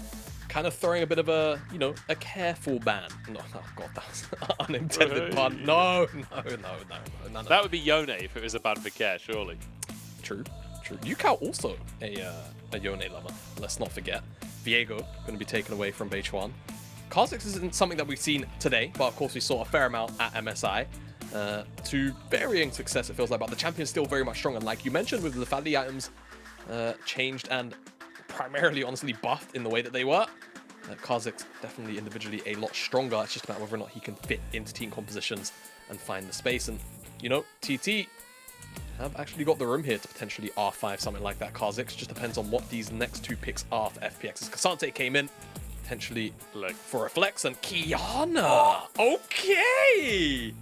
kind of throwing a bit of a, you know, a careful ban. No, oh god, that's unintended pun. No. That would be Yone if it was a ban for Care, surely. True. UCal also a Yone lover, let's not forget. Viego going to be taken away from Beichuan. Kha'Zix isn't something that we've seen today, but of course we saw a fair amount at MSI. To varying success, it feels like, but the champion's still very much strong. And like you mentioned, with the lethality items changed and primarily, honestly, buffed in the way that they were, Kha'Zix definitely individually a lot stronger. It's just about whether or not he can fit into team compositions and find the space. And, you know, TT have actually got the room here to potentially R5 something like that. Kha'Zix just depends on what these next two picks are for FPX. Kasante came in, potentially for a flex, and Kiana. Okay!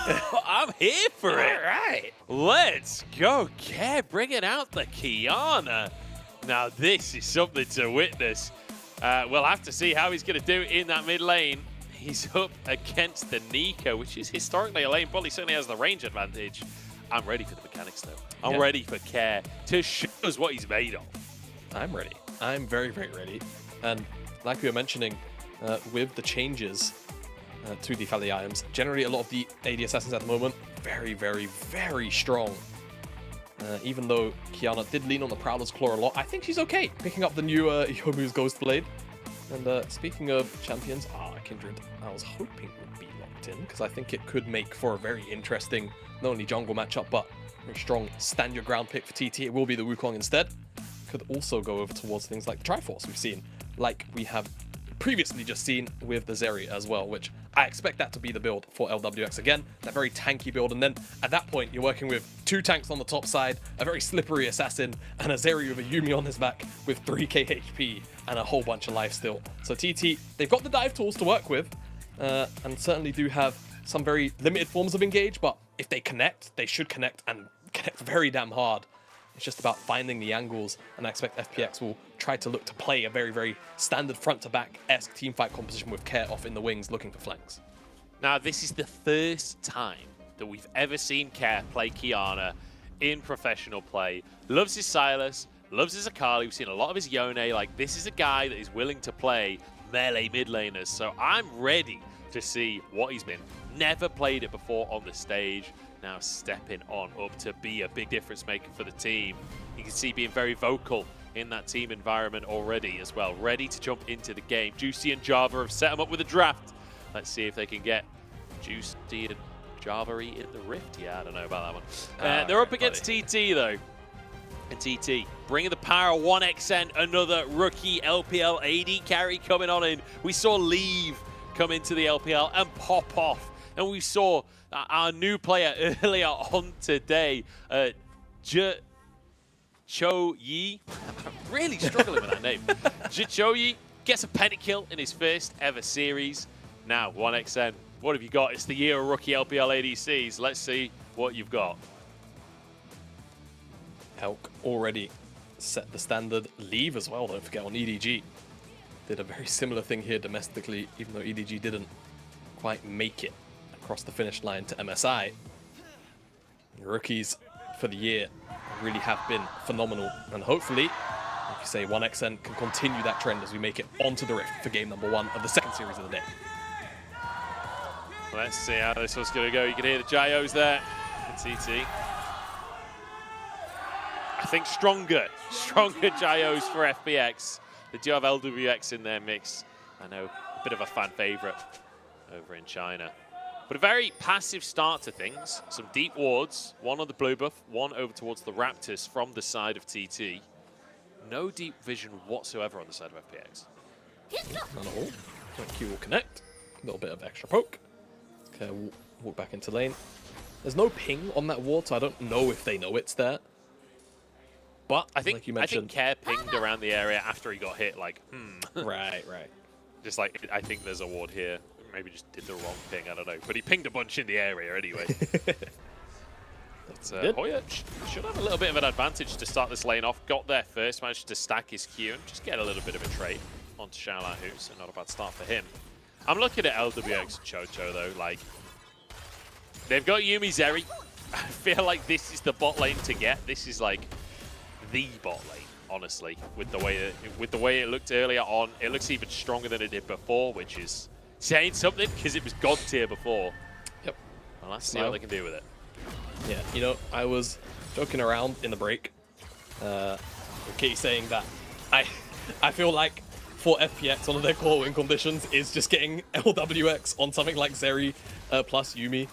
I'm here for it. All right. Let's go, Care, bringing out the Kiana. Now, this is something to witness. We'll have to see how he's going to do in that mid lane. He's up against the Nico, which is historically a lane bully. Certainly has the range advantage. I'm ready for the mechanics, though. I'm ready for Care to show us what he's made of. I'm ready. I'm very, very ready. And like we were mentioning, with the changes to the Fally items, generally a lot of the AD assassins at the moment, very, very, very strong. Even though Kiana did lean on the Prowler's Claw a lot, I think she's okay picking up the new Yomu's Ghost Blade. And speaking of champions, Kindred, I was hoping would be locked in, because I think it could make for a very interesting, not only jungle matchup, but very strong stand your ground pick for TT. It will be the Wukong instead. Could also go over towards things like the Triforce we've seen, like we have previously just seen with the Zeri as well, which I expect that to be the build for LWX again, that very tanky build. And then at that point, you're working with 2 tanks on the top side, a very slippery assassin, and a Zeri with a Yuumi on his back with 3k HP and a whole bunch of life still. So TT, they've got the dive tools to work with, and certainly do have some very limited forms of engage, but if they connect, they should connect and connect very damn hard. It's just about finding the angles, and I expect FPX will try to look to play a very, very standard front-to-back-esque teamfight composition with Care off in the wings looking for flanks. Now, this is the first time that we've ever seen Care play Kiana in professional play. Loves his Silas, loves his Akali. We've seen a lot of his Yone. Like, this is a guy that is willing to play melee mid laners. So I'm ready to see what he's been. Never played it before on the stage. Now stepping on up to be a big difference maker for the team. You can see being very vocal in that team environment already as well. Ready to jump into the game. Juicy and Java have set him up with a draft. Let's see if they can get Juicy and Java-y in the Rift. Yeah, I don't know about that one. They're up against TT though. And TT bringing the power 1xn, another rookie LPL AD carry coming on in. We saw Leave come into the LPL and pop off. And we saw our new player earlier on today, Cho Yi. I'm really struggling with that name. Cho Yi gets a pentakill in his first ever series. Now, 1xn, what have you got? It's the year of rookie LPL ADCs. Let's see what you've got. Elk already set the standard. Leave as well, don't forget, on EDG. Did a very similar thing here domestically, even though EDG didn't quite make it across the finish line to MSI. The rookies for the year really have been phenomenal, and hopefully, like you say, 1xn can continue that trend as we make it onto the Rift for game number 1 of the second series of the day. Let's see how this one's going to go. You can hear the gyos there for TT. I think stronger gyos for FPX. They do have LWX in their mix. I know, a bit of a fan favorite over in China. But a very passive start to things. Some deep wards, one on the blue buff, one over towards the Raptors from the side of TT. No deep vision whatsoever on the side of FPX. None at all. Q will connect. A little bit of extra poke. Okay, walk back into lane. There's no ping on that ward, so I don't know if they know it's there. But I think, like you mentioned, Care pinged around the area after he got hit, like, Right. Just like, I think there's a ward here. Maybe just did the wrong ping, I don't know. But he pinged a bunch in the area anyway. But Hoya should have a little bit of an advantage to start this lane off. Got there first, managed to stack his Q and just get a little bit of a trade onto Xiaolan Hu, so not a bad start for him. I'm looking at LWX and Chocho though, like, they've got Yuumi Zeri. I feel like this is the bot lane to get. This is like the bot lane, honestly, with the way it looked earlier on. It looks even stronger than it did before, which is saying something because it was God tier before. Yep. Well, let's see what they can do with it. Yeah, you know, I was joking around in the break. Katie saying that I feel like for FPX, one of their core win conditions is just getting LWX on something like Zeri plus Yuumi,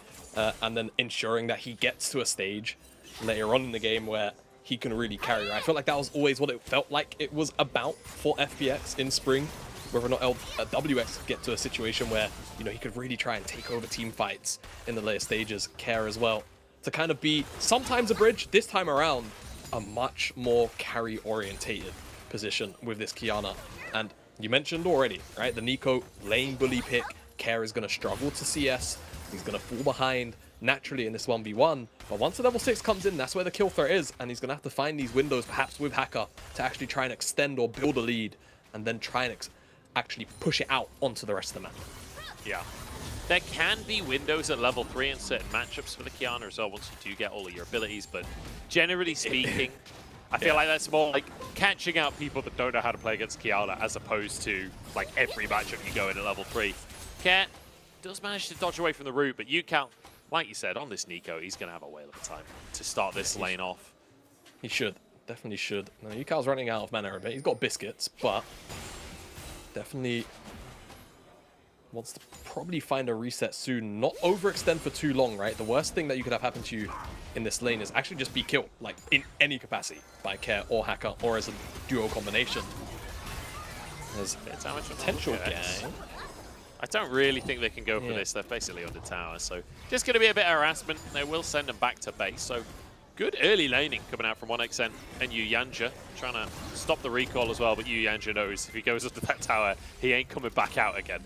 and then ensuring that he gets to a stage later on in the game where he can really carry her. I felt like that was always what it felt like it was about for FPX in spring. Whether or not WX could get to a situation where, you know, he could really try and take over team fights in the later stages, Care as well. To kind of be sometimes a bridge, this time around, a much more carry-orientated position with this Kiana. And you mentioned already, right? The Nico lane bully pick. Care is going to struggle to CS. He's going to fall behind. naturally in this 1v1. But once the level 6 comes in, that's where the kill threat is, and he's going to have to find these windows, perhaps with Hacker, to actually try and extend or build a lead, and then try and actually push it out onto the rest of the map. Yeah. There can be windows at level 3 in certain matchups for the Kiana as well once you do get all of your abilities, but generally speaking, I feel like that's more like catching out people that don't know how to play against Kiana as opposed to like every matchup you go in at level 3. Cat does manage to dodge away from the root, but Yukal, like you said, on this Nico, he's going to have a whale of a time to start this lane off. He should. Definitely should. Now, Yukal's running out of mana a bit. He's got biscuits, but definitely wants to probably find a reset soon. Not overextend for too long, right? The worst thing that you could have happen to you in this lane is actually just be killed, like in any capacity, by Care or Hacker, or as a duo combination. There's potential gang. I don't really think they can go for this. They're basically under tower, so just going to be a bit of harassment. They will send them back to base, so good early laning coming out from 1xN and Yu Yanja, trying to stop the recall as well, but Yu Yanja knows if he goes up to that tower, he ain't coming back out again.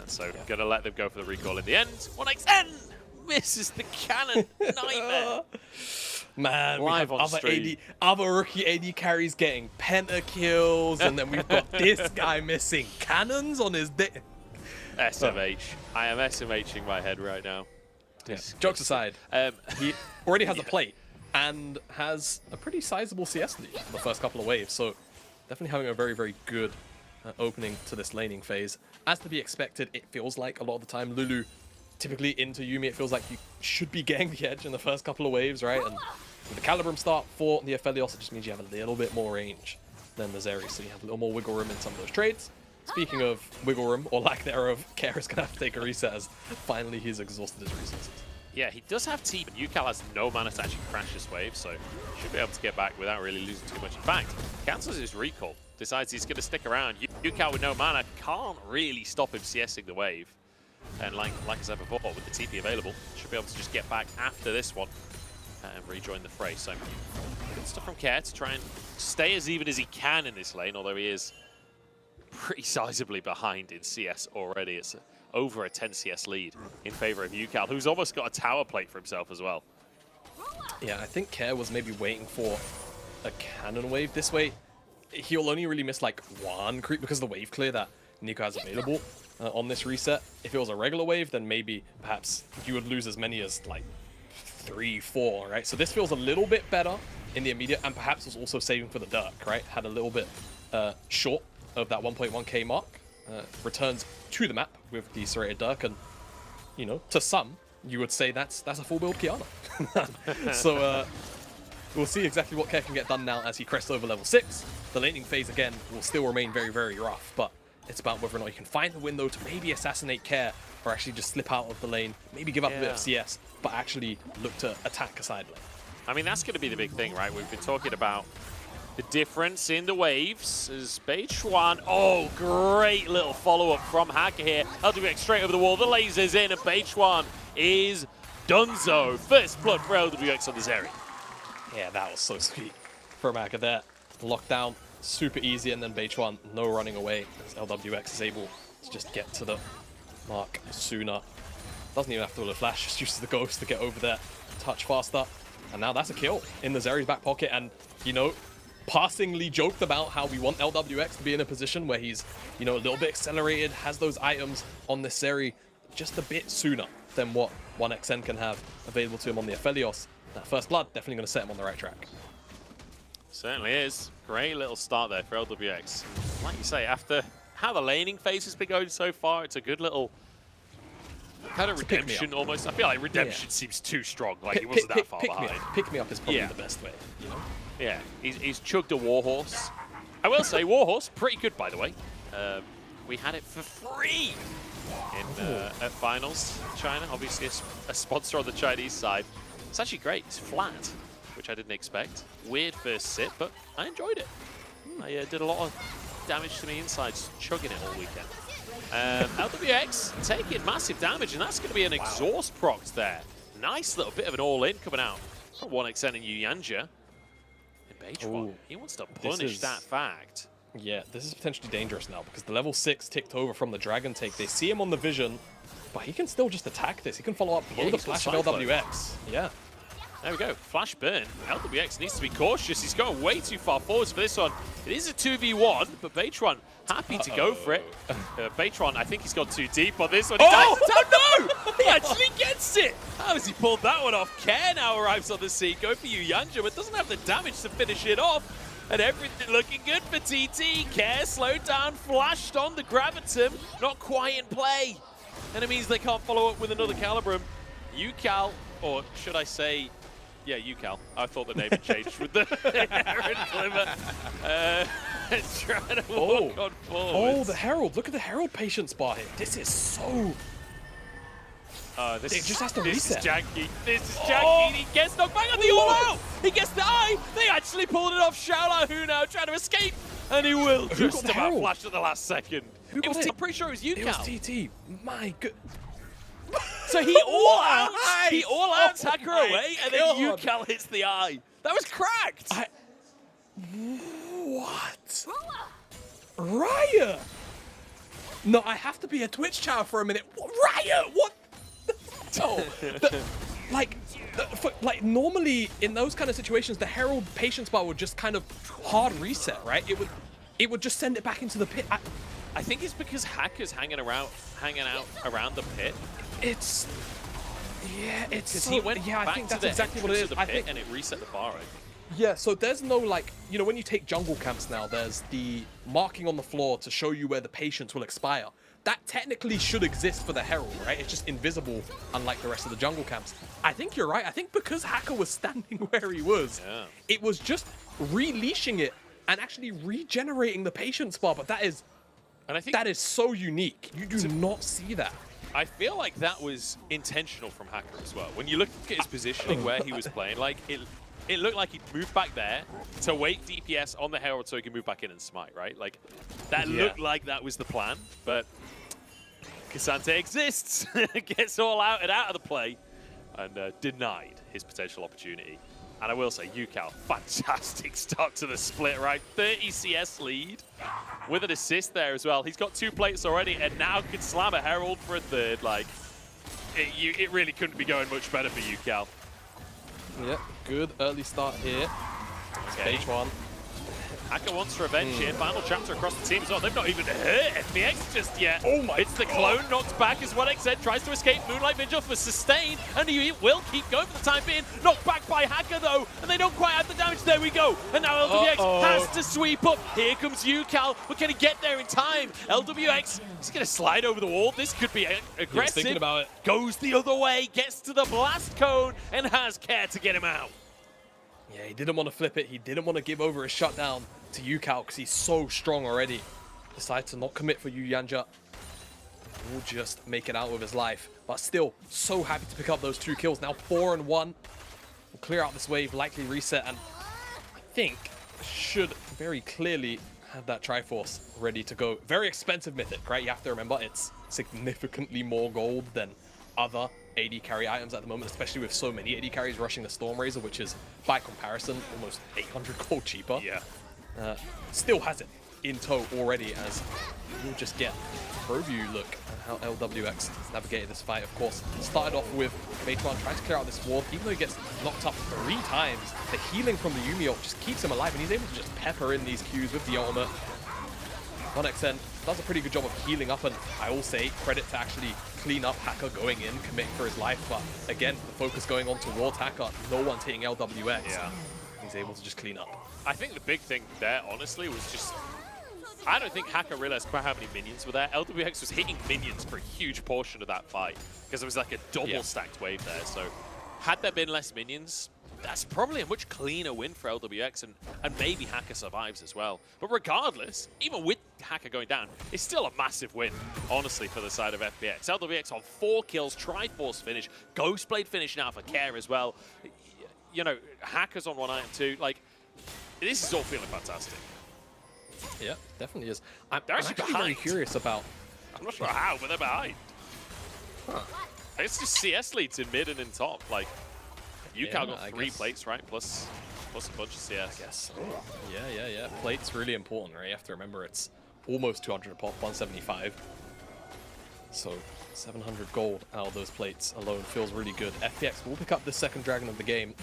So going to let them go for the recall in the end. 1xN misses the cannon. Nightmare. Man, Live we on have other rookie AD carries getting pentakills, and then we've got this guy missing cannons on his dick. SMH. I am SMHing my head right now. Yeah. Jokes aside, he already has a plate and has a pretty sizable CS lead for the first couple of waves, so definitely having a very, very good opening to this laning phase. As to be expected, it feels like a lot of the time Lulu, typically into Yuumi, it feels like you should be getting the edge in the first couple of waves, right? And with the Calibrum start for the Aphelios, it just means you have a little bit more range than the Zeri, so you have a little more wiggle room in some of those trades. Speaking of wiggle room, or lack thereof, Care is going to have to take a reset as finally he's exhausted his resources. Yeah, he does have TP, but Yukal has no mana to actually crash this wave, so should be able to get back without really losing too much. In fact, cancels his recall, decides he's going to stick around. Yukal with no mana can't really stop him CSing the wave. And like I said before, with the TP available, should be able to just get back after this one and rejoin the fray. So good stuff from Care to try and stay as even as he can in this lane, although he is pretty sizably behind in CS already. It's over a 10 CS lead in favor of Yukal, who's almost got a tower plate for himself as well. Yeah, I think Care was maybe waiting for a cannon wave this way. He'll only really miss like one creep because of the wave clear that Nico has available on this reset. If it was a regular wave, then maybe perhaps you would lose as many as like 3, 4, right? So this feels a little bit better in the immediate, and perhaps was also saving for the Dirk, right? Had a little bit short of that 1.1k mark. Returns to the map with the serrated Dirk, and you know, to some, you would say that's a full build Kiana. So we'll see exactly what Care can get done now as he crests over level 6. The laning phase again will still remain very, very rough, but it's about whether or not you can find the window to maybe assassinate Care, or actually just slip out of the lane, maybe give up a bit of CS, but actually look to attack a side lane. I mean, that's going to be the big thing, right? We've been talking about the difference in the waves as Beichuan. Oh, great little follow-up from Hacker here. LWX straight over the wall. The laser's in, and Beichuan is donezo. First blood for LWX on the Zeri. Yeah, that was so sweet from Hacker there. Lockdown, super easy, and then Beichuan, no running away, as LWX is able to just get to the mark sooner. Doesn't even have to do a flash, just uses the ghost to get over there, touch faster. And now that's a kill in the Zeri's back pocket, and, you know, passingly joked about how we want LWX to be in a position where he's, you know, a little bit accelerated, has those items on this Zeri just a bit sooner than what 1xN can have available to him on the Aphelios. That first blood definitely going to set him on the right track. Certainly is. Great little start there for LWX. Like you say, after how the laning phase has been going so far, it's a good little kind of redemption almost. I feel like redemption seems too strong. Like he wasn't that far behind. Pick me up is probably the best way, you know? Yeah, he's chugged a Warhorse. I will say, Warhorse, pretty good, by the way. We had it for free at Finals China. Obviously, a sponsor on the Chinese side. It's actually great. It's flat, which I didn't expect. Weird first sip, but I enjoyed it. I did a lot of damage to the insides, chugging it all weekend. LWX taking massive damage, and that's going to be an exhaust proc there. Nice little bit of an all-in coming out from 1xN and Yu Yanja. Beichuan, he wants to punish that fact. Yeah, this is potentially dangerous now because the level 6 ticked over from the Dragon take. They see him on the vision. But he can still just attack this. He can follow up below the flash of LWX. Yeah. There we go. Flash burn. LWX needs to be cautious. He's going way too far forwards for this one. It is a 2v1, but Baytron happy to go for it. Baytron, I think he's gone too deep on this one. Oh! No! He actually gets it! How has he pulled that one off? Care now arrives on the scene. Go for you, Yanja, but doesn't have the damage to finish it off. And everything looking good for TT. Care slowed down, flashed on the Gravitum. Not quite in play. And it means they can't follow up with another Calibrum. UCal, or should I say, yeah, UCal. I thought the name had changed with the Heron Glimmer. Trying to walk on forwards. Oh, the Herald. Look at the Herald patience bar here. This is so... This it just has to reset. This is janky. This is janky. He gets knocked back on the all-out. He gets the eye. They actually pulled it off. Xiaolahu now trying to escape. And he will just about flash at the last second. Who got it? I'm pretty sure it was UCal. It was TT. My good... So he all-outs Hacker away, and then UCal hits the eye. That was cracked. What? Riot? No, I have to be a Twitch chat for a minute. Riot? What? No. Normally in those kind of situations, the Herald patience bar would just kind of hard reset, right? It would just send it back into the pit. I think it's because Hacker's hanging out around the pit. It's so, he went I back think to that's the exactly what it is. of the pit and it reset the bar, I think. Yeah, so there's no, like, you know, when you take jungle camps now, there's the marking on the floor to show you where the patience will expire. That technically should exist for the Herald, right? It's just invisible, unlike the rest of the jungle camps. I think you're right. I think because Hacker was standing where he was, it was just releashing it and actually regenerating the patience bar. But that is so unique. You do not see that. I feel like that was intentional from Hacker as well. When you look at his positioning where he was playing, like it looked like he'd moved back there to wait DPS on the Herald so he can move back in and smite, right? Like that looked like that was the plan, but K'Sante exists, gets all out and out of the play, and denied his potential opportunity. And I will say, UCal, fantastic start to the split, right? 30 CS lead with an assist there as well. He's got 2 plates already and now can slam a Herald for a third. Like, it really couldn't be going much better for UCal. Yep, good early start here. Stage 1. Hacker wants revenge here. Final chapter across the team as well. They've not even hurt FPX just yet. Oh my It's the clone knocked back as 1xZ tries to escape. Moonlight Vigil for sustain, and he will keep going for the time being. Knocked back by Hacker though, and they don't quite have the damage. There we go. And now LWX has to sweep up. Here comes UCal. But can he get there in time? LWX is going to slide over the wall. This could be aggressive. Thinking about it. Goes the other way, gets to the blast cone, and has Care to get him out. Yeah, he didn't want to flip it. He didn't want to give over a shutdown to UCal because he's so strong already. Decides to not commit for you, Yanja. Will just make it out with his life. But still, so happy to pick up those 2 kills. Now 4 and 1. We'll clear out this wave, likely reset, and I think should very clearly have that Triforce ready to go. Very expensive mythic, right? You have to remember it's significantly more gold than other AD carry items at the moment, especially with so many AD carries rushing the Storm Razor, which is, by comparison, almost 800 gold cheaper. Yeah. Still has it in tow already, as you'll just get a preview look at how LWX has navigated this fight. Of course, started off with Baytron trying to clear out this ward. Even though he gets knocked up 3 times, the healing from the Yumi ult just keeps him alive, and he's able to just pepper in these Qs with the ultimate. 1xN does a pretty good job of healing up, and I will say credit to actually clean up Hacker going in, committing for his life. But again, the focus going on towards Hacker, no one's hitting LWX. Yeah. He's able to just clean up. I think the big thing there, honestly, was just... I don't think Hacker realized quite how many minions were there. LWX was hitting minions for a huge portion of that fight because it was like a double stacked wave there. So had there been less minions, that's probably a much cleaner win for LWX, and maybe Hacker survives as well. But regardless, even with Hacker going down, it's still a massive win, honestly, for the side of FPX. LWX on 4 kills, Triforce finish, Ghostblade finish now for Care as well. You know, Hacker's on 1 item too. Like, this is all feeling fantastic. Yeah, definitely is. I'm actually very curious about... I'm not sure how, but they're behind. Huh. It's just CS leads in mid and in top. Like, UCal got 3 plates, right? Plus a bunch of CS. I guess. Yeah. Plate's really important, right? You have to remember it's almost 200 pop, 175. So 700 gold out of those plates alone feels really good. FPX will pick up the second dragon of the game.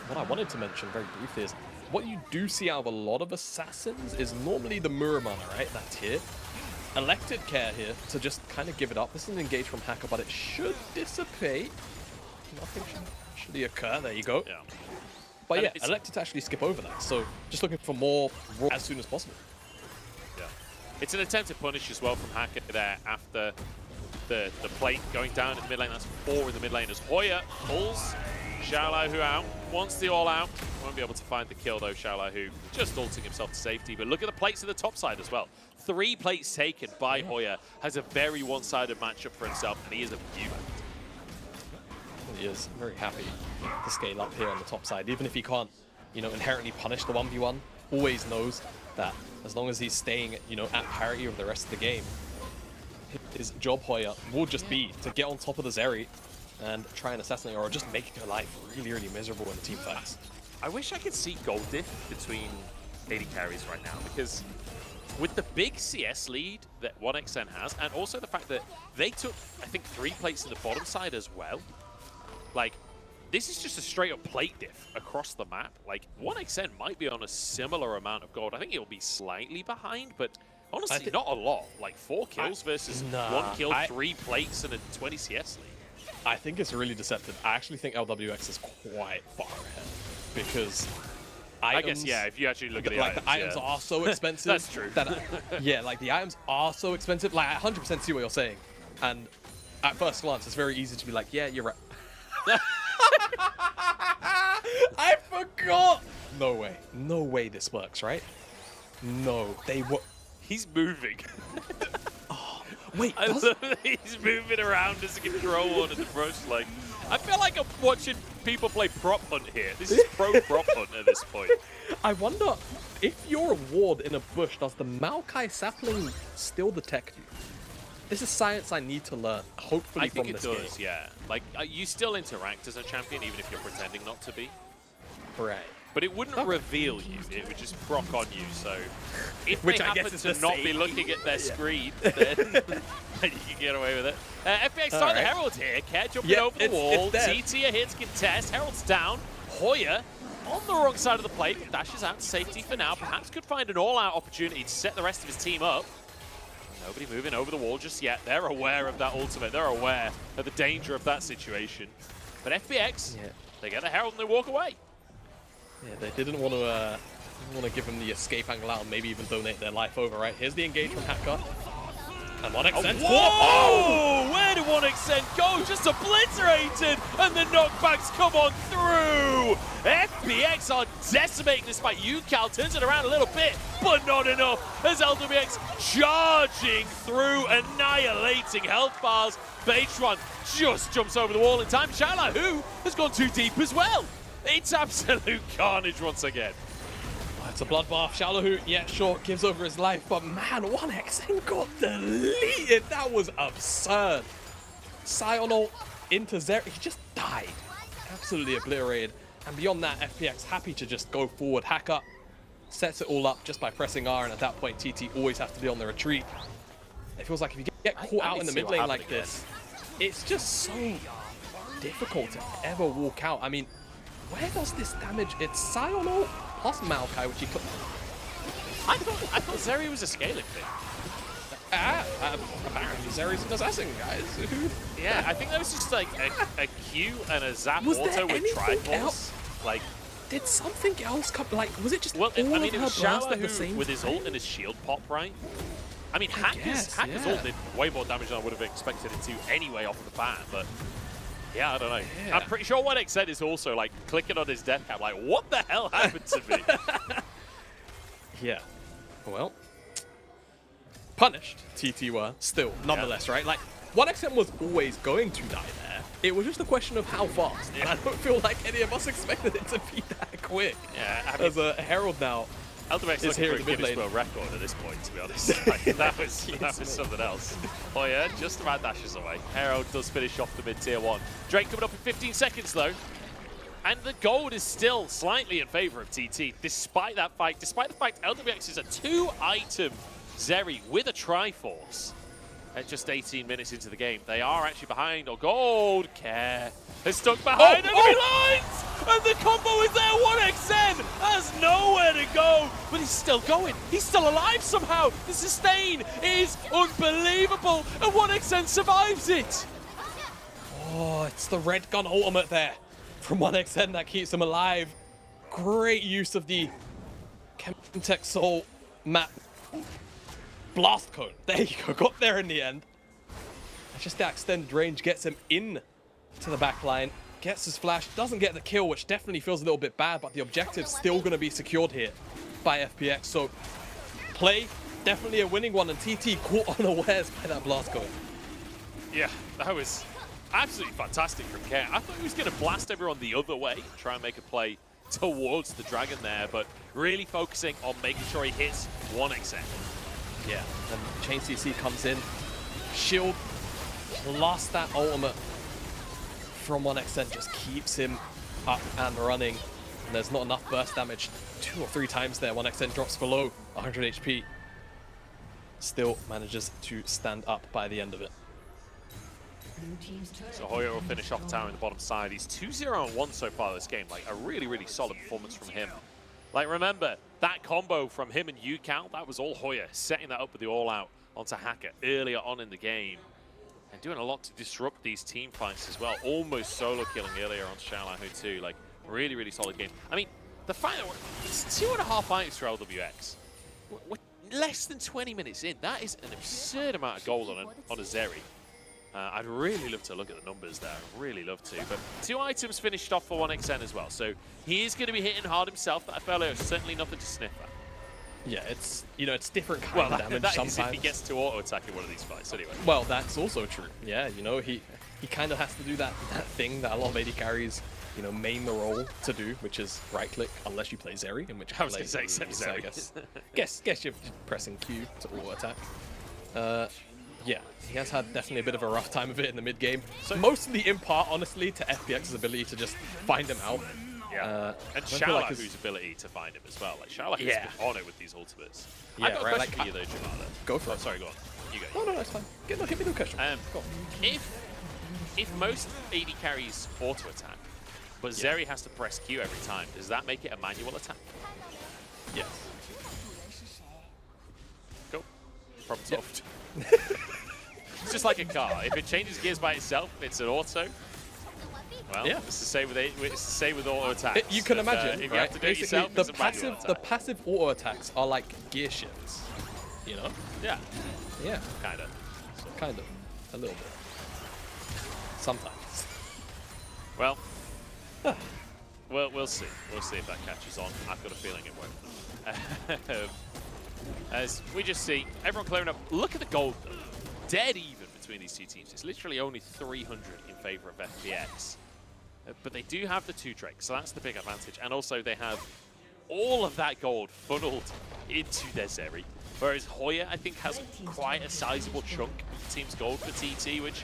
What I wanted to mention very briefly is what you do see out of a lot of assassins is normally the Muramana, right? That's here. Elected Care here to just kind of give it up. This is an engage from Hacker, but it should dissipate. Nothing should actually occur. There you go. Yeah. But And yeah, elected to actually skip over that. So just looking for more raw as soon as possible. Yeah. It's an attempt to punish as well from Hacker there after the plate going down in the mid lane. That's 4 in the mid lane as Hoya pulls Xiaolahu out, wants the all out. Won't be able to find the kill though, Xiaolahu just ulting himself to safety. But look at the plates at the top side as well. 3 plates taken by Hoya, has a very one-sided matchup for himself, and he is a beaut. He is very happy to scale up here on the top side, even if he can't, you know, inherently punish the 1v1. Always knows that as long as he's staying, you know, at parity with the rest of the game, his job, Hoya, will just be to get on top of the Zeri and try and assassinate or just make your life really, really miserable in team fights. I wish I could see gold diff between AD carries right now, because with the big CS lead that 1xN has, and also the fact that they took, I think, 3 plates in the bottom side as well, like, this is just a straight-up plate diff across the map. Like, 1xN might be on a similar amount of gold. I think it'll be slightly behind, but honestly, not a lot. Like, 4 kills versus 1 kill, 3 plates, and a 20 CS lead. I think it's really deceptive. I actually think LWX is quite far ahead because items, I guess, yeah, if you actually look at the like items, the items are so expensive. That's true. That, yeah, like the items are so expensive. Like I 100% see what you're saying, and at first glance, it's very easy to be like, yeah, you're right. I forgot. No way this works, right? No, they were. He's moving. Wait, I love that he's moving around as a control on the brush. Like, I feel like I'm watching people play prop hunt here. This is pro prop hunt at this point. I wonder if you're a ward in a bush, does the Maokai sapling still detect you? This is science I need to learn. Hopefully, I think from it this does. game. Yeah, like you still interact as a champion, even if you're pretending not to be. Right. But it wouldn't reveal you, it would just proc on you, so if Which they I happen guess is to the not same. be looking at their screen, then you can get away with it. FPX starting the Herald here, Care jumping over the wall, TT are here to contest, Herald's down, Hoya on the wrong side of the plate, dashes out to safety for now, perhaps could find an all-out opportunity to set the rest of his team up. Nobody moving over the wall just yet, they're aware of that ultimate, they're aware of the danger of that situation. But FPX, they get the Herald and they walk away. Yeah, they didn't want to give him the escape angle out and maybe even donate their life over, right? Here's the engage from Hacker. And 1xN. Whoa! Where did 1xN go? Just obliterated! And the knockbacks come on through! FPX are decimating this fight. UCal turns it around a little bit, but not enough as LWX charging through, annihilating health bars. Beitron just jumps over the wall in time. Xiaolahu has gone too deep as well. It's absolute carnage once again. It's a bloodbath. Xiaolahu, yeah, sure, gives over his life, but man, 1xN got deleted. That was absurd. Sion ult into Zeri. He just died. Absolutely obliterated. And beyond that, FPX happy to just go forward. Hacker sets it all up just by pressing R, and at that point, TT always has to be on the retreat. It feels like if you get caught out in the mid lane like this, it's just so difficult to ever walk out. I mean, where does this damage? It's Sion ult plus Maokai, which he could. I thought Zeri was a scaling thing. Apparently Zeri's an assassin, guys. Yeah, I think that was just like a Q and a zap Was auto there with anything Triforce. else? Like, did something else come? Like, was it just well, all I mean, of it her was blast at the Xiaolahu same with his time? ult and his shield pop, right? I mean, Hacker's yeah. ult did way more damage than I would have expected it to anyway off the bat, but yeah, I don't know. Yeah. I'm pretty sure what XZ is also like clicking on his death cap, like, what the hell happened to me? Yeah. Well, punished, TT were still, nonetheless, right? Like, 1xN was always going to die there. It was just a question of how fast. And I don't feel like any of us expected it to be that quick. Yeah, I mean, as a Herald now LWX is looking here for in a the mid Guinness lane. World Record at this point, to be honest. Like, that was something else. Oh yeah, just about dashes away. Herald does finish off the mid-tier 1. Drake coming up in 15 seconds, though. And the gold is still slightly in favor of TT, despite that fight. Despite the fact LWX is a 2-item Zeri with a Triforce. at just 18 minutes into the game. They are actually behind on gold. Care is stuck behind enemy lines! And the combo is there. 1xN has nowhere to go, but he's still going. He's still alive somehow. The sustain is unbelievable, and 1xN survives it. Oh, it's the red gun ultimate there from 1xN that keeps him alive. Great use of the Chemtech Soul map. Blast cone. There you go. Got there in the end. It's just that extended range gets him in to the back line. Gets his flash. Doesn't get the kill, which definitely feels a little bit bad, but the objective's still going to be secured here by FPX. So play, definitely a winning one, and TT caught unawares by that blast cone. Yeah, that was absolutely fantastic from Care. I thought he was going to blast everyone the other way, try and make a play towards the dragon there, but really focusing on making sure he hits 1xN. Yeah, and Chain CC comes in. Shield plus that ultimate from 1xN just keeps him up and running. And there's not enough burst damage. 2 or 3 times there. 1xN drops below 100 HP. Still manages to stand up by the end of it. So Hoya will finish off tower in the bottom side. He's 2-0-1 so far this game. Like a really, really solid performance from him. Like remember, that combo from him and UCal, that was all Hoya, setting that up with the all-out onto Hacker earlier on in the game. And doing a lot to disrupt these team fights as well. Almost solo killing earlier on Xiaolahu too. Like, really, really solid game. I mean, the fact that it's 2.5 fights for LWX. We're less than 20 minutes in. That is an absurd amount of gold on a Zeri. I'd really love to look at the numbers there. I'd really love to. But 2 items finished off for 1xN as well. So he is going to be hitting hard himself. That FLO is certainly nothing to sniff at. Yeah, it's, you know, it's different kind of damage that sometimes. Is if he gets to auto attack in one of these fights anyway. Well, that's also true. Yeah, you know, he kind of has to do that thing that a lot of AD carries, you know, main the role to do, which is right click, unless you play Zeri, in which I was going to say except Zeri. I guess you're pressing Q to auto attack. Yeah, he has had definitely a bit of a rough time of it in the mid game. So mostly in part, honestly, to FPX's ability to just find him out. Yeah, and Xiaolahu's ability to find him as well. Like Xiaolahu's been on it with these ultimates. Yeah, I've got a question for you though, Jamala. Go for it. Sorry, go on. You go. No, that's fine. Hit me the question. If most AD carries auto attack, but Zeri has to press Q every time, does that make it a manual attack? Yes. Cool. Problem solved. It's just like a car. If it changes gears by itself, it's an auto. Well, it's the same with auto attacks. You can imagine, if right? you have to do it yourself, the passive auto attacks are like gear shifts. You know? Yeah. Yeah. Kind of. Kind of. A little bit. Sometimes. Well, we'll see. We'll see if that catches on. I've got a feeling it won't. As we just see everyone clearing up. Look at the gold, though. Dead even between these two teams. It's literally only 300 in favor of FPX. But they do have the 2 Drakes, so that's the big advantage. And also they have all of that gold funneled into their Zeri. Whereas Hoya, I think, has quite a sizable chunk of the team's gold for TT, which,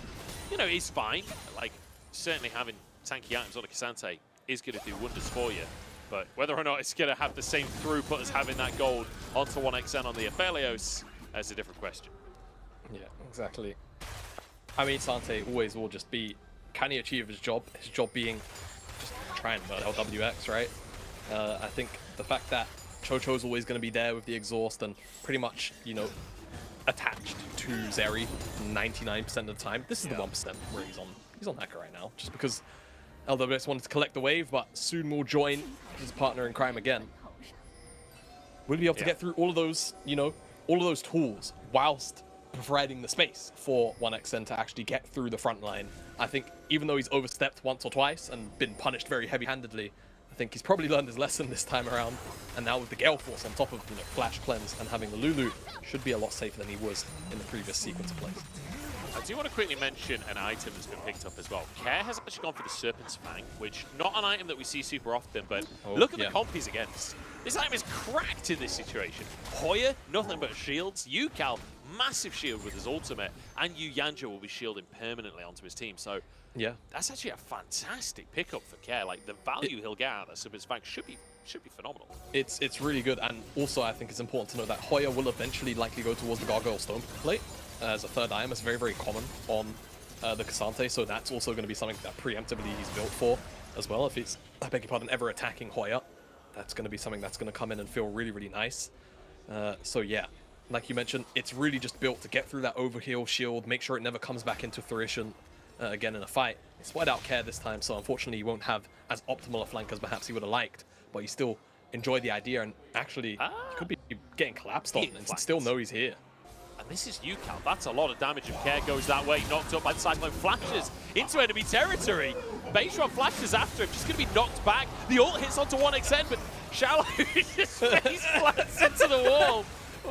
you know, is fine. Like, certainly having tanky items on a Cassante is going to do wonders for you. But whether or not it's going to have the same throughput as having that gold onto 1xN on the Aphelios, that's a different question. Yeah, exactly. I mean, Sante always will just be, can he achieve his job? His job being just try and murder LWX, right? I think the fact that Chocho's always going to be there with the exhaust and pretty much, you know, attached to Zeri 99% of the time. This is the 1% where he's on Hacker right now, just because LWX wanted to collect the wave, but soon will join his partner in crime again. Will he be able to get through all of those, you know, all of those tools whilst providing the space for 1xN to actually get through the front line? I think even though he's overstepped once or twice and been punished very heavy-handedly, I think he's probably learned his lesson this time around. And now with the Gale Force on top of, you know, Flash Cleanse and having the Lulu, should be a lot safer than he was in the previous sequence of plays. I do want to quickly mention an item that's been picked up as well. Care has actually gone for the Serpent's Fang, which not an item that we see super often, but look at the comp he's against. This item is cracked in this situation. Hoya, nothing but shields. UCal, massive shield with his ultimate, and Yu Yanja will be shielding permanently onto his team. So yeah, that's actually a fantastic pickup for Care. Like the value he'll get out of that Serpent's Fang should be phenomenal. It's really good, and also I think it's important to note that Hoya will eventually likely go towards the Gargoyle Stone plate. as a third item is very, very common on the Cassante, so that's also going to be something that preemptively he's built for as well. If he's, I beg your pardon, ever attacking Hoya, that's going to be something that's going to come in and feel really, really nice. So yeah, like you mentioned, it's really just built to get through that overheal shield, make sure it never comes back into fruition again in a fight. It's wide out care this time, so unfortunately he won't have as optimal a flank as perhaps he would have liked, but you still enjoy the idea, and actually he could be getting collapsed on and still know he's here. And this is UCal. That's a lot of damage if Care goes that way. Knocked up by the Cyclone. Flashes into enemy territory. Baseron flashes after him. Just going to be knocked back. The ult hits onto 1xN, but Shallow just face plants into the wall.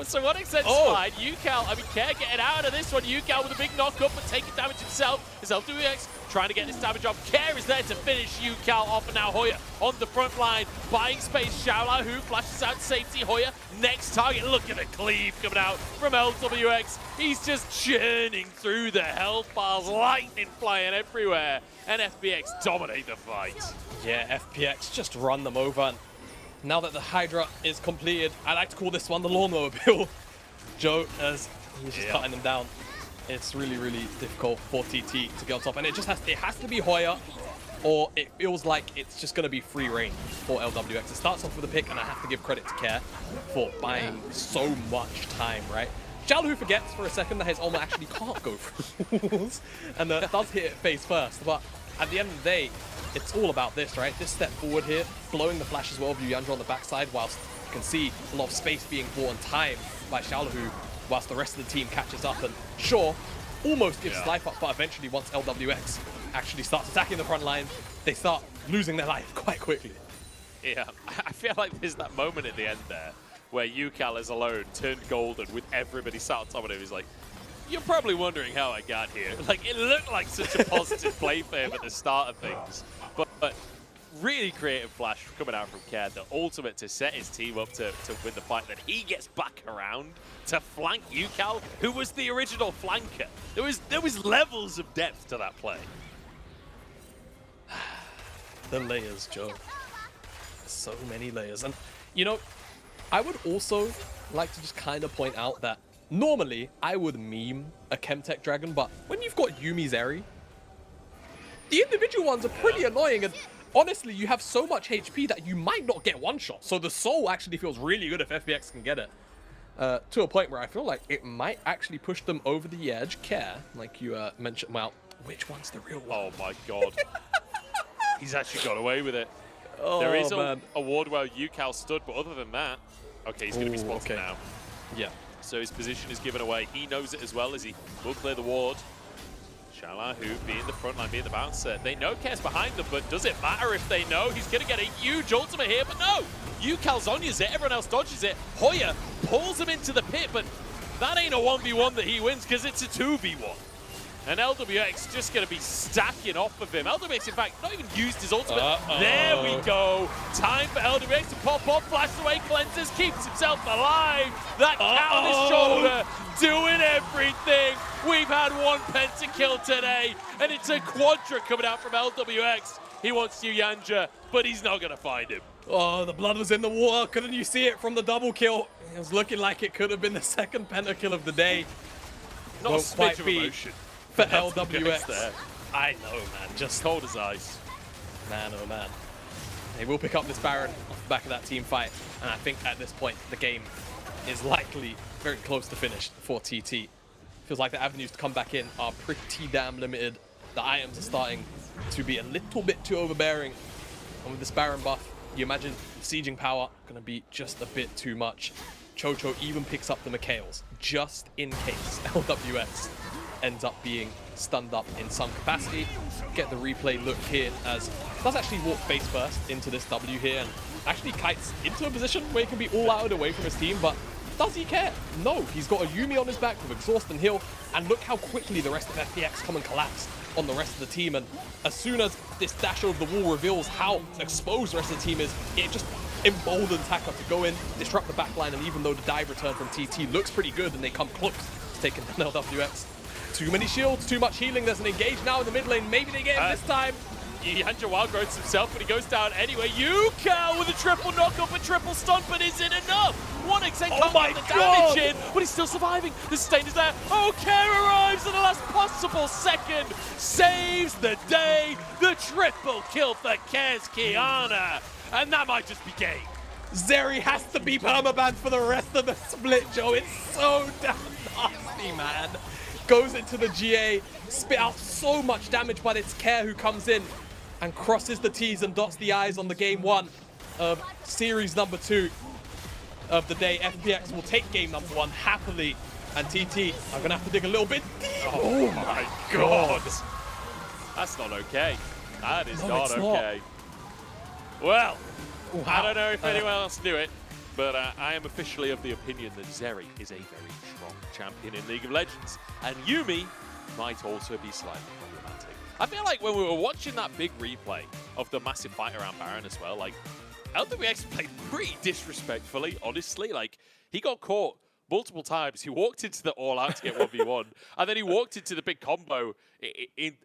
So 1xN slide. UCal, I mean, Care getting out of this one. UCal with a big knock up, but taking damage himself. As LPX trying to get this damage off. Care is there to finish UCal off, and now Hoya on the front line, buying space. Shaola, who flashes out safety. Hoya, next target. Look at the cleave coming out from LWX. He's just churning through the health bars, lightning flying everywhere, and FPX dominate the fight. Yeah, FPX just run them over. And now that the Hydra is completed, I like to call this one the lawnmower build. Joe, as he's just cutting them down. It's really, really difficult for TT to get on top, and it has to be Hoya, or it feels like it's just going to be free reign for LWX. It starts off with a pick, and I have to give credit to Care for buying so much time, right? Xiaolu forgets for a second that his ultimate actually can't go through walls, and does hit it face first, but at the end of the day, it's all about this, right? This step forward here, blowing the flash as well of Yandra on the backside, whilst you can see a lot of space being bought in time by Xiaolu, whilst the rest of the team catches up, and sure, almost gives his life up, but eventually once LWX actually starts attacking the front line, they start losing their life quite quickly. Yeah, I feel like there's that moment at the end there where UCal is alone, turned golden, with everybody sat on top of him. He's like, you're probably wondering how I got here. Like, it looked like such a positive play for him at the start of things, but really creative flash coming out from Care, the ultimate to set his team up to win the fight. Then he gets back around to flank UCal, who was the original flanker. There was levels of depth to that play. The layers, Joe. So many layers. And, you know, I would also like to just kind of point out that normally I would meme a Chemtech Dragon, but when you've got Yumi's Eri, the individual ones are pretty annoying, and honestly, you have so much HP that you might not get one shot. So the soul actually feels really good if FPX can get it. To a point where I feel like it might actually push them over the edge. Care, like you mentioned, well, which one's the real one? Oh my god. He's actually got away with it. Oh, there is man. a ward where UCal stood, but other than that, okay, he's going to be spotted now. Yeah. So his position is given away. He knows it as well as he will clear the ward. Shala, who being the front line, being the bouncer. They know Care's behind them, but does it matter if they know? He's going to get a huge ultimate here, but no! UCal Zonya's it, everyone else dodges it. Hoya pulls him into the pit, but that ain't a 1v1 that he wins because it's a 2v1. And LWX just going to be stacking off of him. LWX, in fact, not even used his ultimate. There we go. Time for LWX to pop up, flash away, cleanses, keeps himself alive. That cat on his shoulder, doing everything. We've had one pentakill today, and it's a quadra coming out from LWX. He wants Yanja, but he's not going to find him. Oh, the blood was in the water. Couldn't you see it from the double kill? It was looking like it could have been the second pentakill of the day. Not a smidge of emotion for LWX there. I know, man. Just cold as ice. Man, oh man. They will pick up this Baron off the back of that team fight, and I think at this point the game is likely very close to finished for TT. Feels like the avenues to come back in are pretty damn limited. The items are starting to be a little bit too overbearing, and with this Baron buff, you imagine sieging power gonna be just a bit too much. Chocho even picks up the Mikhails just in case LWX ends up being stunned up in some capacity. Get the replay look here as does actually walk face first into this W here and actually kites into a position where he can be all out away from his team, but does he care? No, he's got a Yumi on his back with exhaust and heal, and look how quickly the rest of FPX come and collapse on the rest of the team, and as soon as this dash over the wall reveals how exposed the rest of the team is, it just emboldens Taka to go in, disrupt the backline, and even though the dive return from TT looks pretty good and they come close to taking down LWX, too many shields, too much healing, there's an engage now in the mid lane, maybe they get him this time. Yanja Wildgrowth himself, but he goes down anyway. Yuka with a triple knock-up, a triple stun, but is it enough? 1xN can't get the damage in, but he's still surviving. The sustain is there. Oh, Care arrives at the last possible second. Saves the day. The triple kill for Care's Kiana. And that might just be game. Zeri has to be permabanned for the rest of the split, Joe. It's so damn nasty, man. Goes into the GA, spit out so much damage, but it's Care who comes in and crosses the T's and dots the I's on the game 1 of series number 2 of the day. FPX will take game number 1 happily, and TT are gonna have to dig a little bit deep. Oh my god. That's not okay. That is not okay. Well, I don't know if anyone else knew it, but I am officially of the opinion that Zeri is a very strong champion in League of Legends, and Yuumi might also be slightly problematic. I feel like when we were watching that big replay of the massive fight around Baron as well, like, LWX played pretty disrespectfully, honestly. Like, he got caught multiple times. He walked into the all-out to get 1v1, and then he walked into the big combo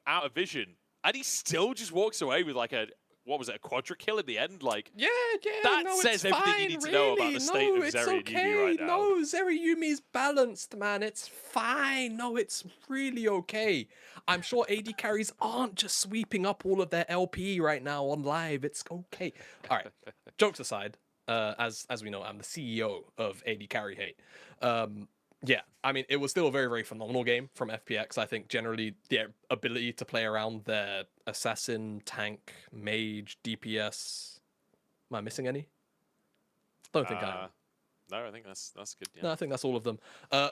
out of vision, and he still just walks away with like a, what was it, a quadra kill in the end? Like, that says everything you need to know about the state of Zeri and Yuumi right now. No, Zeri Yumi's balanced, man. It's fine. No, it's really okay. I'm sure AD carries aren't just sweeping up all of their LPE right now on live. It's okay. All right, jokes aside, as we know, I'm the CEO of AD Carry Hate. Yeah, I mean, it was still a very, very phenomenal game from FPX. I think generally their ability to play around their assassin, tank, mage, DPS. Am I missing any? Don't think I am. No, I think that's good. Yeah. No, I think that's all of them.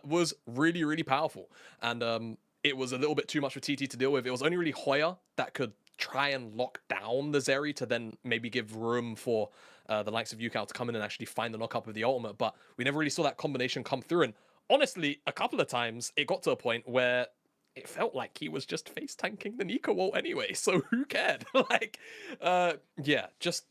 Was really, really powerful. And it was a little bit too much for TT to deal with. It was only really Hoya that could try and lock down the Zeri to then maybe give room for the likes of Yukao to come in and actually find the knock-up with the ultimate. But we never really saw that combination come through. And honestly, a couple of times it got to a point where it felt like he was just face tanking the Nico ult anyway, so who cared? Like, yeah, just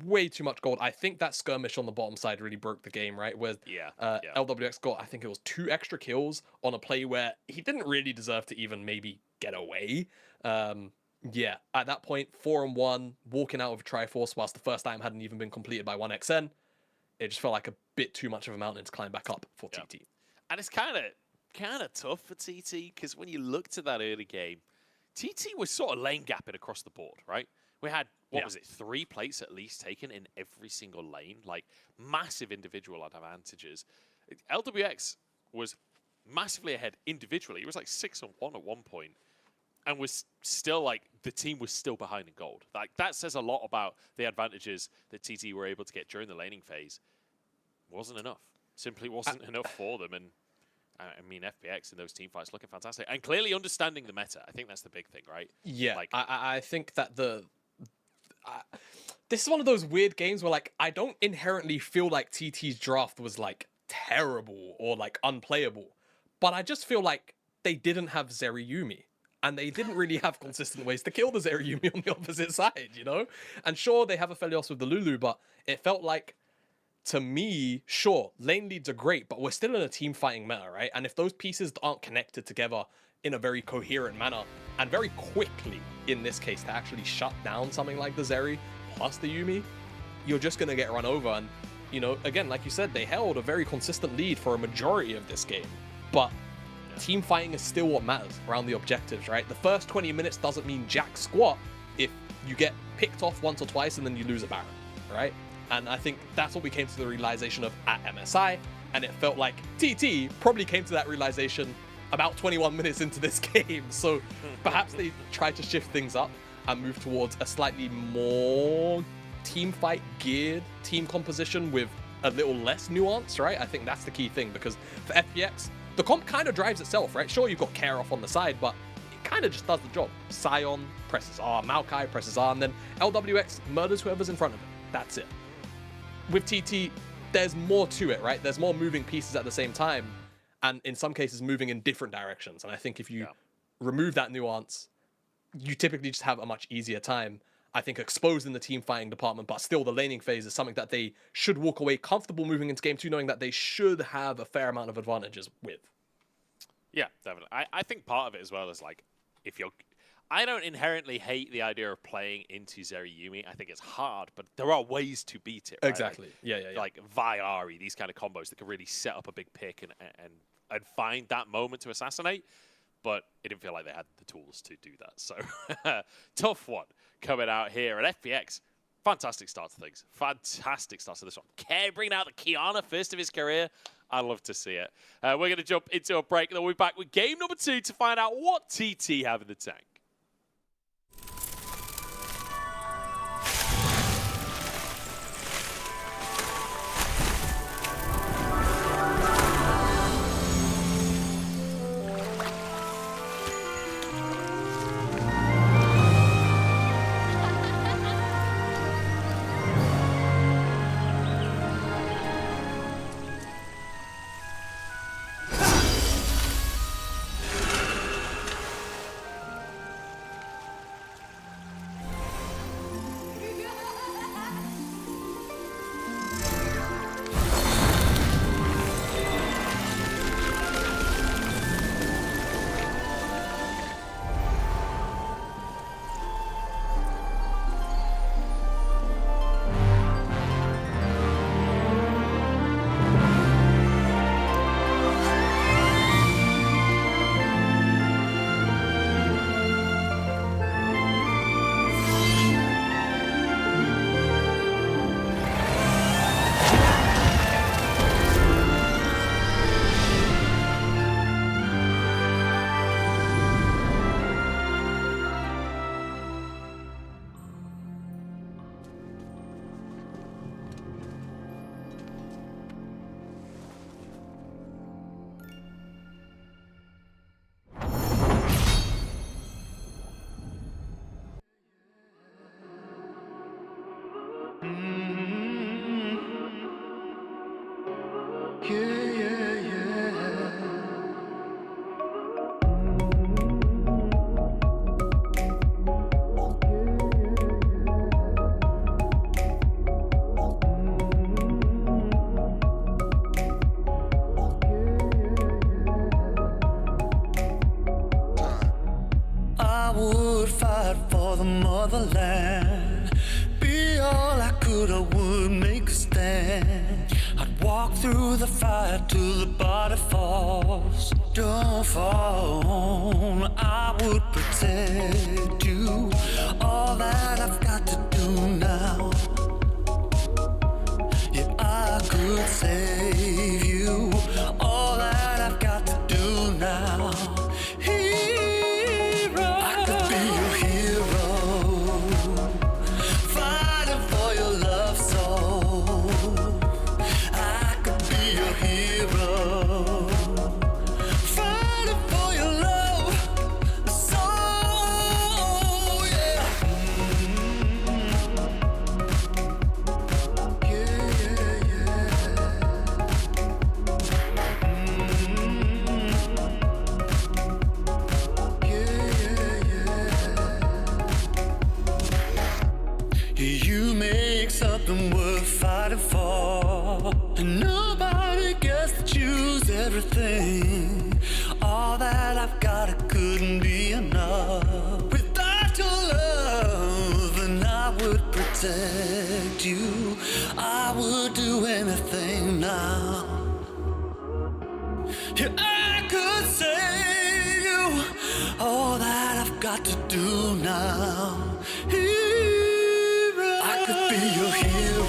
way too much gold. I think that skirmish on the bottom side really broke the game, right? Where LWX got, I think it was 2 extra kills on a play where he didn't really deserve to even maybe get away. Yeah, at that point, 4-1, walking out of Triforce whilst the first time hadn't even been completed by 1xN. It just felt like a bit too much of a mountain to climb back up for TT. And it's kind of tough for TT, because when you looked at that early game, TT was sort of lane gapping across the board, right? We had, what was it, 3 plates at least taken in every single lane, like massive individual advantages. LWX was massively ahead individually. It was like 6-1 at one point, and was still like, the team was still behind in gold. Like, that says a lot about the advantages that TT were able to get during the laning phase. Wasn't enough. Simply wasn't enough for them. And I mean, FPX in those team fights looking fantastic, and clearly understanding the meta. I think that's the big thing, right? Yeah, like, I think that this is one of those weird games where, like, I don't inherently feel like TT's draft was like terrible or like unplayable, but I just feel like they didn't have Zeri Yuumi, and they didn't really have consistent ways to kill the Zeri Yuumi on the opposite side, you know? And sure, they have a Felios with the Lulu, but it felt like, to me, sure, lane leads are great, but we're still in a team fighting meta, right? And if those pieces aren't connected together in a very coherent manner, and very quickly, in this case, to actually shut down something like the Zeri plus the Yuumi, you're just going to get run over. And, you know, again, like you said, they held a very consistent lead for a majority of this game. But team fighting is still what matters around the objectives, right? The first 20 minutes doesn't mean jack squat if you get picked off once or twice and then you lose a Baron, right? And I think that's what we came to the realization of at MSI, and it felt like TT probably came to that realization about 21 minutes into this game. So perhaps they tried to shift things up and move towards a slightly more team fight geared team composition with a little less nuance, right? I think that's the key thing, because for FPX, the comp kind of drives itself, right? Sure, you've got Care off on the side, but it kind of just does the job. Sion presses R, Maokai presses R, and then LWX murders whoever's in front of it. That's it. With TT, there's more to it, right? There's more moving pieces at the same time, and in some cases moving in different directions. And I think if you remove that nuance, you typically just have a much easier time, I think, exposed in the team fighting department, but still the laning phase is something that they should walk away comfortable moving into game 2, knowing that they should have a fair amount of advantages with. Yeah, definitely. I think part of it as well is, like, if you're... I don't inherently hate the idea of playing into Zeriyumi. I think it's hard, but there are ways to beat it. Right? Exactly. Like, Yeah. Like Vi-Ari, these kind of combos that can really set up a big pick and find that moment to assassinate. But it didn't feel like they had the tools to do that. So tough one coming out here at FPX. Fantastic start to things. Fantastic start to this one. Bringing out the Kiana, first of his career. I love to see it. We're going to jump into a break, and then we'll be back with game number 2 to find out what TT have in the tank. I would fight for the motherland. Be all I could, I would make a stand. I'd walk through the fire till the body falls. Don't fall, I would protect you. All that I've got to do now. Yeah, I could save you. All that I've got to do now. I could be your hero, fighting for your love soul. I could be your hero, fighting for your love soul. Yeah. You make something worth fighting for. And nobody gets to choose everything. All that I've got, it couldn't be enough. Without your love, and I would protect you. I would do anything now. Yeah, I could save you. All that I've got to do now. I could be your hero,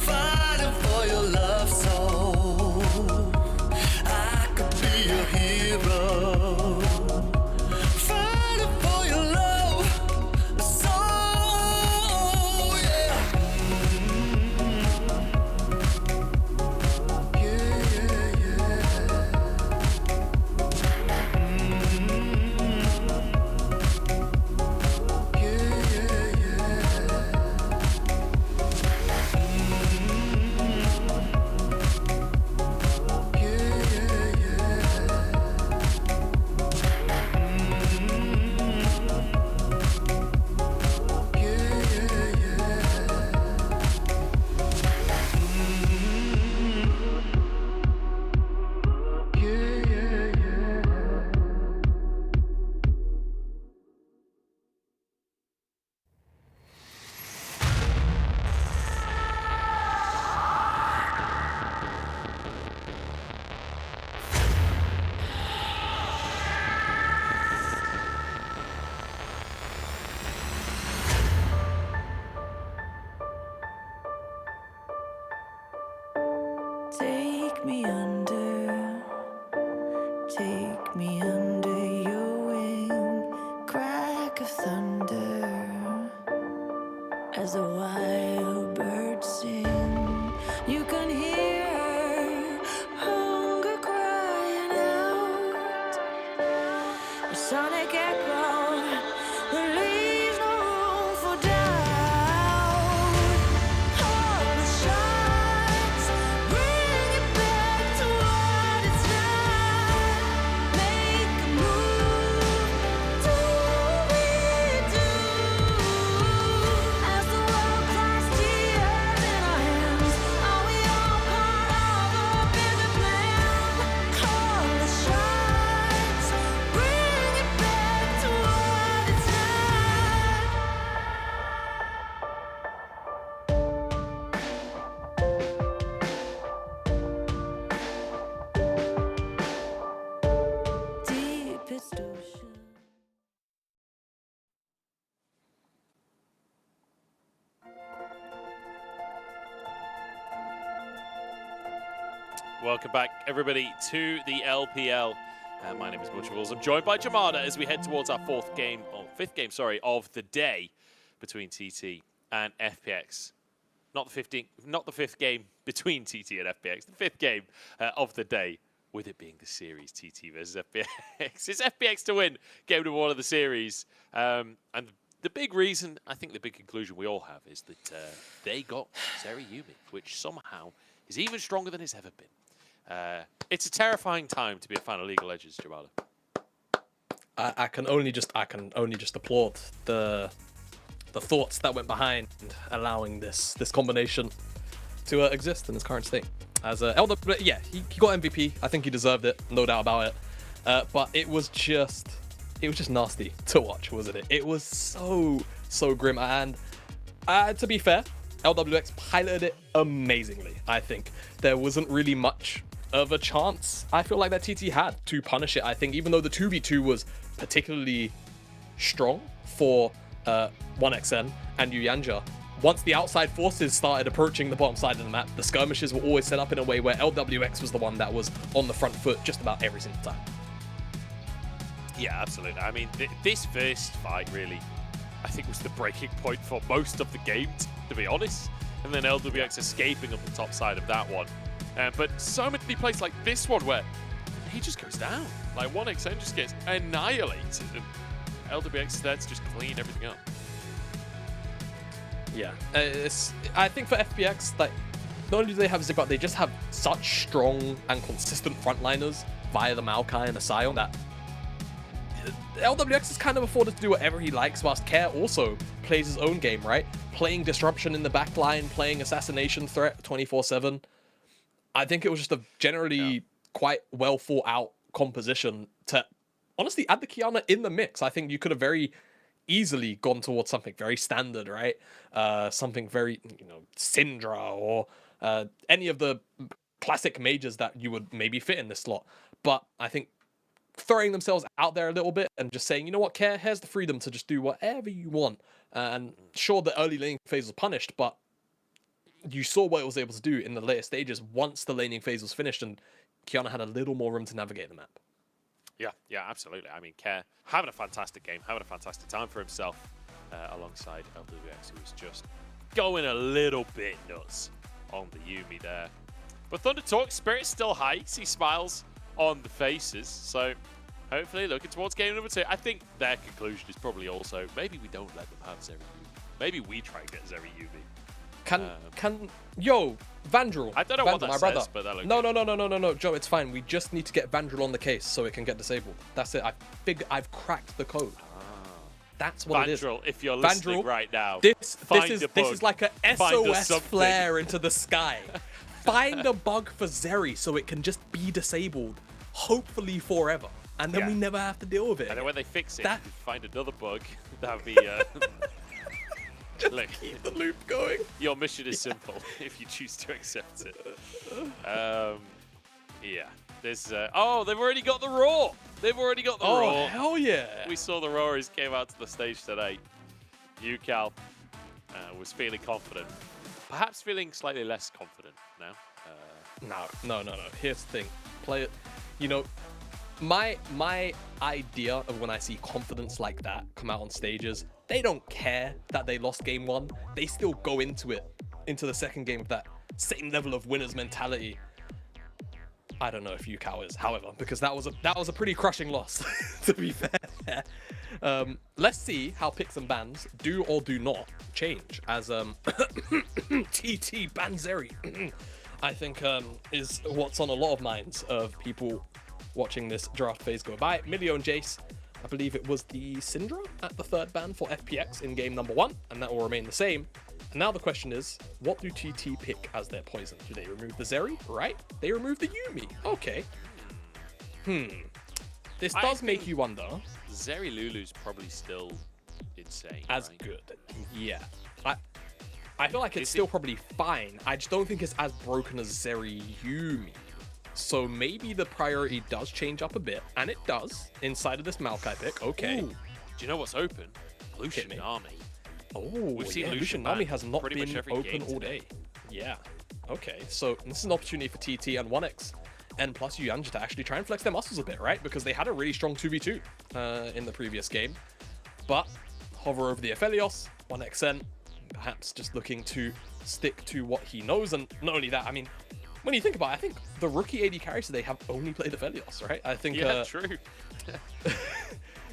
fighting for your love soul. I could be your hero, fighting for your love soul. Yeah. take me under, take me under your wing, crack of thunder, as the wild birds sing. You can hear hunger crying out, a sonic echo that leaves no room for doubt. All the shots bring it back to what it's not. Make a move, do we do? As the world class tears in our hands, are we all part of a bigger plan? Call the shots, bring it back to what it's not. Deepest ocean. Welcome back, everybody, to the LPL. My name is Butcher Wills. I'm joined by Jamada as we head towards our fifth game, of the day between TT and FPX. Not the fifth game between TT and FPX. The fifth game of the day, with it being the series TT versus FPX. It's FPX to win game number 1 of the series, and the big reason, I think the big conclusion we all have, is that they got Zeri Yumi, which somehow is even stronger than it's ever been. It's a terrifying time to be a fan of League of Legends, Jamala. I can only just applaud the thoughts that went behind allowing this combination to exist in its current state. As LW, yeah, he got MVP. I think he deserved it, no doubt about it. But it was just nasty to watch, wasn't it? It was so grim. And to be fair, LWX piloted it amazingly. I think there wasn't really much of a chance I feel like that TT had to punish it. I think even though the 2v2 was particularly strong for 1xN and Yuyanja, once the outside forces started approaching the bottom side of the map, the skirmishes were always set up in a way where LWX was the one that was on the front foot just about every single time. Yeah, absolutely. I mean, this first fight really, I think, was the breaking point for most of the game, to be honest. And then LWX escaping up the top side of that one. But so many plays like this one where he just goes down. Like 1xN just gets annihilated. And LWX is there to just clean everything up. Yeah, I think for FPX, like, not only do they have Zip, but they just have such strong and consistent frontliners via the Maokai and the Sion that LWX is kind of afforded to do whatever he likes, whilst Care also plays his own game, right? Playing Disruption in the backline, playing Assassination Threat 24/7. I think it was just a generally quite well thought out composition to honestly add the Kiana in the mix. I think you could have very easily gone towards something very standard, right? Something very, Syndra or any of the classic mages that you would maybe fit in this slot. But I think throwing themselves out there a little bit and just saying, you know what, Care, here's the freedom to just do whatever you want. And sure, the early laning phase was punished, but you saw what it was able to do in the later stages once the laning phase was finished and Kiana had a little more room to navigate the map. Yeah, absolutely. I mean, Care having a fantastic game, having a fantastic time for himself alongside LWX, who was just going a little bit nuts on the Yumi there. But Thunder Talk, spirit's still high. See smiles on the faces. So hopefully looking towards game number 2. I think their conclusion is probably also, maybe we don't let them have Zeri Yumi. Maybe we try and get Zeri Yumi. Yo, Vandrel. I don't know what that my says, brother. but that looks No, Joe, it's fine. We just need to get Vandrel on the case so it can get disabled. That's it. I've cracked the code. That's what it is. Vandrel, if you're listening Vandrel, right now, this is like a SOS flare into the sky. Find a bug for Zeri so it can just be disabled, hopefully forever, and then we never have to deal with it. And then when they fix it, you find another bug. That would be. Just keep the loop going. Your mission is simple if you choose to accept it. Yeah. There's. Oh, they've already got the Raw. They've already got the Raw. Oh, hell yeah. We saw the Roaries came out to the stage today. UCal was feeling confident. Perhaps feeling slightly less confident now. No. Here's the thing. Play it. You know, my idea of when I see confidence like that come out on stages, they don't care that they lost game 1. They still go into the second game with that same level of winner's mentality. I don't know if Yukao is, however, because that was a pretty crushing loss, to be fair. Let's see how picks and bans do or do not change as TT Banzeri, I think is what's on a lot of minds of people watching this draft phase go by. Milio and Jace, I believe it was the Syndra at the 3rd ban for FPX in game number 1, and that will remain the same. And now the question is, what do TT pick as their poison? Do they remove the Zeri? Right? They remove the Yuumi. Okay. This does make you wonder. Zeri Lulu's probably still insane. As right? good. Yeah. I feel like it's still probably fine. I just don't think it's as broken as Zeri Yuumi. So maybe the priority does change up a bit, and it does inside of this Maokai pick. Okay. Ooh. Do you know what's open? Lucian Army. Oh, we've seen Lucian Army has not been open all day. Yeah. Okay, so this is an opportunity for TT and 1x and plus Yuanji to actually try and flex their muscles a bit, right? Because they had a really strong 2v2 in the previous game. But hover over the Aphelios, 1xn, perhaps just looking to stick to what he knows. And not only that, I mean, when you think about it, I think the rookie AD carries today have only played Aphelios, right? I think true.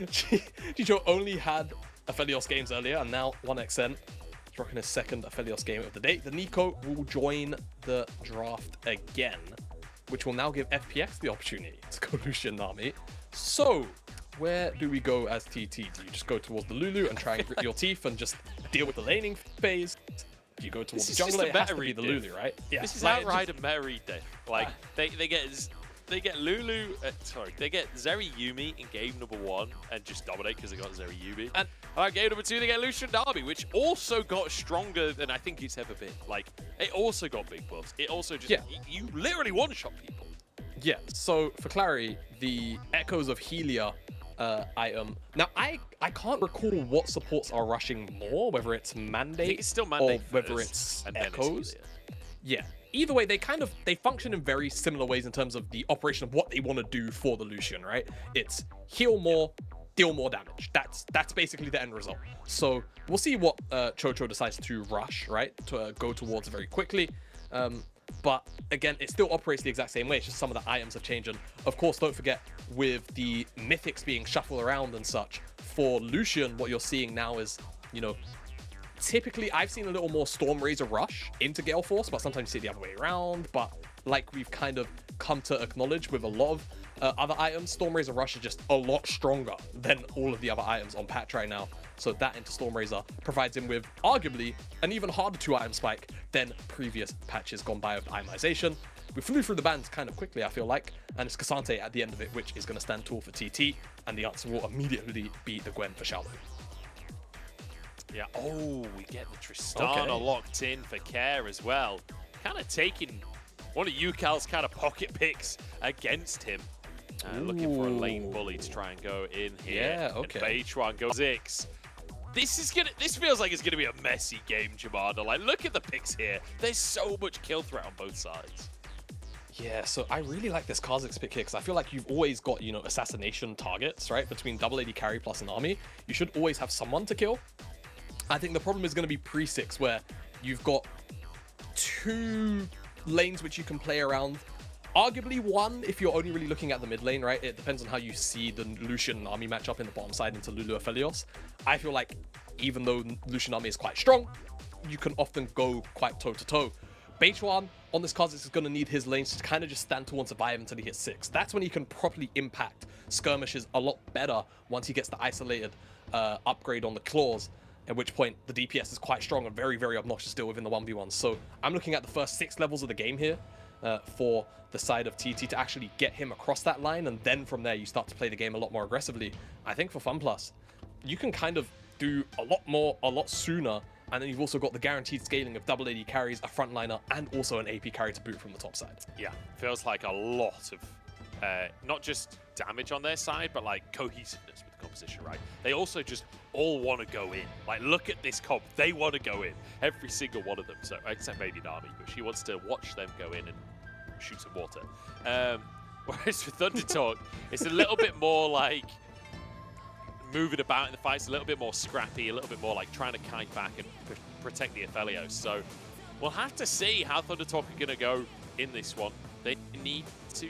Chicho only had Aphelios games earlier, and now 1xn is rocking his 2nd Aphelios game of the day. The Nico will join the draft again, which will now give FPX the opportunity to go Lucian Nami. So, where do we go as TT? Do you just go towards the Lulu and try and grit your teeth and just deal with the laning phase? Do you go towards the jungler? It has to be the Lulu, right? Yeah. This is outright a meta read diff. Like, they get Lulu, they get Zeri Yuumi in game number 1 and just dominate because they got Zeri Yuumi. And game number 2, they get Lucian Nami, which also got stronger than I think it's ever been. Like, it also got big buffs. It also just, you literally one-shot people. Yeah, so for clarity, the Echoes of Helia item. Now, I can't recall what supports are rushing more, whether it's Mandate, I think it's still Mandate or whether it's Echoes. Yeah. Either way, they function in very similar ways in terms of the operation of what they want to do for the Lucian, right? It's heal more, deal more damage. That's basically the end result. So we'll see what Chocho decides to rush, right? To go towards very quickly. But again, it still operates the exact same way. It's just some of the items have changed. And of course, don't forget, with the mythics being shuffled around and such, for Lucian, what you're seeing now is, you know, typically I've seen a little more Storm Razor rush into Gale Force, but sometimes you see it the other way around. But like we've kind of come to acknowledge with a lot of other items, Storm Razor rush is just a lot stronger than all of the other items on patch right now. So that into Storm Razor provides him with arguably an even harder 2-item spike than previous patches gone by of itemization. We flew through the bans kind of quickly, I feel like, and it's Cassante at the end of it, which is going to stand tall for TT, and the answer will immediately be the Gwen for Shaolin. Yeah, oh, we get the Tristana locked in for Care as well. Kind of taking one of Yukal's kind of pocket picks against him. Looking for a lane bully to try and go in here. Yeah, okay. And Beitron goes 6. This feels like it's gonna be a messy game, Jamada. Like, look at the picks here. There's so much kill threat on both sides. Yeah, so I really like this Kha'Zix pick here because I feel like you've always got, you know, assassination targets, right? Between double AD carry plus an army, you should always have someone to kill. I think the problem is going to be pre-6, where you've got 2 lanes which you can play around. Arguably 1 if you're only really looking at the mid lane, right? It depends on how you see the Lucian Army matchup in the bottom side into Lulu Aphelios. I feel like even though Lucian Army is quite strong, you can often go quite toe-to-toe. Beitwan on this Kha'Zix is going to need his lanes to kind of just stand tall and survive until he hits 6. That's when he can properly impact skirmishes a lot better once he gets the isolated upgrade on the claws. At which point the DPS is quite strong and very, very obnoxious still within the 1v1. So I'm looking at the first 6 levels of the game here for the side of TT to actually get him across that line. And then from there, you start to play the game a lot more aggressively. I think for FunPlus, you can kind of do a lot more, a lot sooner. And then you've also got the guaranteed scaling of double AD carries, a frontliner, and also an AP carry to boot from the top side. Yeah, feels like a lot of not just damage on their side, but like cohesiveness with the composition, right? They also just all want to go in. Like, look at this comp. They want to go in. Every single one of them. So, except maybe Nami, but she wants to watch them go in and shoot some water. Whereas with Thunder Talk, it's a little bit more like moving about in the fights, a little bit more scrappy, a little bit more like trying to kite back and protect the Aphelios. So we'll have to see how Thunder Talk are going to go in this one. They need to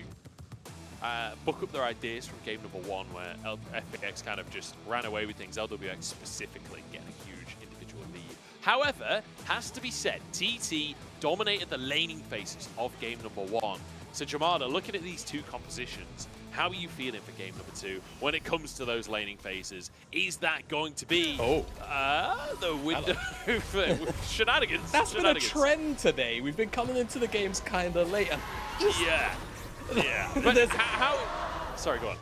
book up their ideas from game number 1, where FPX kind of just ran away with things. LWX specifically getting a huge individual lead. However, has to be said, TT dominated the laning phases of game number 1. So Jamada, looking at these two compositions, how are you feeling for game number 2 when it comes to those laning phases? Is that going to be the window for shenanigans? That's been a trend today. We've been coming into the games kind of late. And yeah. But how? Sorry, go on.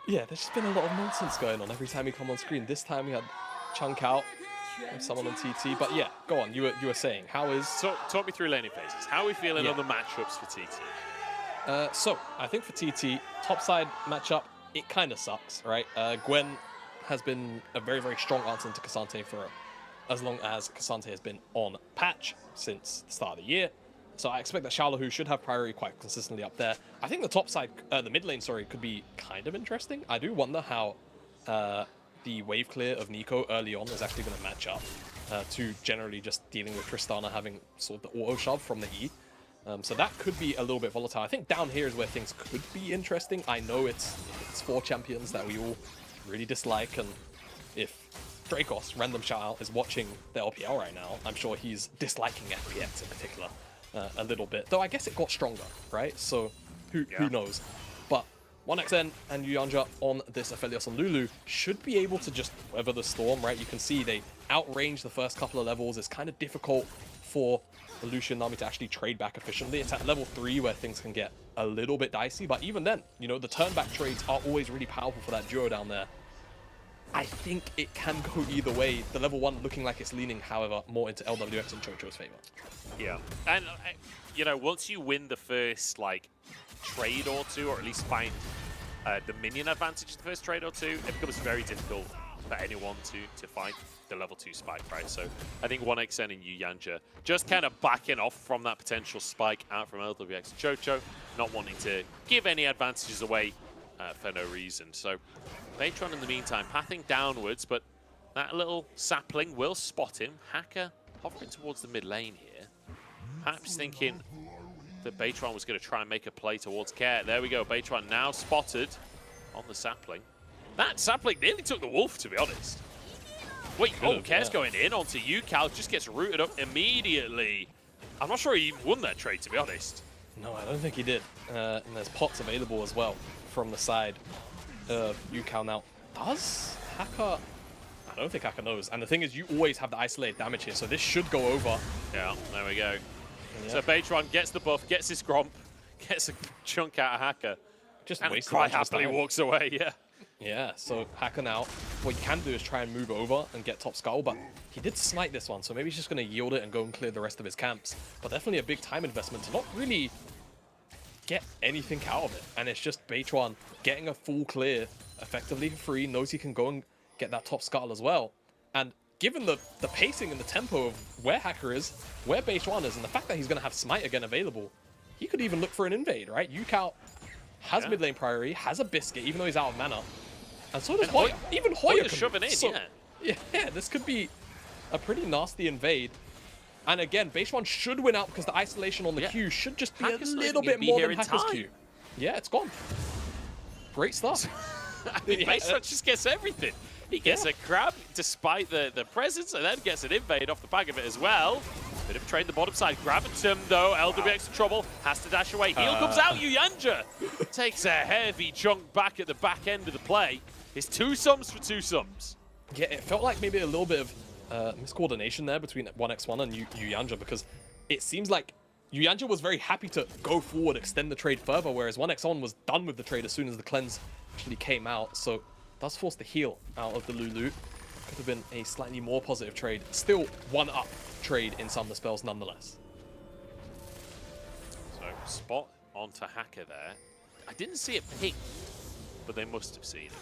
Yeah, there's just been a lot of nonsense going on every time we come on screen. This time we had Chunk out and someone on TT. But yeah, go on. You were saying, how is... So, talk me through laning phases. How are we feeling on the matchups for TT? So, I think for TT, topside matchup, it kind of sucks, right? Gwen has been a very, very strong answer to Cassante for as long as Cassante has been on patch since the start of the year. So I expect that Xiaolahu should have priority quite consistently up there. I think the top side, the mid lane, sorry, could be kind of interesting. I do wonder how the wave clear of Nico early on is actually going to match up to generally just dealing with Tristana having sort of the auto shove from the E. So that could be a little bit volatile. I think down here is where things could be interesting. I know it's 4 champions that we all really dislike, and if Dracos, random shout out, is watching the LPL right now, I'm sure he's disliking FPX in particular. A little bit, though I guess it got stronger, right? So who knows? But 1xN and Yuyanja on this Aphelios and Lulu should be able to just weather the storm, right? You can see they outrange the first couple of levels. It's kind of difficult for the Lucian army to actually trade back efficiently. It's at level 3 where things can get a little bit dicey, but even then, you know, the turn back trades are always really powerful for that duo down there. I think it can go either way. The level 1 looking like it's leaning, however, more into LWX and Chocho's favor. Yeah, and you know, once you win the first like trade or 2, or at least find the minion advantage the first trade or 2, it becomes very difficult for anyone to find the level 2 spike, right? So I think 1xN and Yuyanja just kind of backing off from that potential spike out from LWX and Chocho, not wanting to give any advantages away for no reason. So Baytron in the meantime pathing downwards, but that little sapling will spot him. Hacker hovering towards the mid lane here. Perhaps thinking that Baytron was going to try and make a play towards Care. There we go, Baytron now spotted on the sapling. That sapling nearly took the wolf, to be honest. Wait, Care's going in onto Yucal, just gets rooted up immediately. I'm not sure he even won that trade, to be honest. No, I don't think he did. And there's pots available as well from the side of Yucal now. Does Hacker... I don't think Hacker knows. And the thing is, you always have the isolated damage here, so this should go over. Yeah, there we go. Yeah. So Baytron gets the buff, gets his Gromp, gets a chunk out of Hacker. Just and quite happily walks away, yeah. Yeah, so Hacker now, what you can do is try and move over and get top skull, but he did smite this one, so maybe he's just going to yield it and go and clear the rest of his camps. But definitely a big time investment to not really get anything out of it. And it's just Baytron getting a full clear, effectively free, knows he can go and get that top skull as well. And given the pacing and the tempo of where Hacker is, where Baytron is, and the fact that he's going to have smite again available, he could even look for an invade, right? Yucal has mid lane priority, has a biscuit, even though he's out of mana. And so does Hoya. Even Hoya can shoving in, so, yeah, this could be a pretty nasty invade. And again, Baytron should win out because the isolation on the Q should just be a little bit more than Hacker's Q. Yeah, it's gone. Great stuff. I mean, Baytron just gets everything. He gets a grab despite the presence, and then gets an invade off the back of it as well. Bit of trade the bottom side. Gravitum, though. LWX in trouble. Has to dash away. Heal comes out. Yuyanja takes a heavy chunk back at the back end of the play. It's 2 sums for 2 sums. Yeah, it felt like maybe a little bit of miscoordination there between 1x1 and Yuyanja, because it seems like Yuyanja was very happy to go forward, extend the trade further, whereas 1x1 was done with the trade as soon as the cleanse actually came out. So does force the heal out of the Lulu. Could have been a slightly more positive trade. Still 1-up trade in some of the spells nonetheless. So spot onto Hacker there. I didn't see it ping, but they must have seen it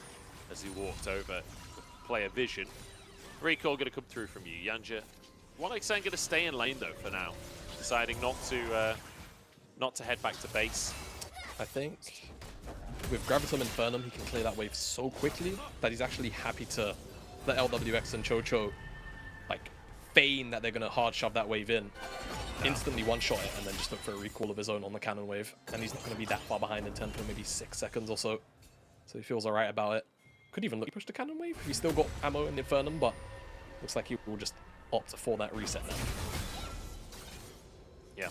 as he walked over. Player vision. Recall going to come through from you, Yanja. 1xN going to stay in lane though for now, deciding not to not to head back to base. I think with Gravitum Infernum, he can clear that wave so quickly that he's actually happy to let LWX and Chocho like feign that they're going to hard shove that wave in, instantly one-shot it, and then just look for a recall of his own on the cannon wave. And he's not going to be that far behind in terms of maybe 6 seconds or so. So he feels alright about it. Could even look to push the cannon wave if he's still got ammo in the Infernum, but looks like he will just opt for that reset now. Yeah,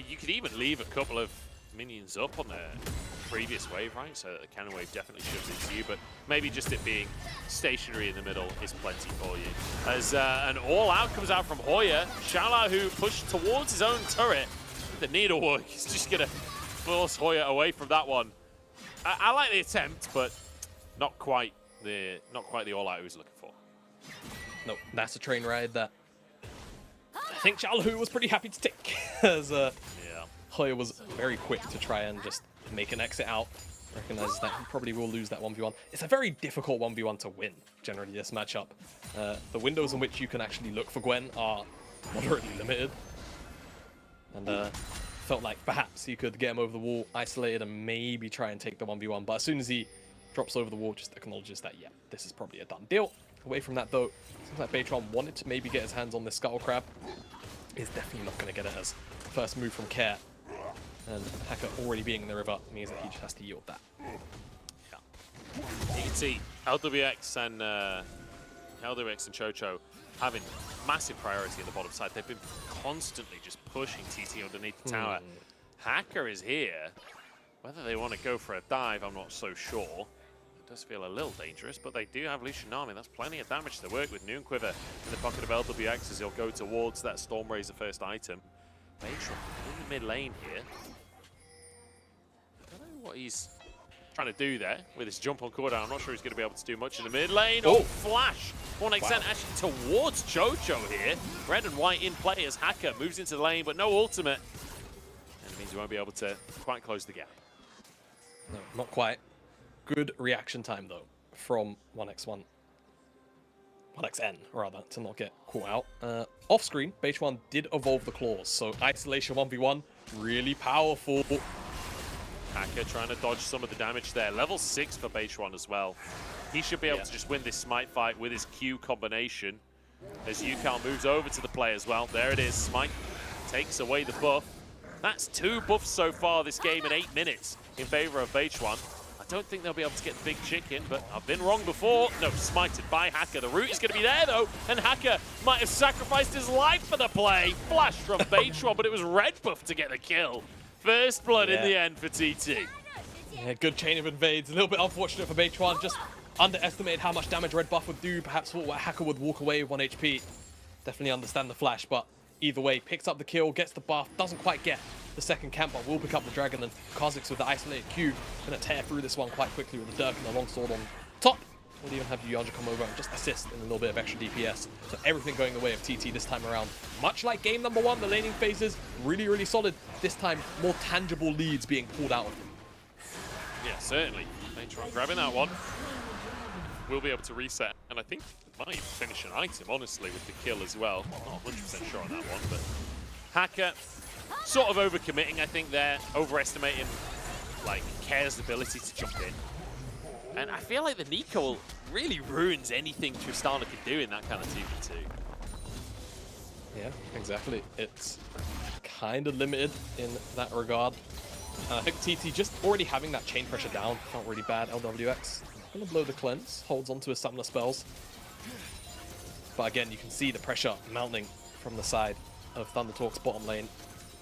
you could even leave a couple of minions up on the previous wave, right? So that the cannon wave definitely shoves into you, but maybe just it being stationary in the middle is plenty for you. As an all-out comes out from Hoya, Shala, who pushed towards his own turret. The needlework is just going to force Hoya away from that one. I like the attempt, but not quite the all-out he was looking for. No, that's a train ride that I think Shalhu was pretty happy to take, as Hoya was very quick to try and just make an exit out. Recognizes that he probably will lose that 1v1. It's a very difficult 1v1 to win, generally, this matchup. The windows in which you can actually look for Gwen are moderately limited. And felt like perhaps he could get him over the wall, isolated, and maybe try and take the 1v1. But as soon as he drops over the wall, just acknowledges that, yeah, this is probably a done deal. Away from that, though, seems like Baytron wanted to maybe get his hands on this Scuttle Crab. Is definitely not going to get it as first move from Care. And Hacker already being in the river means that he just has to yield that. Yeah. You can see LWX and Chocho having massive priority in the bottom side. They've been constantly just pushing TT underneath the tower. Hacker is here. Whether they want to go for a dive, I'm not so sure. It does feel a little dangerous, but they do have Lucian Army. That's plenty of damage to work with. Noon Quiver in the pocket of LWX as he'll go towards that Storm Razor first item. Baytron in the mid lane here. I don't know what he's trying to do there with his jump on cooldown. I'm not sure he's going to be able to do much in the mid lane. Oh, flash! 1x10 actually towards Chocho here. Red and white in play as Hacker moves into the lane, but no ultimate. And it means he won't be able to quite close the gap. No, not quite. Good reaction time, though, from 1x1. 1xN, rather, to not get caught out. Off-screen, Baytron did evolve the claws, so isolation 1v1, really powerful. Hacker trying to dodge some of the damage there. Level 6 for Baytron as well. He should be able to just win this Smite fight with his Q combination. As Yukal moves over to the play as well. There it is, Smite takes away the buff. That's 2 buffs so far this game in 8 minutes in favor of Baytron. I don't think they'll be able to get the big chicken, but I've been wrong before. No, smited by Hacker. The root is going to be there, though, and Hacker might have sacrificed his life for the play. Flash from Baytron, but it was red buff to get the kill. First blood in the end for TT. Yeah, good chain of invades. A little bit unfortunate for Baytron. Just underestimated how much damage red buff would do. Perhaps thought Hacker would walk away with 1 HP. Definitely understand the flash, but either way, picks up the kill, gets the buff, doesn't quite get the second camp, but will pick up the dragon, and Kha'Zix with the isolated Q gonna tear through this one quite quickly with the Dirk and the longsword on top. We'll even have Yuanja come over and just assist in a little bit of extra DPS. So everything going the way of TT this time around. Much like game number 1, the laning phases really, really solid. This time, more tangible leads being pulled out of them. Yeah, certainly. Baytron grabbing that one. We'll be able to reset, and I think might finish an item, honestly, with the kill as well. Not 100% sure on that one, but Hacker sort of overcommitting, I think, there. Overestimating, like, Care's ability to jump in. And I feel like the Nico really ruins anything Tristana can do in that kind of 2v2. Yeah, exactly. It's kind of limited in that regard. I think TT just already having that chain pressure down felt really bad. LWX gonna blow the cleanse, holds onto his summoner spells. But again, you can see the pressure mounting from the side of Thunder Talk's bottom lane.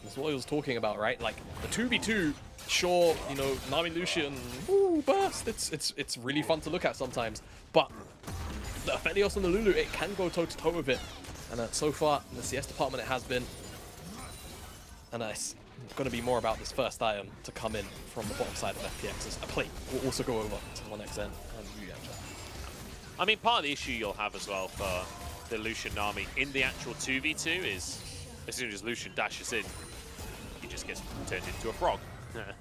That's what he was talking about, right? Like, the 2v2, sure, you know, Nami Lucian, ooh, burst. It's really fun to look at sometimes. But the Aphelios and the Lulu, it can go toe-to-toe with it. And so far, in the CS department, it has been. And it's going to be more about this first item to come in from the bottom side of FPX. As a plate will also go over to 1xN and Yuanja. I mean, part of the issue you'll have as well for the Lucian Nami in the actual 2v2 is as soon as Lucian dashes in, he just gets turned into a frog.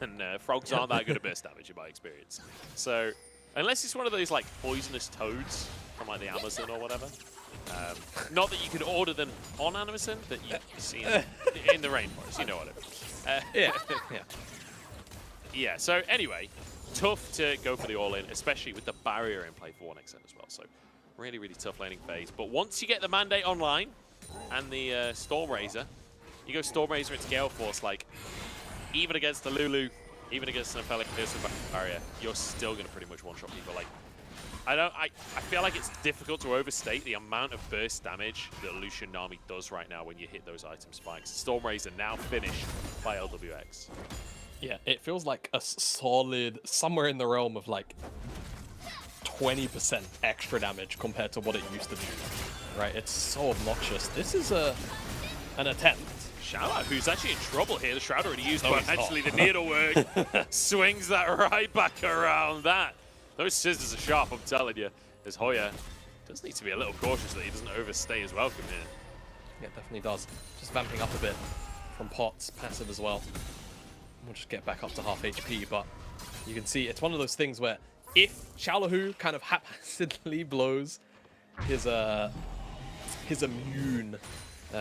And frogs aren't that good at burst damage in my experience. So, unless it's one of those like poisonous toads from like the Amazon or whatever. Not that you can order them on Amazon, but you see in the rainforest, you know what I mean. Yeah. Yeah, so anyway, tough to go for the all-in, especially with the barrier in play for 1xN as well. So really, really tough laning phase. But once you get the Mandate online and the Stormrazor, you go Stormrazor into Gale Force, like, even against the Lulu, even against an Aphelic barrier, you're still going to pretty much one-shot people. Like, I feel like it's difficult to overstate the amount of burst damage that Lucian Nami does right now when you hit those item spikes. Stormrazor now finished by LWX. Yeah, it feels like a solid, somewhere in the realm of like 20% extra damage compared to what it used to do. Right, it's so obnoxious. This is an attempt. Xiaolao, who's actually in trouble here. The Shroud already used, No, but he's actually not. the needlework swings that right back around that. Those scissors are sharp, I'm telling you. As Hoya does need to be a little cautious that he doesn't overstay his welcome here. Yeah, it definitely does. Just vamping up a bit from Potts, passive as well. We'll just get back up to half HP, but you can see it's one of those things where if Xiaolahu kind of haphazardly blows his immune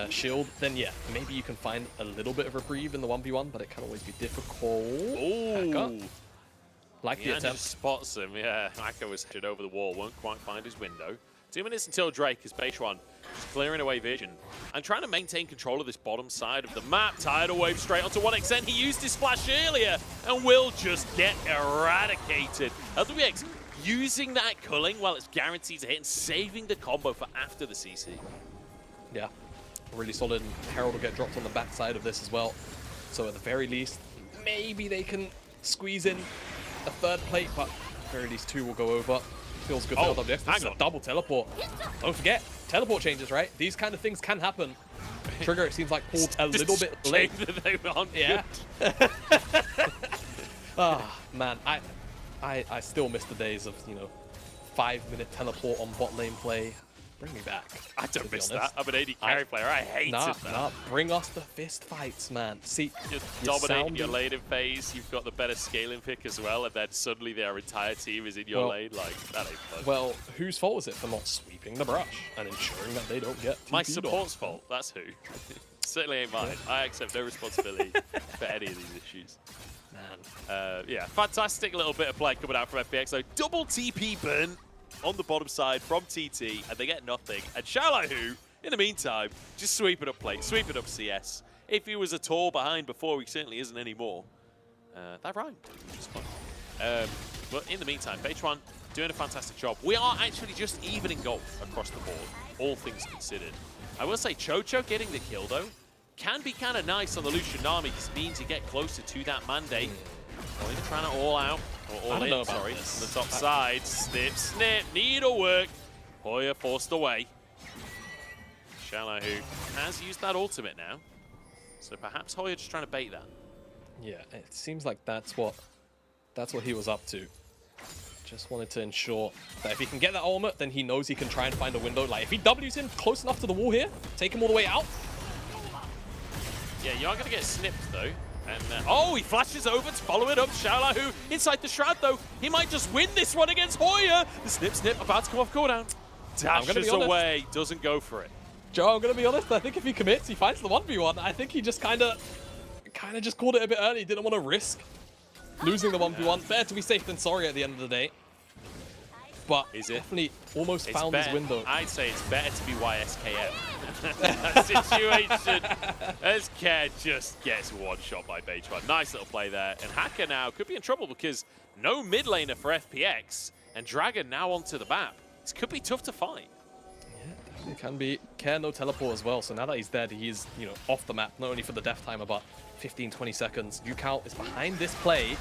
shield, then yeah, maybe you can find a little bit of reprieve in the 1v1, but it can always be difficult. Ooh. Like the Yeah, attempt. just spots him, yeah. Haka was headed over the wall, won't quite find his window. 2 minutes until Drake is Beishwan just clearing away vision and trying to maintain control of this bottom side of the map. Tidal wave straight onto 1xN. He used his flash earlier and will just get eradicated. LWX using that culling while it's guaranteed to hit and saving the combo for after the CC. Yeah, really solid. And Herald will get dropped on the backside of this as well. So at the very least, maybe they can squeeze in a third plate, but at the very least 2 will go over. Feels good for LWX. This is a double teleport. Don't forget, teleport changes, right? These kind of things can happen. Trigger, it seems like, pulled a little bit late. They aren't yeah. Ah, man, I still miss the days of, you know, 5-minute teleport on bot lane play. Bring me back. I don't miss that. I'm an AD carry player. I hate that. that. Bring us the fist fights, man. See, You're dominating your lane in phase. You've got the better scaling pick as well, and then suddenly their entire team is in your lane. Like, that ain't fun. Well, whose fault is it for not sweeping the brush and ensuring that they don't get My TP'd support's fault. That's who. Certainly ain't mine. I accept no responsibility for any of these issues. Man. Yeah, fantastic little bit of play coming out from FPX. So double TP burn on the bottom side from TT, and they get nothing. And Xiaolahu, in the meantime, just sweeping up plate, sweeping up CS. If he was at all behind before, he certainly isn't anymore. That rhymed. It's fun. But in the meantime, Beitron doing a fantastic job. We are actually just even in gold across the board, all things considered. I will say Chocho getting the kill, though, can be kind of nice on the Lucian Nami, because it means you get closer to that mandate. Or either trying to all out, or all in, sorry, on the top side. Snip, snip, needlework. Hoya forced away. Xiaolahu has used that ultimate now. So perhaps Hoya just trying to bait that. Yeah, it seems like that's what he was up to. Just wanted to ensure that if he can get that ultimate, then he knows he can try and find a window. Like, if he W's him close enough to the wall here, take him all the way out. Yeah, you are going to get snipped, though. And oh, he flashes over to follow it up. Xiaolahu inside the Shroud, though. He might just win this one against Hoya. The snip, about to come off cooldown. Dashes away, doesn't go for it. Joe, I'm going to be honest. I think if he commits, he finds the 1v1. I think he just kind of just called it a bit early. He didn't want to risk losing the 1v1. Better to be safe than sorry at the end of the day. But is it? Definitely almost found his window. I'd say it's better to be YSKM. That situation. SK just gets one shot by Beitron. Nice little play there. And Haka now could be in trouble because no mid laner for FPX. And Dragon now onto the map. This could be tough to fight. Yeah, it can be. Care no teleport as well. So now that he's dead, he's, you know, off the map, not only for the death timer, but 15-20 seconds. Yukao is behind this play.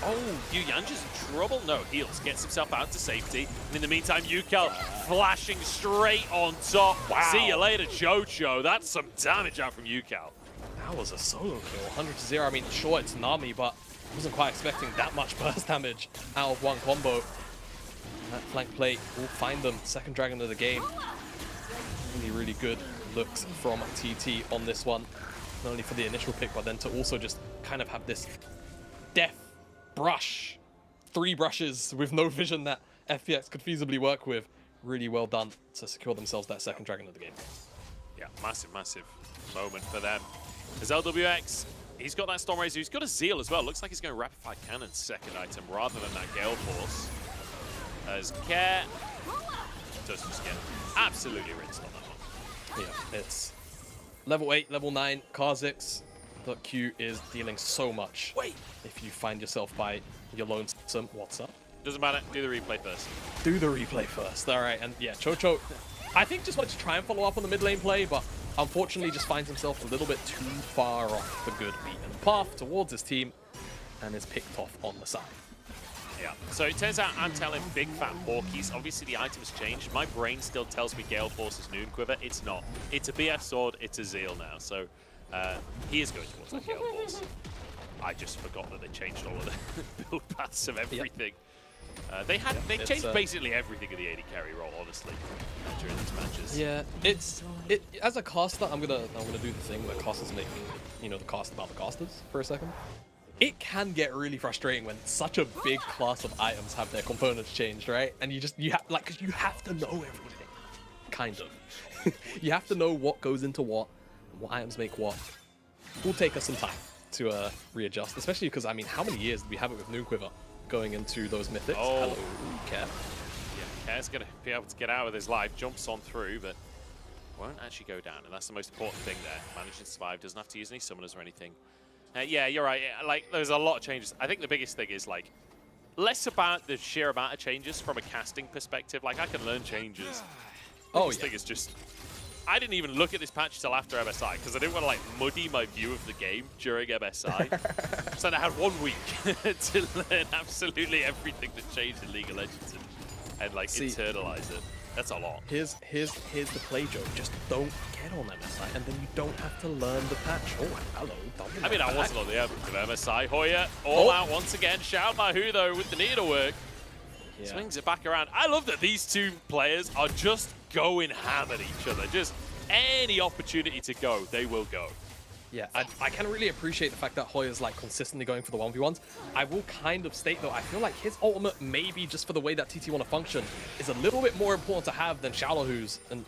Oh, Yu Yanji's in trouble. No, heals, gets himself out to safety. And in the meantime, Yukao flashing straight on top. Wow. See you later, Jojo. That's some damage out from Yukao. That was a solo kill, 100-0. I mean, sure, it's Nami, but I wasn't quite expecting that much burst damage out of one combo. And that flank play will find them. Second Dragon of the game. Really, really good looks from TT on this one. Not only for the initial pick, but then to also just kind of have this death brush. 3 brushes with no vision that FPX could feasibly work with. Really well done to secure themselves that second Dragon of the game. Yeah, massive, massive moment for them. As LWX He's got that Storm Razor. He's got a Zeal as well. Looks like he's going Rapid Fire Cannon second item rather than that Gale Force. As Care does just get absolutely rinsed on that one. Yeah, it's level 8, level 9, Kha'Zix. The Q is dealing so much. Wait! If you find yourself by your lonesome, what's up? Doesn't matter. Do the replay first. Do the replay first. All right, and yeah, Chocho, I think just wanted to try and follow up on the mid lane play, but unfortunately just finds himself a little bit too far off the good beaten path towards his team and is picked off on the side. Yeah, so it turns out I'm telling big fat porkies. Obviously the item's changed. My brain still tells me Gale Force is Noon Quiver. It's not. It's a BF Sword, it's a Zeal now. So he is going towards that Gale Force. I just forgot that they changed all of the build paths of everything. They changed basically everything in the AD carry role, honestly, during these matches. Yeah, it as a caster, I'm gonna do the thing where casters make the cast about the casters for a second. It can get really frustrating when such a big class of items have their components changed, right? And you have to know everything, kind of. You have to know what goes into what items make what. Will take us some time to readjust, especially because I mean, how many years did we have it with Noon Quiver going into those mythics? Oh, hello, Care. Yeah, Care's gonna be able to get out with his life, jumps on through, but won't actually go down, and that's the most important thing there. Managing to survive, doesn't have to use any summoners or anything. Yeah, you're right. Like, there's a lot of changes. I think the biggest thing is like less about the sheer amount of changes from a casting perspective. Like, I can learn changes. The biggest thing is just I didn't even look at this patch till after MSI because I didn't want to like muddy my view of the game during MSI. So I had 1 week to learn absolutely everything that changed in League of Legends and like internalize it. That's a lot. Here's the play joke. Just don't get on MSI, and then you don't have to learn the patch. Oh, hello. I mean, I wasn't on the average of MSI. Hoya all out once again. Shout by who though with the needlework. Yeah. Swings it back around. I love that these two players are just going ham at each other. Just any opportunity to go, they will go. Yeah, I can really appreciate the fact that Hoya's like consistently going for the 1v1s. I will kind of state though, I feel like his ultimate, maybe just for the way that TT want to function, is a little bit more important to have than Shallowho's. And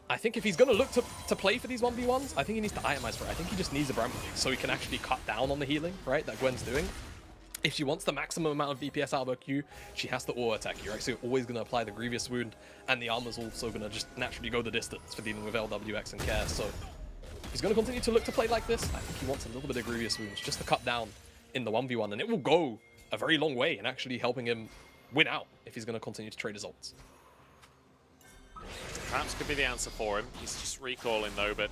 I think if he's going to look to play for these 1v1s, I think he needs to itemize for it. I think he just needs a Bramble League so he can actually cut down on the healing, right, that Gwen's doing. If she wants the maximum amount of DPS out of her Q, she has to auto-attack you, right? So you're always going to apply the Grievous Wound, and the armor's also going to just naturally go the distance for dealing with LWX and Care. So he's going to continue to look to play like this. I think he wants a little bit of Grievous Wounds just to cut down in the 1v1, and it will go a very long way in actually helping him win out if he's going to continue to trade his ults. Perhaps could be the answer for him. He's just recalling though, but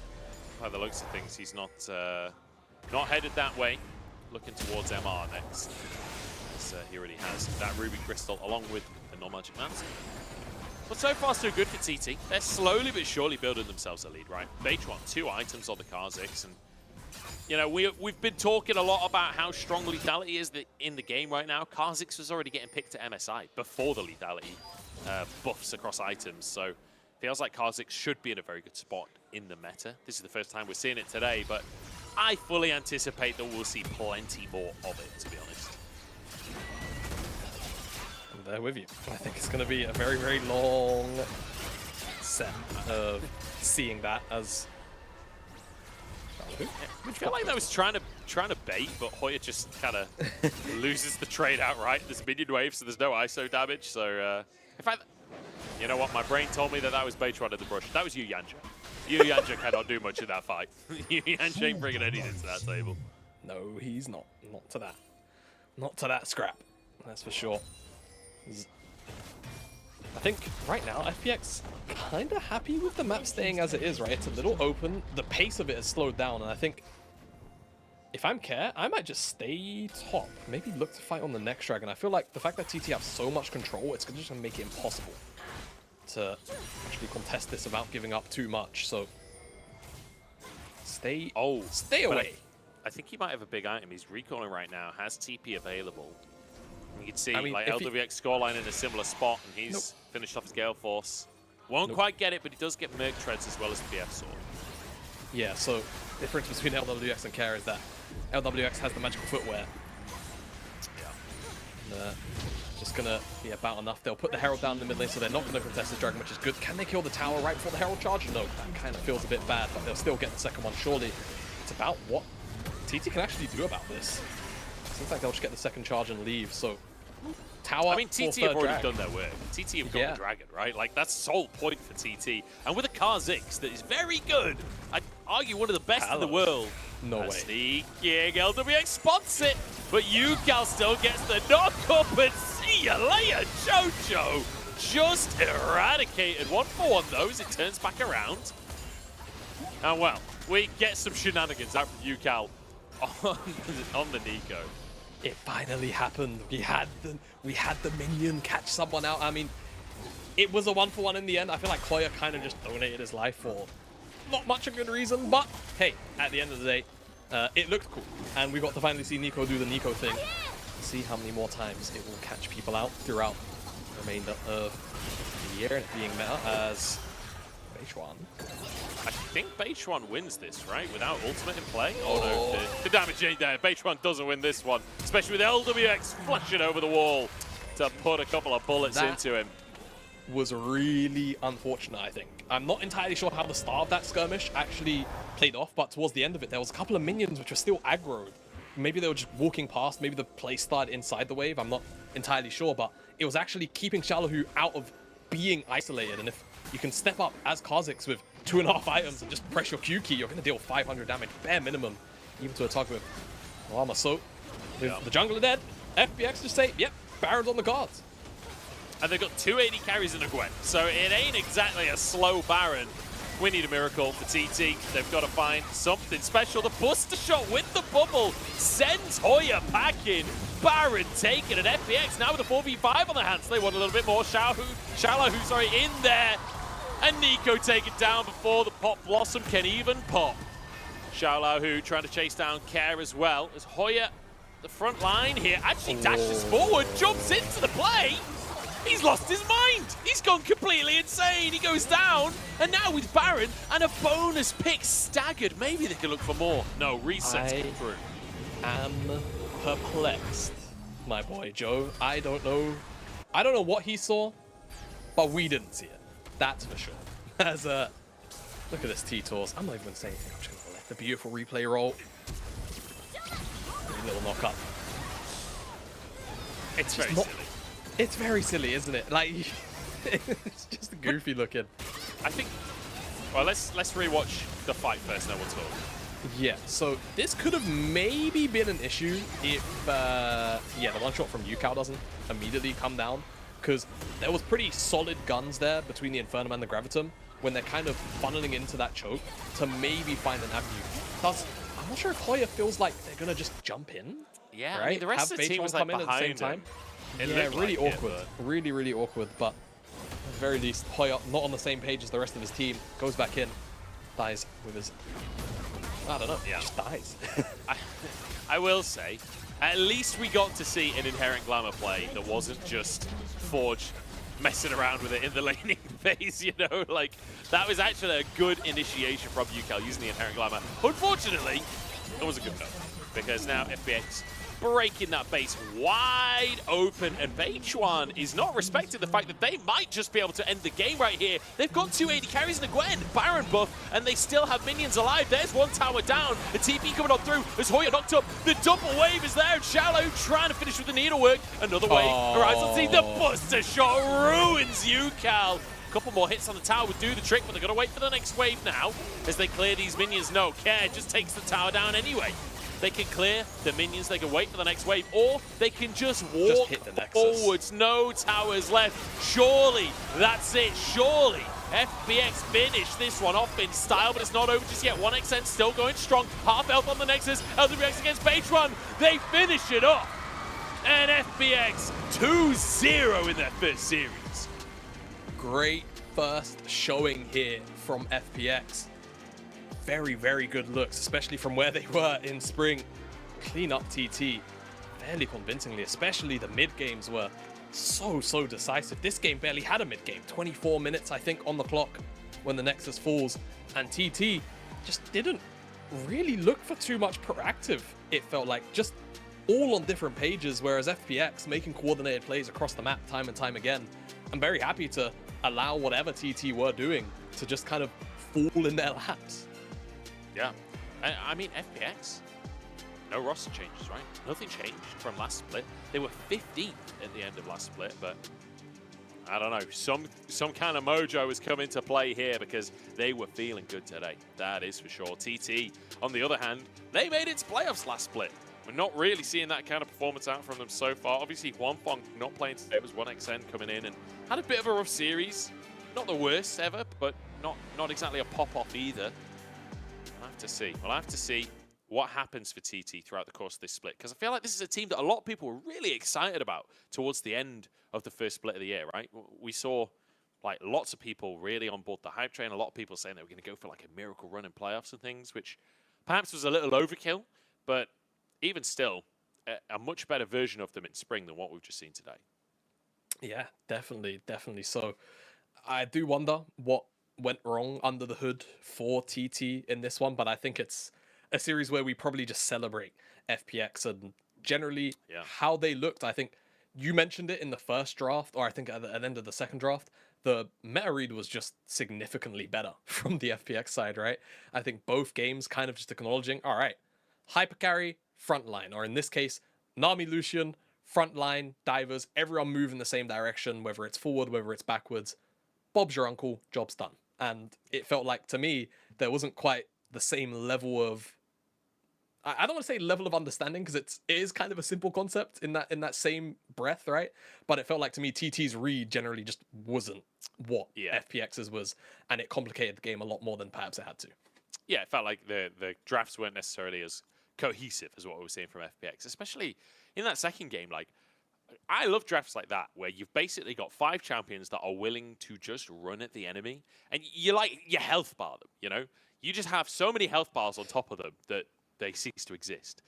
by the looks of things, he's not headed that way. Looking towards MR next. So he already has that Ruby Crystal along with the non-magic mountain. But so far so good for TT. They're slowly but surely building themselves a lead, right? Beitron, 2 items on the Kha'Zix, and you know, we've been talking a lot about how strong lethality is in the game right now. Kha'Zix was already getting picked at MSI before the lethality buffs across items, so feels like Kha'Zix should be in a very good spot in the meta. This is the first time we're seeing it today, but I fully anticipate that we'll see plenty more of it, to be honest. I'm there with you. I think it's going to be a very, very long set of seeing that as... I feel like that was trying to bait, but Hoya just kind of loses the trade outright. There's minion wave, so there's no ISO damage. So, in fact, you know what? My brain told me that was Beitron in the brush. That was Yu Yanja. Yu Yanja cannot do much in that fight. Yu Yanja ain't bringing anything to that table. No, he's not. Not to that. Not to that scrap. That's for sure. I think right now, FPX kind of happy with the map staying as it is, right? It's a little open. The pace of it has slowed down, and I think if I'm Care, I might just stay top. Maybe look to fight on the next dragon. I feel like the fact that TT have so much control, it's just going to make it impossible to actually contest this without giving up too much. So stay away. I think he might have a big item. He's recalling right now, has TP available. You can see mean, like LWX scoreline in a similar spot, and he's finished off his Gale Force. Won't quite get it, but he does get Merc Treads as well as PF Sword. Yeah, so the difference between LWX and Care is that LWX has the magical footwear. Yeah. And, just gonna be about enough. They'll put the Herald down in the mid lane, so they're not gonna contest the dragon, which is good. Can they kill the tower right before the Herald charge? No, that kind of feels a bit bad, but they'll still get the second one, surely. It's about what? TT can actually do about this? Seems like they'll just get the second charge and leave, so... Tower I mean, TT have already done their work. TT have got Yeah. the dragon, right? Like, that's the sole point for TT. And with a Kha'Zix that is very good, I'd argue one of the best in the world. No way. Sneaking LWX spots it, but Yukal still gets the knock up, and see ya later, Jojo. Just eradicated. 1-for-1 though, as it turns back around. And well, we get some shenanigans out from Yukal on the Nico. It finally happened. We had the minion catch someone out. I mean, it was a 1-for-1 in the end. I feel like Hoya kind of just donated his life for not much a good reason, but hey, at the end of the day, it looked cool. And we got to finally see Nico do the Nico thing. See how many more times it will catch people out throughout the remainder of the year, being meta as Beichuan. I think Beichuan wins this, right? Without ultimate in play? Oh no, the damage ain't there. Beichuan doesn't win this one, especially with LWX flashing over the wall to put a couple of bullets into him. Was really unfortunate, I think. I'm not entirely sure how the start of that skirmish actually played off, but towards the end of it, there was a couple of minions which were still aggroed. Maybe they were just walking past, maybe the play started inside the wave, I'm not entirely sure, but it was actually keeping Xiaolahu out of being isolated, and if you can step up as Kha'Zix with 2.5 items and just press your Q key, you're going to deal 500 damage, bare minimum, even to a target with armor. So, with the jungler dead, FPX just say, yep, Baron's on the cards. And they've got 280 carries in a Gwen, so it ain't exactly a slow Baron. We need a miracle for TT. They've got to find something special. The Buster Shot with the bubble sends Hoya packing. Baron taking an FPX now with a 4v5 on their hands. They want a little bit more. Xiaolahu, in there. And Nico taken down before the Pop Blossom can even pop. Xiaolahu trying to chase down Care as well. As Hoya, the front line here, actually dashes forward, jumps into the play. He's lost his mind. He's gone completely insane. He goes down. And now with Baron and a bonus pick staggered. Maybe they can look for more. No, resets come through. I am perplexed, my boy Joe. I don't know what he saw, but we didn't see it. That's for sure. As look at this T-Tors. I'm not even going to say anything. I'm just going to let the beautiful replay roll. A little knock up. It's very silly. It's very silly, isn't it? Like, it's just goofy looking. I think. Well, let's rewatch the fight first, then we'll talk. Yeah. So this could have maybe been an issue if, the one shot from Yukal doesn't immediately come down, because there was pretty solid guns there between the Infernum and the Gravitum when they're kind of funneling into that choke to maybe find an avenue. I'm not sure if Hoya feels like they're gonna just jump in. Yeah, right? I mean, the rest Have of the team was like come in at the same behind time. It Yeah, looked really like awkward. it, Really, really awkward. But at the very least, Hoya not on the same page as the rest of his team. Goes back in, dies with his. I don't know. Yeah, just dies. I will say, at least we got to see an Inherent Glamour play that wasn't just Forge messing around with it in the laning phase, you know? Like, that was actually a good initiation from Yukal using the Inherent Glamour. Unfortunately, it was a good go, because now FPX breaking that base wide open, and Beichuan is not respecting the fact that they might just be able to end the game right here. They've got 280 carries in a Gwen, Baron buff, and they still have minions alive. There's one tower down, the TP coming on through as Hoya knocked up. The double wave is there, and Xiaolahu trying to finish with the needlework. Another wave arrives on scene. The Buster Shot ruins Yukal. Couple more hits on the tower would do the trick, but they're going to wait for the next wave now as they clear these minions. No, Care just takes the tower down anyway. They can clear the minions, they can wait for the next wave, or they can just walk forwards. No towers left. Surely, that's it. Surely, FPX finish this one off in style, but it's not over just yet. 1xN still going strong. Half health on the Nexus. LWX against Beichuan. They finish it off. And FPX 2-0 in their first series. Great first showing here from FPX. Very, very good looks, especially from where they were in spring. Clean up TT fairly convincingly, especially the mid games were so decisive. This game barely had a mid game. 24 minutes, I think, on the clock when the Nexus falls, and TT just didn't really look for too much proactive. It felt like just all on different pages, whereas FPX making coordinated plays across the map time and time again. I'm very happy to allow whatever TT were doing to just kind of fall in their laps. Yeah, I mean, FPX, no roster changes, right? Nothing changed from last split. They were 15th at the end of last split, but I don't know. Some kind of mojo has come into play here because they were feeling good today. That is for sure. TT, on the other hand, they made it to playoffs last split. We're not really seeing that kind of performance out from them so far. Obviously, Huanfeng not playing today. It was 1xN coming in and had a bit of a rough series. Not the worst ever, but not exactly a pop-off either. We'll have to see. We'll have to see what happens for TT throughout the course of this split, because I feel like this is a team that a lot of people were really excited about towards the end of the first split of the year, right? We saw like lots of people really on board the hype train, a lot of people saying they were going to go for like a miracle run in playoffs and things, which perhaps was a little overkill, but even still, a much better version of them in spring than what we've just seen today. Yeah, definitely. So I do wonder what went wrong under the hood for TT in this one, but I think it's a series where we probably just celebrate FPX and generally how they looked. I think you mentioned it in the first draft, or I think at the end of the second draft, the meta read was just significantly better from the FPX side, right? I think both games kind of just acknowledging, all right, hyper carry, front line, or in this case, Nami Lucian, front line, divers, everyone move in the same direction, whether it's forward, whether it's backwards. Bob's your uncle, job's done. And it felt like, to me, there wasn't quite the same level of, I don't want to say level of understanding, because it is kind of a simple concept in that same breath, right? But it felt like to me TT's read generally just wasn't what FPX's was, and it complicated the game a lot more than perhaps it had to. Yeah, it felt like the drafts weren't necessarily as cohesive as what we were seeing from FPX, especially in that second game. Like, I love drafts like that, where you've basically got 5 champions that are willing to just run at the enemy, and you health bar them, you know? You just have so many health bars on top of them that they cease to exist.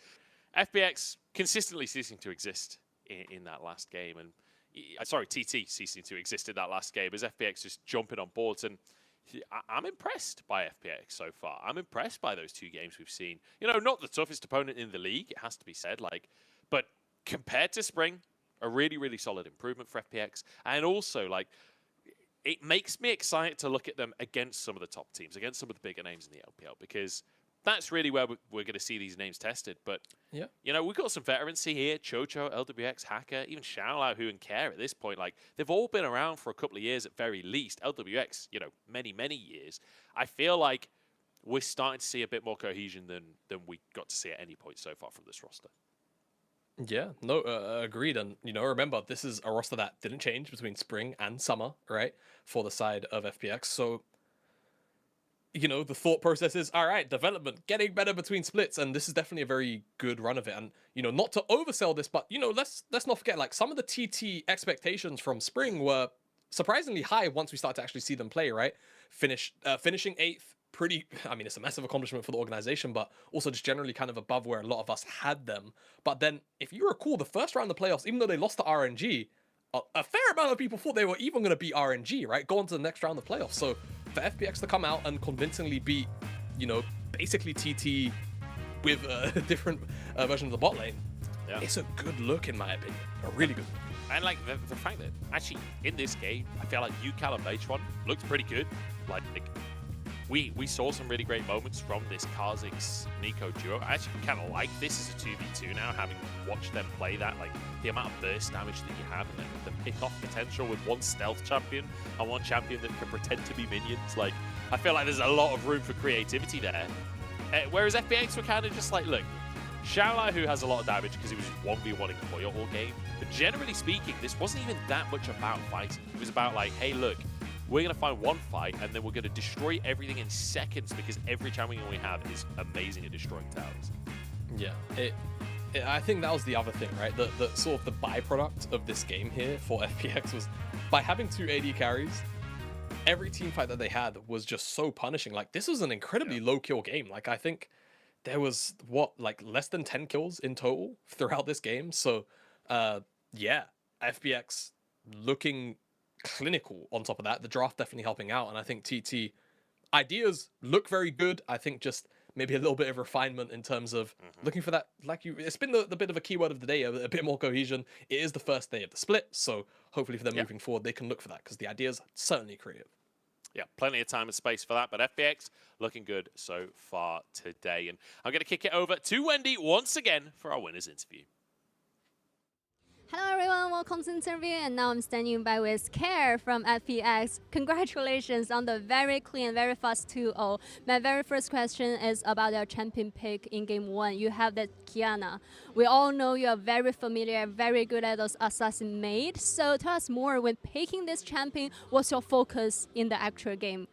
FPX consistently ceasing to exist in that last game, and sorry, TT ceasing to exist in that last game as FPX just jumping on boards, and I'm impressed by FPX so far. I'm impressed by those 2 games we've seen. You know, not the toughest opponent in the league, it has to be said, like, but compared to Spring, a really, really solid improvement for FPX, and also, like, it makes me excited to look at them against some of the top teams, against some of the bigger names in the LPL, because that's really where we're going to see these names tested. But, you know, we've got some veterancy here. Chocho, LWX, Hacker, even Xiaolao, Hu, and Care at this point. Like, they've all been around for a couple of years at very least. LWX, you know, many, many years. I feel like we're starting to see a bit more cohesion than we got to see at any point so far from this roster. Yeah, no, agreed. And, you know, remember, this is a roster that didn't change between spring and summer, right, for the side of FPX. So, you know, the thought process is, all right, development, getting better between splits, and this is definitely a very good run of it. And, you know, not to oversell this, but, you know, let's not forget, like, some of the TT expectations from spring were surprisingly high once we start to actually see them play, right? Finishing 8th, pretty, I mean, it's a massive accomplishment for the organization, but also just generally kind of above where a lot of us had them. But then, if you recall, the first round of the playoffs, even though they lost to RNG, a fair amount of people thought they were even going to beat RNG, right? Go on to the next round of the playoffs. So for FPX to come out and convincingly beat, you know, basically TT with a different version of the bot lane, it's a good look in my opinion. A really good look. And like the fact that actually in this game, I feel like UCal and H1 looked pretty good. Like we saw some really great moments from this Kha'Zix Nico duo. I actually kind of like this as a 2v2 now, having watched them play that. Like the amount of burst damage that you have, and then the pick-off potential with one stealth champion and one champion that can pretend to be minions. Like, I feel like there's a lot of room for creativity there. Whereas FPX were kind of just like, look, Xiaolao, who has a lot of damage because he was just 1v1ing Koya all game. But generally speaking, this wasn't even that much about fighting. It was about like, hey, look, we're going to find one fight, and then we're going to destroy everything in seconds because every champion we have is amazing at destroying towers. Yeah, I think that was the other thing, right? The sort of the byproduct of this game here for FPX was by having 2 AD carries, every team fight that they had was just so punishing. Like, this was an incredibly low kill game. Like, I think there was, like less than 10 kills in total throughout this game. So, yeah, FPX looking clinical on top of that. The draft definitely helping out. And I think TT ideas look very good. I think just maybe a little bit of refinement in terms of looking for that, it's been the bit of a keyword of the day, a bit more cohesion. It is the first day of the split, so hopefully for them moving forward, they can look for that, because the ideas are certainly creative. yeah, plenty of time and space for that. But FPX looking good so far today. And I'm going to kick it over to Wendy once again for our winners interview. Hello everyone, welcome to the interview, and now I'm standing by with Care from FPX. Congratulations on the very clean, very fast 2-0. My very first question is about your champion pick in game 1. You have that Kiana. We all know you are very familiar, very good at those assassin made. So tell us more, when picking this champion, what's your focus in the actual game?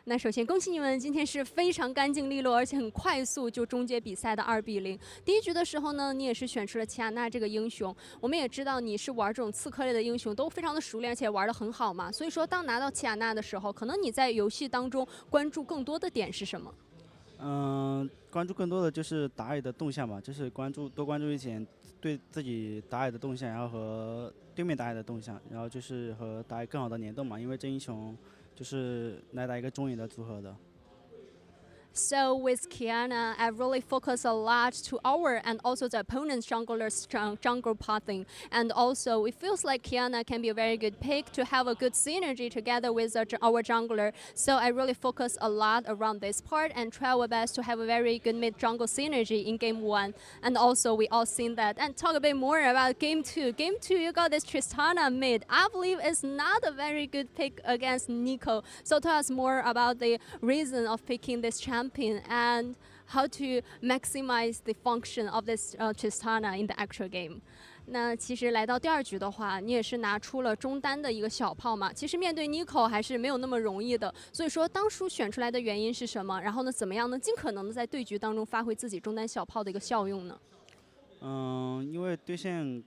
那首先恭喜你们，今天是非常干净利落，而且很快速就终结比赛的2-0。第一局的时候呢，你也是选出了齐亚娜这个英雄。我们也知道你是玩这种刺客类的英雄都非常的熟练，而且玩得很好嘛。所以说，当拿到齐亚娜的时候，可能你在游戏当中关注更多的点是什么？关注更多的就是打野的动向吧，就是多关注一点对自己打野的动向，然后和对面打野的动向，然后就是和打野更好的联动嘛，因为这英雄就是来打一个中野的组合的。So with Kiana, I really focus a lot to our and also the opponent's jungler's jungle pathing. And also, it feels like Kiana can be a very good pick to have a good synergy together with our jungler. So I really focus a lot around this part and try our best to have a very good mid-jungle synergy in game 1. And also, we all seen that. And talk a bit more about game 2. Game 2, you got this Tristana mid. I believe it's not a very good pick against Nico. So tell us more about the reason of picking this champion and how to maximize the function of this Tristana in the actual game. 那其实来到第2局的话，你也是拿出了中单的一个小炮嘛。其实面对 Nico 还是没有那么容易的，所以说当初选出来的原因是什么？然后呢，怎么样呢？尽可能的在对局当中发挥自己中单小炮的一个效用呢？因为对线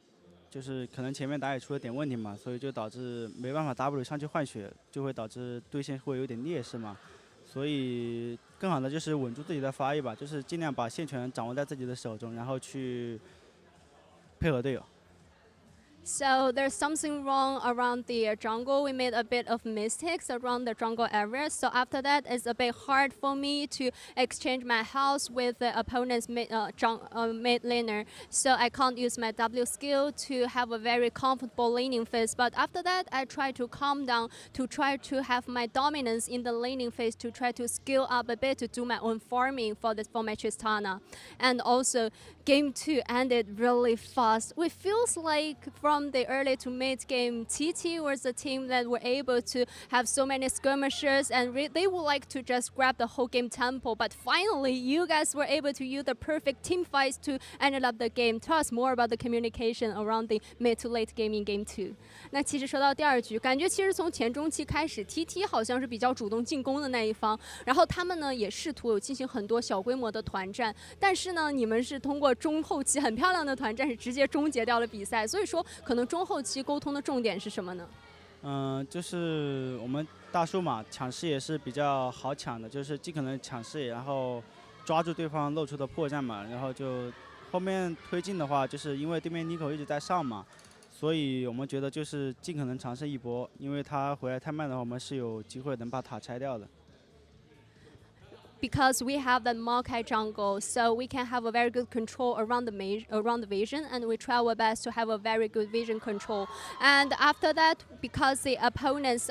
就是可能前面打野出了点问题嘛，所以就导致没办法 W 上去换血，就会导致对线会有点劣势嘛。所以更好的就是稳住自己的发育吧，就是尽量把线权掌握在自己的手中，然后去配合队友。So there's something wrong around the jungle. We made a bit of mistakes around the jungle area. So after that, it's a bit hard for me to exchange my health with the opponent's mid laner. So I can't use my W skill to have a very comfortable laning phase. But after that, I try to calm down to try to have my dominance in the laning phase to try to skill up a bit to do my own farming for my Tristana. And also, game 2 ended really fast. It feels like from the early to mid game, TT was the team that were able to have so many skirmishers and they would like to just grab the whole game tempo. But finally, you guys were able to use the perfect team fights to end up the game. Tell us more about the communication around the mid to late game in game 2. 那其实说到第2局，感觉其实从前中期开始 ，TT 好像是比较主动进攻的那一方，然后他们呢也试图有进行很多小规模的团战，但是呢，你们是通过中后期很漂亮的团战是直接终结掉了比赛，所以说可能中后期沟通的重点是什么呢？就是我们大树嘛，抢视野是比较好抢的，就是尽可能抢视野，然后抓住对方露出的破绽嘛，然后就后面推进的话，就是因为对面 Nico 一直在上嘛，所以我们觉得就是尽可能尝试一波，因为他回来太慢的话，我们是有机会能把塔拆掉的。Because we have that Maokai jungle, so we can have a very good control around the vision, and we try our best to have a very good vision control. And after that, because the opponent's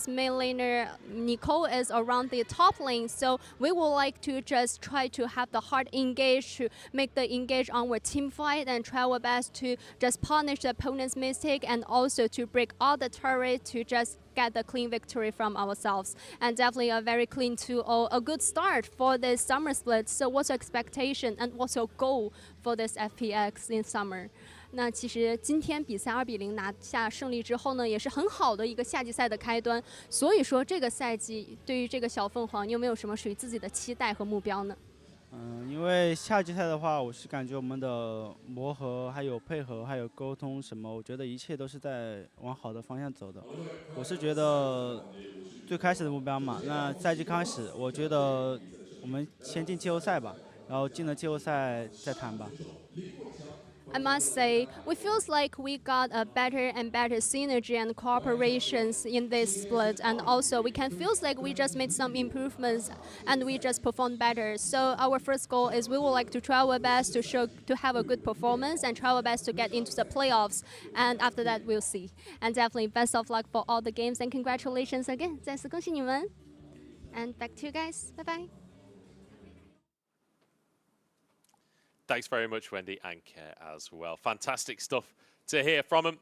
main laner Nico is around the top lane, so we would like to just try to have the hard engage to make the engage on our team fight and try our best to just punish the opponent's mistake and also to break all the turret to just get the clean victory from ourselves. And definitely a very clean 2-0, a good start for this summer split. So what's your expectation and what's your goal for this FPX in summer? 那其实今天比赛2-0拿下胜利之后呢，也是很好的一个夏季赛的开端。所以说这个赛季对于这个小凤凰，你有没有什么属于自己的期待和目标呢？因为夏季赛的话，我是感觉我们的磨合、还有配合、还有沟通什么，我觉得一切都是在往好的方向走的。我是觉得最开始的目标嘛，那赛季开始，我觉得我们先进季后赛吧，然后进了季后赛再谈吧。I must say, we feels like we got a better and better synergy and cooperations in this split, and also we can feels like we just made some improvements and we just performed better. So our first goal is we would like to try our best to have a good performance and try our best to get into the playoffs. And after that, we'll see. And definitely best of luck for all the games and congratulations again. 再次恭喜你们。And back to you guys. Bye bye. Thanks very much, Wendy, and Care as well. Fantastic stuff to hear from them,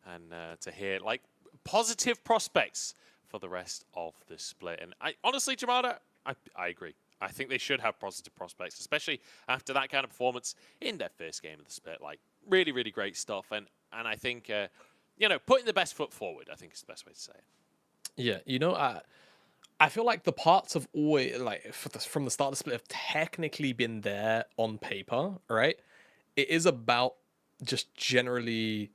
and to hear like positive prospects for the rest of the split. And I honestly, Jamada, I agree. I think they should have positive prospects, especially after that kind of performance in their first game of the split. Like really, really great stuff. And I think you know, putting the best foot forward, I think is the best way to say it. Yeah, you know, I feel like the parts have always, like, from the start of the split have technically been there on paper, right? It is about just generally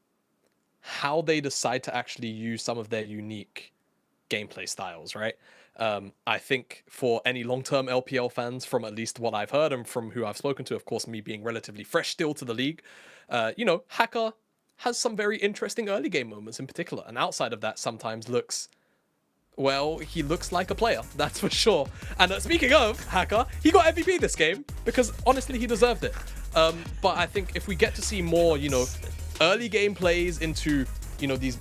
how they decide to actually use some of their unique gameplay styles, right? I think for any long-term LPL fans, from at least what I've heard and from who I've spoken to, of course, me being relatively fresh still to the league, you know, Hacker has some very interesting early game moments in particular, and outside of that sometimes looks... Well, he looks like a player, that's for sure. And speaking of Hacker, he got MVP this game because honestly he deserved it. But I think if we get to see more, you know, early game plays into, you know, these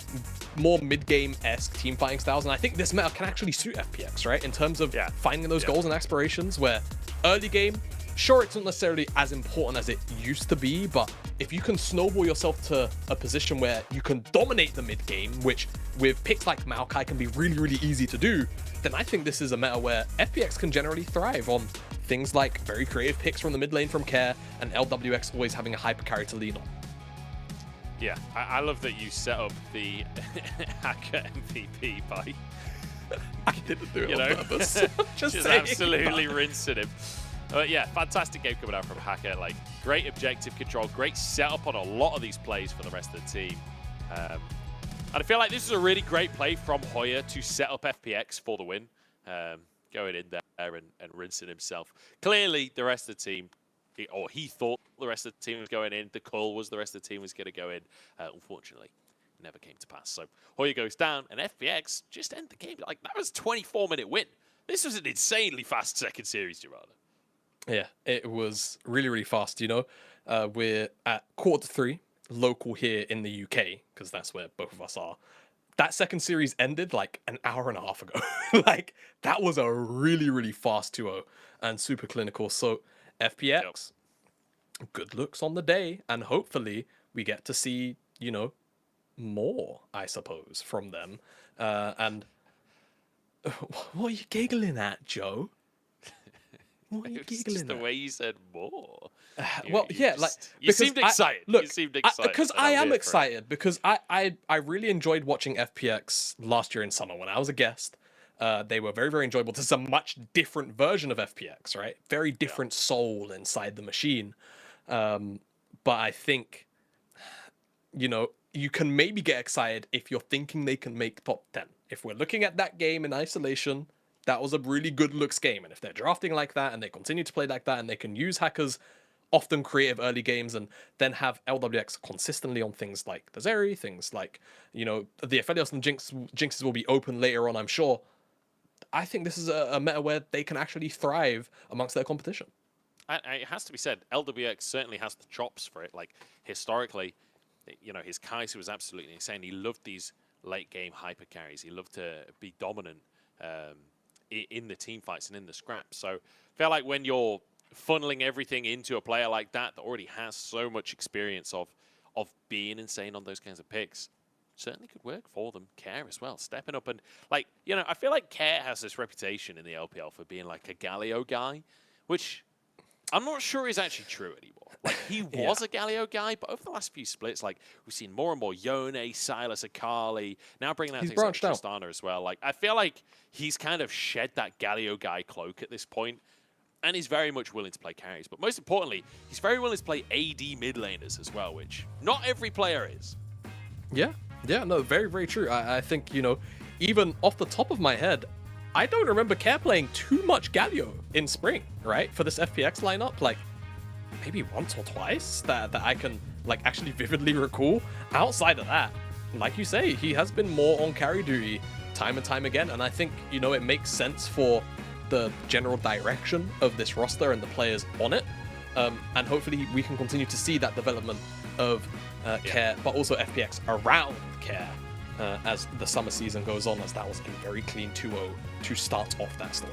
more mid-game-esque team fighting styles, and I think this meta can actually suit FPX, right? In terms of finding those goals and aspirations where early game, sure, it's not necessarily as important as it used to be, but if you can snowball yourself to a position where you can dominate the mid game, which with picks like Maokai can be really, really easy to do, then I think this is a meta where FPX can generally thrive on things like very creative picks from the mid lane from Care and LWX always having a hyper carry to lean on. Yeah, I love that you set up the Hacker MVP by... I didn't do it on purpose. just absolutely rinsing him. Yeah, fantastic game coming out from Hacker. Like, great objective control, great setup on a lot of these plays for the rest of the team. And I feel like this is a really great play from Hoya to set up FPX for the win. Going in there and rinsing himself. Clearly, the rest of the team, or he thought the rest of the team was going in. The call was the rest of the team was going to go in. Unfortunately, it never came to pass. So Hoya goes down, and FPX just end the game. Like, that was a 24-minute win. This was an insanely fast second series, Gerardo. Yeah, it was really, really fast, you know. We're at Q3, local here in the UK, because that's where both of us are. That second series ended like an hour and a half ago. Like, that was a really, really fast 2-0 and super clinical. So, FPX, good looks on the day, and hopefully we get to see, you know, more, I suppose, from them. And what are you giggling at, Joe? What are you giggling the way you said more. Well, yeah, like you seemed excited. Look, you seemed excited because I am excited because I really enjoyed watching FPX last year in summer when I was a guest. They were very, very enjoyable. This is a much different version of FPX, right? Very different soul inside the machine. But I think, you know, you can maybe get excited if you're thinking they can make top 10. If we're looking at that game in isolation, that was a really good looks game. And if they're drafting like that and they continue to play like that and they can use Hackers often creative early games and then have LWX consistently on things like the Zeri, things like, you know, the Aphelios and Jinxes will be open later on, I'm sure. I think this is a meta where they can actually thrive amongst their competition. It has to be said, LWX certainly has the chops for it. Like, historically, you know, his Kai'Sa was absolutely insane. He loved these late game hyper carries. He loved to be dominant in the team fights and in the scraps. So I feel like when you're funneling everything into a player like that already has so much experience of being insane on those kinds of picks, certainly could work for them. Care as well, stepping up and, like, you know, I feel like Care has this reputation in the LPL for being like a Galio guy, which I'm not sure is actually true anymore. Like, he was a Galio guy, but over the last few splits, like, we've seen more and more Yone, Silas, Akali, now bringing out things like Tristana as well. Like, I feel like he's kind of shed that Galio guy cloak at this point, and he's very much willing to play carries. But most importantly, he's very willing to play AD mid laners as well, which not every player is. Yeah, no, very, very true. I think, you know, even off the top of my head, I don't remember Care playing too much Galio in spring, right? For this FPX lineup, like, maybe once or twice that I can like actually vividly recall. Outside of that, like you say, he has been more on carry duty time and time again, and I think, you know, it makes sense for the general direction of this roster and the players on it. And hopefully we can continue to see that development of Care, but also FPX around Care as the summer season goes on, as that was a very clean 2-0 to start off that story.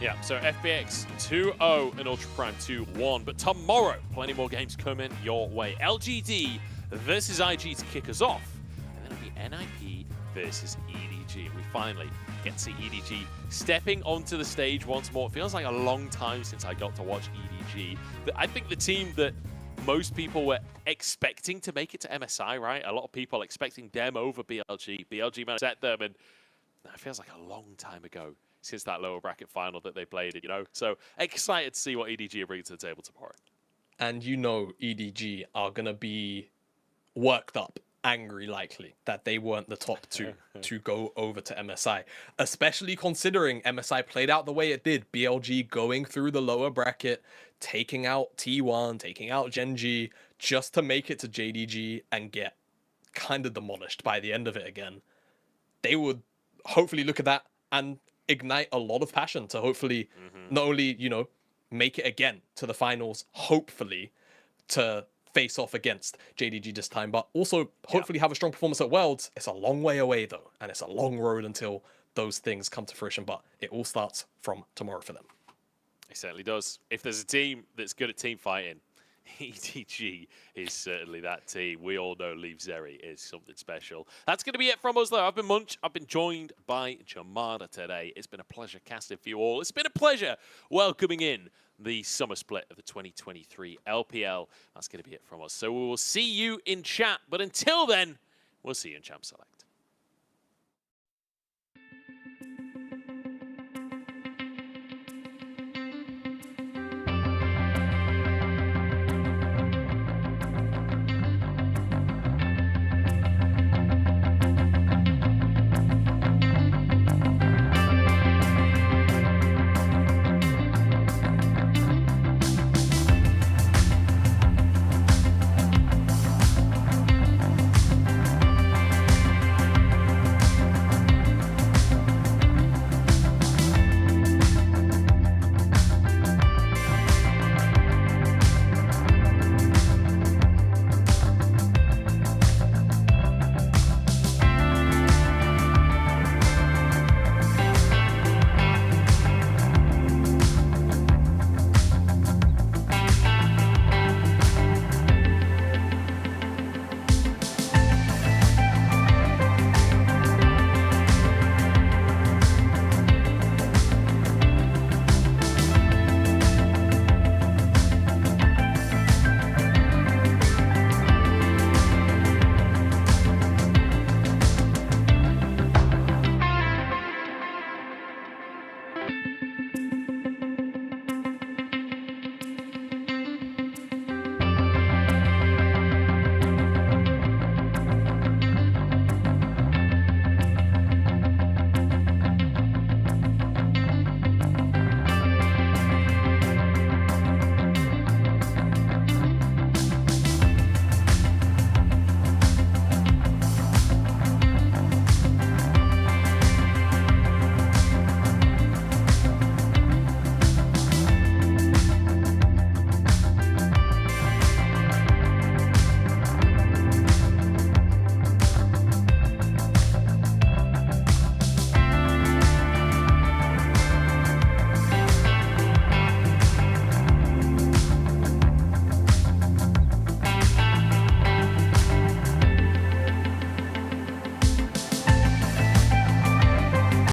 Yeah, so FPX 2-0 and Ultra Prime 2-1. But tomorrow, plenty more games coming your way. LGD versus IG to kick us off. And then it'll be NIP versus EDG. We finally get to see EDG stepping onto the stage once more. It feels like a long time since I got to watch EDG. I think the team that most people were expecting to make it to MSI, right? A lot of people expecting them over BLG. BLG managed to set them, and it feels like a long time ago since that lower bracket final that they played it, you know? So excited to see what EDG are bringing to the table tomorrow. And you know EDG are going to be worked up, angry likely, that they weren't the top two to go over to MSI. Especially considering MSI played out the way it did. BLG going through the lower bracket, taking out T1, taking out Genji, just to make it to JDG and get kind of demolished by the end of it again. They would hopefully look at that and ignite a lot of passion to hopefully not only, you know, make it again to the finals, hopefully to face off against JDG this time, but also hopefully have a strong performance at Worlds. It's a long way away though, and it's a long road until those things come to fruition, but it all starts from tomorrow for them. It certainly does. If there's a team that's good at team fighting, EDG is certainly that team. We all know Leave Zeri is something special. That's going to be it from us, though. I've been Munch. I've been joined by Jamada today. It's been a pleasure casting for you all. It's been a pleasure welcoming in the summer split of the 2023 LPL. That's going to be it from us. So we will see you in chat. But until then, we'll see you in Champ Select.